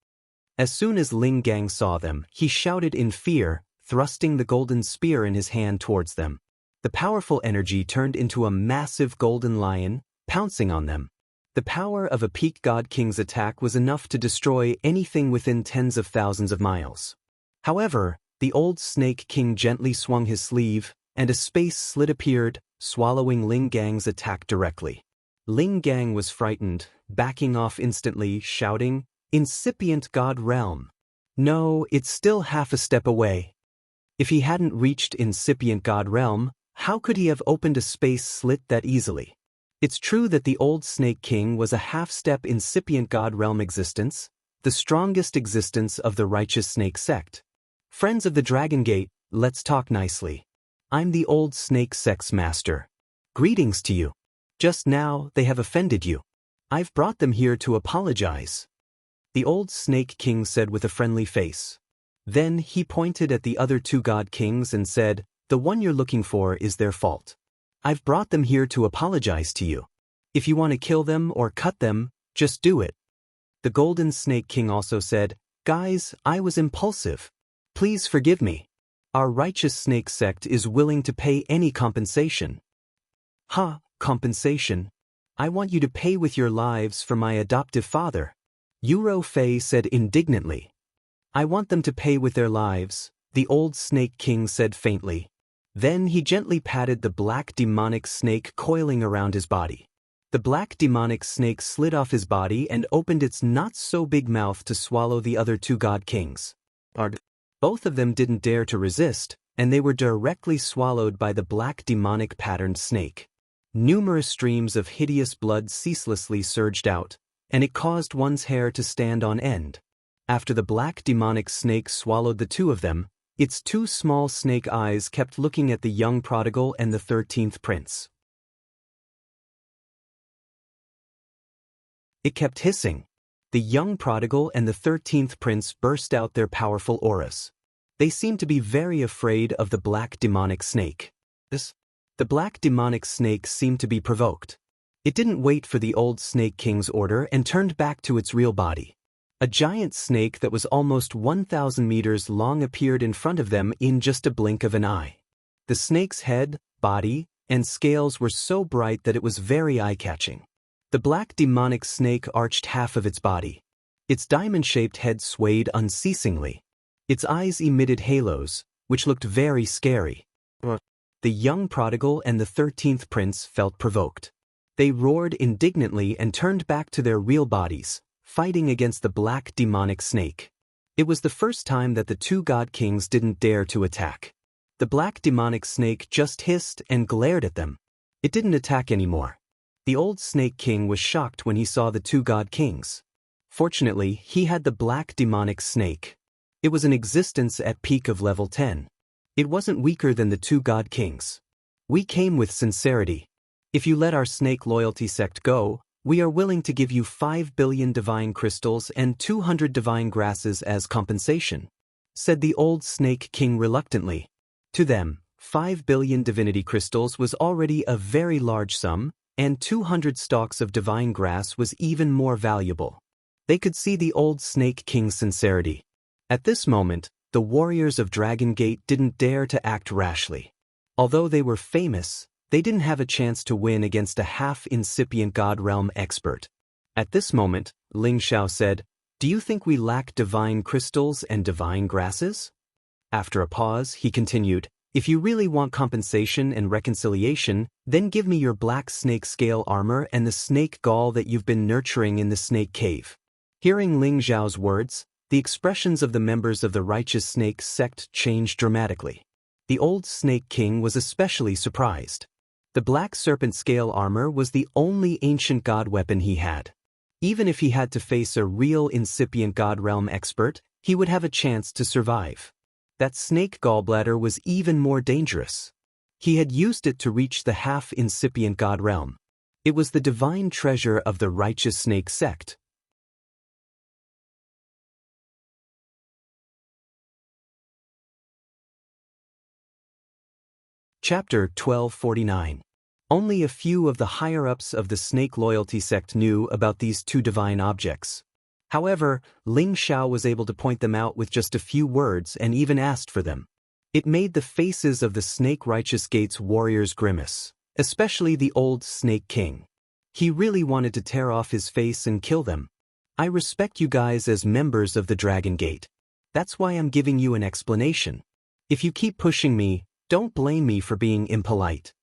As soon as Ling Gang saw them, he shouted in fear, thrusting the golden spear in his hand towards them. The powerful energy turned into a massive golden lion, pouncing on them. The power of a peak god king's attack was enough to destroy anything within tens of thousands of miles. However, the old Snake King gently swung his sleeve, and a space slit appeared, swallowing Ling Gang's attack directly. Ling Gang was frightened, backing off instantly, shouting, "Incipient God Realm! No, it's still half a step away." If he hadn't reached Incipient God Realm, how could he have opened a space slit that easily? It's true that the old Snake King was a half-step incipient God Realm existence, the strongest existence of the Righteous Snake Sect. "Friends of the Dragon Gate, let's talk nicely. I'm the old Snake Sect's master. Greetings to you. Just now, they have offended you. I've brought them here to apologize." The old Snake King said with a friendly face. Then he pointed at the other two God Kings and said, "The one you're looking for is their fault. I've brought them here to apologize to you. If you want to kill them or cut them, just do it." The Golden Snake King also said, "Guys, I was impulsive. Please forgive me. Our Righteous Snake Sect is willing to pay any compensation." "Ha, compensation? I want you to pay with your lives for my adoptive father," Yuro Fei said indignantly. "I want them to pay with their lives," the old Snake King said faintly. Then he gently patted the black demonic snake coiling around his body. The black demonic snake slid off his body and opened its not-so-big mouth to swallow the other two god kings. Both of them didn't dare to resist, and they were directly swallowed by the black demonic patterned snake. Numerous streams of hideous blood ceaselessly surged out, and it caused one's hair to stand on end. After the black demonic snake swallowed the two of them, its two small snake eyes kept looking at the young prodigal and the 13th prince. It kept hissing. The young prodigal and the 13th prince burst out their powerful auras. They seemed to be very afraid of the black demonic snake. The black demonic snake seemed to be provoked. It didn't wait for the old Snake King's order and turned back to its real body. A giant snake that was almost 1,000 meters long appeared in front of them in just a blink of an eye. The snake's head, body, and scales were so bright that it was very eye-catching. The black demonic snake arched half of its body. Its diamond-shaped head swayed unceasingly. Its eyes emitted halos, which looked very scary. The young prodigal and the 13th prince felt provoked. They roared indignantly and turned back to their real bodies, fighting against the black demonic snake. It was the first time that the two god kings didn't dare to attack. The black demonic snake just hissed and glared at them. It didn't attack anymore. The old Snake King was shocked when he saw the two god kings. Fortunately, he had the black demonic snake. It was in existence at peak of level 10. It wasn't weaker than the two god kings. We came with sincerity. If you let our snake loyalty sect go, we are willing to give you 5 billion divine crystals and 200 divine grasses as compensation, said the old Snake King reluctantly. To them, 5 billion divinity crystals was already a very large sum, and 200 stalks of divine grass was even more valuable. They could see the old Snake King's sincerity. At this moment, the warriors of Dragon Gate didn't dare to act rashly. Although they were famous, they didn't have a chance to win against a half-incipient God Realm expert. At this moment, Ling Xiao said, "Do you think we lack divine crystals and divine grasses?" After a pause, he continued, "If you really want compensation and reconciliation, then give me your black snake scale armor and the snake gall that you've been nurturing in the snake cave." Hearing Ling Xiao's words, the expressions of the members of the righteous snake sect changed dramatically. The old Snake King was especially surprised. The black serpent scale armor was the only ancient god weapon he had. Even if he had to face a real incipient god realm expert, he would have a chance to survive. That snake gallbladder was even more dangerous. He had used it to reach the half-incipient god realm. It was the divine treasure of the righteous snake sect. Chapter 1249. Only a few of the higher-ups of the snake loyalty sect knew about these two divine objects. However, Ling Xiao was able to point them out with just a few words and even asked for them. It made the faces of the Snake Righteous Gate's warriors grimace, especially the old Snake King. He really wanted to tear off his face and kill them. "I respect you guys as members of the Dragon Gate. That's why I'm giving you an explanation. If you keep pushing me, don't blame me for being impolite."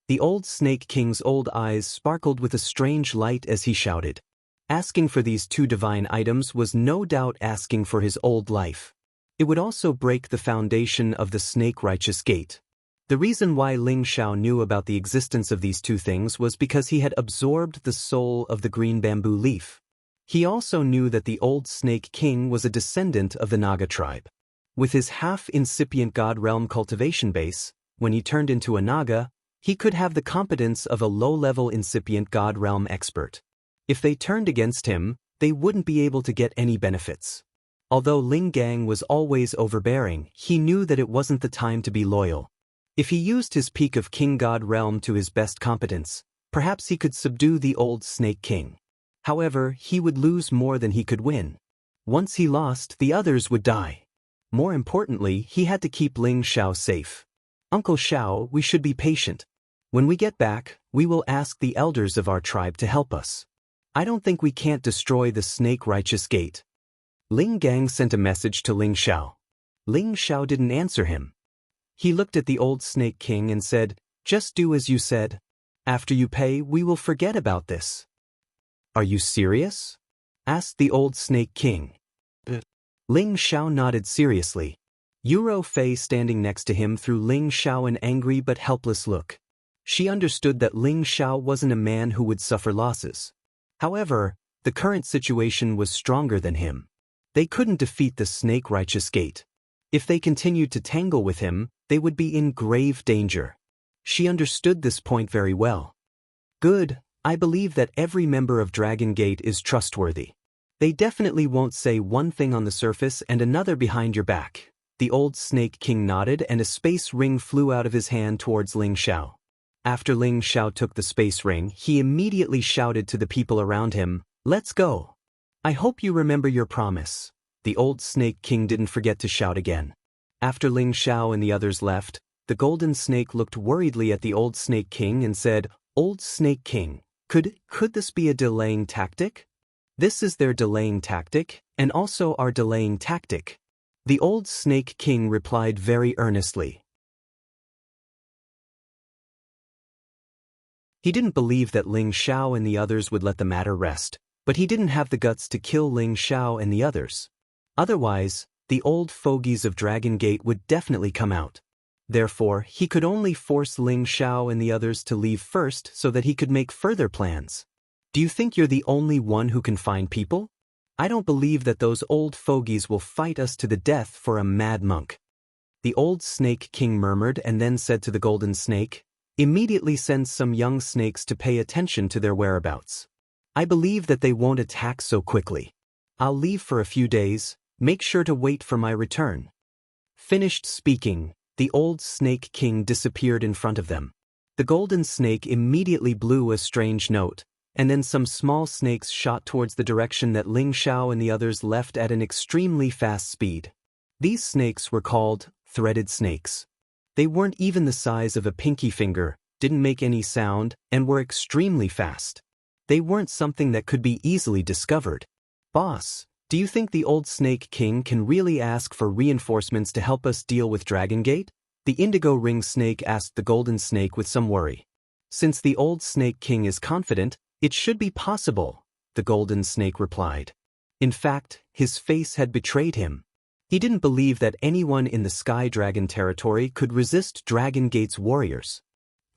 The old Snake King's old eyes sparkled with a strange light as he shouted. Asking for these two divine items was no doubt asking for his old life. It would also break the foundation of the Snake Righteous Gate. The reason why Ling Xiao knew about the existence of these two things was because he had absorbed the soul of the green bamboo leaf. He also knew that the old Snake King was a descendant of the Naga tribe. With his half-incipient God Realm cultivation base, when he turned into a Naga, he could have the competence of a low-level incipient God Realm expert. If they turned against him, they wouldn't be able to get any benefits. Although Ling Gang was always overbearing, he knew that it wasn't the time to be loyal. If he used his peak of King God Realm to his best competence, perhaps he could subdue the old Snake King. However, he would lose more than he could win. Once he lost, the others would die. More importantly, he had to keep Ling Xiao safe. "Uncle Xiao, we should be patient. When we get back, we will ask the elders of our tribe to help us. I don't think we can't destroy the Snake Righteous Gate." Ling Gang sent a message to Ling Xiao. Ling Xiao didn't answer him. He looked at the old Snake King and said, "Just do as you said." After you pay, we will forget about this. Are you serious? Asked the old Snake King. Ling Xiao nodded seriously. Yuro Fei standing next to him threw Ling Xiao an angry but helpless look. She understood that Ling Xiao wasn't a man who would suffer losses. However, the current situation was stronger than him. They couldn't defeat the Snake Righteous Gate. If they continued to tangle with him, they would be in grave danger. She understood this point very well. Good, I believe that every member of Dragon Gate is trustworthy. They definitely won't say one thing on the surface and another behind your back. The old Snake King nodded and a space ring flew out of his hand towards Ling Xiao. After Ling Xiao took the space ring, he immediately shouted to the people around him, "Let's go. I hope you remember your promise." The old Snake King didn't forget to shout again. After Ling Xiao and the others left, the golden snake looked worriedly at the old Snake King and said, "Old Snake King, could this be a delaying tactic?" "This is their delaying tactic, and also our delaying tactic," the old Snake King replied very earnestly. He didn't believe that Ling Xiao and the others would let the matter rest, but he didn't have the guts to kill Ling Xiao and the others. Otherwise, the old fogies of Dragon Gate would definitely come out. Therefore, he could only force Ling Xiao and the others to leave first so that he could make further plans. "Do you think you're the only one who can find people? I don't believe that those old fogies will fight us to the death for a mad monk." The old Snake King murmured and then said to the golden snake, "Immediately send some young snakes to pay attention to their whereabouts. I believe that they won't attack so quickly. I'll leave for a few days, make sure to wait for my return." Finished speaking, the old Snake King disappeared in front of them. The golden snake immediately blew a strange note, and then some small snakes shot towards the direction that Ling Xiao and the others left at an extremely fast speed. These snakes were called threaded snakes. They weren't even the size of a pinky finger, didn't make any sound, and were extremely fast. They weren't something that could be easily discovered. "Boss, do you think the old Snake King can really ask for reinforcements to help us deal with Dragon Gate?" the indigo ring snake asked the golden snake with some worry. "Since the old Snake King is confident, it should be possible," the golden snake replied. In fact, his face had betrayed him. He didn't believe that anyone in the Sky Dragon territory could resist Dragon Gate's warriors.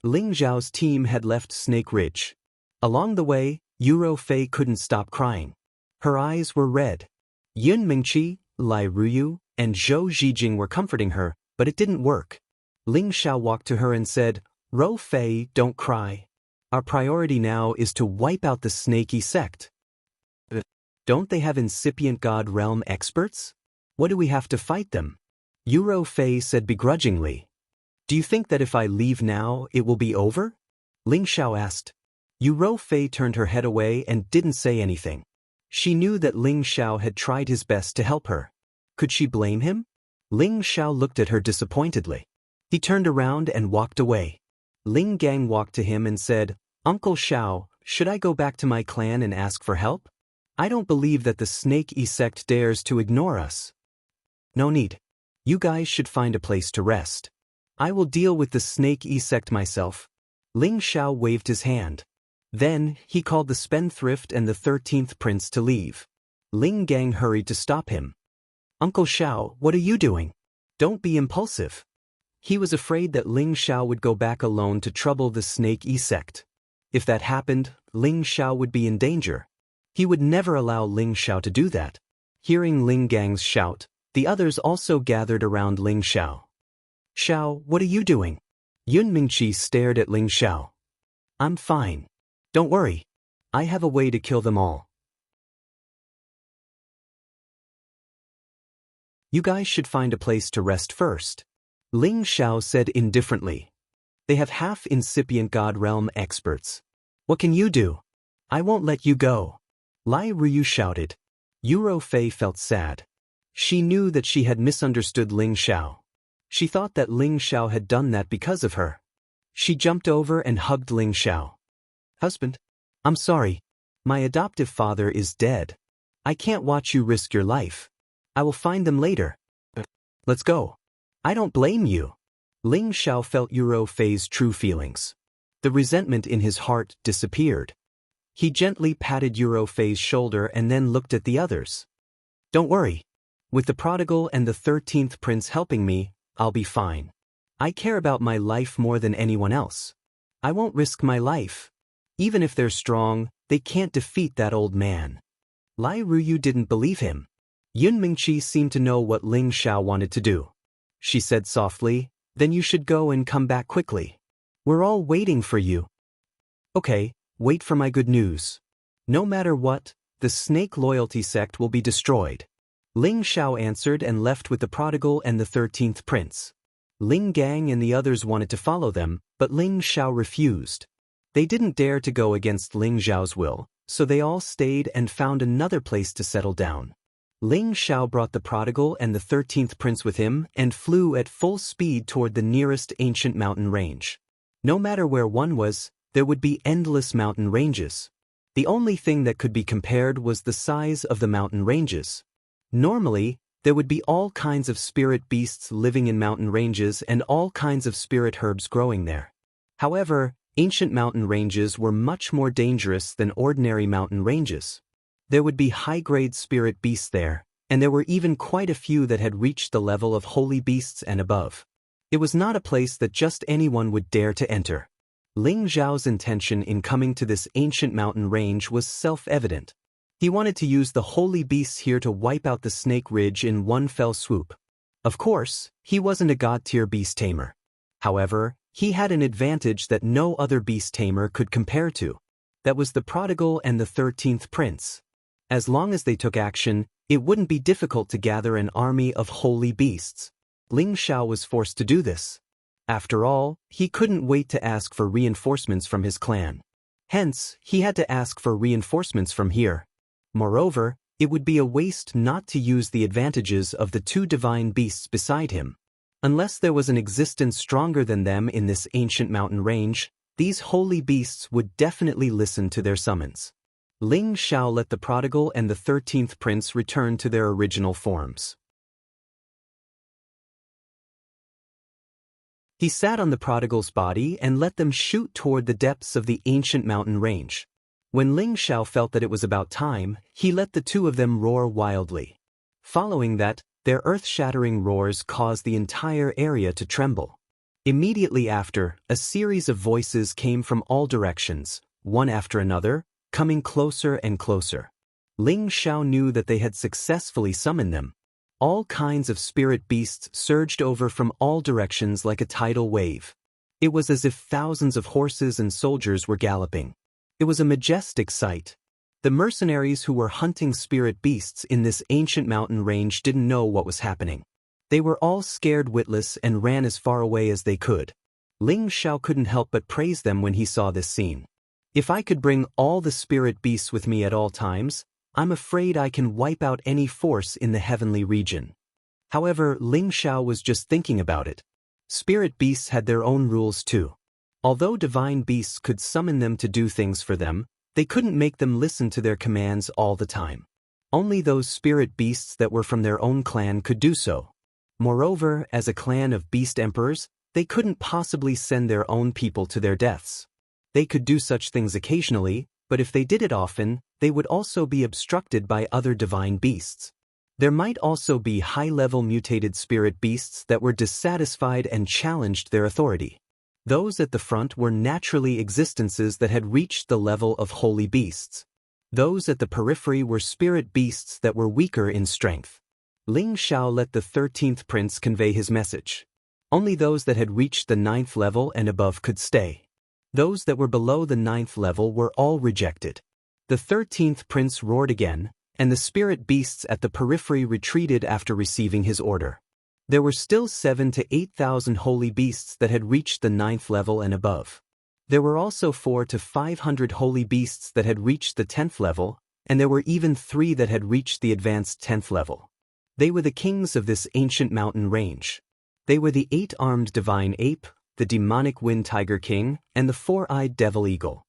Ling Zhao's team had left Snake Ridge. Along the way, Yuro Fei couldn't stop crying. Her eyes were red. Yun Mingqi, Lai Ruyu, and Zhou Zhijing were comforting her, but it didn't work. Ling Xiao walked to her and said, "Ro Fei, don't cry. Our priority now is to wipe out the Snakey sect." "Don't they have incipient God realm experts? What do we have to fight them?" Yuro Fei said begrudgingly. "Do you think that if I leave now, it will be over?" Ling Xiao asked. Yuro Fei turned her head away and didn't say anything. She knew that Ling Xiao had tried his best to help her. Could she blame him? Ling Xiao looked at her disappointedly. He turned around and walked away. Ling Gang walked to him and said, "Uncle Xiao, should I go back to my clan and ask for help? I don't believe that the Snake sect dares to ignore us." "No need. You guys should find a place to rest. I will deal with the Snake sect myself." Ling Xiao waved his hand. Then, he called the spendthrift and the 13th prince to leave. Ling Gang hurried to stop him. "Uncle Xiao, what are you doing? Don't be impulsive." He was afraid that Ling Xiao would go back alone to trouble the Snake sect. If that happened, Ling Xiao would be in danger. He would never allow Ling Xiao to do that. Hearing Ling Gang's shout, the others also gathered around Ling Xiao. "Xiao, what are you doing?" Yun Mingqi stared at Ling Xiao. "I'm fine. Don't worry. I have a way to kill them all." "You guys should find a place to rest first," Ling Xiao said indifferently. "They have half incipient God realm experts. What can you do? I won't let you go." Lai Ruyu shouted. Yuro Fei felt sad. She knew that she had misunderstood Ling Xiao. She thought that Ling Xiao had done that because of her. She jumped over and hugged Ling Xiao. "Husband, I'm sorry. My adoptive father is dead. I can't watch you risk your life. I will find them later. Let's go." "I don't blame you." Ling Xiao felt Yuro Fei's true feelings. The resentment in his heart disappeared. He gently patted Eurofei's shoulder and then looked at the others. Don't worry. With the prodigal and the 13th prince helping me, I'll be fine. I care about my life more than anyone else. I won't risk my life. Even if they're strong, they can't defeat that old man. Lai Ruyu didn't believe him. Yun Mingqi seemed to know what Ling Xiao wanted to do. She said softly, then you should go and come back quickly. We're all waiting for you. Okay, wait for my good news. No matter what, the snake loyalty sect will be destroyed. Ling Xiao answered and left with the prodigal and the 13th prince. Ling Gang and the others wanted to follow them, but Ling Xiao refused. They didn't dare to go against Ling Xiao's will, so they all stayed and found another place to settle down. Ling Xiao brought the prodigal and the 13th prince with him and flew at full speed toward the nearest ancient mountain range. No matter where one was, there would be endless mountain ranges. The only thing that could be compared was the size of the mountain ranges. Normally, there would be all kinds of spirit beasts living in mountain ranges and all kinds of spirit herbs growing there. However, ancient mountain ranges were much more dangerous than ordinary mountain ranges. There would be high-grade spirit beasts there, and there were even quite a few that had reached the level of holy beasts and above. It was not a place that just anyone would dare to enter. Ling Xiao's intention in coming to this ancient mountain range was self-evident. He wanted to use the holy beasts here to wipe out the Snake Ridge in one fell swoop. Of course, he wasn't a god-tier beast tamer. However, he had an advantage that no other beast tamer could compare to. That was the prodigal and the 13th prince. As long as they took action, it wouldn't be difficult to gather an army of holy beasts. Ling Xiao was forced to do this. After all, he couldn't wait to ask for reinforcements from his clan. Hence, he had to ask for reinforcements from here. Moreover, it would be a waste not to use the advantages of the two divine beasts beside him. Unless there was an existence stronger than them in this ancient mountain range, these holy beasts would definitely listen to their summons. Ling Xiao let the prodigal and the 13th prince return to their original forms. He sat on the prodigal's body and let them shoot toward the depths of the ancient mountain range. When Ling Xiao felt that it was about time, he let the two of them roar wildly. Following that, their earth-shattering roars caused the entire area to tremble. Immediately after, a series of voices came from all directions, one after another, coming closer and closer. Ling Xiao knew that they had successfully summoned them. All kinds of spirit beasts surged over from all directions like a tidal wave. It was as if thousands of horses and soldiers were galloping. It was a majestic sight. The mercenaries who were hunting spirit beasts in this ancient mountain range didn't know what was happening. They were all scared witless and ran as far away as they could. Ling Xiao couldn't help but praise them when he saw this scene. If I could bring all the spirit beasts with me at all times, I'm afraid I can wipe out any force in the heavenly region. However, Ling Xiao was just thinking about it. Spirit beasts had their own rules too. Although divine beasts could summon them to do things for them, they couldn't make them listen to their commands all the time. Only those spirit beasts that were from their own clan could do so. Moreover, as a clan of beast emperors, they couldn't possibly send their own people to their deaths. They could do such things occasionally, but if they did it often, they would also be obstructed by other divine beasts. There might also be high-level mutated spirit beasts that were dissatisfied and challenged their authority. Those at the front were naturally existences that had reached the level of holy beasts. Those at the periphery were spirit beasts that were weaker in strength. Ling Xiao let the 13th prince convey his message. Only those that had reached the 9th level and above could stay. Those that were below the 9th level were all rejected. The 13th prince roared again, and the spirit beasts at the periphery retreated after receiving his order. There were still 7,000 to 8,000 holy beasts that had reached the 9th level and above. There were also 400 to 500 holy beasts that had reached the 10th level, and there were even 3 that had reached the advanced 10th level. They were the kings of this ancient mountain range. They were the 8-armed divine ape, the demonic wind tiger king, and the 4-eyed devil eagle.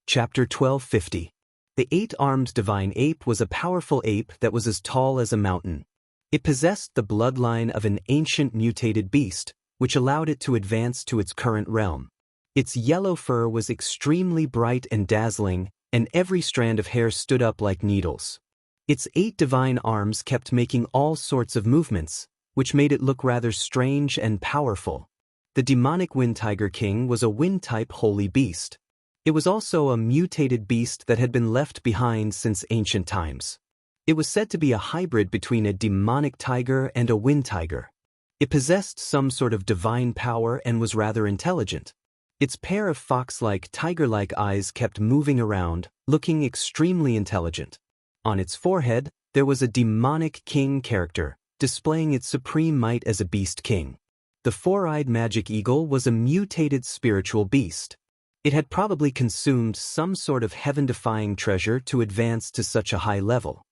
Chapter 1250. The eight-armed divine ape was a powerful ape that was as tall as a mountain. It possessed the bloodline of an ancient mutated beast, which allowed it to advance to its current realm. Its yellow fur was extremely bright and dazzling, and every strand of hair stood up like needles. Its 8 divine arms kept making all sorts of movements, which made it look rather strange and powerful. The demonic Wind Tiger King was a wind-type holy beast. It was also a mutated beast that had been left behind since ancient times. It was said to be a hybrid between a demonic tiger and a wind tiger. It possessed some sort of divine power and was rather intelligent. Its pair of fox-like, tiger-like eyes kept moving around, looking extremely intelligent. On its forehead, there was a demonic king character, displaying its supreme might as a beast king. The four-eyed magic eagle was a mutated spiritual beast. It had probably consumed some sort of heaven-defying treasure to advance to such a high level.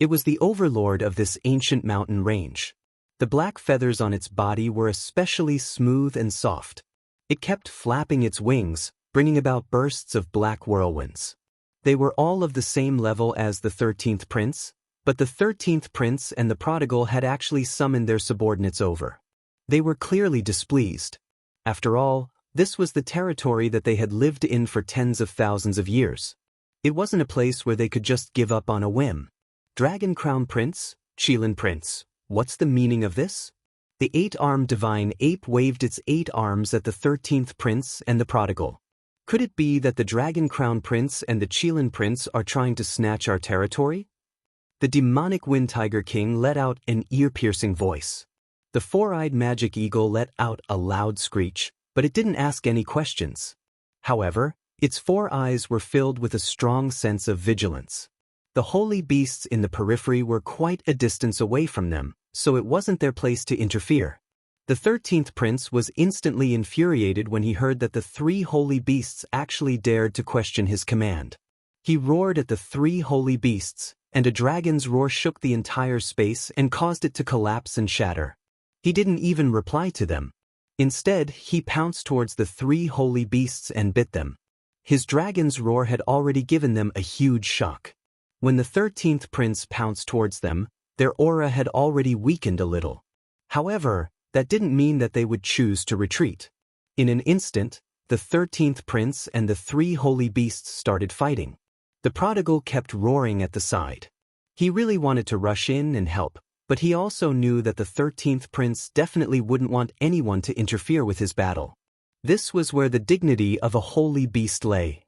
It was the overlord of this ancient mountain range. The black feathers on its body were especially smooth and soft. It kept flapping its wings, bringing about bursts of black whirlwinds. They were all of the same level as the 13th prince, but the 13th prince and the prodigal had actually summoned their subordinates over. They were clearly displeased. After all, this was the territory that they had lived in for tens of thousands of years. It wasn't a place where they could just give up on a whim. Dragon Crown Prince, Qilin Prince, what's the meaning of this? The 8-armed divine ape waved its 8 arms at the 13th prince and the prodigal. Could it be that the Dragon Crown Prince and the Qilin Prince are trying to snatch our territory? The demonic Wind Tiger King let out an ear-piercing voice. The four-eyed magic eagle let out a loud screech, but it didn't ask any questions. However, its 4 eyes were filled with a strong sense of vigilance. The holy beasts in the periphery were quite a distance away from them, so it wasn't their place to interfere. The 13th prince was instantly infuriated when he heard that the 3 holy beasts actually dared to question his command. He roared at the 3 holy beasts, and a dragon's roar shook the entire space and caused it to collapse and shatter. He didn't even reply to them. Instead, he pounced towards the 3 holy beasts and bit them. His dragon's roar had already given them a huge shock. When the 13th prince pounced towards them, their aura had already weakened a little. However, that didn't mean that they would choose to retreat. In an instant, the 13th prince and the 3 holy beasts started fighting. The prodigal kept roaring at the side. He really wanted to rush in and help, but he also knew that the 13th prince definitely wouldn't want anyone to interfere with his battle. This was where the dignity of a holy beast lay.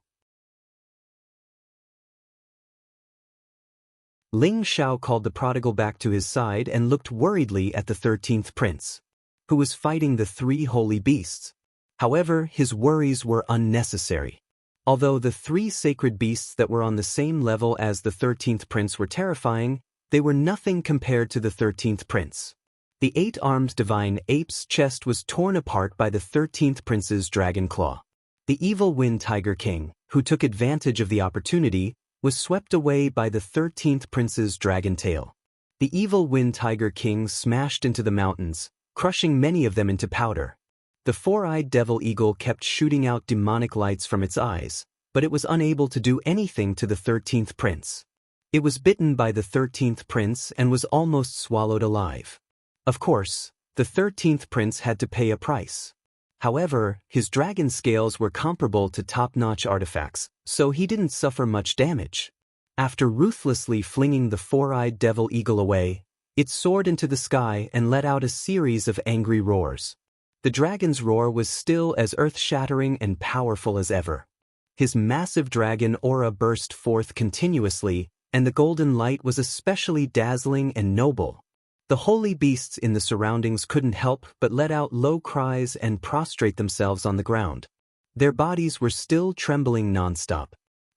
Ling Xiao called the prodigal back to his side and looked worriedly at the 13th prince, who was fighting the 3 holy beasts. However, his worries were unnecessary. Although the 3 sacred beasts that were on the same level as the 13th prince were terrifying, they were nothing compared to the 13th prince. The 8-armed divine ape's chest was torn apart by the 13th prince's dragon claw. The evil Wind Tiger King, who took advantage of the opportunity, was swept away by the 13th prince's dragon tail. The evil Wind Tiger King smashed into the mountains, crushing many of them into powder. The 4-eyed devil eagle kept shooting out demonic lights from its eyes, but it was unable to do anything to the 13th prince. It was bitten by the 13th prince and was almost swallowed alive. Of course, the 13th prince had to pay a price. However, his dragon scales were comparable to top-notch artifacts, so he didn't suffer much damage. After ruthlessly flinging the 4-eyed devil eagle away, it soared into the sky and let out a series of angry roars. The dragon's roar was still as earth-shattering and powerful as ever. His massive dragon aura burst forth continuously, and the golden light was especially dazzling and noble. The holy beasts in the surroundings couldn't help but let out low cries and prostrate themselves on the ground. Their bodies were still trembling nonstop.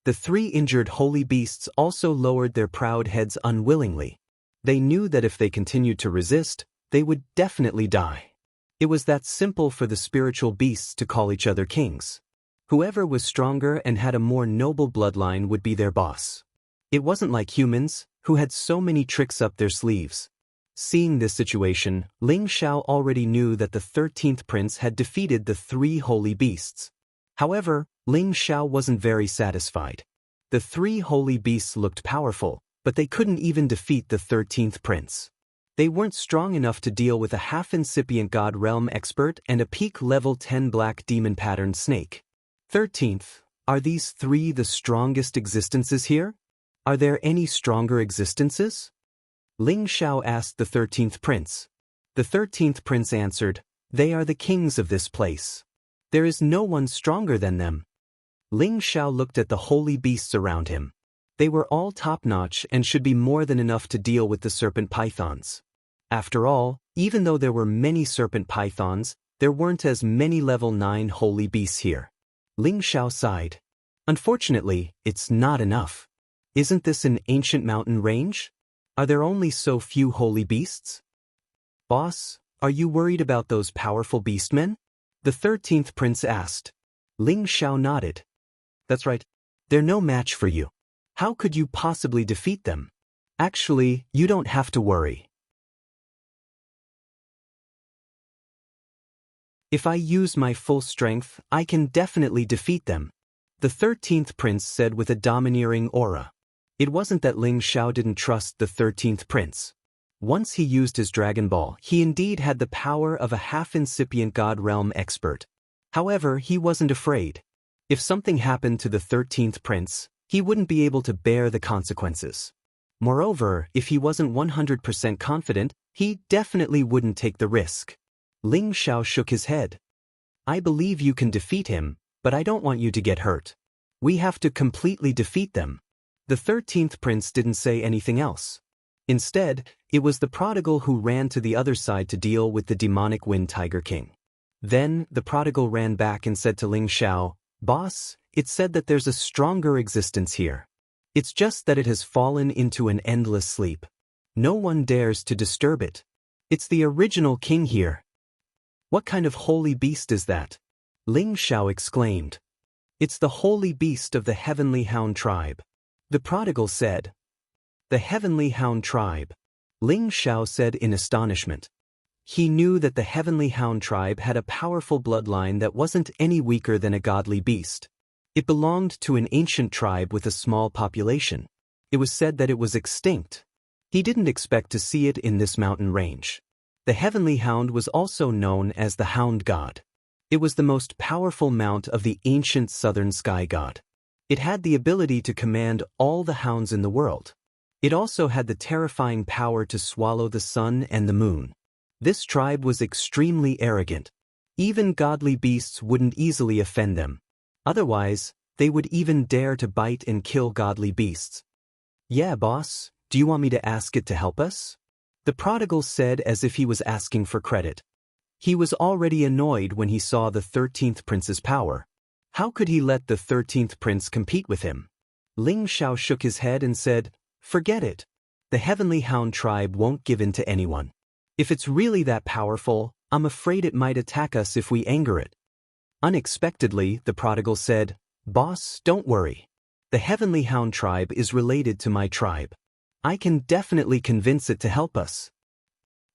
The 3 injured holy beasts also lowered their proud heads unwillingly. They knew that if they continued to resist, they would definitely die. It was that simple for the spiritual beasts to call each other kings. Whoever was stronger and had a more noble bloodline would be their boss. It wasn't like humans, who had so many tricks up their sleeves. Seeing this situation, Ling Xiao already knew that the 13th prince had defeated the 3 holy beasts. However, Ling Xiao wasn't very satisfied. The 3 holy beasts looked powerful, but they couldn't even defeat the 13th prince. They weren't strong enough to deal with a half-incipient God Realm expert and a peak level 10 black demon-patterned snake. 13th, are these 3 the strongest existences here? Are there any stronger existences? Ling Xiao asked the 13th prince. The 13th prince answered, they are the kings of this place. There is no one stronger than them. Ling Xiao looked at the holy beasts around him. They were all top-notch and should be more than enough to deal with the serpent pythons. After all, even though there were many serpent pythons, there weren't as many level 9 holy beasts here. Ling Xiao sighed. Unfortunately, it's not enough. Isn't this an ancient mountain range? Are there only so few holy beasts? Boss, are you worried about those powerful beastmen? The 13th prince asked. Ling Xiao nodded. That's right. They're no match for you. How could you possibly defeat them? Actually, you don't have to worry. If I use my full strength, I can definitely defeat them, the 13th prince said with a domineering aura. It wasn't that Ling Xiao didn't trust the 13th prince. Once he used his Dragon Ball, he indeed had the power of a half-incipient God Realm expert. However, he wasn't afraid. If something happened to the 13th prince, he wouldn't be able to bear the consequences. Moreover, if he wasn't 100% confident, he definitely wouldn't take the risk. Ling Xiao shook his head. I believe you can defeat him, but I don't want you to get hurt. We have to completely defeat them. The 13th prince didn't say anything else. Instead, it was the prodigal who ran to the other side to deal with the demonic Wind Tiger King. Then, the prodigal ran back and said to Ling Xiao, Boss, it said that there's a stronger existence here. It's just that it has fallen into an endless sleep. No one dares to disturb it. It's the original king here. What kind of holy beast is that? Ling Xiao exclaimed. It's the holy beast of the Heavenly Hound tribe. The prodigal said. The Heavenly Hound tribe. Ling Xiao said in astonishment. He knew that the Heavenly Hound tribe had a powerful bloodline that wasn't any weaker than a godly beast. It belonged to an ancient tribe with a small population. It was said that it was extinct. He didn't expect to see it in this mountain range. The Heavenly Hound was also known as the Hound God. It was the most powerful mount of the ancient southern sky god. It had the ability to command all the hounds in the world. It also had the terrifying power to swallow the sun and the moon. This tribe was extremely arrogant. Even godly beasts wouldn't easily offend them. Otherwise, they would even dare to bite and kill godly beasts. Yeah, boss, do you want me to ask it to help us? The prodigal said as if he was asking for credit. He was already annoyed when he saw the 13th prince's power. How could he let the 13th prince compete with him? Ling Xiao shook his head and said, Forget it. The Heavenly Hound tribe won't give in to anyone. If it's really that powerful, I'm afraid it might attack us if we anger it. Unexpectedly, the prodigal said, Boss, don't worry. The Heavenly Hound tribe is related to my tribe. I can definitely convince it to help us.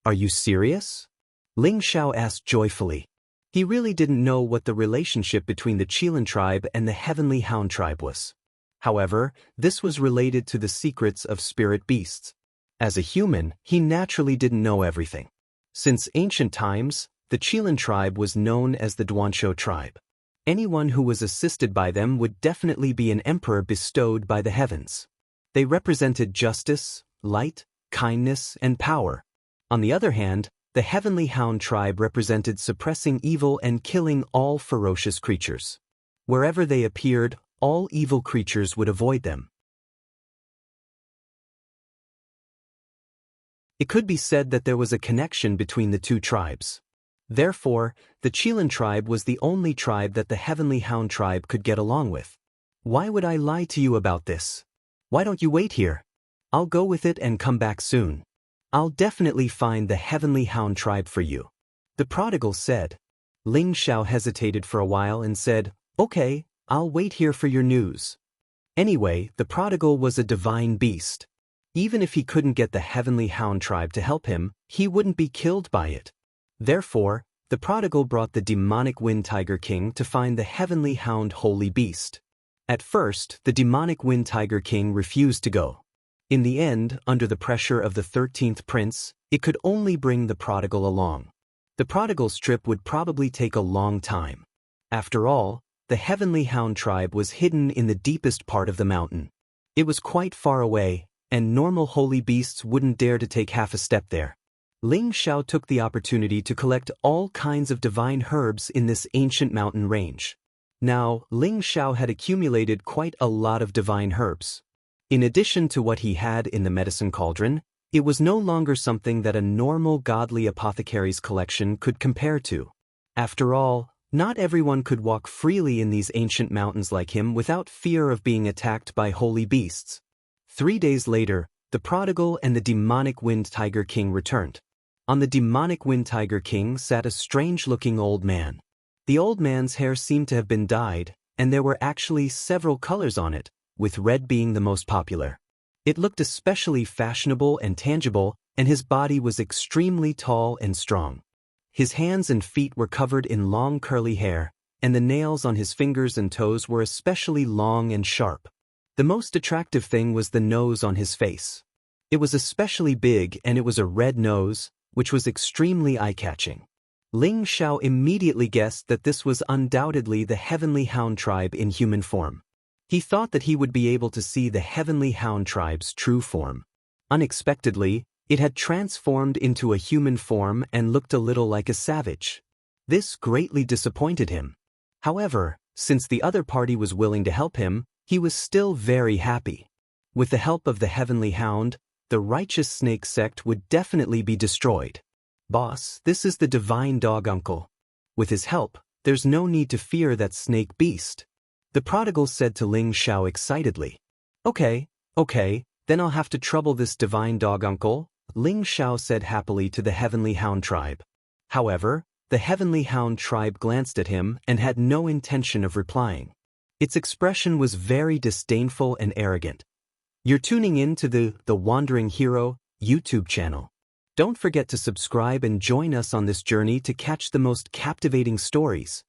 Are you serious? Ling Xiao asked joyfully. He really didn't know what the relationship between the Qilin tribe and the Heavenly Hound tribe was. However, this was related to the secrets of spirit beasts. As a human, he naturally didn't know everything. Since ancient times, the Qilin tribe was known as the Duanshou tribe. Anyone who was assisted by them would definitely be an emperor bestowed by the heavens. They represented justice, light, kindness, and power. On the other hand, the Heavenly Hound tribe represented suppressing evil and killing all ferocious creatures. Wherever they appeared, all evil creatures would avoid them. It could be said that there was a connection between the two tribes. Therefore, the Qilin tribe was the only tribe that the Heavenly Hound tribe could get along with. Why would I lie to you about this? Why don't you wait here? I'll go with it and come back soon. I'll definitely find the Heavenly Hound tribe for you. The prodigal said. Ling Xiao hesitated for a while and said, Okay, I'll wait here for your news. Anyway, the prodigal was a divine beast. Even if he couldn't get the Heavenly Hound tribe to help him, he wouldn't be killed by it. Therefore, the prodigal brought the demonic Wind Tiger King to find the Heavenly Hound holy beast. At first, the demonic Wind Tiger King refused to go. In the end, under the pressure of the 13th prince, it could only bring the prodigal along. The prodigal's trip would probably take a long time. After all, the Heavenly Hound tribe was hidden in the deepest part of the mountain. It was quite far away, and normal holy beasts wouldn't dare to take half a step there. Ling Xiao took the opportunity to collect all kinds of divine herbs in this ancient mountain range. Now, Ling Xiao had accumulated quite a lot of divine herbs. In addition to what he had in the medicine cauldron, it was no longer something that a normal godly apothecary's collection could compare to. After all, not everyone could walk freely in these ancient mountains like him without fear of being attacked by holy beasts. 3 days later, the prodigal and the demonic Wind Tiger King returned. On the demonic Wind Tiger King sat a strange-looking old man. The old man's hair seemed to have been dyed, and there were actually several colors on it, with red being the most popular. It looked especially fashionable and tangible, and his body was extremely tall and strong. His hands and feet were covered in long curly hair, and the nails on his fingers and toes were especially long and sharp. The most attractive thing was the nose on his face. It was especially big, and it was a red nose, which was extremely eye-catching. Ling Xiao immediately guessed that this was undoubtedly the Heavenly Hound tribe in human form. He thought that he would be able to see the Heavenly Hound tribe's true form. Unexpectedly, it had transformed into a human form and looked a little like a savage. This greatly disappointed him. However, since the other party was willing to help him, he was still very happy. With the help of the Heavenly Hound, the righteous snake sect would definitely be destroyed. Boss, this is the divine dog uncle. With his help, there's no need to fear that snake beast. The prodigal said to Ling Xiao excitedly. Okay, then I'll have to trouble this divine dog uncle, Ling Xiao said happily to the Heavenly Hound tribe. However, the Heavenly Hound tribe glanced at him and had no intention of replying. Its expression was very disdainful and arrogant. You're tuning in to the Wandering Hero YouTube channel. Don't forget to subscribe and join us on this journey to catch the most captivating stories.